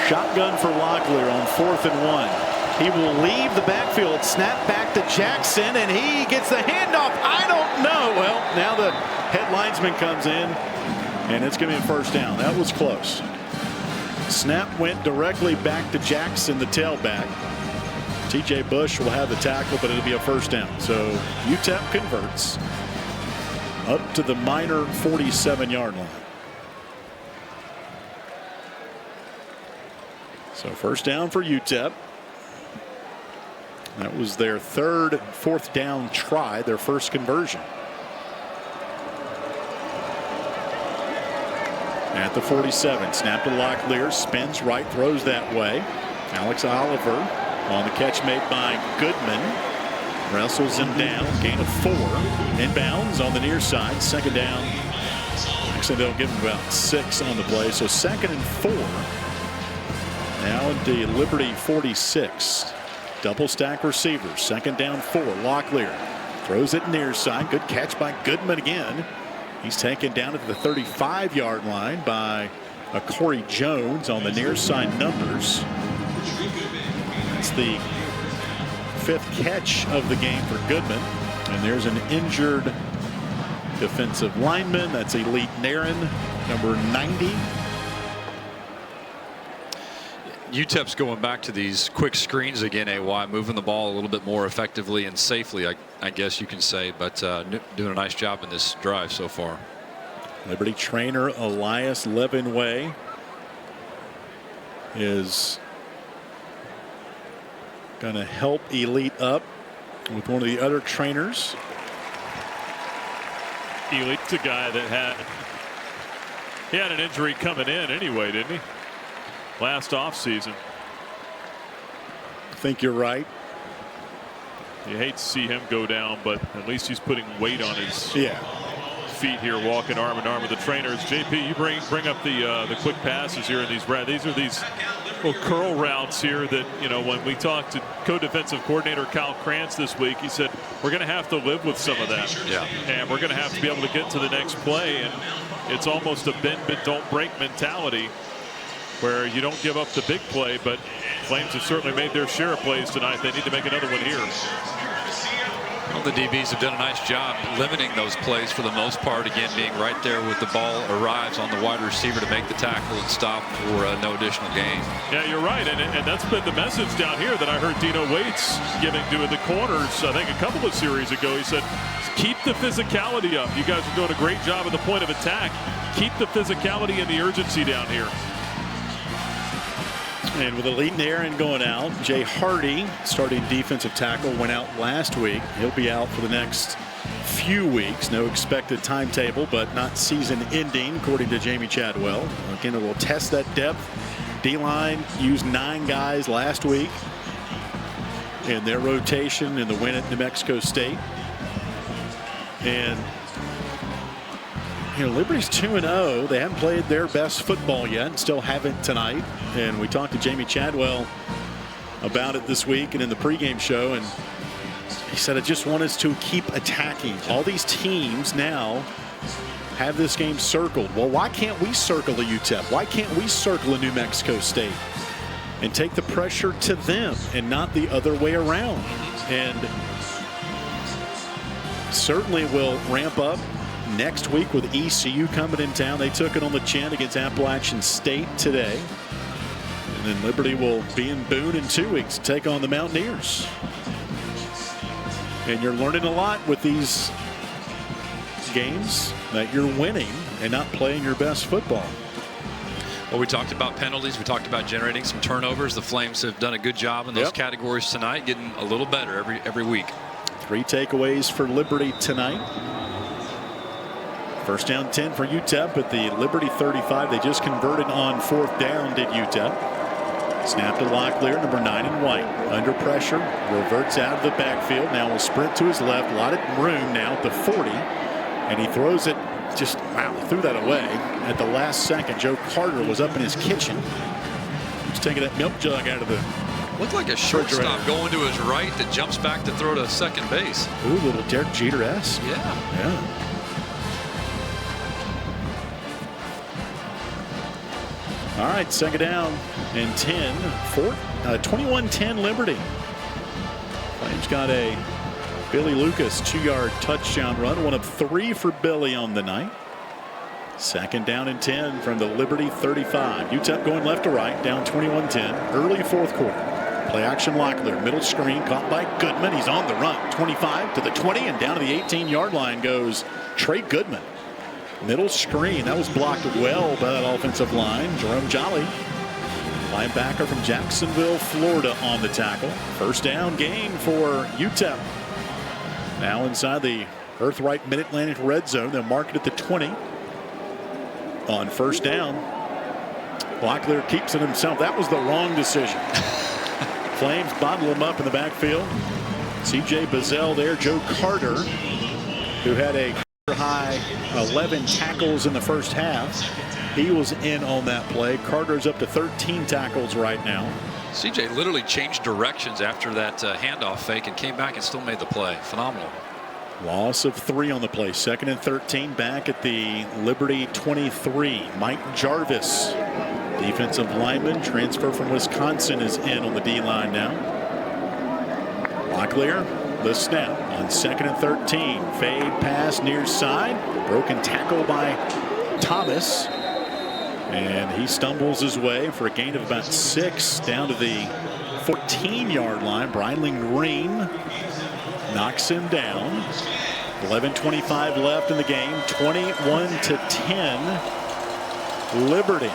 Shotgun for Locklear on 4th and 1. He will leave the backfield, snap back to Jackson, and he gets the handoff. I don't know. Well, now the head linesman comes in, and it's going to be a 1st down. That was close. Snap went directly back to Jackson, the tailback. T.J. Bush will have the tackle, but it'll be a first down. So UTEP converts up to the minor 47-yard line. So first down for UTEP. That was their third fourth down try, their first conversion. At the 47, snap to Locklear, spins right, throws that way. Alex Oliver on the catch made by Goodman. Wrestles him down, gain of 4. Inbounds on the near side, second down. Actually, they'll give him about 6 on the play, so 2nd and 4. Now at the Liberty 46. Double stack receivers, second down 4. Locklear throws it near side, good catch by Goodman again. He's taken down at the 35-yard line by Corey Jones on the near side numbers. That's the 5th catch of the game for Goodman. And there's an injured defensive lineman. That's Elite Naren, number 90. UTEP's going back to these quick screens again, AY, moving the ball a little bit more effectively and safely, I guess you can say, but doing a nice job in this drive so far. Liberty trainer Elias Levenway is going to help Elite up with one of the other trainers. Elite's a guy that had an injury coming in anyway, didn't he? Last offseason. I think you're right. You hate to see him go down, but at least he's putting weight on his feet here, walking arm in arm with the trainers. JP, you bring up the quick passes here in these. These are these little curl routes here that, you know, when we talked to co-defensive coordinator Kyle Krantz this week, he said we're going to have to live with some of that. Yeah. And we're going to have to be able to get to the next play, and it's almost a bend but don't break mentality, where you don't give up the big play, but Flames have certainly made their share of plays tonight. They need to make another one here. Well, the DBs have done a nice job limiting those plays for the most part. Again, being right there with the ball arrives on the wide receiver to make the tackle and stop for no additional gain. Yeah, you're right, and that's been the message down here that I heard Dino Waits giving to the corners. I think a couple of series ago, he said, keep the physicality up. You guys are doing a great job at the point of attack. Keep the physicality and the urgency down here. And with Elite Naren going out, Jay Hardy, starting defensive tackle, went out last week. He'll be out for the next few weeks. No expected timetable, but not season ending, according to Jamie Chadwell. Again, it will test that depth. D-line used 9 guys last week in their rotation in the win at New Mexico State. And you know, Liberty's 2-0. They haven't played their best football yet, and still haven't tonight. And we talked to Jamie Chadwell about it this week and in the pregame show, and he said, I just want us to keep attacking. All these teams now have this game circled. Well, why can't we circle a UTEP? Why can't we circle a New Mexico State and take the pressure to them and not the other way around? And certainly will ramp up next week with ECU coming in town. They took it on the chin against Appalachian State today. And then Liberty will be in Boone in 2 weeks to take on the Mountaineers. And you're learning a lot with these games, that you're winning and not playing your best football. Well, we talked about penalties. We talked about generating some turnovers. The Flames have done a good job in those categories tonight, getting a little better every week. 3 takeaways for Liberty tonight. First down 10 for UTEP at the Liberty 35. They just converted on 4th down, did UTEP. Snap to Locklear, number 9 in white. Under pressure, reverts out of the backfield. Now will sprint to his left. A lot of room now at the 40. And he throws it, just, wow, threw that away at the last second. Joe Carter was up in his kitchen. He's taking that milk jug out of the Looked like a shortstop going to his right that jumps back to throw to second base. Ooh, a little Derek Jeter-esque. Yeah. All right, second down and 10 for 21-10 Liberty. Flames got a Billy Lucas 2-yard touchdown run, one of 3 for Billy on the night. Second down and 10 from the Liberty 35. UTEP going left to right, down 21-10. Early fourth quarter. Play action Locklear. Middle screen caught by Goodman. He's on the run. 25 to the 20 and down to the 18-yard line goes Trey Goodman. Middle screen. That was blocked well by that offensive line. Jerome Jolly, linebacker from Jacksonville, Florida, on the tackle. First down gain for UTEP. Now inside the Earthright Mid-Atlantic red zone. They'll mark it at the 20. On first down, Locklear keeps it himself. That was the wrong decision. Flames bottle him up in the backfield. C.J. Bazell there. Joe Carter, who had a high 11 tackles in the first half. He was in on that play. Carter's up to 13 tackles right now. C.J. literally changed directions after that handoff fake and came back and still made the play. Phenomenal. Loss of 3 on the play. Second and 13 back at the Liberty 23. Mike Jarvis, defensive lineman, transfer from Wisconsin, is in on the D-line now. Locklear, the snap on second and 13. Fade pass near side. Broken tackle by Thomas. And he stumbles his way for a gain of about 6 down to the 14-yard line. Bryling Green knocks him down. 11:25 left in the game. 21-10. Liberty.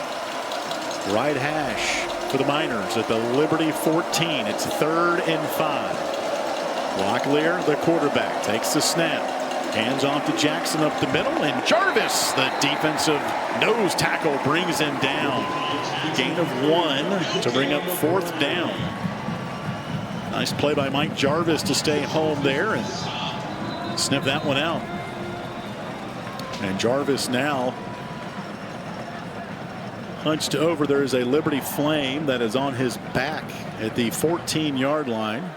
Right hash for the Miners at the Liberty 14. It's 3rd and 5. Locklear, the quarterback, takes the snap. Hands off to Jackson up the middle, and Jarvis, the defensive nose tackle, brings him down. Gain of 1 to bring up 4th down. Nice play by Mike Jarvis to stay home there and sniff that one out. And Jarvis now hunched over. There is a Liberty Flame that is on his back at the 14-yard line.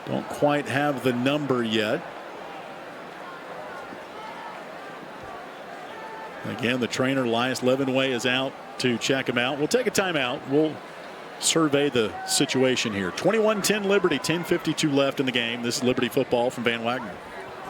Don't quite have the number yet. Again, the trainer, Elias Levenway, is out to check him out. We'll take a timeout. We'll survey the situation here. 21-10 Liberty, 10:52 left in the game. This is Liberty football from Van Wagner.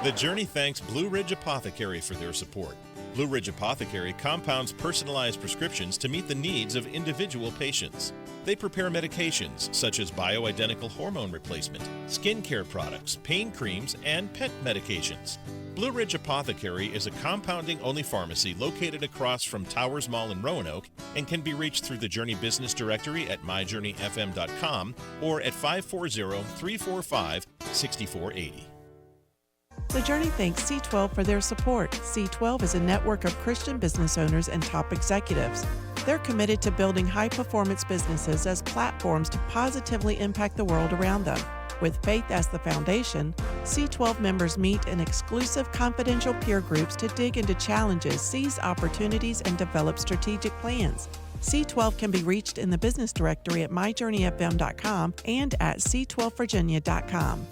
The Journey thanks Blue Ridge Apothecary for their support. Blue Ridge Apothecary compounds personalized prescriptions to meet the needs of individual patients. They prepare medications such as bioidentical hormone replacement, skincare products, pain creams, and pet medications. Blue Ridge Apothecary is a compounding-only pharmacy located across from Towers Mall in Roanoke and can be reached through the Journey Business Directory at myjourneyfm.com or at 540-345-6480. The Journey thanks C12 for their support. C12 is a network of Christian business owners and top executives. They're committed to building high-performance businesses as platforms to positively impact the world around them. With faith as the foundation, C12 members meet in exclusive confidential peer groups to dig into challenges, seize opportunities, and develop strategic plans. C12 can be reached in the business directory at myjourneyfm.com and at c12virginia.com.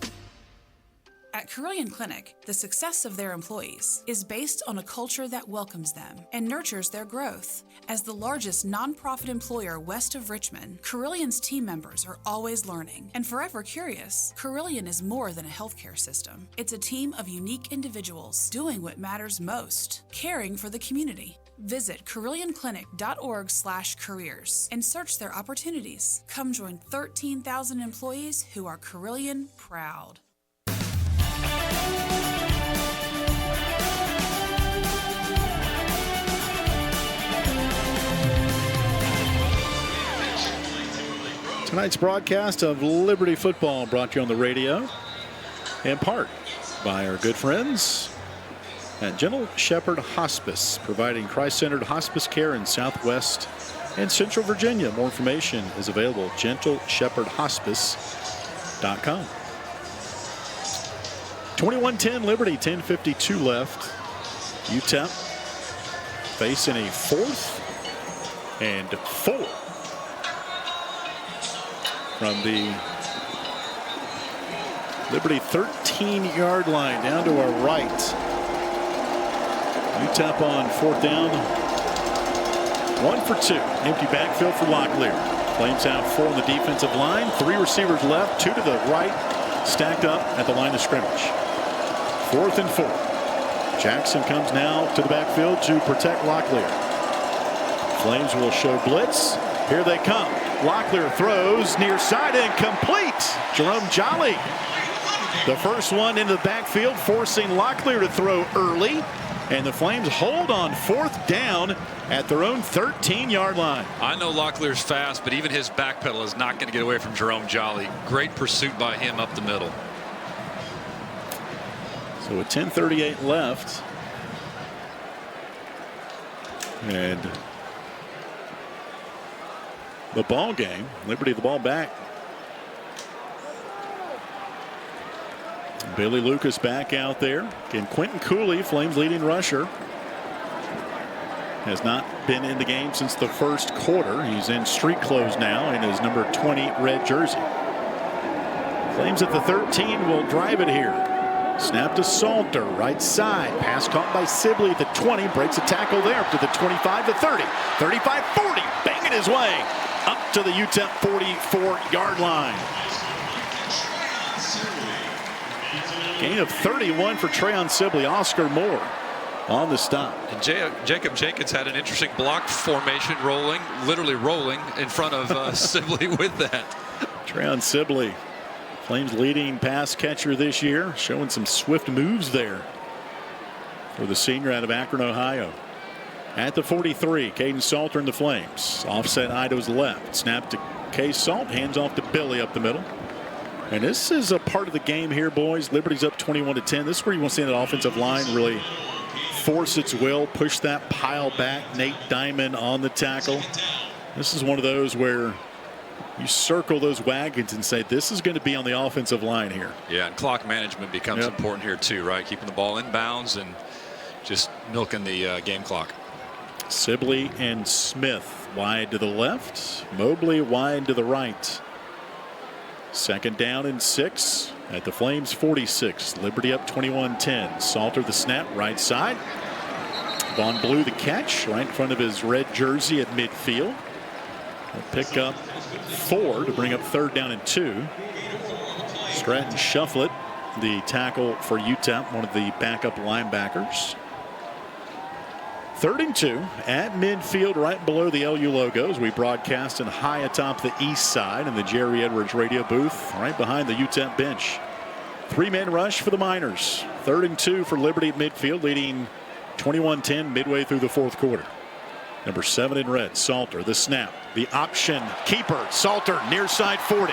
At Carilion Clinic, the success of their employees is based on a culture that welcomes them and nurtures their growth. As the largest nonprofit employer west of Richmond, Carillion's team members are always learning and forever curious. Carilion is more than a healthcare system. It's a team of unique individuals doing what matters most, caring for the community. Visit CarillionClinic.org/careers and search their opportunities. Come join 13,000 employees who are Carilion proud. Tonight's broadcast of Liberty football brought to you on the radio in part by our good friends at Gentle Shepherd Hospice, providing Christ-centered hospice care in Southwest and Central Virginia. More information is available at gentleshepherdhospice.com. 21-10 Liberty, 10:52 left. UTEP facing a 4th and 4 from the Liberty 13-yard line down to our right. UTEP on 4th down. 1 for 2. Empty backfield for Locklear. Flames have 4 on the defensive line. 3 receivers left. 2 to the right. Stacked up at the line of scrimmage. 4th and 4. Jackson comes now to the backfield to protect Locklear. Flames will show blitz. Here they come. Locklear throws near side and complete. Jerome Jolly, the first one into the backfield, forcing Locklear to throw early. And the Flames hold on 4th down at their own 13-yard line. I know Locklear's fast, but even his back pedal is not going to get away from Jerome Jolly. Great pursuit by him up the middle. So with 10:38 left, and the ball game, Liberty the ball back. Billy Lucas back out there. Again, Quentin Cooley, Flames leading rusher, has not been in the game since the first quarter. He's in street clothes now in his number 20 red jersey. Flames at the 13 will drive it here. Snap to Salter, right side. Pass caught by Sibley at the 20. Breaks a tackle there up to the 25, the 30, 35, 40. Banging his way up to the UTEP 44-yard line. Gain of 31 for Trayon Sibley. Oscar Moore on the stop. And Jacob Jenkins had an interesting block formation, literally rolling in front of Sibley with that. Trayon Sibley, Flames leading pass catcher this year, showing some swift moves there for the senior out of Akron, Ohio. At the 43, Caden Salter and the Flames. Offset Idaho's left. Snap to Case Salt, hands off to Billy up the middle. And this is a part of the game here, boys. Liberty's up 21-10. This is where you want to see that offensive line really force its will, push that pile back. Nate Diamond on the tackle. This is one of those where you circle those wagons and say, this is going to be on the offensive line here. Yeah, and clock management becomes important here too, right? Keeping the ball in bounds and just milking the game clock. Sibley and Smith wide to the left. Mobley wide to the right. 2nd down and 6 at the Flames 46. Liberty up 21-10. Salter the snap, right side. Vaughn Blue the catch right in front of his red jersey at midfield. He'll pick up 4 to bring up 3rd down and 2. Stratton Shufflett, the tackle for UTEP, one of the backup linebackers. 3rd and 2 at midfield, right below the LU logos. We broadcast in high atop the east side in the Jerry Edwards radio booth, right behind the UTEP bench. 3-man rush for the Miners. 3rd and 2 for Liberty at midfield, leading 21-10 midway through the 4th quarter. Number 7 in red, Salter, the snap, the option, keeper, Salter, near side 40,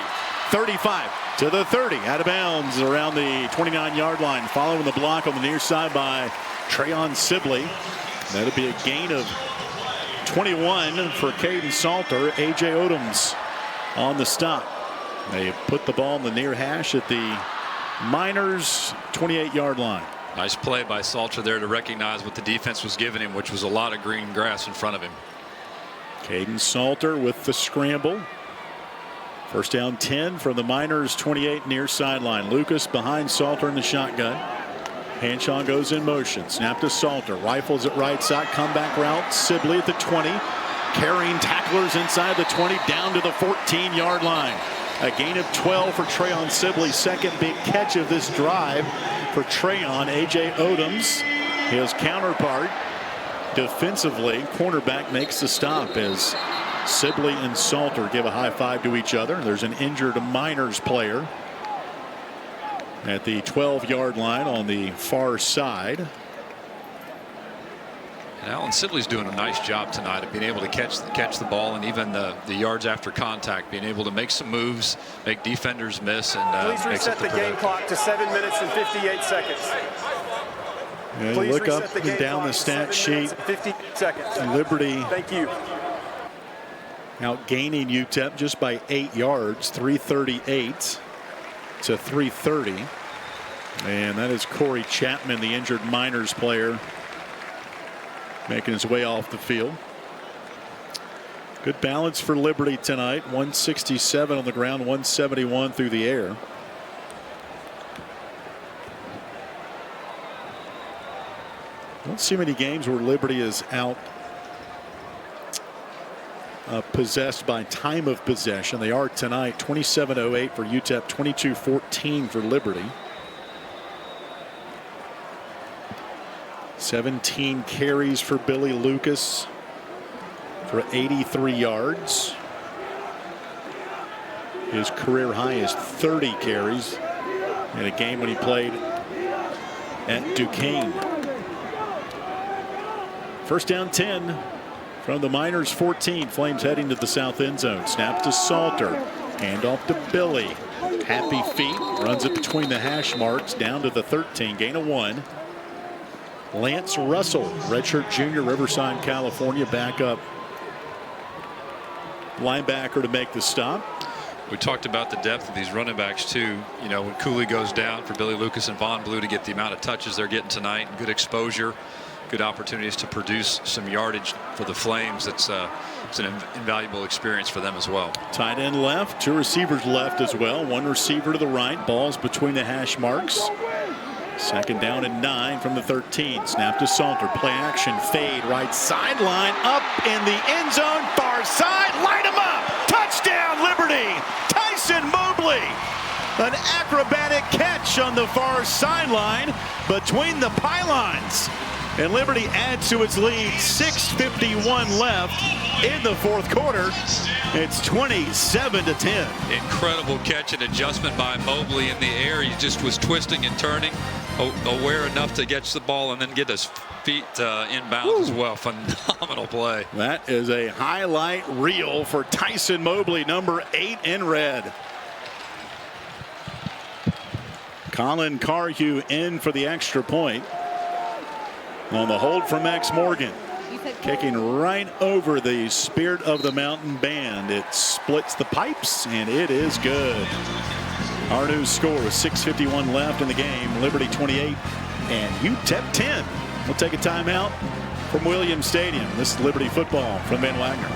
35 to the 30, out of bounds around the 29-yard line, following the block on the near side by Trayon Sibley. That'll be a gain of 21 for Caden Salter. A.J. Odoms on the stop. They put the ball in the near hash at the Miners' 28-yard line. Nice play by Salter there to recognize what the defense was giving him, which was a lot of green grass in front of him. Caden Salter with the scramble. 1st down 10 from the Miners' 28 near sideline. Lucas behind Salter in the shotgun. Hanchon goes in motion. Snap to Salter. Rifles at right side. Comeback route. Sibley at the 20. Carrying tacklers inside the 20 down to the 14-yard line. A gain of 12 for Trayon Sibley. 2nd big catch of this drive for Trayon. A.J. Odoms, his counterpart, defensively. Cornerback makes the stop as Sibley and Salter give a high five to each other. There's an injured Miners player at the 12-yard line on the far side. And Alan Sibley's doing a nice job tonight of being able to catch the ball, and even the yards after contact, being able to make some moves, make defenders miss, and please reset the game clock to 7 minutes and 58 seconds. Yeah, you look up and down the stat sheet. 50 seconds. Liberty. Thank you. Outgaining UTEP just by 8 yards, 338 to 330. And that is Corey Chapman, the injured Miners player, making his way off the field. Good balance for Liberty tonight. 167 on the ground, 171 through the air. Don't see many games where Liberty is out possessed by time of possession. They are tonight. 27-08 for UTEP, 22-14 for Liberty. 17 carries for Billy Lucas for 83 yards. His career high is 30 carries in a game when he played at Duquesne. First down 10 from the Miners 14. Flames heading to the south end zone. Snap to Salter. Handoff to Billy. Happy feet. Runs it between the hash marks down to the 13. Gain of 1. Lance Russell, redshirt junior, Riverside, California, backup linebacker to make the stop. We talked about the depth of these running backs too. You know, when Cooley goes down, for Billy Lucas and Von Blue to get the amount of touches they're getting tonight, good exposure, good opportunities to produce some yardage for the Flames. It's an invaluable experience for them as well. Tight end left, 2 receivers left as well. 1 receiver to the right. Ball's between the hash marks. Second down and 9 from the 13. Snap to Salter. Play action. Fade. Right sideline. Up in the end zone. Far side. Light him up. Touchdown Liberty. Tyson Mobley. An acrobatic catch on the far sideline between the pylons. And Liberty adds to its lead. 6:51 left in the fourth quarter. It's 27-10. Incredible catch and adjustment by Mobley in the air. He just was twisting and turning, aware enough to catch the ball and then get his feet inbounds as well. Phenomenal play. That is a highlight reel for Tyson Mobley, number 8 in red. Colin Carhew in for the extra point. On the hold from Max Morgan. Kicking right over the Spirit of the Mountain Band. It splits the pipes, and it is good. Our new score with 6:51 left in the game. Liberty 28 and UTEP 10. We'll take a timeout from Williams Stadium. This is Liberty football from Van Wagner.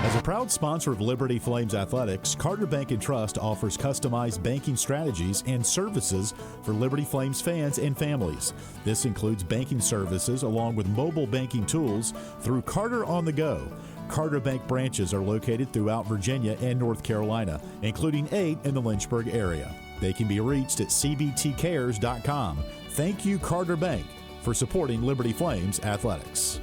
As a proud sponsor of Liberty Flames Athletics, Carter Bank & Trust offers customized banking strategies and services for Liberty Flames fans and families. This includes banking services along with mobile banking tools through Carter on the Go. Carter Bank branches are located throughout Virginia and North Carolina, including 8 in the Lynchburg area. They can be reached at cbtcares.com. Thank you, Carter Bank, for supporting Liberty Flames Athletics.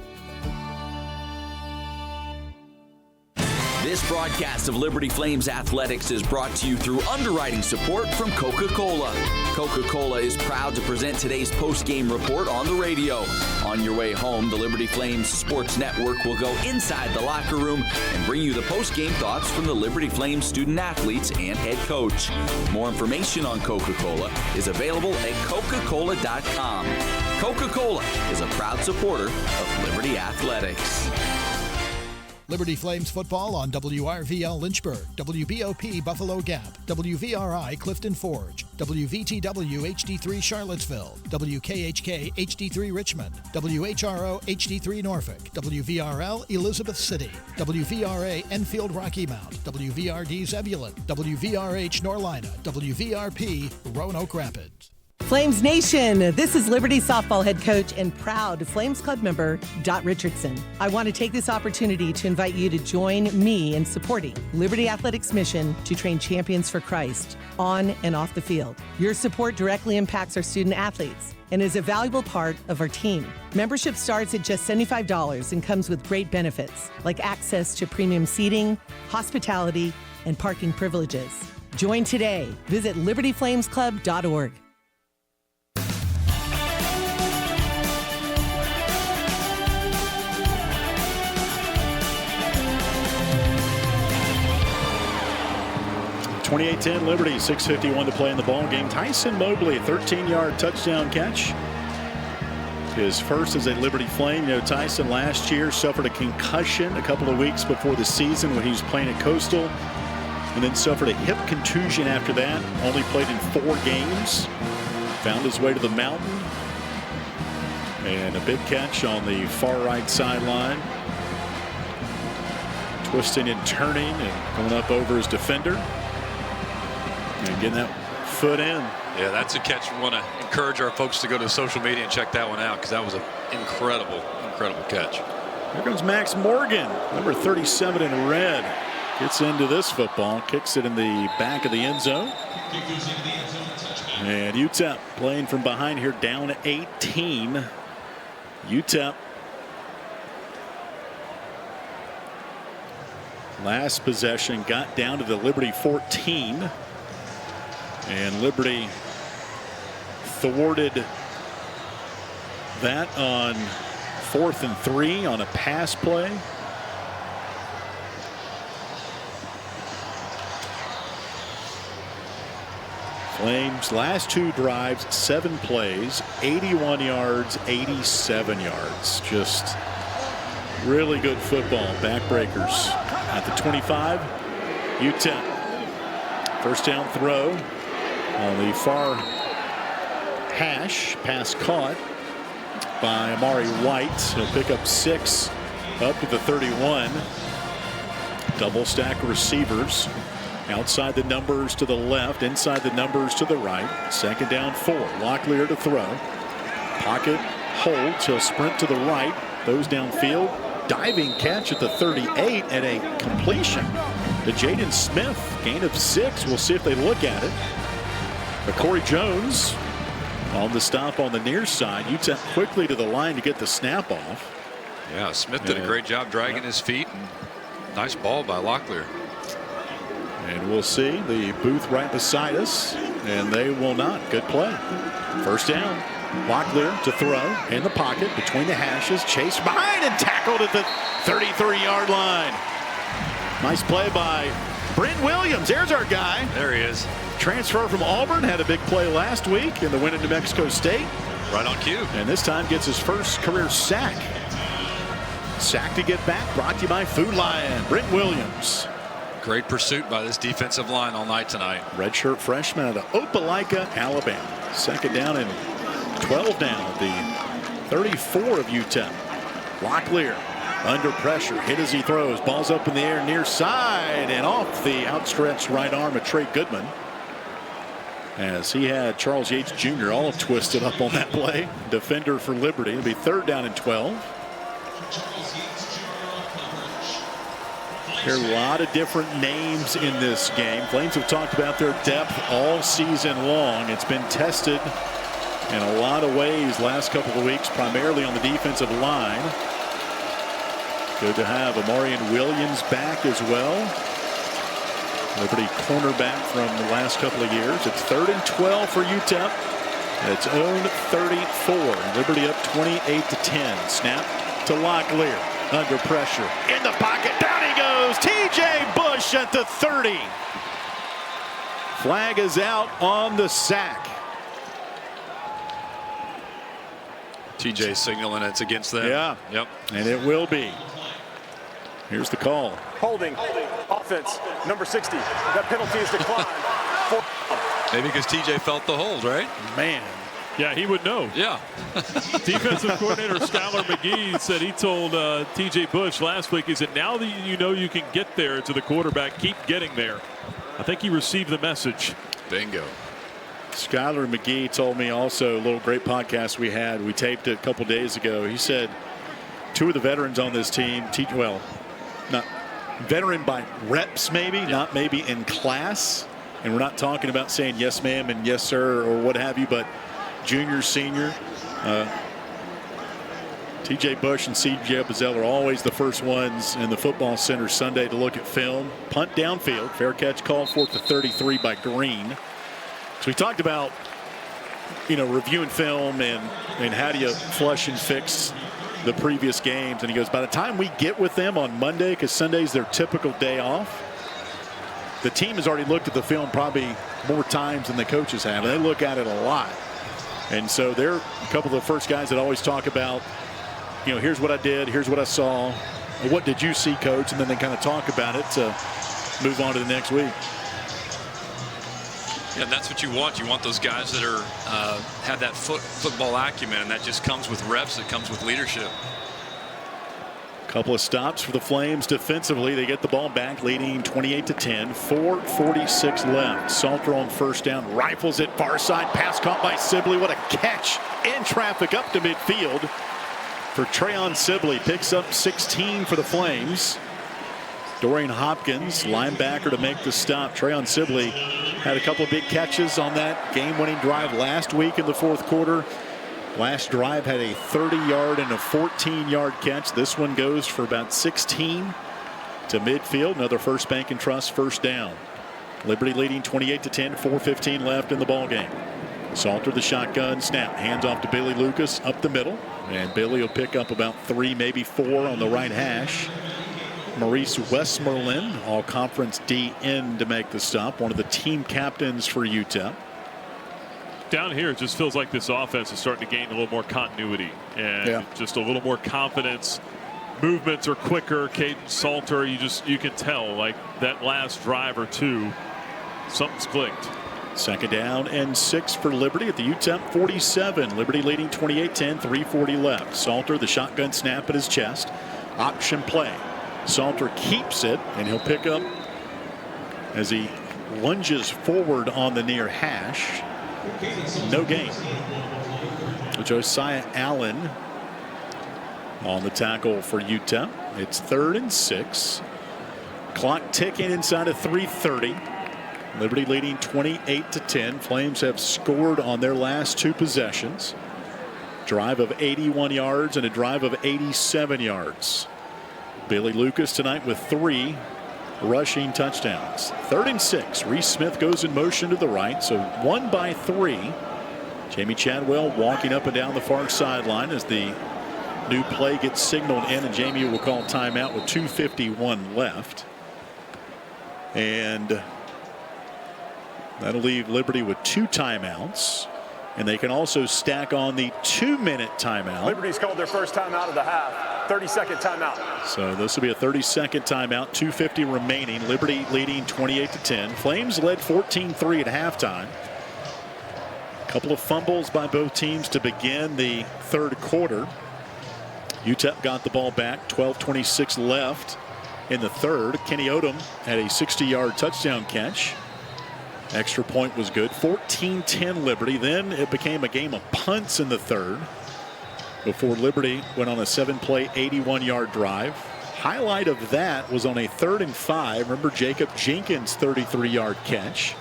This broadcast of Liberty Flames Athletics is brought to you through underwriting support from Coca-Cola. Coca-Cola is proud to present today's post-game report on the radio. On your way home, the Liberty Flames Sports Network will go inside the locker room and bring you the post-game thoughts from the Liberty Flames student athletes and head coach. More information on Coca-Cola is available at Coca-Cola.com. Coca-Cola is a proud supporter of Liberty Athletics. Liberty Flames football on WRVL Lynchburg, WBOP Buffalo Gap, WVRI Clifton Forge, WVTW HD3 Charlottesville, WKHK HD3 Richmond, WHRO HD3 Norfolk, WVRL Elizabeth City, WVRA Enfield Rocky Mount, WVRD Zebulon, WVRH Norlina, WVRP Roanoke Rapids. Flames Nation, this is Liberty softball head coach and proud Flames Club member, Dot Richardson. I want to take this opportunity to invite you to join me in supporting Liberty Athletics' mission to train champions for Christ on and off the field. Your support directly impacts our student athletes and is a valuable part of our team. Membership starts at just $75 and comes with great benefits like access to premium seating, hospitality, and parking privileges. Join today. Visit libertyflamesclub.org. (28-10) Liberty, 6:51 to play in the ball game. Tyson Mobley, 13-yard touchdown catch. His first as a Liberty Flame. You know, Tyson last year suffered a concussion a couple of weeks before the season when he was playing at Coastal, and then suffered a hip contusion after that. Only played in 4 games. Found his way to the mountain. And a big catch on the far right sideline. Twisting and turning and going up over his defender. And getting that foot in. Yeah, that's a catch. We want to encourage our folks to go to social media and check that one out because that was an incredible catch. Here comes Max Morgan, number 37 in red. Gets into this football, kicks it in the back of the end zone. And UTEP playing from behind here, down 18 UTEP last possession got down to the Liberty 14, and Liberty thwarted that on 4th and 3 on a pass play. Flames last 2 drives, 7 plays, 81 yards, 87 yards. Just really good football. Backbreakers at the 25. UTEP first down throw on the far hash. Pass caught by Amari White. He'll pick up 6 up to the 31. Double stack receivers. Outside the numbers to the left, inside the numbers to the right. Second down 4. Locklear to throw. Pocket holds. He'll sprint to the right. Those downfield. Diving catch at the 38 and a completion to Jaden Smith. Gain of 6. We'll see if they look at it. But Corey Jones on the stop on the near side. UTEP quickly to the line to get the snap off. Yeah, Smith did a great job dragging his feet. And nice ball by Locklear. And we'll see the booth right beside us, and they will not. Good play. First down. Locklear to throw in the pocket between the hashes. Chased behind and tackled at the 33-yard line. Nice play by Brent Williams. There's our guy. There he is. Transfer from Auburn. Had a big play last week in the win at New Mexico State. Right on cue. And this time gets his first career sack. Sack to get back. Brought to you by Food Lion. Brent Williams. Great pursuit by this defensive line all night tonight. Redshirt freshman out of Opelika, Alabama. Second down and 12 down at the 34 of UTEP. Locklear under pressure. Hit as he throws. Ball's up in the air near side and off the outstretched right arm of Trey Goodman. As he had Charles Yates Jr. all twisted up on that play. Defender for Liberty. It'll be third down and 12. There are a lot of different names in this game. Flames have talked about their depth all season long. It's been tested in a lot of ways last couple of weeks, primarily on the defensive line. Good to have Amarian Williams back as well. Liberty cornerback from the last couple of years. It's third and 12 for UTEP. Its own 34. Liberty up 28-10. Snap to Locklear. Under pressure. In the pocket. Down he goes. T.J. Bush at the 30. Flag is out on the sack. TJ signaling it's against them. Yeah. Yep. And it will be. Here's the call. Holding. Offense. Number 60. That penalty is declined. Maybe because TJ felt the hold, right? Man. Yeah, he would know. Yeah. Defensive coordinator Skylar McGee said he told T.J. Bush last week, he said, now that you know you can get there to the quarterback, keep getting there. I think he received the message. Bingo. Skylar McGee told me also, a little great podcast we had. We taped it a couple days ago. He said 2 of the veterans on this team, well, not veteran by reps maybe, not maybe in class. And we're not talking about saying yes ma'am and yes sir or what have you, but junior, senior. T.J. Bush and C.J. Bazell are always the first ones in the football center Sunday to look at film. Punt downfield. Fair catch called for at the 33 by Green. So we talked about, reviewing film and how do you flush and fix the previous games. And he goes, by the time we get with them on Monday, because Sunday's their typical day off, the team has already looked at the film probably more times than the coaches have. And they look at it a lot. And so they're a couple of the first guys that always talk about, here's what I did, here's what I saw, what did you see, coach? And then they kind of talk about it to move on to the next week. Yeah, and that's what you want. You want those guys that are have that football acumen, and that just comes with reps. It comes with leadership. Couple of stops for the Flames defensively. They get the ball back, leading 28-10. 4:46 left. Salter on first down, rifles it far side. Pass caught by Sibley. What a catch in traffic up to midfield for Trayon Sibley. Picks up 16 for the Flames. Dorian Hopkins, linebacker, to make the stop. Trayon Sibley had a couple of big catches on that game-winning drive last week in the fourth quarter. Last drive had a 30-yard and a 14-yard catch. This one goes for about 16 to midfield. Another First Bank and Trust first down. Liberty leading 28-10, 4:15 left in the ball game. Salter the shotgun snap, hands off to Billy Lucas up the middle, and Billy will pick up about 3, maybe 4 on the right hash. Maurice Westmoreland, all-conference D end to make the stop, one of the team captains for UTEP. Down here, it just feels like this offense is starting to gain a little more continuity and just a little more confidence. Movements are quicker. Caden Salter, you can tell, like that last drive or two, something's clicked. Second down and 6 for Liberty at the UTEP 47. Liberty leading 28-10, 3:40 left. Salter, the shotgun snap at his chest. Option play. Salter keeps it, and he'll pick up as he lunges forward on the near hash. No gain. Josiah Allen on the tackle for UTEP. It's 3rd and 6. Clock ticking inside of 3:30. Liberty leading 28-10. Flames have scored on their last 2 possessions. Drive of 81 yards and a drive of 87 yards. Billy Lucas tonight with 3 rushing touchdowns. 3rd and 6. Reese Smith goes in motion to the right, so 1 by 3. Jamie Chadwell walking up and down the far sideline as the new play gets signaled in, and Jamie will call timeout with 2:51 left. And that'll leave Liberty with 2 timeouts, and they can also stack on the 2-minute timeout. Liberty's called their first timeout of the half. 30-second timeout. So this will be a 30-second timeout. 2:50 remaining. Liberty leading 28-10. Flames led 14-3 at halftime. A couple of fumbles by both teams to begin the third quarter. UTEP got the ball back. 12:26 left in the third. Kenny Odom had a 60-yard touchdown catch. Extra point was good. 14-10 Liberty. Then it became a game of punts in the third before Liberty went on a 7-play 81-yard drive. Highlight of that was on a 3rd and 5. Remember Jacob Jenkins' 33-yard catch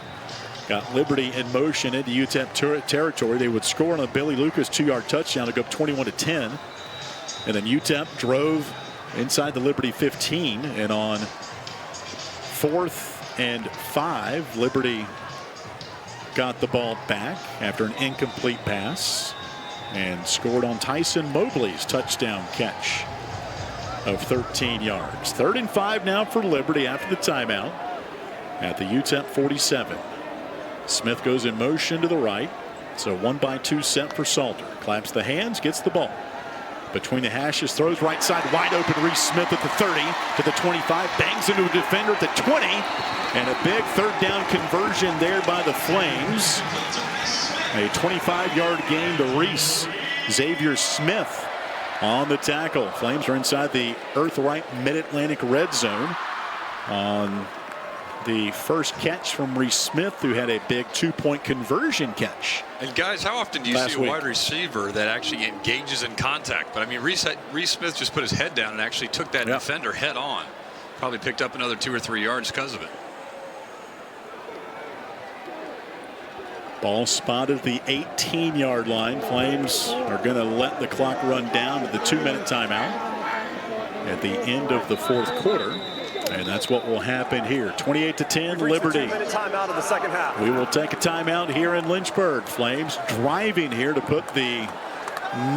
got Liberty in motion into UTEP territory. They would score on a Billy Lucas 2-yard touchdown to go up 21-10, and then UTEP drove inside the Liberty 15, and on 4th and 5 Liberty got the ball back after an incomplete pass and scored on Tyson Mobley's touchdown catch of 13 yards. 3rd and 5 now for Liberty after the timeout at the UTEP 47. Smith goes in motion to the right, so 1 by 2 set for Salter. Claps the hands, gets the ball between the hashes, throws right side wide open. Reese Smith at the 30 to the 25, bangs into a defender at the 20, and a big 3rd down conversion there by the Flames. A 25-yard gain to Reese. Xavier Smith on the tackle. Flames are inside the Earthright Mid-Atlantic red zone on the first catch from Reese Smith, who had a big 2-point conversion catch. And guys, how often do you see a wide receiver that actually engages in contact? But I mean, Reese Smith just put his head down and actually took that defender head on. Probably picked up another 2 or 3 yards because of it. Ball spotted at the 18-yard line. Flames are going to let the clock run down to the 2-minute timeout at the end of the 4th quarter. And that's what will happen here. 28-10 Liberty. 2-minute timeout of the second half. We will take a timeout here in Lynchburg. Flames driving here to put the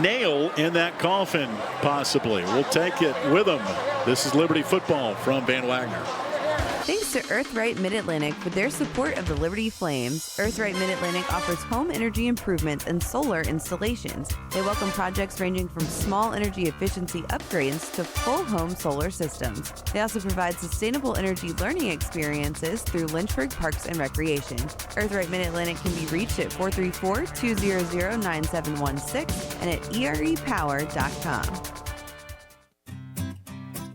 nail in that coffin, possibly. We'll take it with them. This is Liberty football from Van Wagner. Thanks to Earthright Mid-Atlantic for their support of the Liberty Flames. Earthright Mid-Atlantic offers home energy improvements and solar installations. They welcome projects ranging from small energy efficiency upgrades to full home solar systems. They also provide sustainable energy learning experiences through Lynchburg Parks and Recreation. Earthright Mid-Atlantic can be reached at 434-200-9716 and at erepower.com.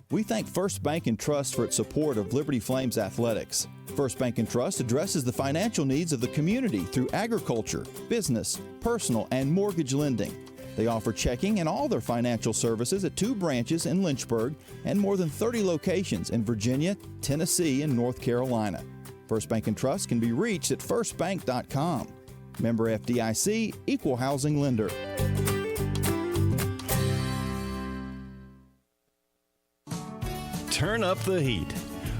We thank First Bank and Trust for its support of Liberty Flames athletics. First Bank and Trust addresses the financial needs of the community through agriculture, business, personal, and mortgage lending. They offer checking and all their financial services at 2 branches in Lynchburg and more than 30 locations in Virginia, Tennessee, and North Carolina. First Bank and Trust can be reached at firstbank.com. Member FDIC, Equal Housing Lender. turn up the heat.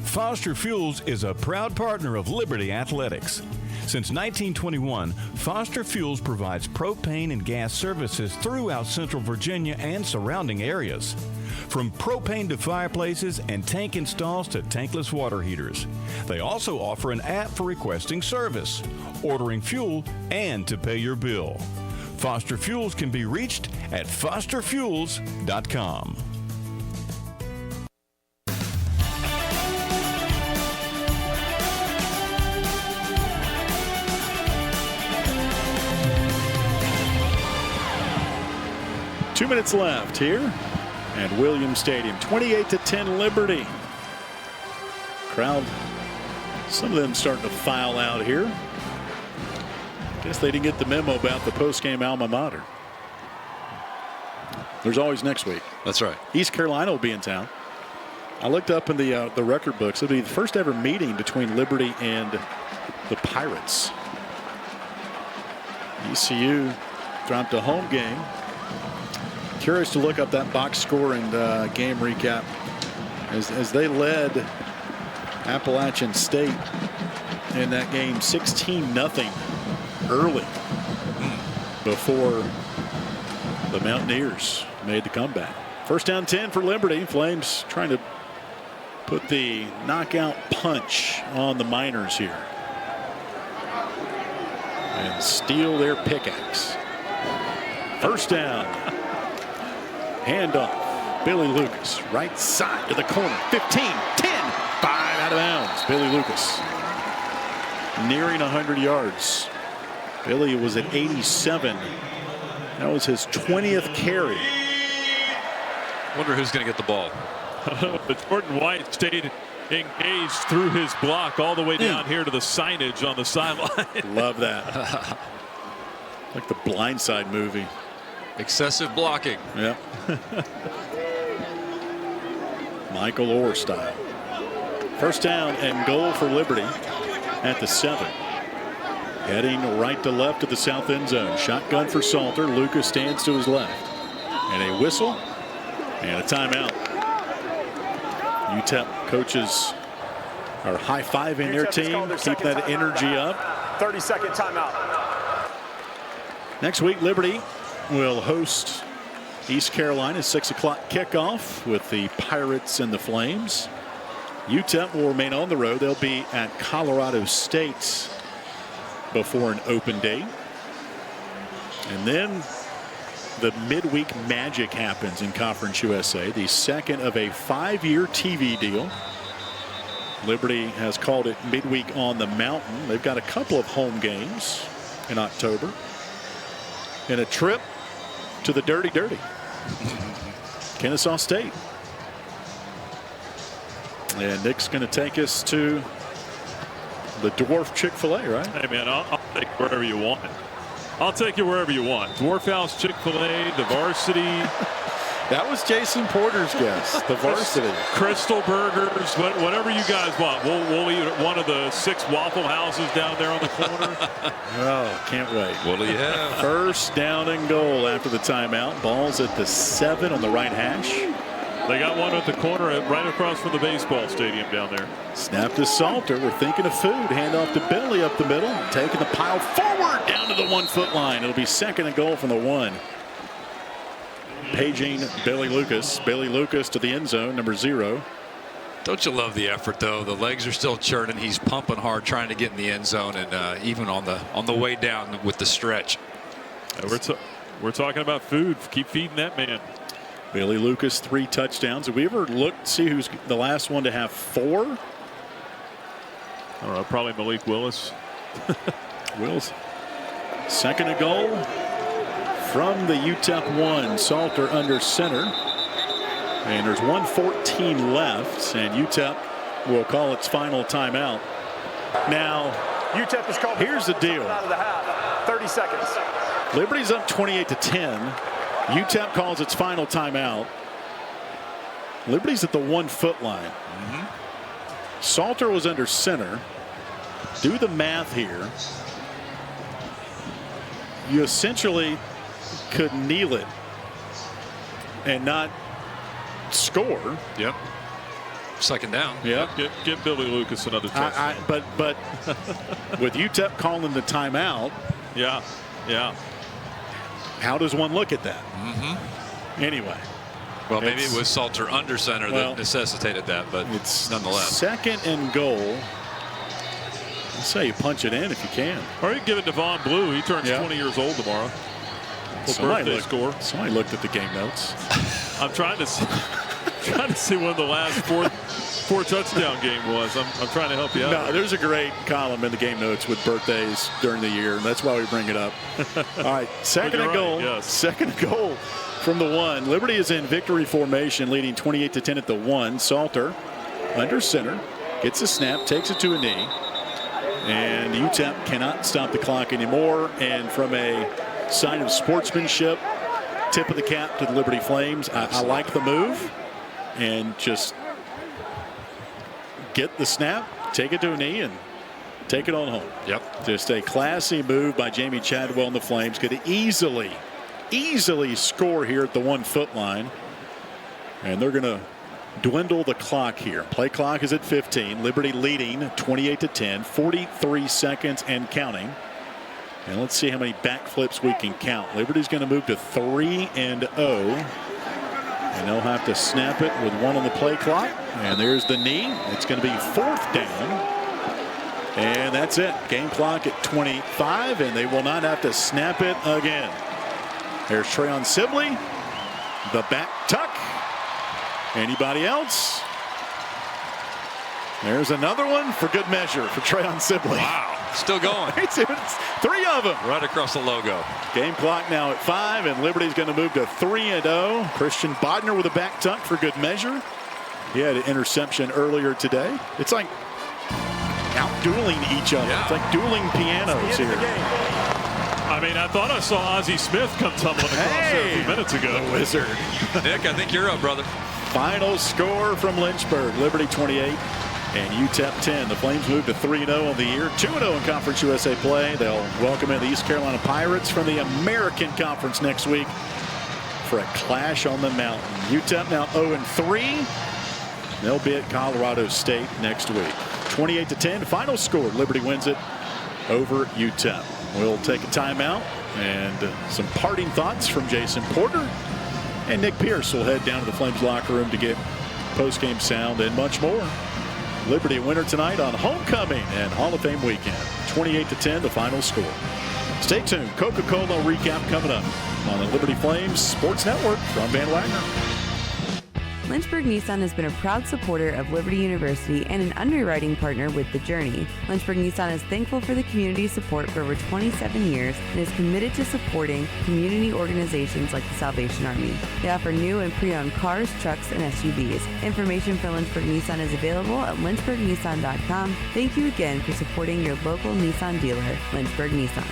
Foster Fuels is a proud partner of Liberty Athletics. Since 1921, Foster Fuels provides propane and gas services throughout Central Virginia and surrounding areas. From propane to fireplaces and tank installs to tankless water heaters. They also offer an app for requesting service, ordering fuel, and to pay your bill. Foster Fuels can be reached at fosterfuels.com. Two minutes left here at Williams Stadium. 28-10 Liberty. Crowd, some of them starting to file out here. Guess they didn't get the memo about the post-game alma mater. There's always next week. That's right. East Carolina will be in town. I looked up in the record books. It'll be the first ever meeting between Liberty and the Pirates. ECU dropped a home game. Curious to look up that box score and game recap as they led Appalachian State in that game 16-0 early before the Mountaineers made the comeback. First down 10 for Liberty. Flames trying to put the knockout punch on the Miners here and steal their pickaxe. First down. Handoff. Billy Lucas, right side to the corner. 15, 10, 5 out of bounds. Billy Lucas nearing 100 yards. Billy was at 87. That was his 20th carry. Wonder who's going to get the ball. But Jordan White stayed engaged through his block all the way down here to the signage on the sideline. Love that. Like the Blindside movie. Excessive blocking. Yeah. Michael Orr style. First down and goal for Liberty at the 7. Heading right to left of the south end zone. Shotgun for Salter. Lucas stands to his left. And a whistle and a timeout. UTEP coaches are high-fiving their team, keep that energy up. 30-second timeout. Next week, Liberty will host East Carolina, 6 o'clock kickoff with the Pirates and the Flames. UTEP will remain on the road. They'll be at Colorado State before an open date. And then the midweek magic happens in Conference USA, the second of a 5-year TV deal. Liberty has called it midweek on the mountain. They've got a couple of home games in October and a trip to the Dirty Dirty, Kennesaw State. And Nick's going to take us to the Dwarf Chick-fil-A, right? Hey, man, I'll take wherever you want. I'll take you wherever you want. Dwarf House, Chick-fil-A, the Varsity. That was Jason Porter's guess. The Varsity. Crystal Burgers, whatever you guys want. We'll eat at one of the 6 Waffle Houses down there on the corner. Oh, can't wait. What do you have? First down and goal after the timeout. Ball's at the 7 on the right hash. They got one at the corner right across from the baseball stadium down there. Snap to Salter. We're thinking of food. Hand off to Billy up the middle. Taking the pile forward down to the 1-foot line. It'll be second and goal from the 1. Paging Billy Lucas. Billy Lucas to the end zone, number 0. Don't you love the effort, though? The legs are still churning. He's pumping hard, trying to get in the end zone, and even on the way down with the stretch. We're talking about food. Keep feeding that man. Billy Lucas, 3 touchdowns. Have we ever looked to see who's the last one to have 4? I don't know. Probably Malik Willis. Willis. Second and goal from the UTEP 1. Salter under center. And there's 1:14 left, and UTEP will call its final timeout. Now, UTEP is called. Here's the deal. Out of the half. 30 seconds. Liberty's up 28-10. UTEP calls its final timeout. Liberty's at the 1-foot line. Salter was under center. Do the math here. You essentially could kneel it and not score. Yep. Second down. Yeah. Get Billy Lucas another touchdown. But with UTEP calling the timeout. Yeah. How does one look at that? Anyway. Well, maybe it was Salter under center that necessitated that, but it's nonetheless. Second and goal. Let's say you punch it in if you can. Or you can give it to Vaughn Blue. He turns 20 years old tomorrow. Birthday score. Somebody looked at the game notes. I'm trying to see when the last four touchdown game was. I'm trying to help you out. No, there's a great column in the game notes with birthdays during the year, and that's why we bring it up. All right, second and goal. Yes. Second goal from the 1. Liberty is in victory formation, leading 28-10 at the 1. Salter under center, gets a snap, takes it to a knee, and UTEP cannot stop the clock anymore. And from a sign of sportsmanship, tip of the cap to the Liberty Flames. I like the move, and just get the snap, take it to a knee, and take it on home. Yep. Just a classy move by Jamie Chadwell and the Flames. Could easily score here at the 1 foot line. And they're going to dwindle the clock here. Play clock is at 15. Liberty leading 28-10, 43 seconds and counting. And let's see how many backflips we can count. Liberty's going to move to 3-0. And they'll have to snap it with 1 on the play clock. And there's the knee. It's going to be 4th down. And that's it. Game clock at 25, and they will not have to snap it again. There's Trayon Sibley. The back tuck. Anybody else? There's another one for good measure for Trayon Sibley. Wow. Still going. It's 3 of them. Right across the logo. Game clock now at 5, and Liberty's going to move to 3-0. Christian Bodner with a back tuck for good measure. He had an interception earlier today. It's like out-dueling each other. Yeah. It's like dueling pianos here. I mean, I thought I saw Ozzie Smith come tumbling across there a few minutes ago. The Wizard. Nick, I think you're up, brother. Final score from Lynchburg. Liberty 28 and UTEP 10. The Flames move to 3-0 on the year. 2-0 in Conference USA play. They'll welcome in the East Carolina Pirates from the American Conference next week for a clash on the mountain. UTEP now 0-3. They'll be at Colorado State next week. 28-10. Final score. Liberty wins it over UTEP. We'll take a timeout and some parting thoughts from Jason Porter. And Nick Pierce will head down to the Flames locker room to get post-game sound and much more. Liberty a winner tonight on homecoming and Hall of Fame weekend. 28-10, the final score. Stay tuned. Coca-Cola recap coming up on the Liberty Flames Sports Network from Van Wagner. Lynchburg Nissan has been a proud supporter of Liberty University and an underwriting partner with The Journey. Lynchburg Nissan is thankful for the community's support for over 27 years and is committed to supporting community organizations like the Salvation Army. They offer new and pre-owned cars, trucks, and SUVs. Information for Lynchburg Nissan is available at lynchburgnissan.com. Thank you again for supporting your local Nissan dealer, Lynchburg Nissan.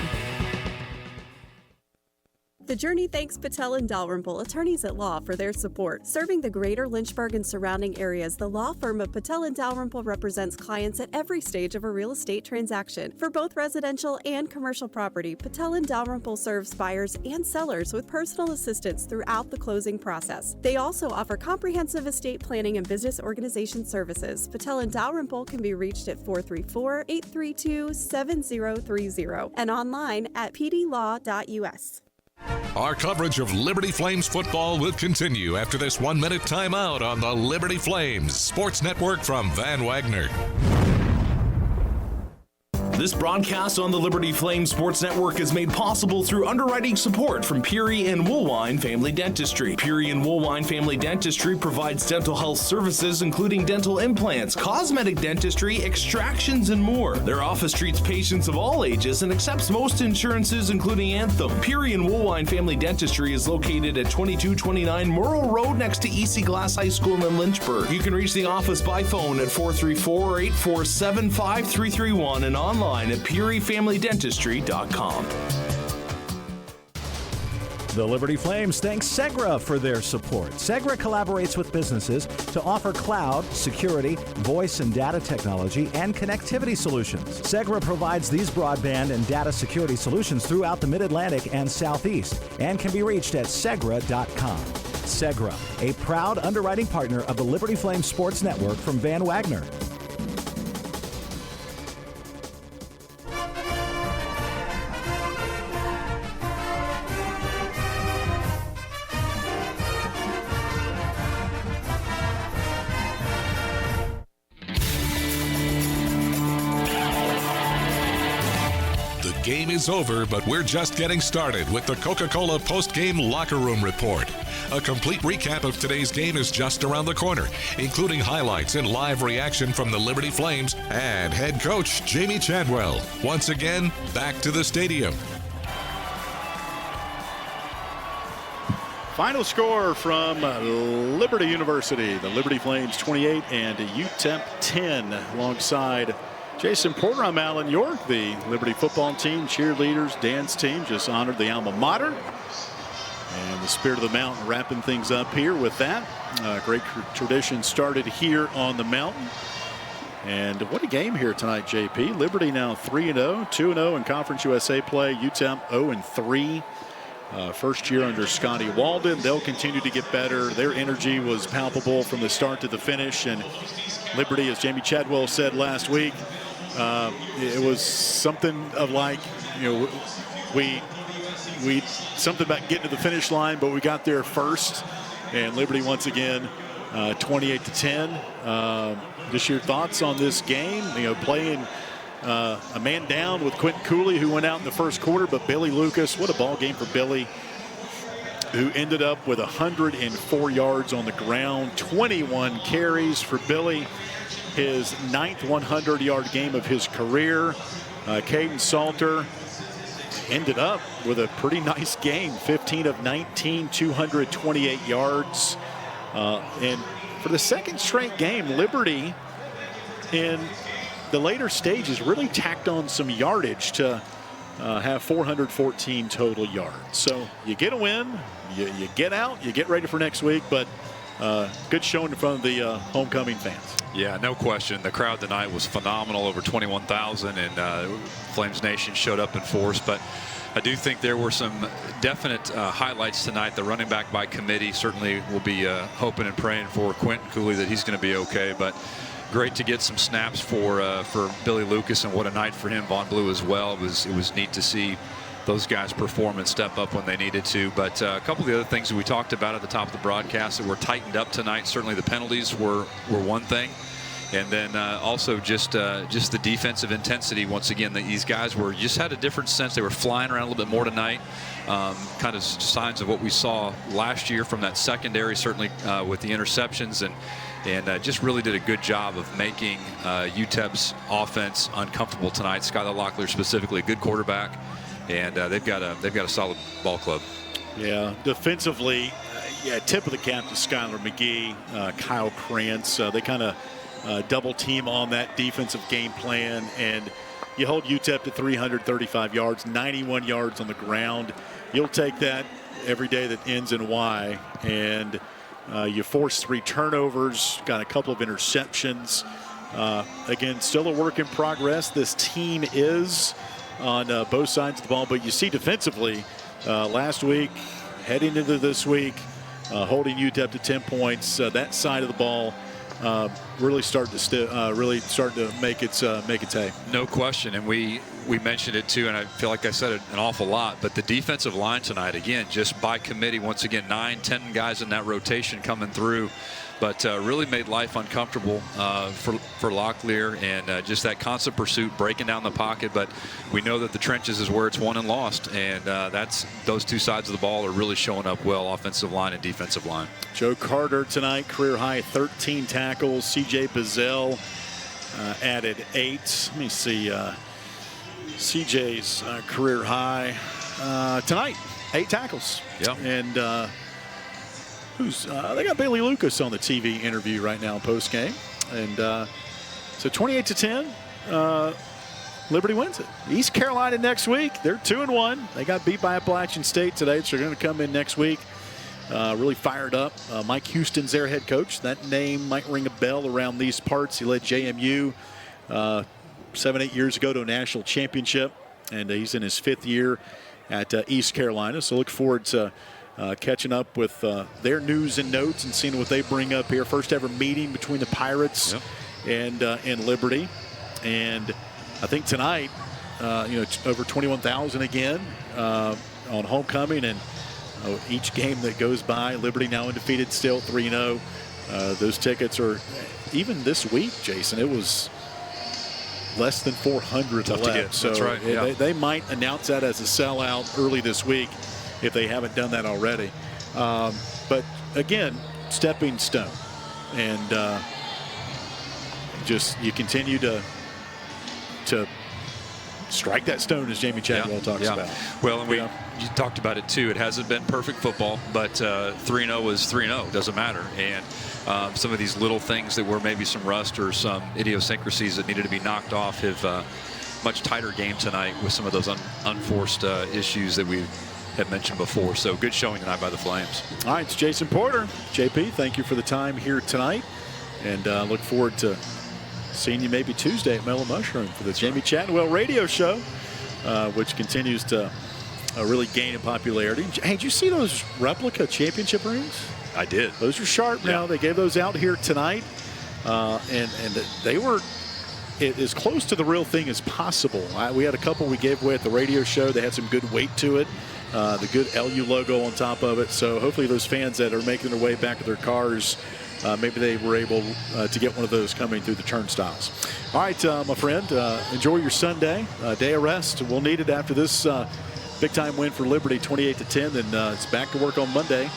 The Journey thanks Patel and Dalrymple, attorneys at law, for their support. Serving the greater Lynchburg and surrounding areas, the law firm of Patel and Dalrymple represents clients at every stage of a real estate transaction. For both residential and commercial property, Patel and Dalrymple serves buyers and sellers with personal assistance throughout the closing process. They also offer comprehensive estate planning and business organization services. Patel and Dalrymple can be reached at 434-832-7030 and online at pdlaw.us. Our coverage of Liberty Flames football will continue after this 1-minute timeout on the Liberty Flames Sports Network from Van Wagner. This broadcast on the Liberty Flames Sports Network is made possible through underwriting support from Peary and Woolwine Family Dentistry. Peary and Woolwine Family Dentistry provides dental health services including dental implants, cosmetic dentistry, extractions, and more. Their office treats patients of all ages and accepts most insurances including Anthem. Peary and Woolwine Family Dentistry is located at 2229 Merle Road next to EC Glass High School in Lynchburg. You can reach the office by phone at 434-847-5331 and online at PearyFamilyDentistry.com. The Liberty Flames thanks Segra for their support. Segra collaborates with businesses to offer cloud, security, voice and data technology, and connectivity solutions. Segra provides these broadband and data security solutions throughout the Mid-Atlantic and Southeast and can be reached at Segra.com. Segra, a proud underwriting partner of the Liberty Flames Sports Network from Van Wagner. The game is over, but we're just getting started with the Coca-Cola post-game locker room report. A complete recap of today's game is just around the corner, including highlights and live reaction from the Liberty Flames and head coach Jamie Chadwell. Once again, back to the stadium. Final score from Liberty University. The Liberty Flames 28 and UTEP 10 alongside Jason Porter. I'm Alan York. The Liberty football team, cheerleaders, dance team just honored the alma mater. And the Spirit of the Mountain wrapping things up here with that. Great tradition started here on the mountain. And what a game here tonight, JP. Liberty now 3-0, 2-0 in Conference USA play. UTEP 0-3. First year under Scotty Walden. They'll continue to get better. Their energy was palpable from the start to the finish. And Liberty, as Jamie Chadwell said last week, it was something of like, we something about getting to the finish line, but we got there first. And Liberty once again 28-10. Just your thoughts on this game? Playing a man down with Quentin Cooley, who went out in the first quarter, but Billy Lucas, what a ball game for Billy, who ended up with 104 yards on the ground, 21 carries for Billy, his 9th 100-yard game of his career. Caden Salter ended up with a pretty nice game, 15 of 19, 228 yards. And for the second straight game, Liberty in the later stages really tacked on some yardage to have 414 total yards. So you get a win, you get out, you get ready for next week, but good showing in front of the homecoming fans. Yeah, no question. The crowd tonight was phenomenal, over 21,000, and Flames Nation showed up in force. But I do think there were some definite highlights tonight. The running back by committee, certainly will be hoping and praying for Quentin Cooley that he's going to be okay. But great to get some snaps for Billy Lucas, and what a night for him. Von Blue as well. It was neat to see those guys perform and step up when they needed to. But a couple of the other things that we talked about at the top of the broadcast that were tightened up tonight. Certainly the penalties were one thing. And then also just the defensive intensity. Once again, these guys just had a different sense. They were flying around a little bit more tonight. Kind of signs of what we saw last year from that secondary, certainly with the interceptions, and just really did a good job of making UTEP's offense uncomfortable tonight. Skylar Locklear specifically, a good quarterback, and they've got a solid ball club. Yeah, defensively, tip of the cap to Skylar McGee, Kyle Krantz. They kind of double team on that defensive game plan, and you hold UTEP to 335 yards, 91 yards on the ground. You'll take that every day that ends in Y, and you forced 3 turnovers, got a couple of interceptions. Again, still a work in progress. This team is on both sides of the ball, but you see defensively last week, heading into this week, holding UTEP to 10 points. That side of the ball really starting to make its hay. No question, and we mentioned it too, and I feel like I said it an awful lot, but the defensive line tonight, again, just by committee, once again, 9-10 guys in that rotation coming through, but really made life uncomfortable for Locklear, and just that constant pursuit, breaking down the pocket. But we know that the trenches is where it's won and lost, and that's those two sides of the ball are really showing up well, offensive line and defensive line. Joe Carter tonight, career high 13 tackles. CJ Bazell added 8. Let me see CJ's career high tonight, 8 tackles. Yeah. And they got Bailey Lucas on the TV interview right now post game, and so 28-10, Liberty wins it. East Carolina next week, they're 2-1. They got beat by Appalachian State today, so they're going to come in next week really fired up. Mike Houston's their head coach. That name might ring a bell around these parts. He led JMU 7-8 years ago to a national championship, and he's in his 5th year at East Carolina. So look forward to catching up with their news and notes and seeing what they bring up here. First ever meeting between the Pirates and Liberty. And I think tonight, over 21,000 again on homecoming. And each game that goes by, Liberty now undefeated still, 3-0. Those tickets are, even this week, Jason, it was less than 400 Tough left. to get. So that's right. Yeah. they might announce that as a sellout early this week if they haven't done that already. But again, stepping stone. And just you continue to strike that stone, as Jamie Chadwell talks about. Well, and you talked about it too. It hasn't been perfect football, but 3-0 was 3-0. Doesn't matter. And some of these little things that were maybe some rust or some idiosyncrasies that needed to be knocked off have much tighter game tonight with some of those unforced issues that we have mentioned before. So good showing tonight by the Flames. All right, it's Jason Porter. JP, thank you for the time here tonight, and look forward to seeing you maybe Tuesday at Mellow Mushroom for the Jamie Chadwell radio show, which continues to really gain in popularity. Hey, did you see those replica championship rings? I did. Those are sharp now. They gave those out here tonight, and they were as close to the real thing as possible. We had a couple we gave away at the radio show. They had some good weight to it. The good LU logo on top of it. So hopefully those fans that are making their way back to their cars, maybe they were able to get one of those coming through the turnstiles. All right, my friend, enjoy your Sunday. Day of rest. We'll need it after this big-time win for Liberty, 28-10. Then it's back to work on Monday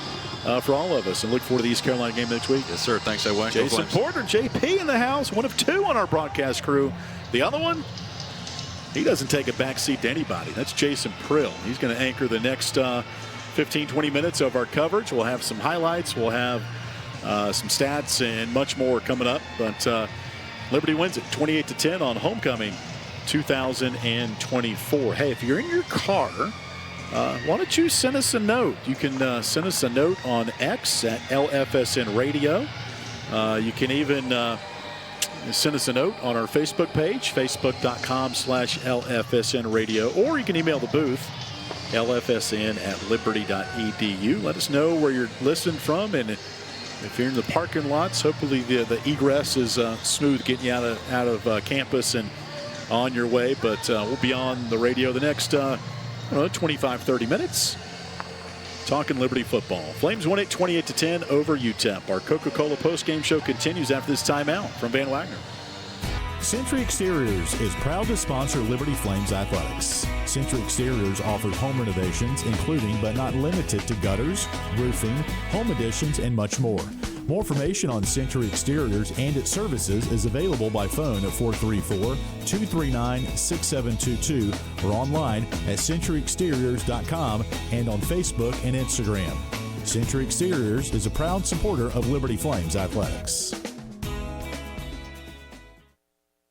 for all of us. And look forward to the East Carolina game next week. Yes, sir. Thanks, Edwin. Jason Porter, JP in the house, one of two on our broadcast crew. The other one, he doesn't take a back seat to anybody. That's Jason Prill. He's going to anchor the next 15, 20 minutes of our coverage. We'll have some highlights. We'll have some stats and much more coming up. But Liberty wins it 28-10 on homecoming 2024. Hey, if you're in your car, why don't you send us a note? You can send us a note on X at LFSN Radio. You can even send us a note on our Facebook page, facebook.com/LFSN Radio, or you can email the booth, lfsn@liberty.edu. Let us know where you're listening from, and if you're in the parking lots, hopefully the egress is smooth getting you out of campus and on your way. But we'll be on the radio the next 25-30 minutes talking Liberty football. Flames won it 28-10 over UTEP. Our Coca-Cola postgame show continues after this timeout from Van Wagner. Century Exteriors is proud to sponsor Liberty Flames athletics. Century Exteriors offers home renovations, including but not limited to gutters, roofing, home additions, and much more. More information on Century Exteriors and its services is available by phone at 434-239-6722 or online at centuryexteriors.com and on Facebook and Instagram. Century Exteriors is a proud supporter of Liberty Flames athletics.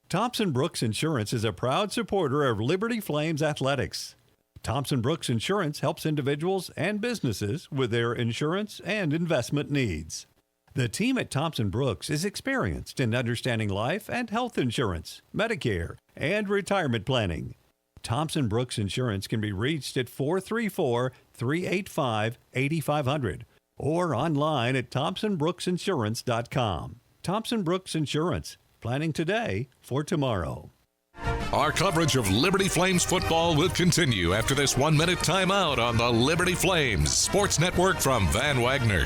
Thompson Brooks Insurance is a proud supporter of Liberty Flames athletics. Thompson Brooks Insurance helps individuals and businesses with their insurance and investment needs. The team at Thompson Brooks is experienced in understanding life and health insurance, Medicare, and retirement planning. Thompson Brooks Insurance can be reached at 434-385-8500 or online at thompsonbrooksinsurance.com. Thompson Brooks Insurance, planning today for tomorrow. Our coverage of Liberty Flames football will continue after this 1-minute timeout on the Liberty Flames Sports Network from Van Wagner.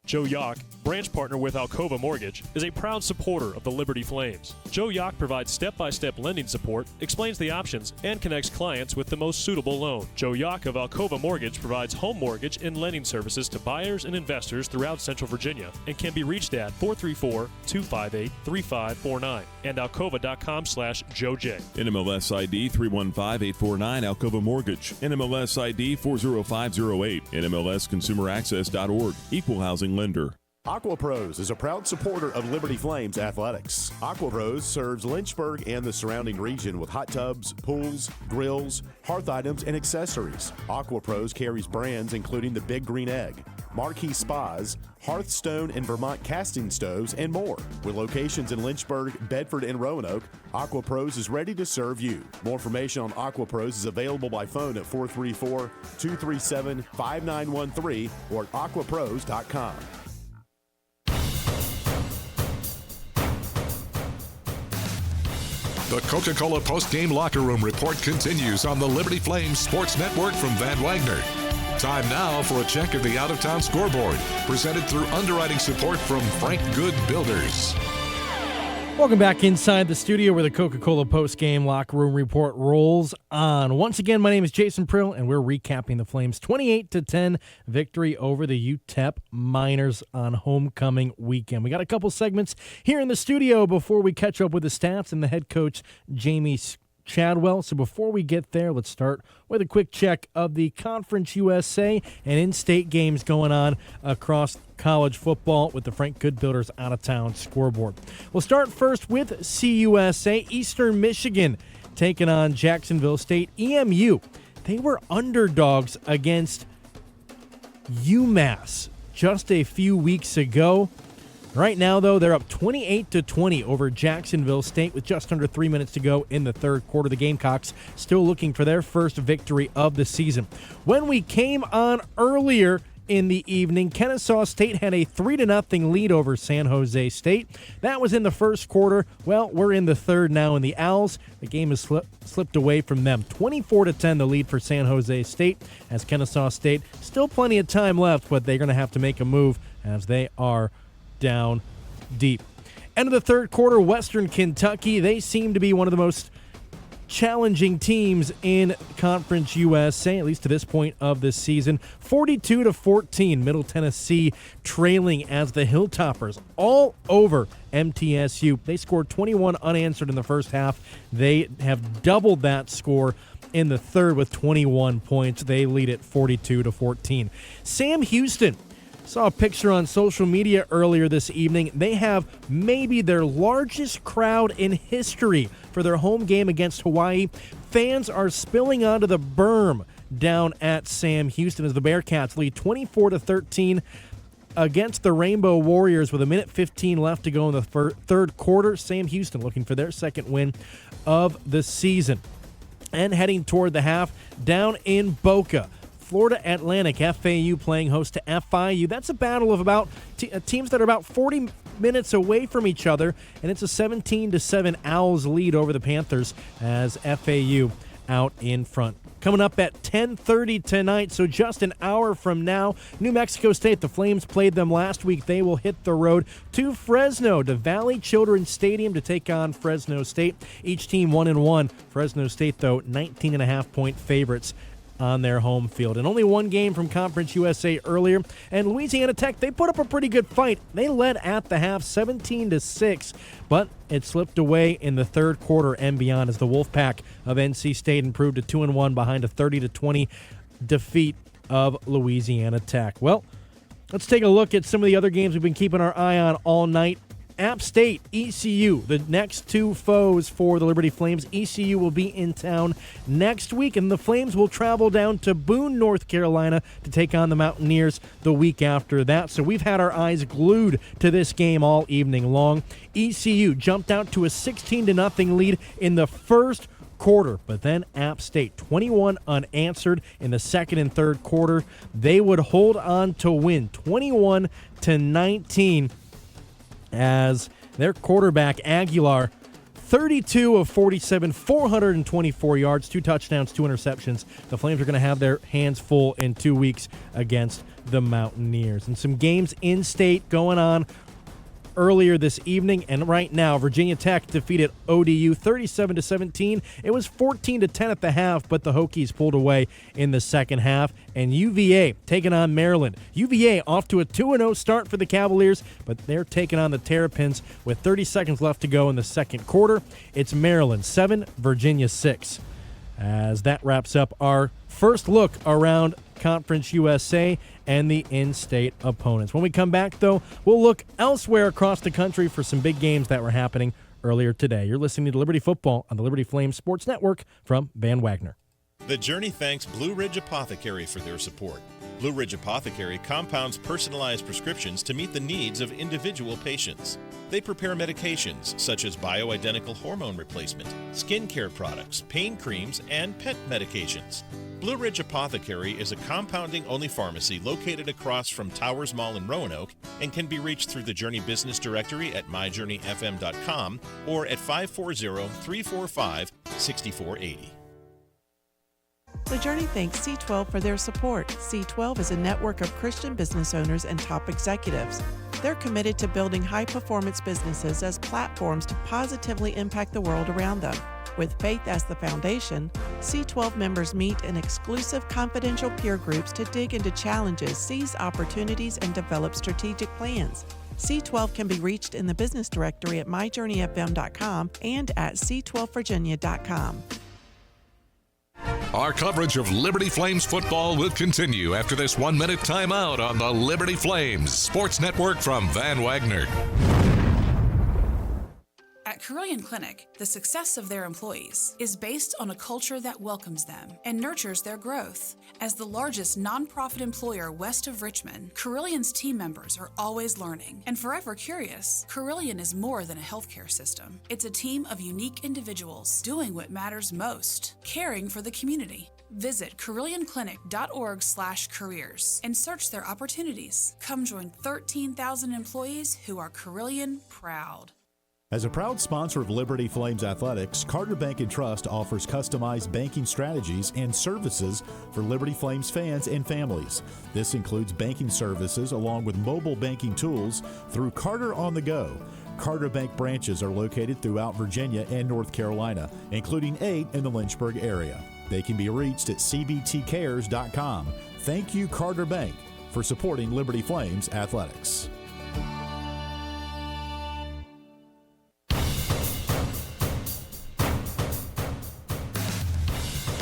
Joe Yock, branch partner with Alcova Mortgage, is a proud supporter of the Liberty Flames. Joe Yock provides step-by-step lending support, explains the options, and connects clients with the most suitable loan. Joe Yock of Alcova Mortgage provides home mortgage and lending services to buyers and investors throughout Central Virginia and can be reached at 434-258-3549 and alcova.com/JoeJ. NMLS ID 315849, Alcova Mortgage. NMLS ID 40508, NMLSConsumerAccess.org, Equal Housing Lender. AquaPros is a proud supporter of Liberty Flames athletics. AquaPros serves Lynchburg and the surrounding region with hot tubs, pools, grills, hearth items, and accessories. AquaPros carries brands including the Big Green Egg, marquee spas, Hearthstone and Vermont casting stoves, and more. With locations in Lynchburg, Bedford, and Roanoke, Aqua Pros is ready to serve you. More information on Aqua Pros is available by phone at 434-237-5913 or at aquapros.com. The Coca-Cola post-game locker room report continues on the Liberty Flames Sports Network from Van Wagner. Time now for a check of the out-of-town scoreboard, presented through underwriting support from Frank Good Builders. Welcome back inside the studio where the Coca-Cola post-game locker room report rolls on. Once again, my name is Jason Prill, and we're recapping the Flames' 28-10 victory over the UTEP Miners on homecoming weekend. We got a couple segments here in the studio before we catch up with the stats and the head coach, Jamie Chadwell. So before we get there, let's start with a quick check of the Conference USA and in-state games going on across college football with the Frank Good Builders out-of-town scoreboard. We'll start first with CUSA. Eastern Michigan taking on Jacksonville State. EMU, they were underdogs against UMass just a few weeks ago. Right now, though, they're up 28-20 over Jacksonville State with just under 3 minutes to go in the third quarter. The Gamecocks still looking for their first victory of the season. When we came on earlier in the evening, Kennesaw State had a 3-0 lead over San Jose State. That was in the first quarter. Well, we're in the third now, and the Owls, the game has slipped away from them. 24-10 the lead for San Jose State, as Kennesaw State, still plenty of time left, but they're going to have to make a move as they are down deep. End of the third quarter, Western Kentucky, they seem to be one of the most challenging teams in Conference USA, at least to this point of this season. 42-14, Middle Tennessee trailing as the Hilltoppers all over MTSU. They scored 21 unanswered in the first half. They have doubled that score in the third with 21 points. They lead it 42-14. Sam Houston, saw a picture on social media earlier this evening. They have maybe their largest crowd in history for their home game against Hawaii. Fans are spilling onto the berm down at Sam Houston as the Bearcats lead 24-13 against the Rainbow Warriors with 1:15 left to go in the third quarter. Sam Houston looking for their second win of the season. And heading toward the half, down in Boca, Florida Atlantic, FAU playing host to FIU. That's a battle of about teams that are about 40 minutes away from each other, and it's a 17-7 Owls lead over the Panthers as FAU out in front. Coming up at 10:30 tonight, so just an hour from now, New Mexico State, the Flames played them last week. They will hit the road to Fresno, to Valley Children's Stadium to take on Fresno State. Each team 1-1. Fresno State, though, 19.5-point favorites on their home field. And only one game from Conference USA earlier, and Louisiana Tech, they put up a pretty good fight. They led at the half 17-6, but it slipped away in the third quarter and beyond as the Wolfpack of NC State improved to 2-1 behind a 30-20 defeat of Louisiana Tech. Well, let's take a look at some of the other games we've been keeping our eye on all night. App State, ECU, the next two foes for the Liberty Flames. ECU will be in town next week, and the Flames will travel down to Boone, North Carolina to take on the Mountaineers the week after that. So we've had our eyes glued to this game all evening long. ECU jumped out to a 16-0 lead in the first quarter, but then App State 21 unanswered in the second and third quarter. They would hold on to win 21-19 as their quarterback Aguilar, 32 of 47, 424 yards, 2 touchdowns, 2 interceptions. The Flames are going to have their hands full in 2 weeks against the Mountaineers. And some games in state going on earlier this evening, and right now Virginia Tech defeated ODU 37-17. It was 14-10 at the half, but the Hokies pulled away in the second half. And UVA taking on Maryland. UVA off to a 2-0 start for the Cavaliers, but they're taking on the Terrapins with 30 seconds left to go in the second quarter. It's Maryland 7, Virginia 6. As that wraps up our first look around Conference USA and the in-state opponents. When we come back, though, we'll look elsewhere across the country for some big games that were happening earlier today. You're listening to Liberty Football on the Liberty Flames Sports Network from Van Wagner. The Journey thanks Blue Ridge Apothecary for their support. Blue Ridge Apothecary compounds personalized prescriptions to meet the needs of individual patients. They prepare medications such as bioidentical hormone replacement, skincare products, pain creams, and pet medications. Blue Ridge Apothecary is a compounding-only pharmacy located across from Towers Mall in Roanoke and can be reached through the Journey Business Directory at myjourneyfm.com or at 540-345-6480. The Journey thanks C12 for their support. C12 is a network of Christian business owners and top executives. They're committed to building high-performance businesses as platforms to positively impact the world around them. With faith as the foundation, C12 members meet in exclusive confidential peer groups to dig into challenges, seize opportunities, and develop strategic plans. C12 can be reached in the business directory at myjourneyfm.com and at c12virginia.com. Our coverage of Liberty Flames football will continue after this 1-minute timeout on the Liberty Flames Sports Network from Van Wagner. At Carillion Clinic, the success of their employees is based on a culture that welcomes them and nurtures their growth. As the largest nonprofit employer west of Richmond, Carillion's team members are always learning and forever curious. Carillion is more than a healthcare system. It's a team of unique individuals doing what matters most, caring for the community. Visit carillionclinic.org/careers and search their opportunities. Come join 13,000 employees who are Carillion proud. As a proud sponsor of Liberty Flames Athletics, Carter Bank & Trust offers customized banking strategies and services for Liberty Flames fans and families. This includes banking services along with mobile banking tools through Carter on the Go. Carter Bank branches are located throughout Virginia and North Carolina, including 8 in the Lynchburg area. They can be reached at cbtcares.com. Thank you, Carter Bank, for supporting Liberty Flames Athletics.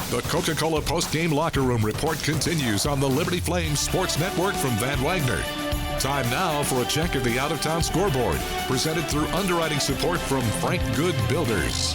The Coca-Cola post-game locker room report continues on the Liberty Flames Sports Network from Van Wagner. Time now for a check of the out-of-town scoreboard, presented through underwriting support from Frank Good Builders.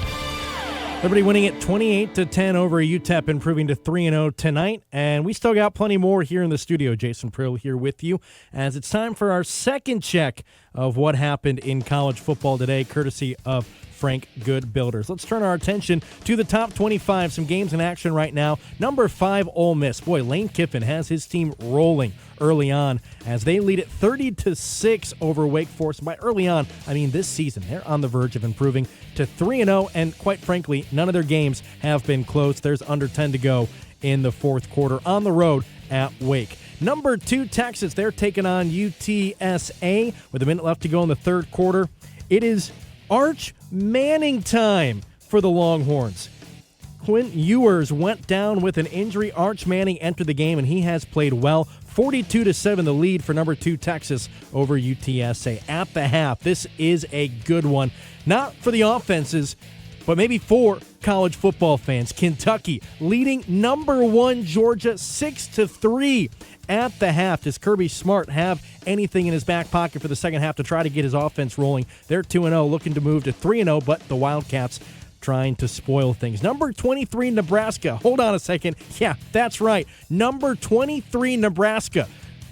Liberty winning it 28-10 over UTEP, improving to 3-0 tonight. And we still got plenty more here in the studio. Jason Prill here with you as it's time for our second check of what happened in college football today, courtesy of Frank Good Builders. Let's turn our attention to the top 25. Some games in action right now. Number 5, Ole Miss. Boy, Lane Kiffin has his team rolling early on as they lead it 30-6 over Wake Forest. By early on, I mean this season. They're on the verge of improving to 3-0, and quite frankly, none of their games have been close. There's under 10 to go in the fourth quarter on the road at Wake. Number 2, Texas. They're taking on UTSA with a minute left to go in the third quarter. It is Arch Manning time for the Longhorns. Quinn Ewers went down with an injury. Arch Manning entered the game, and he has played well. 42-7 the lead for number 2 Texas over UTSA. At the half, this is a good one. Not for the offenses, but maybe for college football fans. Kentucky leading number 1 Georgia 6-3 at the half. Does Kirby Smart have anything in his back pocket for the second half to try to get his offense rolling? They're 2-0, looking to move to 3-0, but the Wildcats trying to spoil things. Number 23, Nebraska. Hold on a second. Yeah, that's right. Number 23, Nebraska.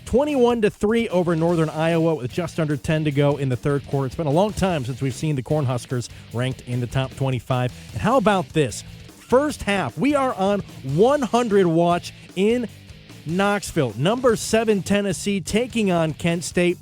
21-3 over Northern Iowa with just under 10 to go in the third quarter. It's been a long time since we've seen the Cornhuskers ranked in the top 25. And how about this? First half, we are on 100 watch in Knoxville. Number 7, Tennessee taking on Kent State.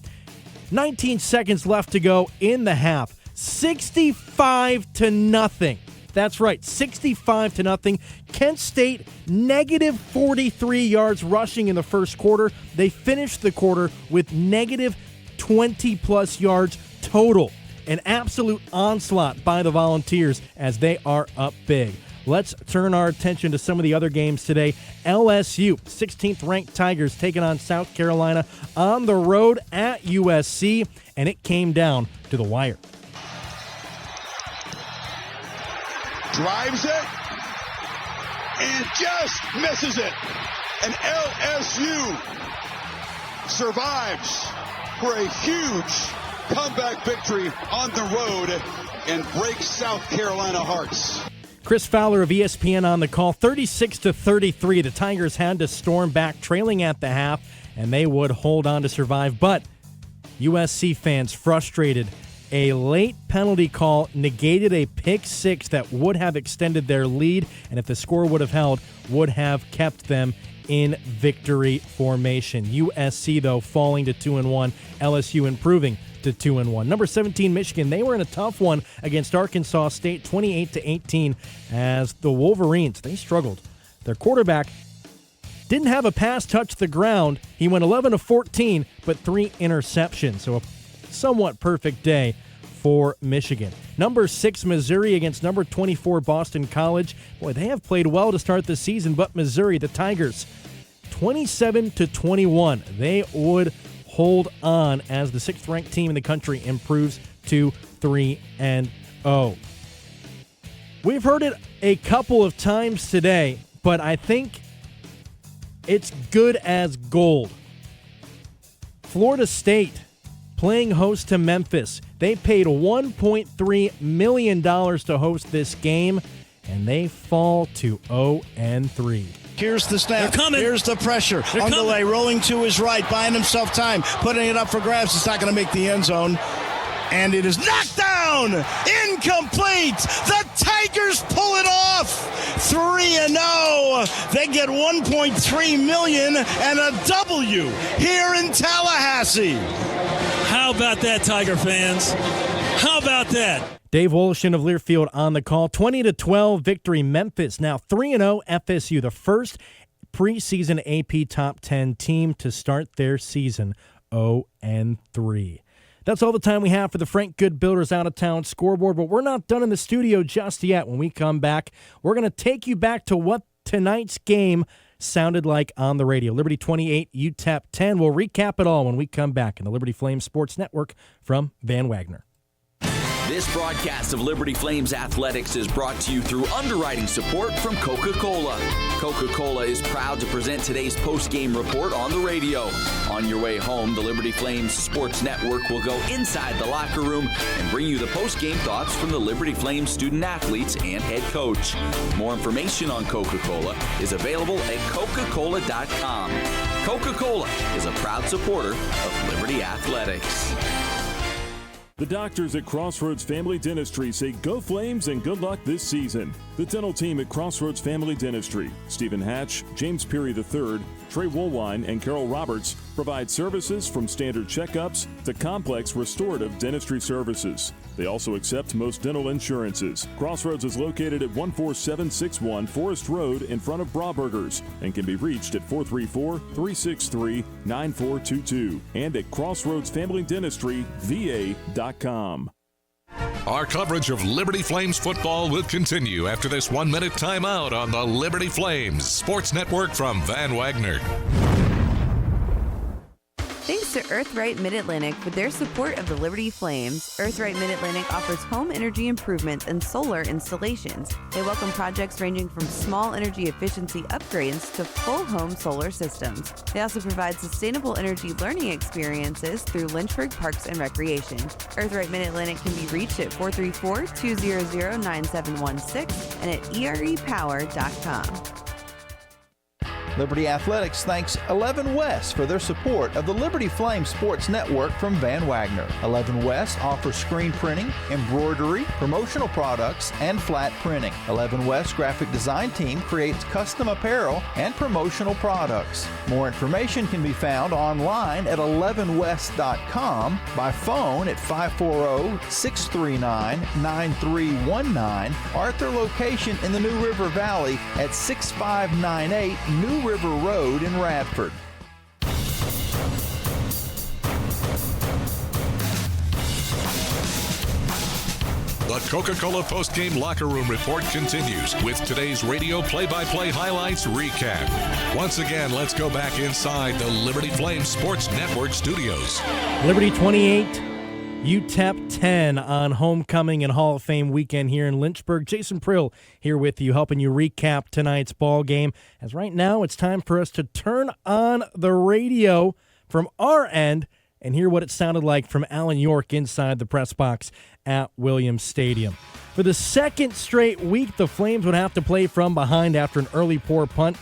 19 seconds left to go in the half. 65-0. That's right, 65-0. Kent State negative 43 yards rushing in the first quarter. They finished the quarter with negative 20-plus yards total. An absolute onslaught by the Volunteers as they are up big. Let's turn our attention to some of the other games today. LSU, 16th-ranked Tigers, taking on South Carolina on the road at USC, and it came down to the wire. Drives it and just misses it. And LSU survives for a huge comeback victory on the road and breaks South Carolina hearts. Chris Fowler of ESPN on the call. 36-33, the Tigers had to storm back, trailing at the half, and they would hold on to survive. But USC fans frustrated. A late penalty call negated a pick six that would have extended their lead, and if the score would have held, would have kept them in victory formation. USC, though, falling to 2-1. LSU improving to 2-1. Number 17, Michigan, they were in a tough one against Arkansas State, 28-18, as the Wolverines, they struggled. Their quarterback didn't have a pass touch the ground. He went 11-14, but 3 interceptions. So a somewhat perfect day for Michigan. Number 6, Missouri against number 24, Boston College. Boy, they have played well to start the season, but Missouri, the Tigers, 27-21. They would hold on as the 6th-ranked team in the country improves to 3-0. We've heard it a couple of times today, but I think it's good as gold. Florida State playing host to Memphis. They paid $1.3 million to host this game, and they fall to 0-3. Here's the snap. Here's the pressure. Underlay rolling to his right, buying himself time, putting it up for grabs. It's not going to make the end zone. And it is knocked down. Incomplete. The Tigers pull it off. 3-0. They get $1.3 million and a W here in Tallahassee. How about that, Tiger fans? How about that? Dave Wolshin of Learfield on the call. 20-12 victory. Memphis now 3-0. FSU, the first preseason AP Top 10 team to start their season 0-3. That's all the time we have for the Frank Good Builders Out of Town scoreboard, but we're not done in the studio just yet. When we come back, we're going to take you back to what tonight's game sounded like on the radio. Liberty 28, UTEP 10. We'll recap it all when we come back in the Liberty Flames Sports Network from Van Wagner. This broadcast of Liberty Flames Athletics is brought to you through underwriting support from Coca-Cola. Coca-Cola is proud to present today's post-game report on the radio. On your way home, the Liberty Flames Sports Network will go inside the locker room and bring you the post-game thoughts from the Liberty Flames student-athletes and head coach. More information on Coca-Cola is available at Coca-Cola.com. Coca-Cola is a proud supporter of Liberty Athletics. The doctors at Crossroads Family Dentistry say go Flames and good luck this season. The dental team at Crossroads Family Dentistry, Stephen Hatch, James Peary III, Trey Woolwine, and Carol Roberts, provide services from standard checkups to complex restorative dentistry services. They also accept most dental insurances. Crossroads is located at 14761 Forest Road in front of Brauburgers and can be reached at 434-363-9422 and at crossroadsfamilydentistryva.com. Our coverage of Liberty Flames football will continue after this 1-minute timeout on the Liberty Flames Sports Network from Van Wagner. Thanks to Earthright Mid-Atlantic for their support of the Liberty Flames. Earthright Mid-Atlantic offers home energy improvements and solar installations. They welcome projects ranging from small energy efficiency upgrades to full home solar systems. They also provide sustainable energy learning experiences through Lynchburg Parks and Recreation. Earthright Mid-Atlantic can be reached at 434-200-9716 and at erepower.com. Liberty Athletics thanks 11 West for their support of the Liberty Flames Sports Network from Van Wagner. 11 West offers screen printing, embroidery, promotional products, and flat printing. 11 West graphic design team creates custom apparel and promotional products. More information can be found online at 11west.com, by phone at 540-639-9319, or at their location in the New River Valley at 6598 New River Road in Radford. The Coca-Cola post-game locker room report continues with today's radio play-by-play highlights recap. Once again, let's go back inside the Liberty Flames Sports Network studios. Liberty 28, UTEP 10 on homecoming and Hall of Fame weekend here in Lynchburg. Jason Prill here with you, helping you recap tonight's ball game. As right now, it's time for us to turn on the radio from our end and hear what it sounded like from Alan York inside the press box at Williams Stadium. For the second straight week, the Flames would have to play from behind after an early poor punt,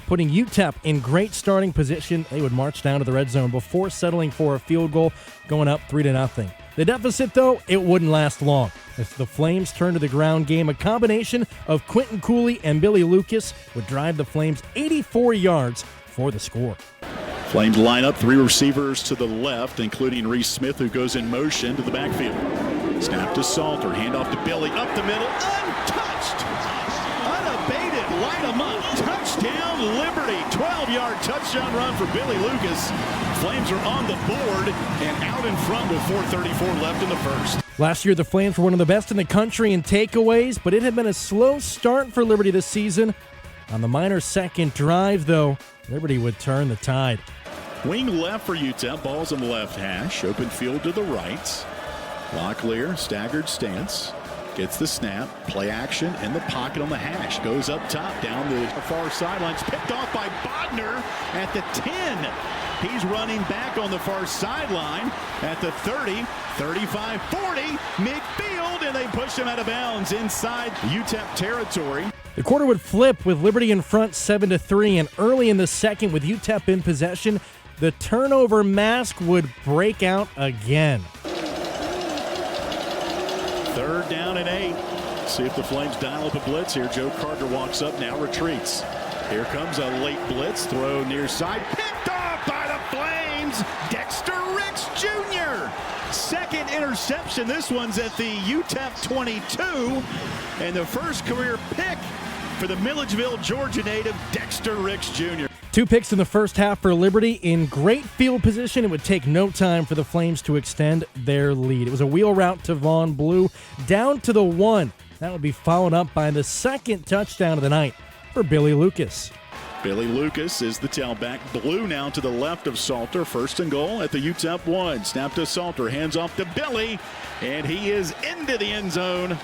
putting UTEP in great starting position. They would march down to the red zone before settling for a field goal, going up 3-0. The deficit, though, it wouldn't last long. As the Flames turned to the ground game, a combination of Quentin Cooley and Billy Lucas would drive the Flames 84 yards for the score. Flames line up 3 receivers to the left, including Reese Smith, who goes in motion to the backfield. Snap to Salter, handoff to Billy, up the middle, untouched, unabated, light 'em up, touchdown Liberty, 12-yard touchdown run for Billy Lucas. Flames are on the board and out in front with 4:34 left in the first. Last year, the Flames were one of the best in the country in takeaways, but it had been a slow start for Liberty this season. On the Miners' second drive, though, Liberty would turn the tide. Wing left for UTEP, ball's in the left hash, open field to the right. Locklear, staggered stance, gets the snap, play action in the pocket on the hash, goes up top, down the far sidelines, picked off by Bodner at the 10. He's running back on the far sideline at the 30, 35, 40, midfield, and they push him out of bounds inside UTEP territory. The quarter would flip with Liberty in front 7-3, and early in the second with UTEP in possession, the turnover mask would break out again. 3rd down and 8. See if the Flames dial up a blitz here. Joe Carter walks up, now retreats. Here comes a late blitz, throw near side, picked off by the Flames, Dexter Ricks Jr. Second interception, this one's at the UTEP 22, and the first career pick for the Milledgeville, Georgia native, Dexter Ricks Jr. 2 picks in the first half for Liberty. In great field position, it would take no time for the Flames to extend their lead. It was a wheel route to Vaughn Blue down to the 1. That would be followed up by the second touchdown of the night for Billy Lucas. Billy Lucas is the tailback. Blue now to the left of Salter. 1st and goal at the UTEP 1. Snap to Salter. Hands off to Billy. And he is into the end zone.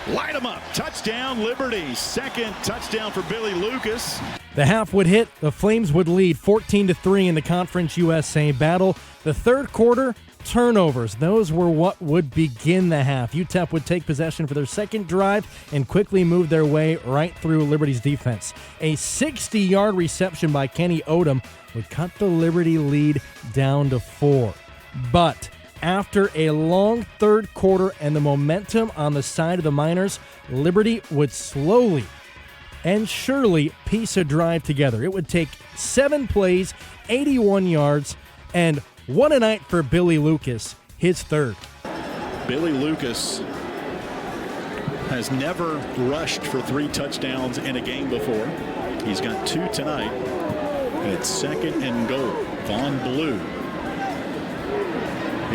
Light him up. Touchdown Liberty. Second touchdown for Billy Lucas. The half would hit. The Flames would lead 14-3 in the Conference USA battle. The third quarter, turnovers. Those were what would begin the half. UTEP would take possession for their second drive and quickly move their way right through Liberty's defense. A 60-yard reception by Kenny Odom would cut the Liberty lead down to 4. But after a long third quarter and the momentum on the side of the Miners, Liberty would slowly and surely piece a drive together. It would take 7 plays, 81 yards, and what a night for Billy Lucas, his third. Billy Lucas has never rushed for 3 touchdowns in a game before. He's got 2 tonight, and it's 2nd and goal. Vaughn Blue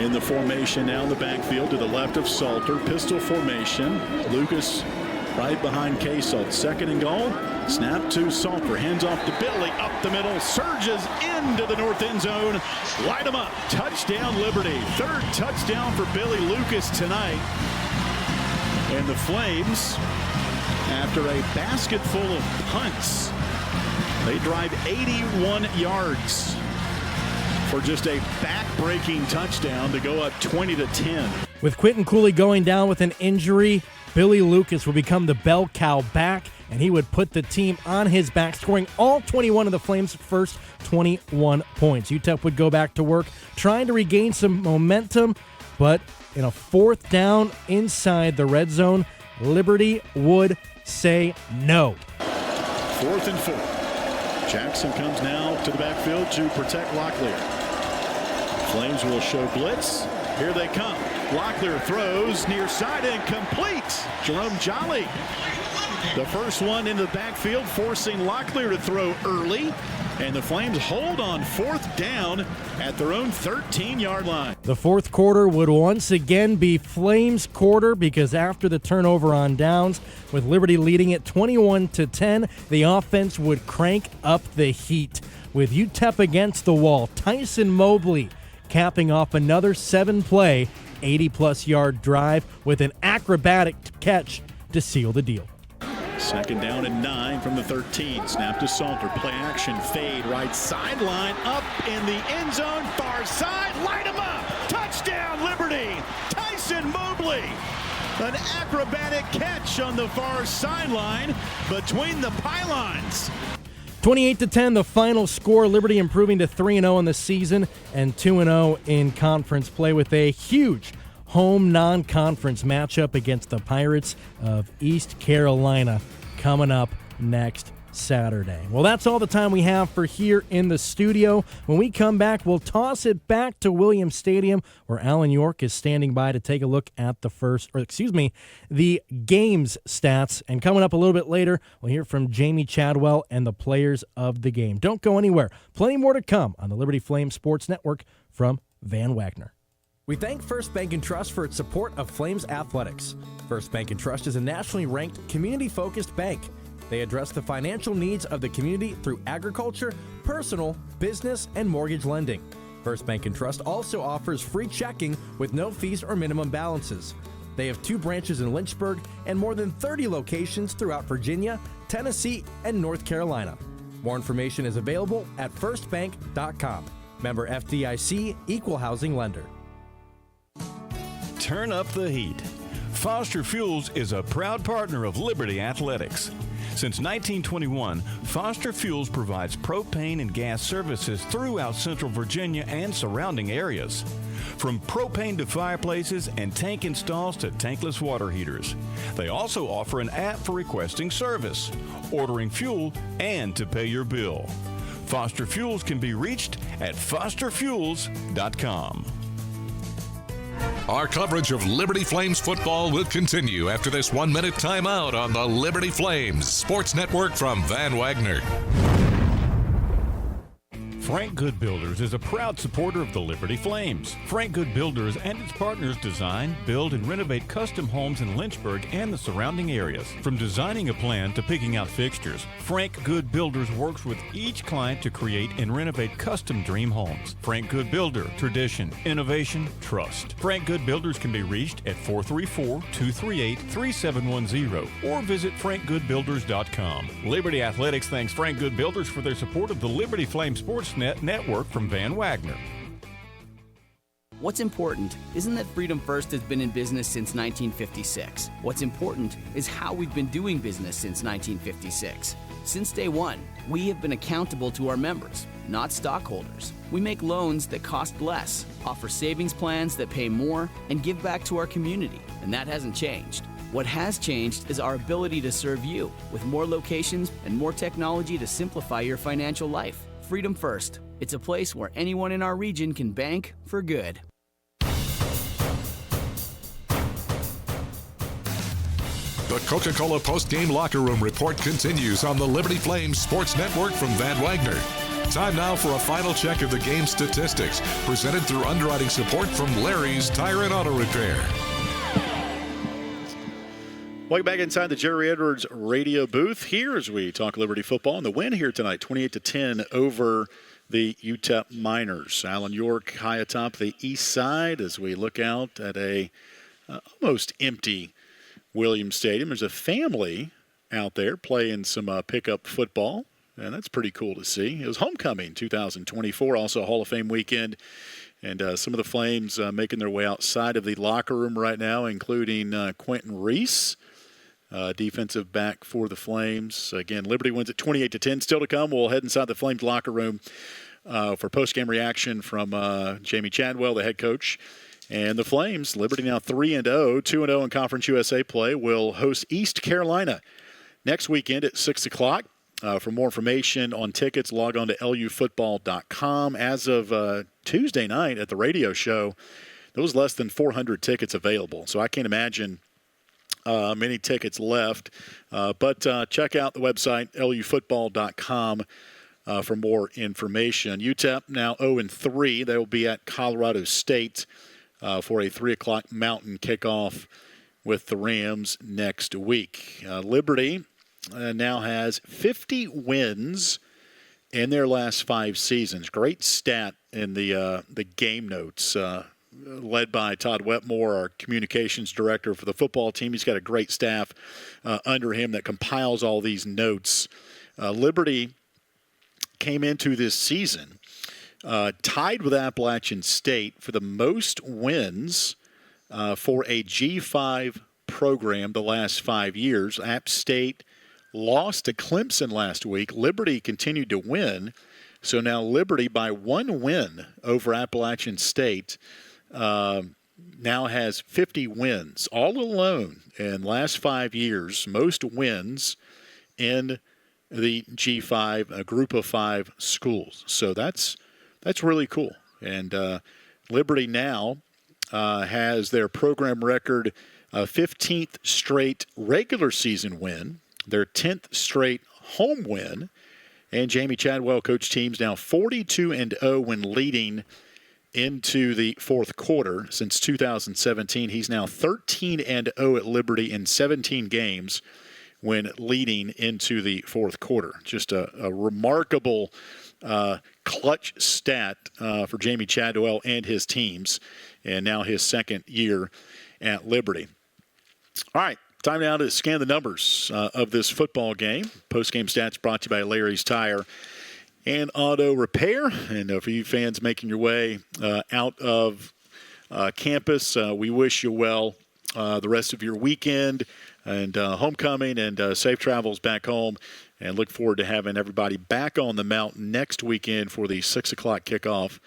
in the formation now in the backfield to the left of Salter. Pistol formation. Lucas right behind K-Salt. 2nd and goal. Snap to Salter. Hands off to Billy. Up the middle. Surges into the north end zone. Light him up. Touchdown Liberty. 3rd touchdown for Billy Lucas tonight. And the Flames, after a basket full of punts, they drive 81 yards for just a back-breaking touchdown to go up 20-10. With Quentin Cooley going down with an injury, Billy Lucas will become the bell cow back, and he would put the team on his back, scoring all 21 of the Flames' first 21 points. UTEP would go back to work, trying to regain some momentum, but in a 4th down inside the red zone, Liberty would say no. 4th and 4. Jackson comes now to the backfield to protect Locklear. Flames will show blitz. Here they come. Locklear throws near side and complete. Jerome Jolly, the first one into the backfield, forcing Locklear to throw early. And the Flames hold on 4th down at their own 13-yard line. The fourth quarter would once again be Flames' quarter because after the turnover on downs, with Liberty leading it 21-10, the offense would crank up the heat. With UTEP against the wall, Tyson Mobley capping off another 7-play, 80-plus yard drive with an acrobatic catch to seal the deal. Second down and 9 from the 13. Snap to Salter. Play action. Fade. Right sideline. Up in the end zone. Far side. Light him up. Touchdown, Liberty. Tyson Mobley. An acrobatic catch on the far sideline between the pylons. 28-10, the final score. Liberty improving to 3-0 in the season and 2-0 in conference play with a huge home non-conference matchup against the Pirates of East Carolina coming up next Saturday. Well, that's all the time we have for here in the studio. When we come back, we'll toss it back to Williams Stadium, where Alan York is standing by to take a look at the game's stats. And coming up a little bit later, we'll hear from Jamie Chadwell and the players of the game. Don't go anywhere. Plenty more to come on the Liberty Flame Sports Network from Van Wagner. We thank First Bank & Trust for its support of Flames Athletics. First Bank & Trust is a nationally ranked, community-focused bank. They address the financial needs of the community through agriculture, personal, business, and mortgage lending. First Bank & Trust also offers free checking with no fees or minimum balances. They have 2 branches in Lynchburg and more than 30 locations throughout Virginia, Tennessee, and North Carolina. More information is available at firstbank.com. Member FDIC, Equal Housing Lender. Turn up the heat. Foster Fuels is a proud partner of Liberty Athletics. Since 1921, Foster Fuels provides propane and gas services throughout Central Virginia and surrounding areas. From propane to fireplaces and tank installs to tankless water heaters. They also offer an app for requesting service, ordering fuel, and to pay your bill. Foster Fuels can be reached at fosterfuels.com. Our coverage of Liberty Flames football will continue after this 1-minute timeout on the Liberty Flames Sports Network from Van Wagner. Frank Good Builders is a proud supporter of the Liberty Flames. Frank Good Builders and its partners design, build, and renovate custom homes in Lynchburg and the surrounding areas. From designing a plan to picking out fixtures, Frank Good Builders works with each client to create and renovate custom dream homes. Frank Good Builder, tradition, innovation, trust. Frank Good Builders can be reached at 434-238-3710 or visit frankgoodbuilders.com. Liberty Athletics thanks Frank Good Builders for their support of the Liberty Flame Sports Network from Van Wagner. What's important isn't that Freedom First has been in business since 1956. What's important is how we've been doing business since 1956. Since day one, we have been accountable to our members, not stockholders. We make loans that cost less, offer savings plans that pay more, and give back to our community, and that hasn't changed. What has changed is our ability to serve you with more locations and more technology to simplify your financial life. Freedom First. It's a place where anyone in our region can bank for good. The Coca-Cola post-game locker room report continues on the Liberty Flames Sports Network from Van Wagner. Time now for a final check of the game statistics, presented through underwriting support from Larry's Tire and Auto Repair. Welcome back inside the Jerry Edwards radio booth here as we talk Liberty football. And the win here tonight, 28-10 over the UTEP Miners. Alan York high atop the east side as we look out at a almost empty Williams Stadium. There's a family out there playing some pickup football, and that's pretty cool to see. It was homecoming 2024, also a Hall of Fame weekend. And some of the Flames making their way outside of the locker room right now, including Quentin Reese. Defensive back for the Flames. Again, Liberty wins at 28-10. Still to come, we'll head inside the Flames locker room for post-game reaction from Jamie Chadwell, the head coach. And the Flames, Liberty now 3-0, 2-0 in Conference USA play, will host East Carolina next weekend at 6 o'clock. For more information on tickets, log on to lufootball.com. As of Tuesday night at the radio show, there was less than 400 tickets available. So I can't imagine many tickets left. But check out the website, lufootball.com, for more information. UTEP now 0-3. They will be at Colorado State for a 3 o'clock Mountain kickoff with the Rams next week. Liberty now has 50 wins in their last 5 seasons. Great stat in the game notes. led by Todd Wetmore, our communications director for the football team. He's got a great staff under him that compiles all these notes. Liberty came into this season tied with Appalachian State for the most wins for a G5 program the last 5 years. App State lost to Clemson last week. Liberty continued to win. So now Liberty, by one win over Appalachian State, now has 50 wins all alone in last 5 years, most wins in the G5, a group of 5 schools. So that's really cool. And Liberty now has their program record 15th straight regular season win, their 10th straight home win, and Jamie Chadwell coach teams now 42-0 when leading into the fourth quarter. Since 2017, he's now 13-0 at Liberty in 17 games when leading into the fourth quarter. Just a remarkable clutch stat for Jamie Chadwell and his teams, and now his second year at Liberty. All right, time now to scan the numbers of this football game. Post-game stats brought to you by Larry's Tire and Auto Repair. And for you fans making your way out of campus, we wish you well the rest of your weekend and homecoming and safe travels back home. And look forward to having everybody back on the mountain next weekend for the 6 o'clock kickoff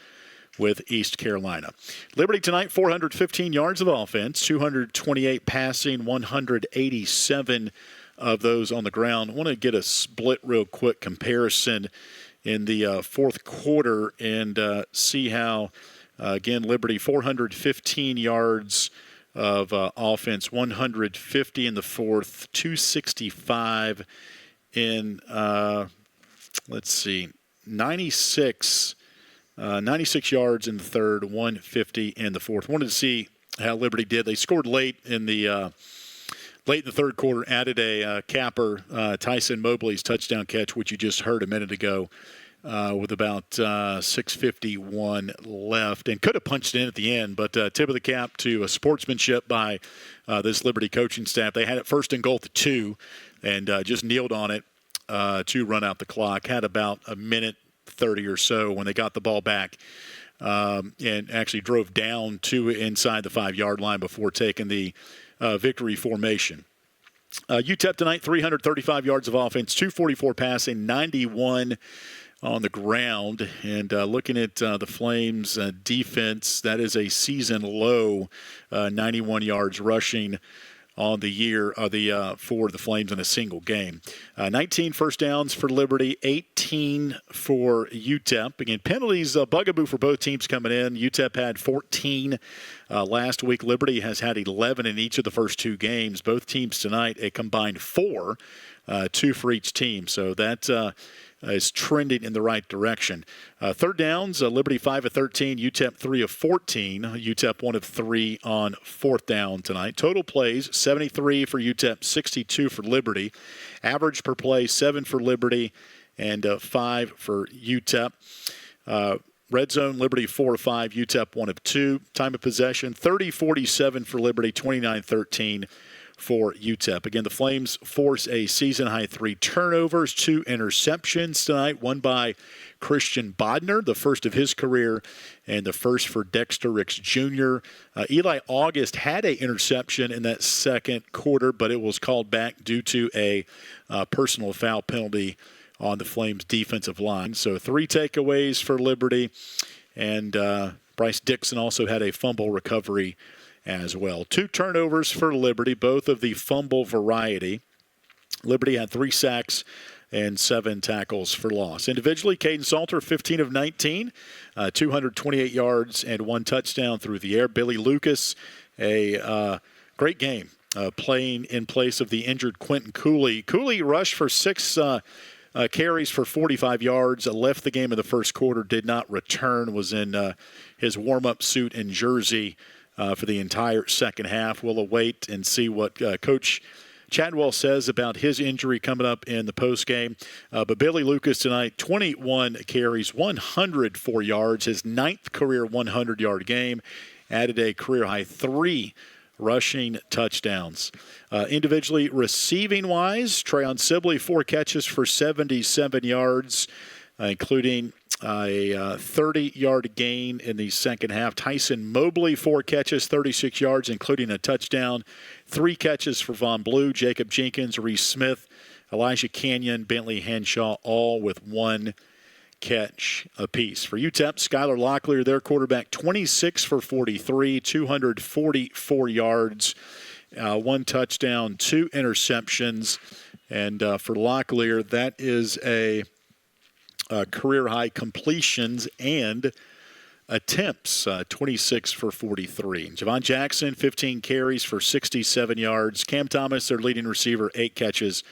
with East Carolina. Liberty tonight, 415 yards of offense, 228 passing, 187 of those on the ground. I want to get a split real quick comparison in the fourth quarter and see how, again, Liberty 415 yards of offense, 150 in the fourth, 265 in, 96 yards in the third, 150 in the fourth. Wanted to see how Liberty did. They scored late in the third quarter, added a capper, Tyson Mobley's touchdown catch, which you just heard a minute ago, with about 6:51 left, and could have punched in at the end. But tip of the cap to sportsmanship by this Liberty coaching staff. They had it first and goal to 2, and just kneeled on it to run out the clock. Had about a minute 30 or so when they got the ball back, and actually drove down to inside the 5-yard line before taking the victory formation. UTEP tonight, 335 yards of offense, 244 passing, 91 on the ground. And looking at the Flames defense, that is a season low, 91 yards rushing on the year for the Flames in a single game. 19 first downs for Liberty, 18 for UTEP. Again, penalties, bugaboo for both teams coming in. UTEP had 14 last week. Liberty has had 11 in each of the first 2 games. Both teams tonight, a combined 4, 2 for each team. So that is trending in the right direction. Third downs, Liberty 5 of 13, UTEP 3 of 14. UTEP 1 of 3 on fourth down tonight. Total plays, 73 for UTEP, 62 for Liberty. Average per play, 7 for Liberty and 5 for UTEP. Red zone, Liberty 4 of 5, UTEP 1 of 2. Time of possession, 30-47 for Liberty, 29-13 for UTEP. Again, the Flames force a season-high 3 turnovers, 2 interceptions tonight, one by Christian Bodner, the first of his career, and the first for Dexter Ricks Jr. Eli August had an interception in that second quarter, but it was called back due to a personal foul penalty on the Flames' defensive line. So 3 takeaways for Liberty, and Bryce Dixon also had a fumble recovery as well. 2 turnovers for Liberty, both of the fumble variety. Liberty had 3 sacks and 7 tackles for loss. Individually, Caden Salter, 15 of 19, 228 yards and 1 touchdown through the air. Billy Lucas, a great game, playing in place of the injured Quentin Cooley. Cooley rushed for 6 carries for 45 yards, left the game in the first quarter, did not return, was in his warm-up suit and jersey for the entire second half. We'll await and see what Coach Chadwell says about his injury coming up in the postgame. But Billy Lucas tonight, 21 carries, 104 yards, his 9th career 100-yard game. added a career-high 3 rushing touchdowns. Individually receiving-wise, Trayon Sibley, 4 catches for 77 yards, including a 30-yard gain in the second half. Tyson Mobley, 4 catches, 36 yards, including a touchdown. 3 catches for Von Blue, Jacob Jenkins, Reese Smith, Elijah Canyon, Bentley Henshaw, all with 1 catch apiece. For UTEP, Skylar Locklear, their quarterback, 26 for 43, 244 yards, 1 touchdown, 2 interceptions. And for Locklear, that is a career-high completions and attempts, 26 for 43. Javon Jackson, 15 carries for 67 yards. Cam Thomas, their leading receiver, 8 catches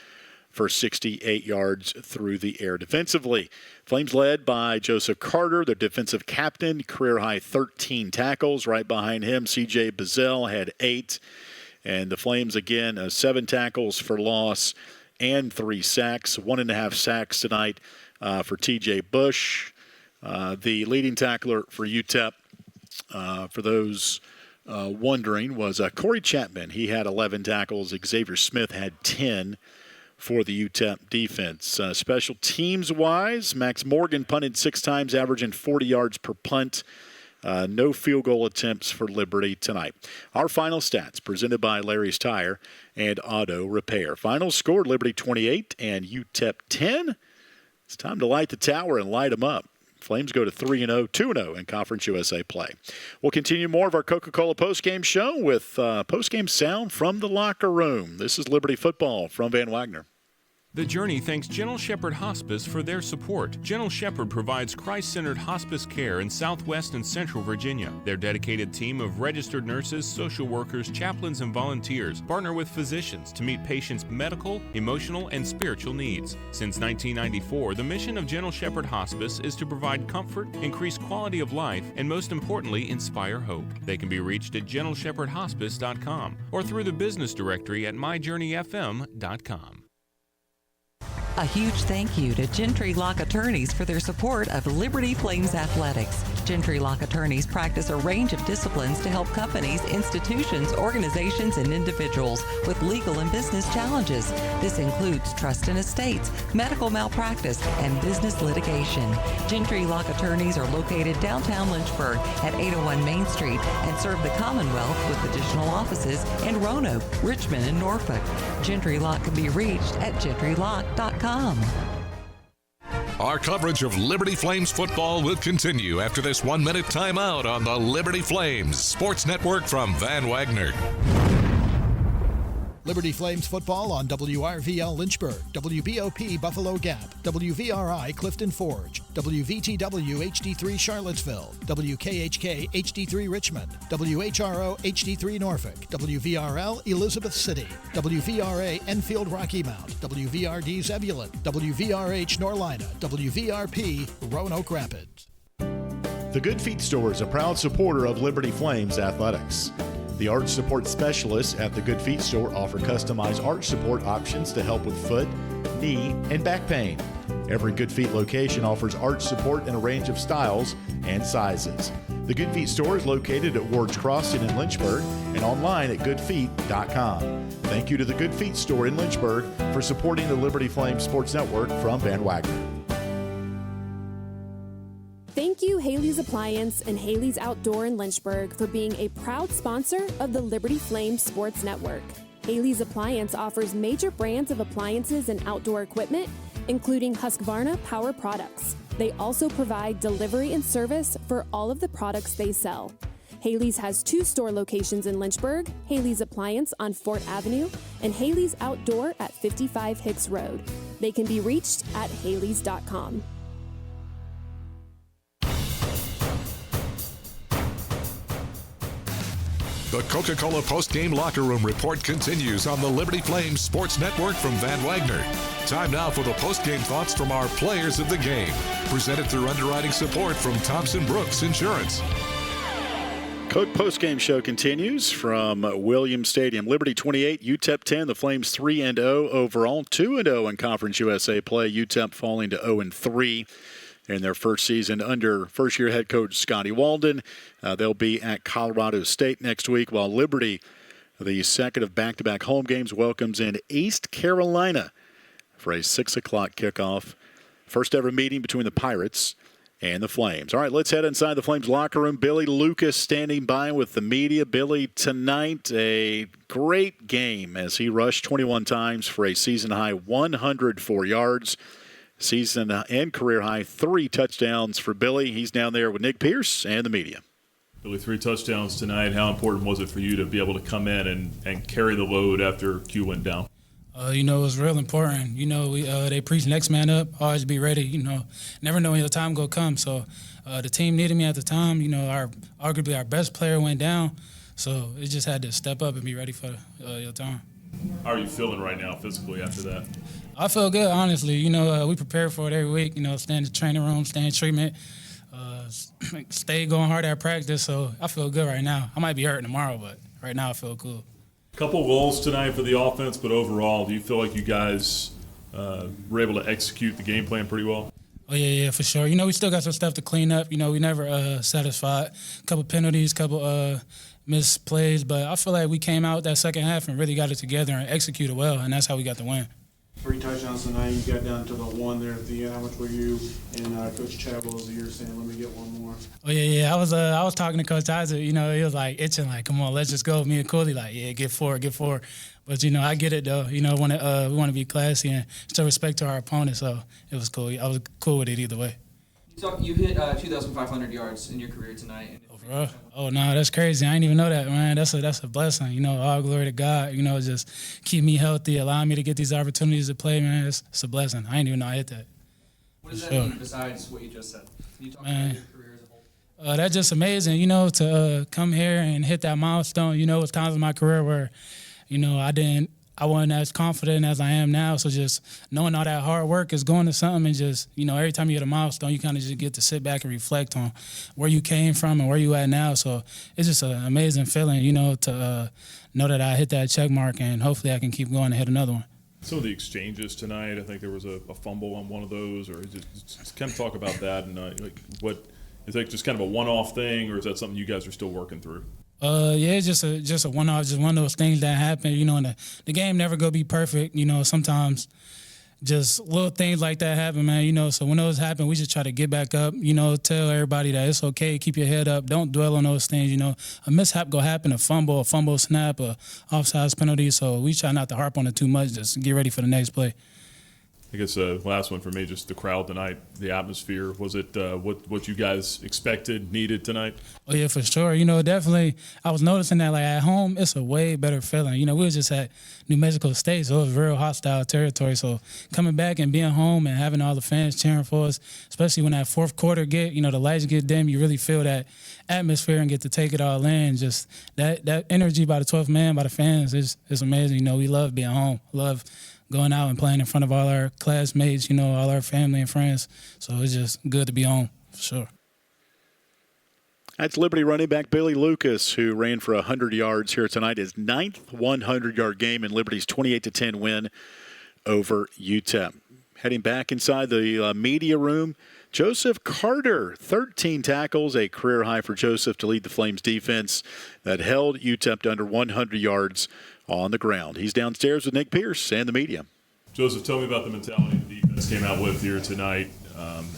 for 68 yards through the air. Defensively, Flames led by Joseph Carter, their defensive captain, career-high 13 tackles. Right behind him, C.J. Bazell had 8. And the Flames, again, 7 tackles for loss and 3 sacks. 1.5 sacks tonight for T.J. Bush, the leading tackler for UTEP. For those wondering, was Corey Chapman. He had 11 tackles. Xavier Smith had 10 for the UTEP defense. Special teams-wise, Max Morgan punted 6 times, averaging 40 yards per punt. No field goal attempts for Liberty tonight. Our final stats presented by Larry's Tire and Auto Repair. Final score, Liberty 28 and UTEP 10. It's time to light the tower and light them up. Flames go to 3-0, 2-0 in Conference USA play. We'll continue more of our Coca-Cola postgame show with postgame sound from the locker room. This is Liberty Football from Van Wagner. The Journey thanks Gentle Shepherd Hospice for their support. Gentle Shepherd provides Christ-centered hospice care in Southwest and Central Virginia. Their dedicated team of registered nurses, social workers, chaplains, and volunteers partner with physicians to meet patients' medical, emotional, and spiritual needs. Since 1994, the mission of Gentle Shepherd Hospice is to provide comfort, increase quality of life, and most importantly, inspire hope. They can be reached at gentleshepherdhospice.com or through the business directory at myjourneyfm.com. A huge thank you to Gentry Lock Attorneys for their support of Liberty Flames Athletics. Gentry Lock Attorneys practice a range of disciplines to help companies, institutions, organizations, and individuals with legal and business challenges. This includes trust and estates, medical malpractice, and business litigation. Gentry Lock Attorneys are located downtown Lynchburg at 801 Main Street and serve the Commonwealth with additional offices in Roanoke, Richmond, and Norfolk. Gentry Lock can be reached at gentrylock.com. Our coverage of Liberty Flames football will continue after this 1-minute timeout on the Liberty Flames Sports Network from Van Wagner. Liberty Flames football on WRVL Lynchburg, WBOP Buffalo Gap, WVRI Clifton Forge, WVTW HD3 Charlottesville, WKHK HD3 Richmond, WHRO HD3 Norfolk, WVRL Elizabeth City, WVRA Enfield Rocky Mount, WVRD Zebulon, WVRH Norlina, WVRP Roanoke Rapids. The Good Feet Store is a proud supporter of Liberty Flames Athletics. The arch support specialists at the Good Feet Store offer customized arch support options to help with foot, knee, and back pain. Every Good Feet location offers arch support in a range of styles and sizes. The Good Feet Store is located at Ward's Crossing in Lynchburg and online at goodfeet.com. Thank you to the Good Feet Store in Lynchburg for supporting the Liberty Flames Sports Network from Van Wagner. Thank you, Haley's Appliance and Haley's Outdoor in Lynchburg, for being a proud sponsor of the Liberty Flames Sports Network. Haley's Appliance offers major brands of appliances and outdoor equipment, including Husqvarna Power Products. They also provide delivery and service for all of the products they sell. Haley's has 2 store locations in Lynchburg, Haley's Appliance on Fort Avenue, and Haley's Outdoor at 55 Hicks Road. They can be reached at haleys.com. The Coca-Cola Post-Game Locker Room Report continues on the Liberty Flames Sports Network from Van Wagner. Time now for the post-game thoughts from our players of the game. Presented through underwriting support from Thompson Brooks Insurance. Coke postgame show continues from Williams Stadium. Liberty 28, UTEP 10. The Flames 3-0 overall, 2-0 in Conference USA play. UTEP falling to 0-3. in their first season under first-year head coach Scotty Walden. They'll be at Colorado State next week, while Liberty, the second of back-to-back home games, welcomes in East Carolina for a 6 o'clock kickoff. First ever meeting between the Pirates and the Flames. All right, let's head inside the Flames locker room. Billy Lucas standing by with the media. Billy, tonight a great game as he rushed 21 times for a season-high 104 yards. Season and career-high 3 touchdowns for Billy. He's down there with Nick Pierce and the media. Billy, 3 touchdowns tonight. How important was it for you to be able to come in and carry the load after Q went down? It was real important. They preach next man up, always be ready. Never know when your time go come. So the team needed me at the time. Arguably our best player went down. So it just had to step up and be ready for your time. How are you feeling right now physically after that? I feel good, honestly. We prepare for it every week. Stay in the training room, stay in treatment, stay going hard at practice. So I feel good right now. I might be hurt tomorrow, but right now I feel cool. Couple goals tonight for the offense, but overall, do you feel like you guys were able to execute the game plan pretty well? Oh, yeah, for sure. We still got some stuff to clean up. We never satisfied. A couple penalties, couple missed plays, but I feel like we came out that second half and really got it together and executed well, and that's how we got the win. 3 touchdowns tonight. You got down to the 1 there at the end. How much were you and Coach Chabot as you're saying, let me get one more? Oh, yeah. I was talking to Coach Isaac. He was like itching, like, come on, let's just go. Me and Cooley, like, yeah, get 4. But, I get it, though. We want to be classy and show respect to our opponent, so it was cool. I was cool with it either way. You hit 2,500 yards in your career tonight. Oh, no, that's crazy. I didn't even know that, man. That's a blessing. All glory to God. Just keep me healthy, allow me to get these opportunities to play, man. It's a blessing. I didn't even know I hit that. What does that mean besides what you just said? Can you talk about your career as a whole? That's just amazing, to come here and hit that milestone. It's times in my career where, I wasn't as confident as I am now. So just knowing all that hard work is going to something and just, every time you hit a milestone, you kind of just get to sit back and reflect on where you came from and where you at now. So it's just an amazing feeling, to know that I hit that check mark and hopefully I can keep going and hit another one. Some of the exchanges tonight, I think there was a fumble on one of those, or just kind of talk about that and what is that just kind of a one-off thing, or is that something you guys are still working through? Yeah, it's just a one-off, just one of those things that happen. And the game never gonna be perfect. Sometimes just little things like that happen, man. So when those happen, we just try to get back up. Tell everybody that it's okay. Keep your head up. Don't dwell on those things. A mishap gonna happen, a fumble snap, a offsides penalty. So we try not to harp on it too much. Just get ready for the next play. I guess last one for me, just the crowd tonight, the atmosphere. Was it what you guys expected, needed tonight? Oh, yeah, for sure. Definitely I was noticing that, like, at home, it's a way better feeling. We were just at New Mexico State, so it was real hostile territory. So coming back and being home and having all the fans cheering for us, especially when that fourth quarter the lights get dim, you really feel that atmosphere and get to take it all in. Just that energy by the 12th man, by the fans, is amazing. We love being home. Love going out and playing in front of all our classmates, all our family and friends. So it's just good to be home, for sure. That's Liberty running back Billy Lucas, who ran for 100 yards here tonight. His 9th 100-yard game in Liberty's 28-10 win over UTEP. Heading back inside the media room, Joseph Carter, 13 tackles, a career high for Joseph to lead the Flames defense that held UTEP to under 100 yards on the ground. He's downstairs with Nick Pierce and the media. Joseph, tell me about the mentality the defense came out with here tonight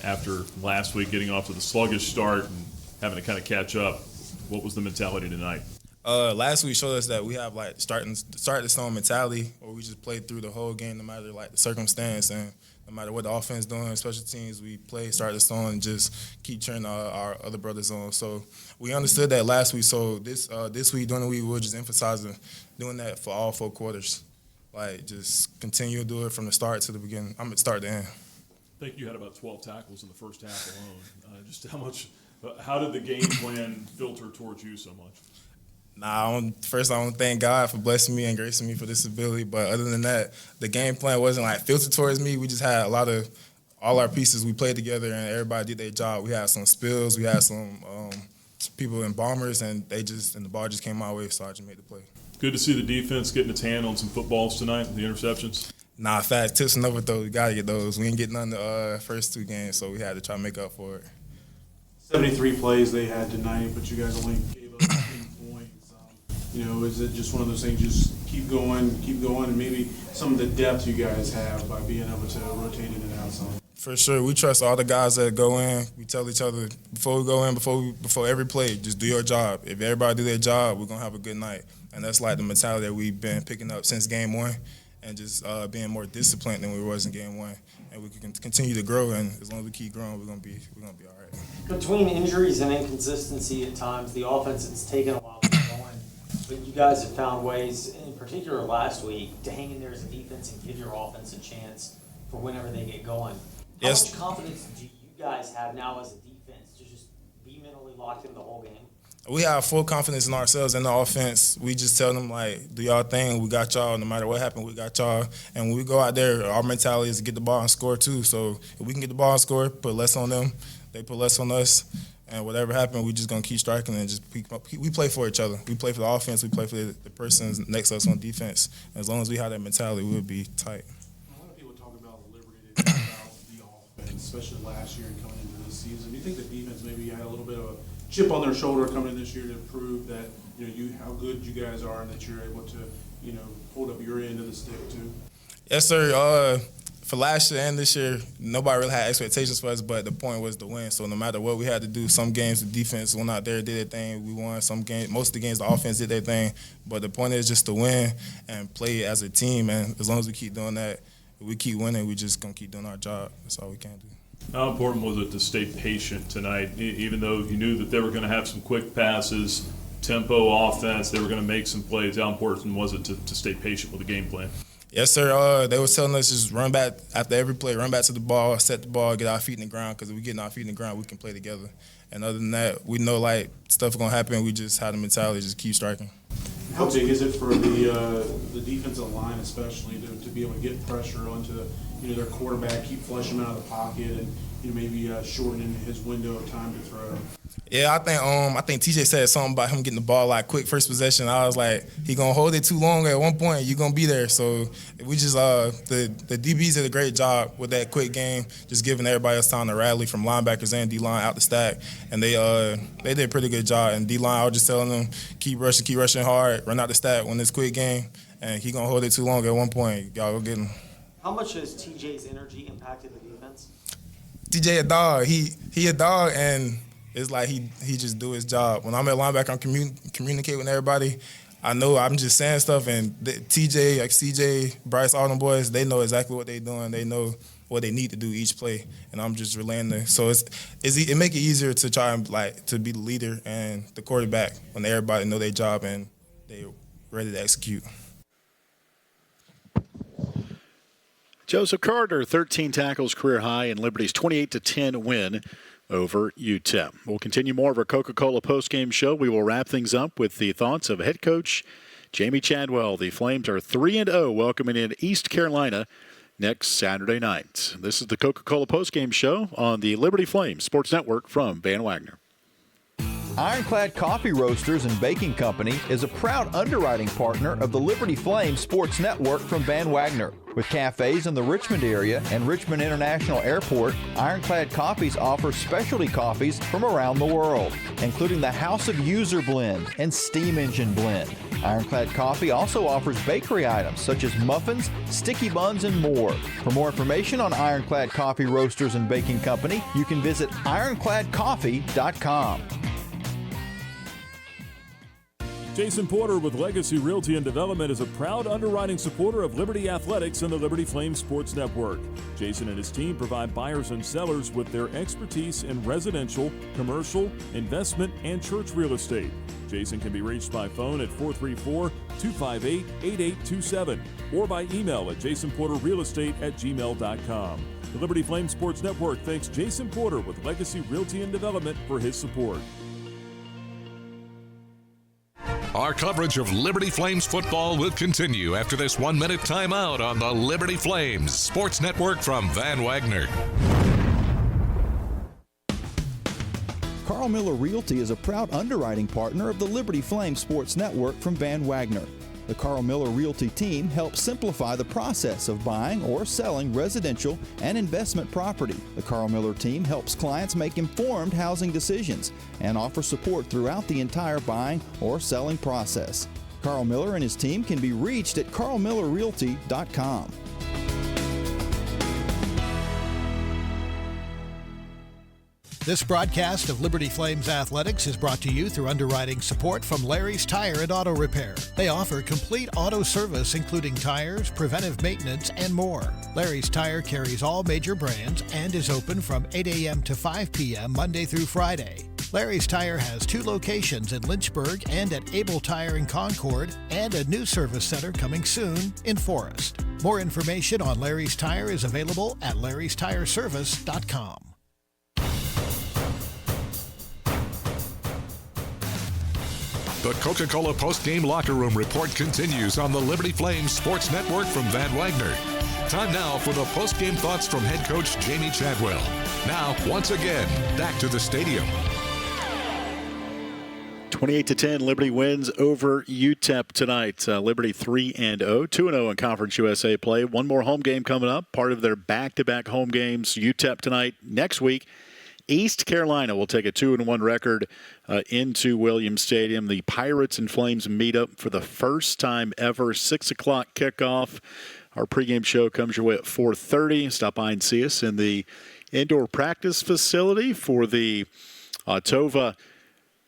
after last week getting off to the sluggish start and having to kind of catch up. What was the mentality tonight? Last week showed us that we have start the stone mentality, where we just play through the whole game no matter the circumstance, and no matter what the offense doing, special teams, we play start the stone and just keep cheering our other brothers on. So we understood that last week. So this week, during the week, we're just emphasizing doing that for all 4 quarters. Just continue to do it from the start to the beginning. Start to end. I think you had about 12 tackles in the first half alone. How did the game plan filter towards you so much? First I want to thank God for blessing me and gracing me for this ability. But other than that, the game plan wasn't filtered towards me. We just had all our pieces. We played together and everybody did their job. We had some spills. We had some people in bombers, and the ball just came my way, so I just made the play. Good to see the defense getting its hand on some footballs tonight, the interceptions. Nah, fast tips and overthrows, we got to get those. We didn't get none the first 2 games, so we had to try to make up for it. 73 plays they had tonight, but you guys only gave up 10 points. Is it just one of those things, just keep going, and maybe some of the depth you guys have by being able to rotate in and out some? For sure. We trust all the guys that go in. We tell each other before we go in, before every play, just do your job. If everybody do their job, we're going to have a good night. And that's like the mentality that we've been picking up since game 1. And just being more disciplined than we was in game 1, and we can continue to grow. And as long as we keep growing, we're gonna be all right. Between injuries and inconsistency at times, the offense has taken a while to get going. But you guys have found ways, in particular last week, to hang in there as a defense and give your offense a chance for whenever they get going. How much confidence do you guys have now as a defense to just be mentally locked in the whole game? We have full confidence in ourselves and the offense. We just tell them, do y'all thing. We got y'all. No matter what happened, we got y'all. And when we go out there, our mentality is to get the ball and score too. So if we can get the ball and score, put less on them, they put less on us. And whatever happened, we just going to keep striking and just we play for each other. We play for the offense. We play for the person next to us on defense. And as long as we have that mentality, we'll be tight. A lot of people talk about Liberty. They talk about the offense, especially last year and coming into this season. Do you think the defense maybe had a little bit of a chip on their shoulder coming in this year to prove that how good you guys are and that you're able to hold up your end of the stick too? Yes, sir. For last year and this year, nobody really had expectations for us, but the point was to win. So no matter what we had to do, some games the defense went out there, did their thing, we won. Some games, most of the games the offense did their thing. But the point is just to win and play as a team. And as long as we keep doing that, we keep winning. We just gonna keep doing our job. That's all we can do. How important was it to stay patient tonight, even though you knew that they were going to have some quick passes, tempo offense, they were going to make some plays? How important was it to stay patient with the game plan? Yes, sir. They were telling us just run back after every play, run back to the ball, set the ball, get our feet in the ground, because if we get our feet in the ground, we can play together. And other than that, we know stuff is going to happen. We just have the mentality to just keep striking. How big is it for the defensive line, especially, to be able to get pressure onto their quarterback, keep flushing him out of the pocket, and maybe shortening his window of time to throw? Yeah, I think TJ said something about him getting the ball quick first possession. I was like, he gonna hold it too long at one point, you gonna be there. So we just the DBs did a great job with that quick game, just giving everybody else time to rally from linebackers and D-line out the stack, and they did a pretty good job. And D-line, I was just telling them keep rushing hard, run out the stack when this quick game, and he gonna hold it too long at one point. Y'all go get him. How much has TJ's energy impacted the defense? TJ a dog. He a dog, and it's like he just do his job. When I'm at linebacker, I'm communicate with everybody. I know I'm just saying stuff, and TJ, CJ, Bryce, all them boys, they know exactly what they're doing. They know what they need to do each play, and I'm just relaying the. So it make it easier to try and to be the leader and the quarterback when everybody know their job and they ready to execute. Joseph Carter, 13 tackles, career high, and Liberty's 28-10 win over UTEP. We'll continue more of our Coca-Cola postgame show. We will wrap things up with the thoughts of head coach Jamie Chadwell. The Flames are 3-0, welcoming in East Carolina next Saturday night. This is the Coca-Cola postgame show on the Liberty Flames Sports Network from Van Wagner. Ironclad Coffee Roasters and Baking Company is a proud underwriting partner of the Liberty Flames Sports Network from Van Wagner. With cafes in the Richmond area and Richmond International Airport, Ironclad Coffees offers specialty coffees from around the world, including the House of User Blend and Steam Engine Blend. Ironclad Coffee also offers bakery items such as muffins, sticky buns, and more. For more information on Ironclad Coffee Roasters and Baking Company, you can visit ironcladcoffee.com. Jason Porter with Legacy Realty and Development is a proud underwriting supporter of Liberty Athletics and the Liberty Flames Sports Network. Jason and his team provide buyers and sellers with their expertise in residential, commercial, investment, and church real estate. Jason can be reached by phone at 434-258-8827 or by email at jasonporterrealestate@gmail.com. The Liberty Flames Sports Network thanks Jason Porter with Legacy Realty and Development for his support. Our coverage of Liberty Flames football will continue after this 1-minute timeout on the Liberty Flames Sports Network from Van Wagner. Carl Miller Realty is a proud underwriting partner of the Liberty Flames Sports Network from Van Wagner. The Carl Miller Realty team helps simplify the process of buying or selling residential and investment property. The Carl Miller team helps clients make informed housing decisions and offers support throughout the entire buying or selling process. Carl Miller and his team can be reached at carlmillerrealty.com. This broadcast of Liberty Flames Athletics is brought to you through underwriting support from Larry's Tire and Auto Repair. They offer complete auto service, including tires, preventive maintenance, and more. Larry's Tire carries all major brands and is open from 8 a.m. to 5 p.m. Monday through Friday. Larry's Tire has 2 locations in Lynchburg and at Able Tire in Concord, and a new service center coming soon in Forest. More information on Larry's Tire is available at larrystireservice.com. The Coca-Cola post-game locker room report continues on the Liberty Flames Sports Network from Van Wagner. Time now for the post-game thoughts from head coach Jamie Chadwell. Now, once again, back to the stadium. 28-10, Liberty wins over UTEP tonight. Liberty 3-0, 2-0 in Conference USA play. One more home game coming up, part of their back-to-back home games. UTEP tonight. Next week, East Carolina will take a 2-1 record into Williams Stadium. The Pirates and Flames meet up for the first time ever. 6 o'clock kickoff. Our pregame show comes your way at 4:30. Stop by and see us in the indoor practice facility for the Tova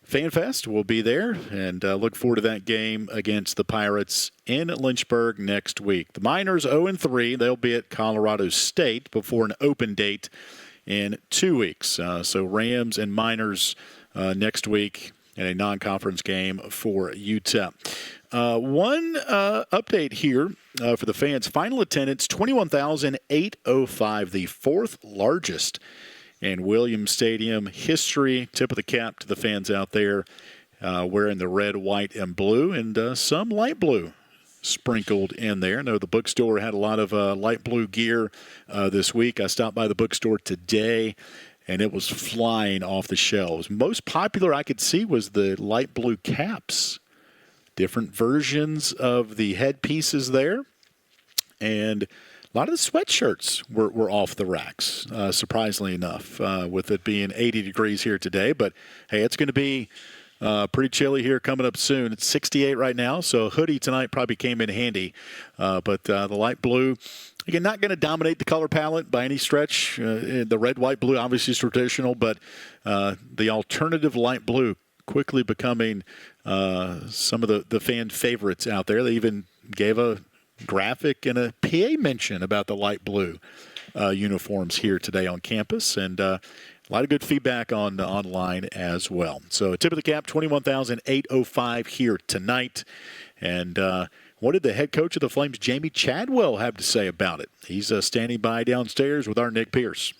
Fan Fest. We'll be there and look forward to that game against the Pirates in Lynchburg next week. The Miners 0-3. They'll be at Colorado State before an open date in 2 weeks. So Rams and Miners next week in a non-conference game for UTEP. One update here for the fans. Final attendance, 21,805, the 4th largest in Williams Stadium history. Tip of the cap to the fans out there wearing the red, white, and blue, and some light blue sprinkled in there. I know the bookstore had a lot of light blue gear this week. I stopped by the bookstore today, and it was flying off the shelves. Most popular I could see was the light blue caps. Different versions of the headpieces there. And a lot of the sweatshirts were off the racks, surprisingly enough, with it being 80 degrees here today. But, hey, it's going to be pretty chilly here coming up soon. It's 68 right now, so a hoodie tonight probably came in handy. But the light blue, again, not going to dominate the color palette by any stretch. The red, white, blue obviously is traditional, but the alternative light blue quickly becoming some of the fan favorites out there. They even gave a graphic and a PA mention about the light blue uniforms here today on campus, and a lot of good feedback online as well. So tip of the cap, 21,805 here tonight. And what did the head coach of the Flames, Jamie Chadwell, have to say about it? He's standing by downstairs with our Nick Pierce.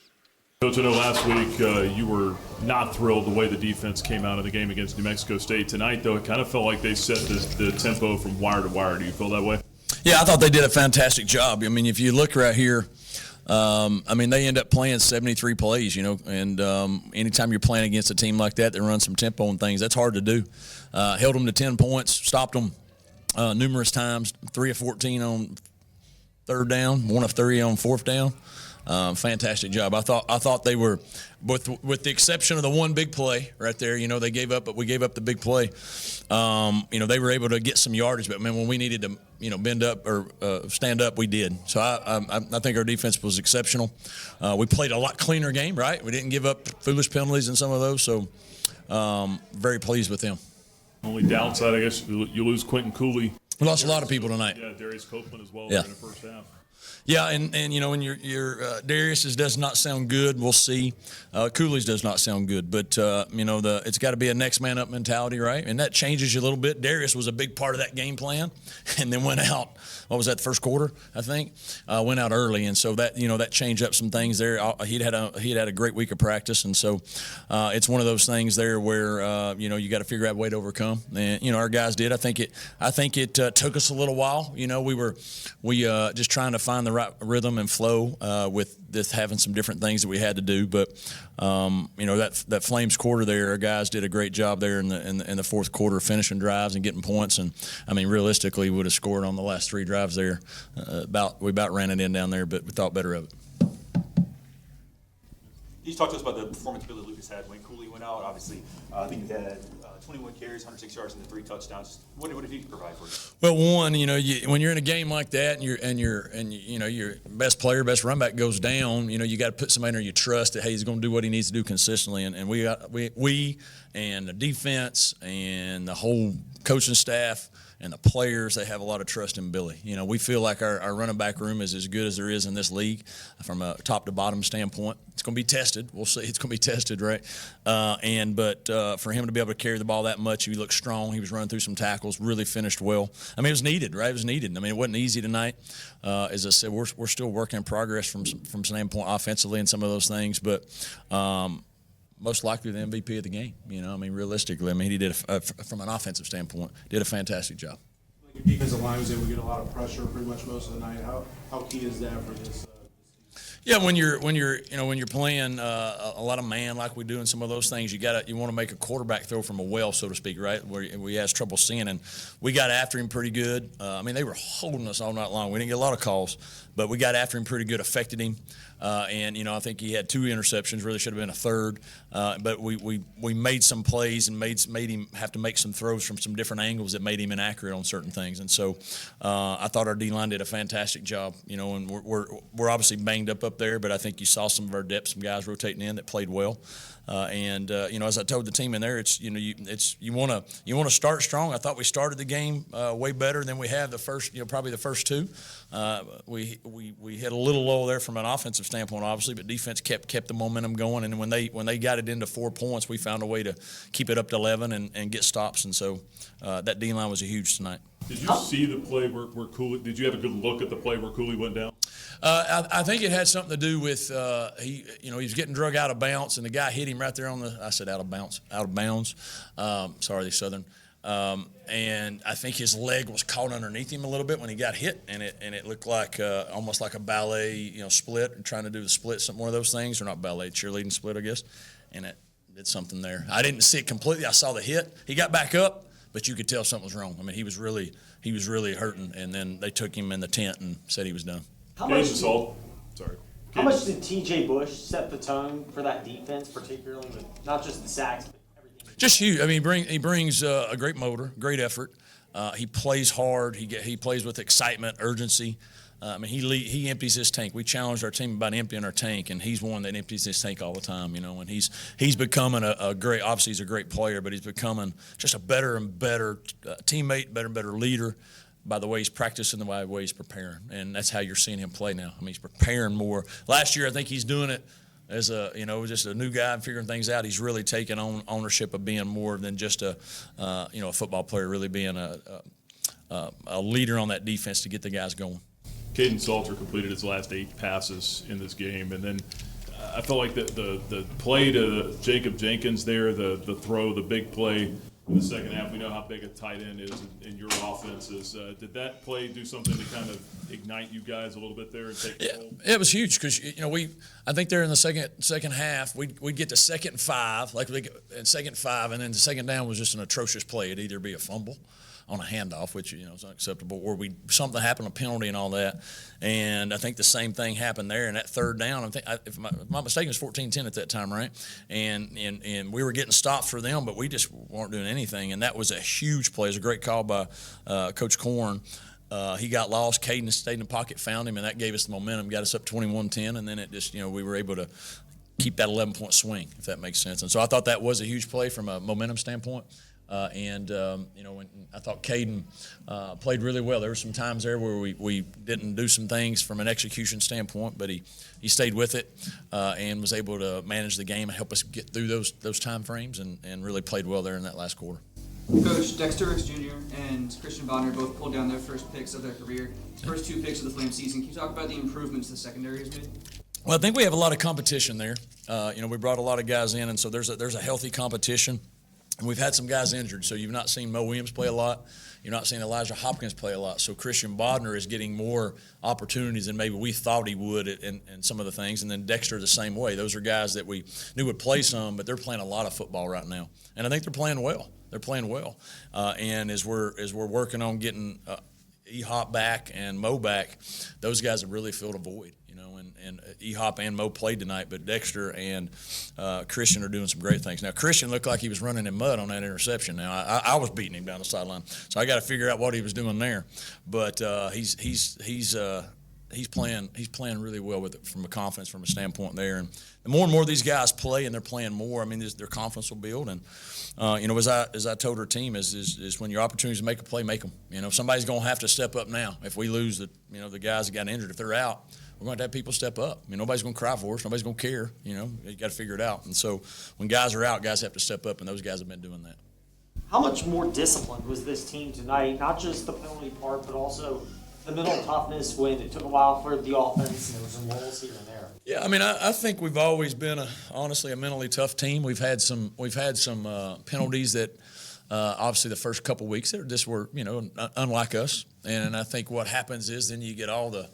Coach, I know last week you were not thrilled the way the defense came out of the game against New Mexico State. Tonight, though, it kind of felt like they set the tempo from wire to wire. Do you feel that way? Yeah, I thought they did a fantastic job. I mean, if you look right here, they end up playing 73 plays, and anytime you're playing against a team like that run some tempo and things, that's hard to do. Held them to 10 points, stopped them numerous times, 3 of 14 on third down, 1 of 3 on fourth down. Fantastic job. I thought they were, with the exception of the one big play right there, they gave up, but we gave up the big play. They were able to get some yardage, but, man, when we needed to, bend up or stand up, we did. So I think our defense was exceptional. We played a lot cleaner game, right? We didn't give up foolish penalties in some of those, so very pleased with them. Only downside, I guess, you lose Quentin Cooley. We lost a lot of people tonight. Yeah, Darius Copeland as well in the first half. Yeah, and when your Darius's does not sound good, we'll see. Cooley's does not sound good, but it's got to be a next man up mentality, right? And that changes you a little bit. Darius was a big part of that game plan, and then went out. What was that, the first quarter? I think went out early, and so that that changed up some things there. He'd had a great week of practice, and so it's one of those things there where you got to figure out a way to overcome. And our guys did. I think it took us a little while. We just trying to find the right rhythm and flow with this having some different things that we had to do. But that Flames quarter there, our guys did a great job there in the fourth quarter, finishing drives and getting points. And I mean, realistically, we would have scored on the last 3 drives there. We about ran it in down there, but we thought better of it. You talked to us about the performance Billy Lucas had when Cooley went out. Obviously, I think you had 21 carries, 106 yards, and 3 touchdowns. What did he provide for you? Well, one, when you're in a game like that, and your best player, best run back goes down, you got to put somebody in there you trust that, hey, he's going to do what he needs to do consistently. And we and the defense and the whole coaching staff and the players, they have a lot of trust in Billy. We feel like our running back room is as good as there is in this league from a top to bottom standpoint. It's going to be tested. We'll see. It's going to be tested, right? But for him to be able to carry the ball that much, he looked strong. He was running through some tackles, really finished well. I mean, it was needed, right? It was needed. I mean, it wasn't easy tonight. As I said, we're still working in progress from standpoint offensively and some of those things, but most likely the MVP of the game. Realistically, he did from an offensive standpoint, did a fantastic job. Your defensive line was able to get a lot of pressure pretty much most of the night. How key is that for this? Yeah, when you're playing a lot of man like we do in some of those things, you want to make a quarterback throw from a well, so to speak, right? Where we has trouble seeing, and we got after him pretty good. They were holding us all night long. We didn't get a lot of calls, but we got after him pretty good, affected him. I think he had 2 interceptions. Really should have been a third. But we made some plays and made him have to make some throws from some different angles that made him inaccurate on certain things. And so I thought our D-line did a fantastic job. And we're obviously banged up there, but I think you saw some of our depth, some guys rotating in that played well. As I told the team in there, you want to start strong. I thought we started the game way better than we have probably the first 2. We hit a little low there from an offensive standpoint, obviously, but defense kept the momentum going. And when they got it into 4 points, we found a way to keep it up to 11 and get stops. And so that D-line was a huge tonight. Did you see the play where Cooley? Did you have a good look at the play where Cooley went down? I think it had something to do with he was getting drug out of bounds, and the guy hit him right there out of bounds. Sorry, Southern. And I think his leg was caught underneath him a little bit when he got hit, and it looked like almost like a ballet, split, trying to do the split, one of those things, or not ballet, cheerleading split, I guess. And it did something there. I didn't see it completely. I saw the hit. He got back up, but you could tell something was wrong. He was really hurting, and then they took him in the tent and said he was done. How much did T.J. Bush set the tone for that defense, particularly with not just the sacks, but everything? Just huge. He brings a great motor, great effort. He plays hard. He plays with excitement, urgency. He empties his tank. We challenged our team about emptying our tank, and he's one that empties his tank all the time. And he's becoming a great. Obviously, he's a great player, but he's becoming just a better and better teammate, better and better leader. By the way he's practicing, the way he's preparing. And that's how you're seeing him play now. He's preparing more. Last year, I think he's doing it as just a new guy and figuring things out. He's really taking on ownership of being more than just a football player, really being a leader on that defense to get the guys going. Caden Salter completed his last 8 passes in this game, and then I felt like the play to Jacob Jenkins there, the throw, the big play in the second half. We know how big a tight end is in your offenses. Did that play do something to kind of ignite you guys a little bit there and take control? Yeah, it was huge because I think there in the second half we'd get to 2nd and 5, and 2nd and 5, and then the second down was just an atrocious play. It'd either be a fumble on a handoff, which is unacceptable, or something happened, a penalty and all that. And I think the same thing happened there. And that third down, if I'm not mistaken, it was 14-10 at that time, right? And we were getting stops for them, but we just weren't doing anything. And that was a huge play. It was a great call by Coach Korn. He got lost. Caden stayed in the pocket, found him, and that gave us the momentum, got us up 21-10, and then it just, we were able to keep that 11-point swing, if that makes sense. And so I thought that was a huge play from a momentum standpoint. When I thought Caden played really well. There were some times there where we didn't do some things from an execution standpoint, but he stayed with it and was able to manage the game and help us get through those time frames and really played well there in that last quarter. Coach, Dexter Ricks Jr. and Christian Bonner both pulled down their first picks of their career. First 2 picks of the Flames season. Can you talk about the improvements the secondary has made? Well, I think we have a lot of competition there. We brought a lot of guys in, and so there's a healthy competition. And we've had some guys injured, so you've not seen Mo Williams play a lot. You're not seeing Elijah Hopkins play a lot. So Christian Bodner is getting more opportunities than maybe we thought he would in some of the things. And then Dexter the same way. Those are guys that we knew would play some, but they're playing a lot of football right now. And I think they're playing well. They're playing well. And as we're working on getting E-Hop back and Mo back, those guys have really filled a void. And E-Hop and Mo played tonight, but Dexter and Christian are doing some great things. Now, Christian looked like he was running in mud on that interception. Now, I was beating him down the sideline, so I got to figure out what he was doing there. But he's playing really well with it from a confidence from a standpoint there. And the more and more these guys play and they're playing more, I mean, their confidence will build. And as I told our team, is when your opportunities to make a play, make them. Somebody's going to have to step up now. If we lose the guys that got injured, if they're out, we're going to have people step up. Nobody's going to cry for us. Nobody's going to care. You got to figure it out. And so when guys are out, guys have to step up, and those guys have been doing that. How much more disciplined was this team tonight? Not just the penalty part, but also the mental toughness when it took a while for the offense and there were some lulls here and there. Yeah, I mean, I think we've always been honestly a mentally tough team. We've had some penalties that obviously the first couple weeks that just were unlike us. And I think what happens is then you get all the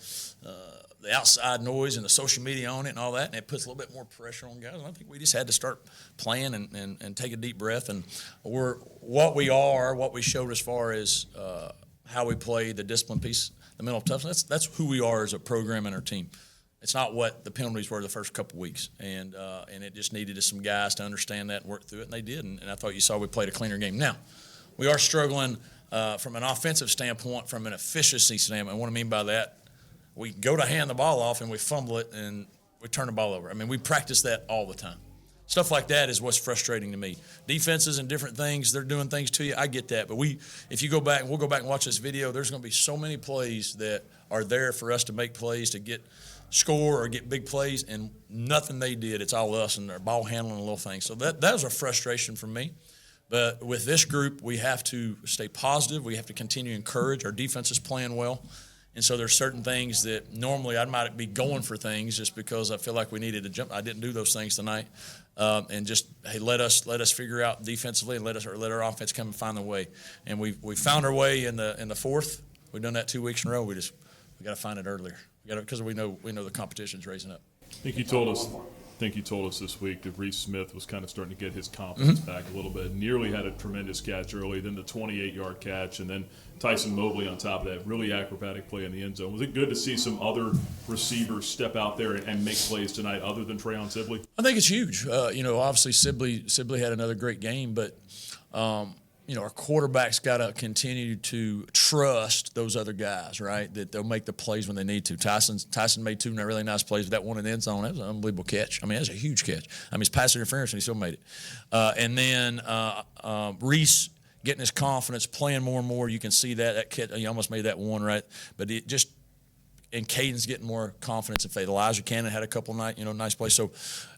outside noise and the social media on it and all that, and it puts a little bit more pressure on guys. And I think we just had to start playing and take a deep breath. And what we showed as far as how we play, the discipline piece, the mental toughness, that's who we are as a program and our team. It's not what the penalties were the first couple weeks. And it just needed some guys to understand that and work through it, and they did. And I thought you saw we played a cleaner game. Now, we are struggling from an offensive standpoint, from an efficiency standpoint. And what I mean by that, we go to hand the ball off and we fumble it and we turn the ball over. I mean, we practice that all the time. Stuff like that is what's frustrating to me. Defenses and different things, they're doing things to you. I get that. But if you go back, and we'll go back and watch this video, there's going to be so many plays that are there for us to make plays, to score or get big plays, and nothing they did. It's all us and their ball handling and little things. So that was a frustration for me. But with this group, we have to stay positive. We have to continue to encourage. Our defense is playing well. And so there's certain things that normally I might be going for things just because I feel like we needed to jump. I didn't do those things tonight. And just, hey, let us figure out defensively and let our offense come and find the way. And we found our way in the fourth. We've done that 2 weeks in a row. We got to find it earlier. Because we know the competition's raising up. I think you told us this week that Reese Smith was kind of starting to get his confidence back a little bit. Nearly had a tremendous catch early, then the 28-yard catch, and then Tyson Mobley on top of that. Really acrobatic play in the end zone. Was it good to see some other receivers step out there and make plays tonight other than Trayon Sibley? I think it's huge. Obviously Sibley had another great game, but our quarterback's got to continue to trust those other guys, right, that they'll make the plays when they need to. Tyson made 2 really nice plays. That one in the end zone, that was an unbelievable catch. I mean, that was a huge catch. I mean, it's pass interference, and he still made it. And then Reese getting his confidence, playing more and more. You can see that catch. He almost made that one, right? But it just – and Caden's getting more confidence. If Elijah Cannon had a couple nice plays. So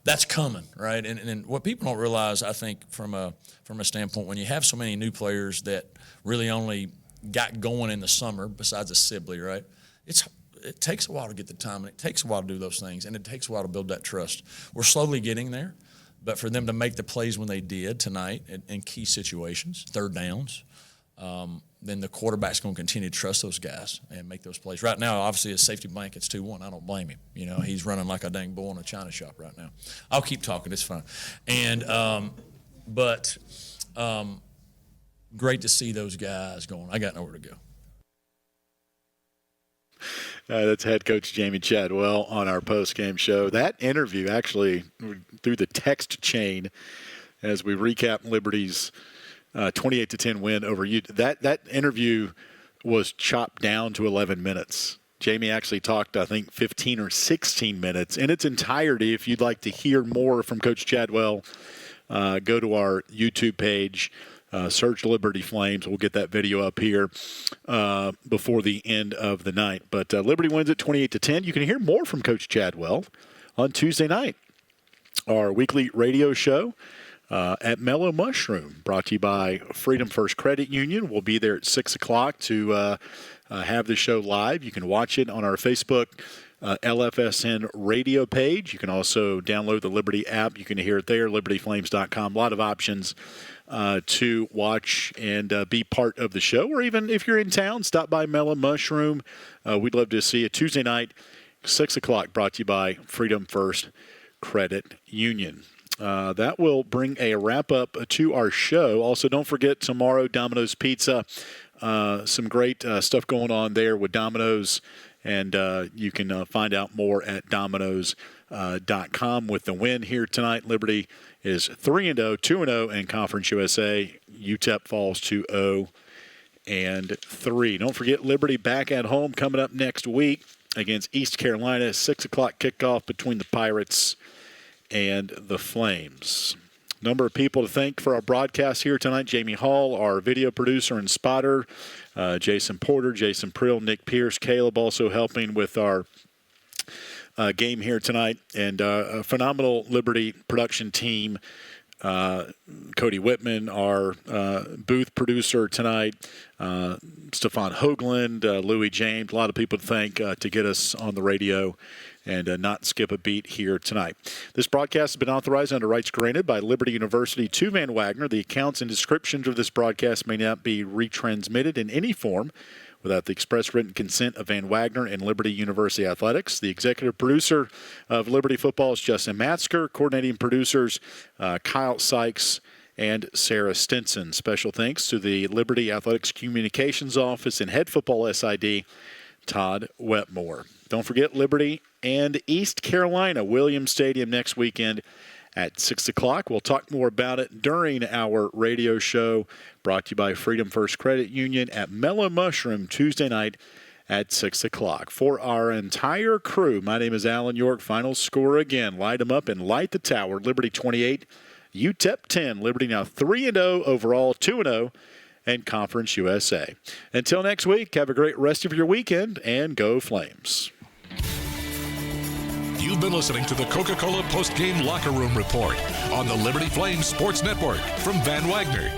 that's coming, right? And what people don't realize, I think, from a standpoint, when you have so many new players that really only got going in the summer, besides a Sibley, right? It takes a while to get the time, and it takes a while to do those things, and it takes a while to build that trust. We're slowly getting there, but for them to make the plays when they did tonight in key situations, third downs, then the quarterback's going to continue to trust those guys and make those plays. Right now, obviously, his safety blanket's 2-1. I don't blame him. He's running like a dang bull in a china shop right now. I'll keep talking. It's fine. And but great to see those guys going. I got nowhere to go. That's head coach Jamie Chadwell on our post-game show. That interview actually through the text chain as we recap Liberty's 28-10 win over UTEP. That interview was chopped down to 11 minutes. Jamie actually talked, I think, 15 or 16 minutes in its entirety. If you'd like to hear more from Coach Chadwell, go to our YouTube page, search Liberty Flames. We'll get that video up here before the end of the night. But Liberty wins at 28-10. You can hear more from Coach Chadwell on Tuesday night, our weekly radio show. At Mellow Mushroom, brought to you by Freedom First Credit Union. We'll be there at 6 o'clock to have the show live. You can watch it on our Facebook LFSN radio page. You can also download the Liberty app. You can hear it there, libertyflames.com. A lot of options to watch and be part of the show. Or even if you're in town, stop by Mellow Mushroom. We'd love to see you Tuesday night, 6 o'clock, brought to you by Freedom First Credit Union. That will bring a wrap-up to our show. Also, don't forget tomorrow, Domino's Pizza. Some great stuff going on there with Domino's. And you can find out more at Domino's.com. With the win here tonight, Liberty is 3-0, 2-0 in Conference USA. UTEP falls to 0-3. Don't forget Liberty back at home coming up next week against East Carolina. 6 o'clock kickoff between the Pirates and the Flames. Number of people to thank for our broadcast here tonight. Jamie Hall, our video producer and spotter. Jason Porter, Jason Prill, Nick Pierce, Caleb also helping with our game here tonight. And a phenomenal Liberty production team. Cody Whitman, our booth producer tonight. Stefan Hoagland, Louis James. A lot of people to thank to get us on the radio and not skip a beat here tonight. This broadcast has been authorized under rights granted by Liberty University to Van Wagner. The accounts and descriptions of this broadcast may not be retransmitted in any form without the express written consent of Van Wagner and Liberty University Athletics. The executive producer of Liberty Football is Justin Matzker. Coordinating producers, Kyle Sykes and Sarah Stinson. Special thanks to the Liberty Athletics Communications Office and Head Football SID, Todd Wetmore. Don't forget Liberty and East Carolina, Williams Stadium next weekend at 6 o'clock. We'll talk more about it during our radio show brought to you by Freedom First Credit Union at Mellow Mushroom Tuesday night at 6 o'clock. For our entire crew, my name is Alan York. Final score again. Light them up and light the tower. Liberty 28, UTEP 10. Liberty now 3-0 overall, 2-0 in Conference USA. Until next week, have a great rest of your weekend and go Flames. You've been listening to the Coca-Cola Post-Game Locker Room Report on the Liberty Flames Sports Network from Van Wagner.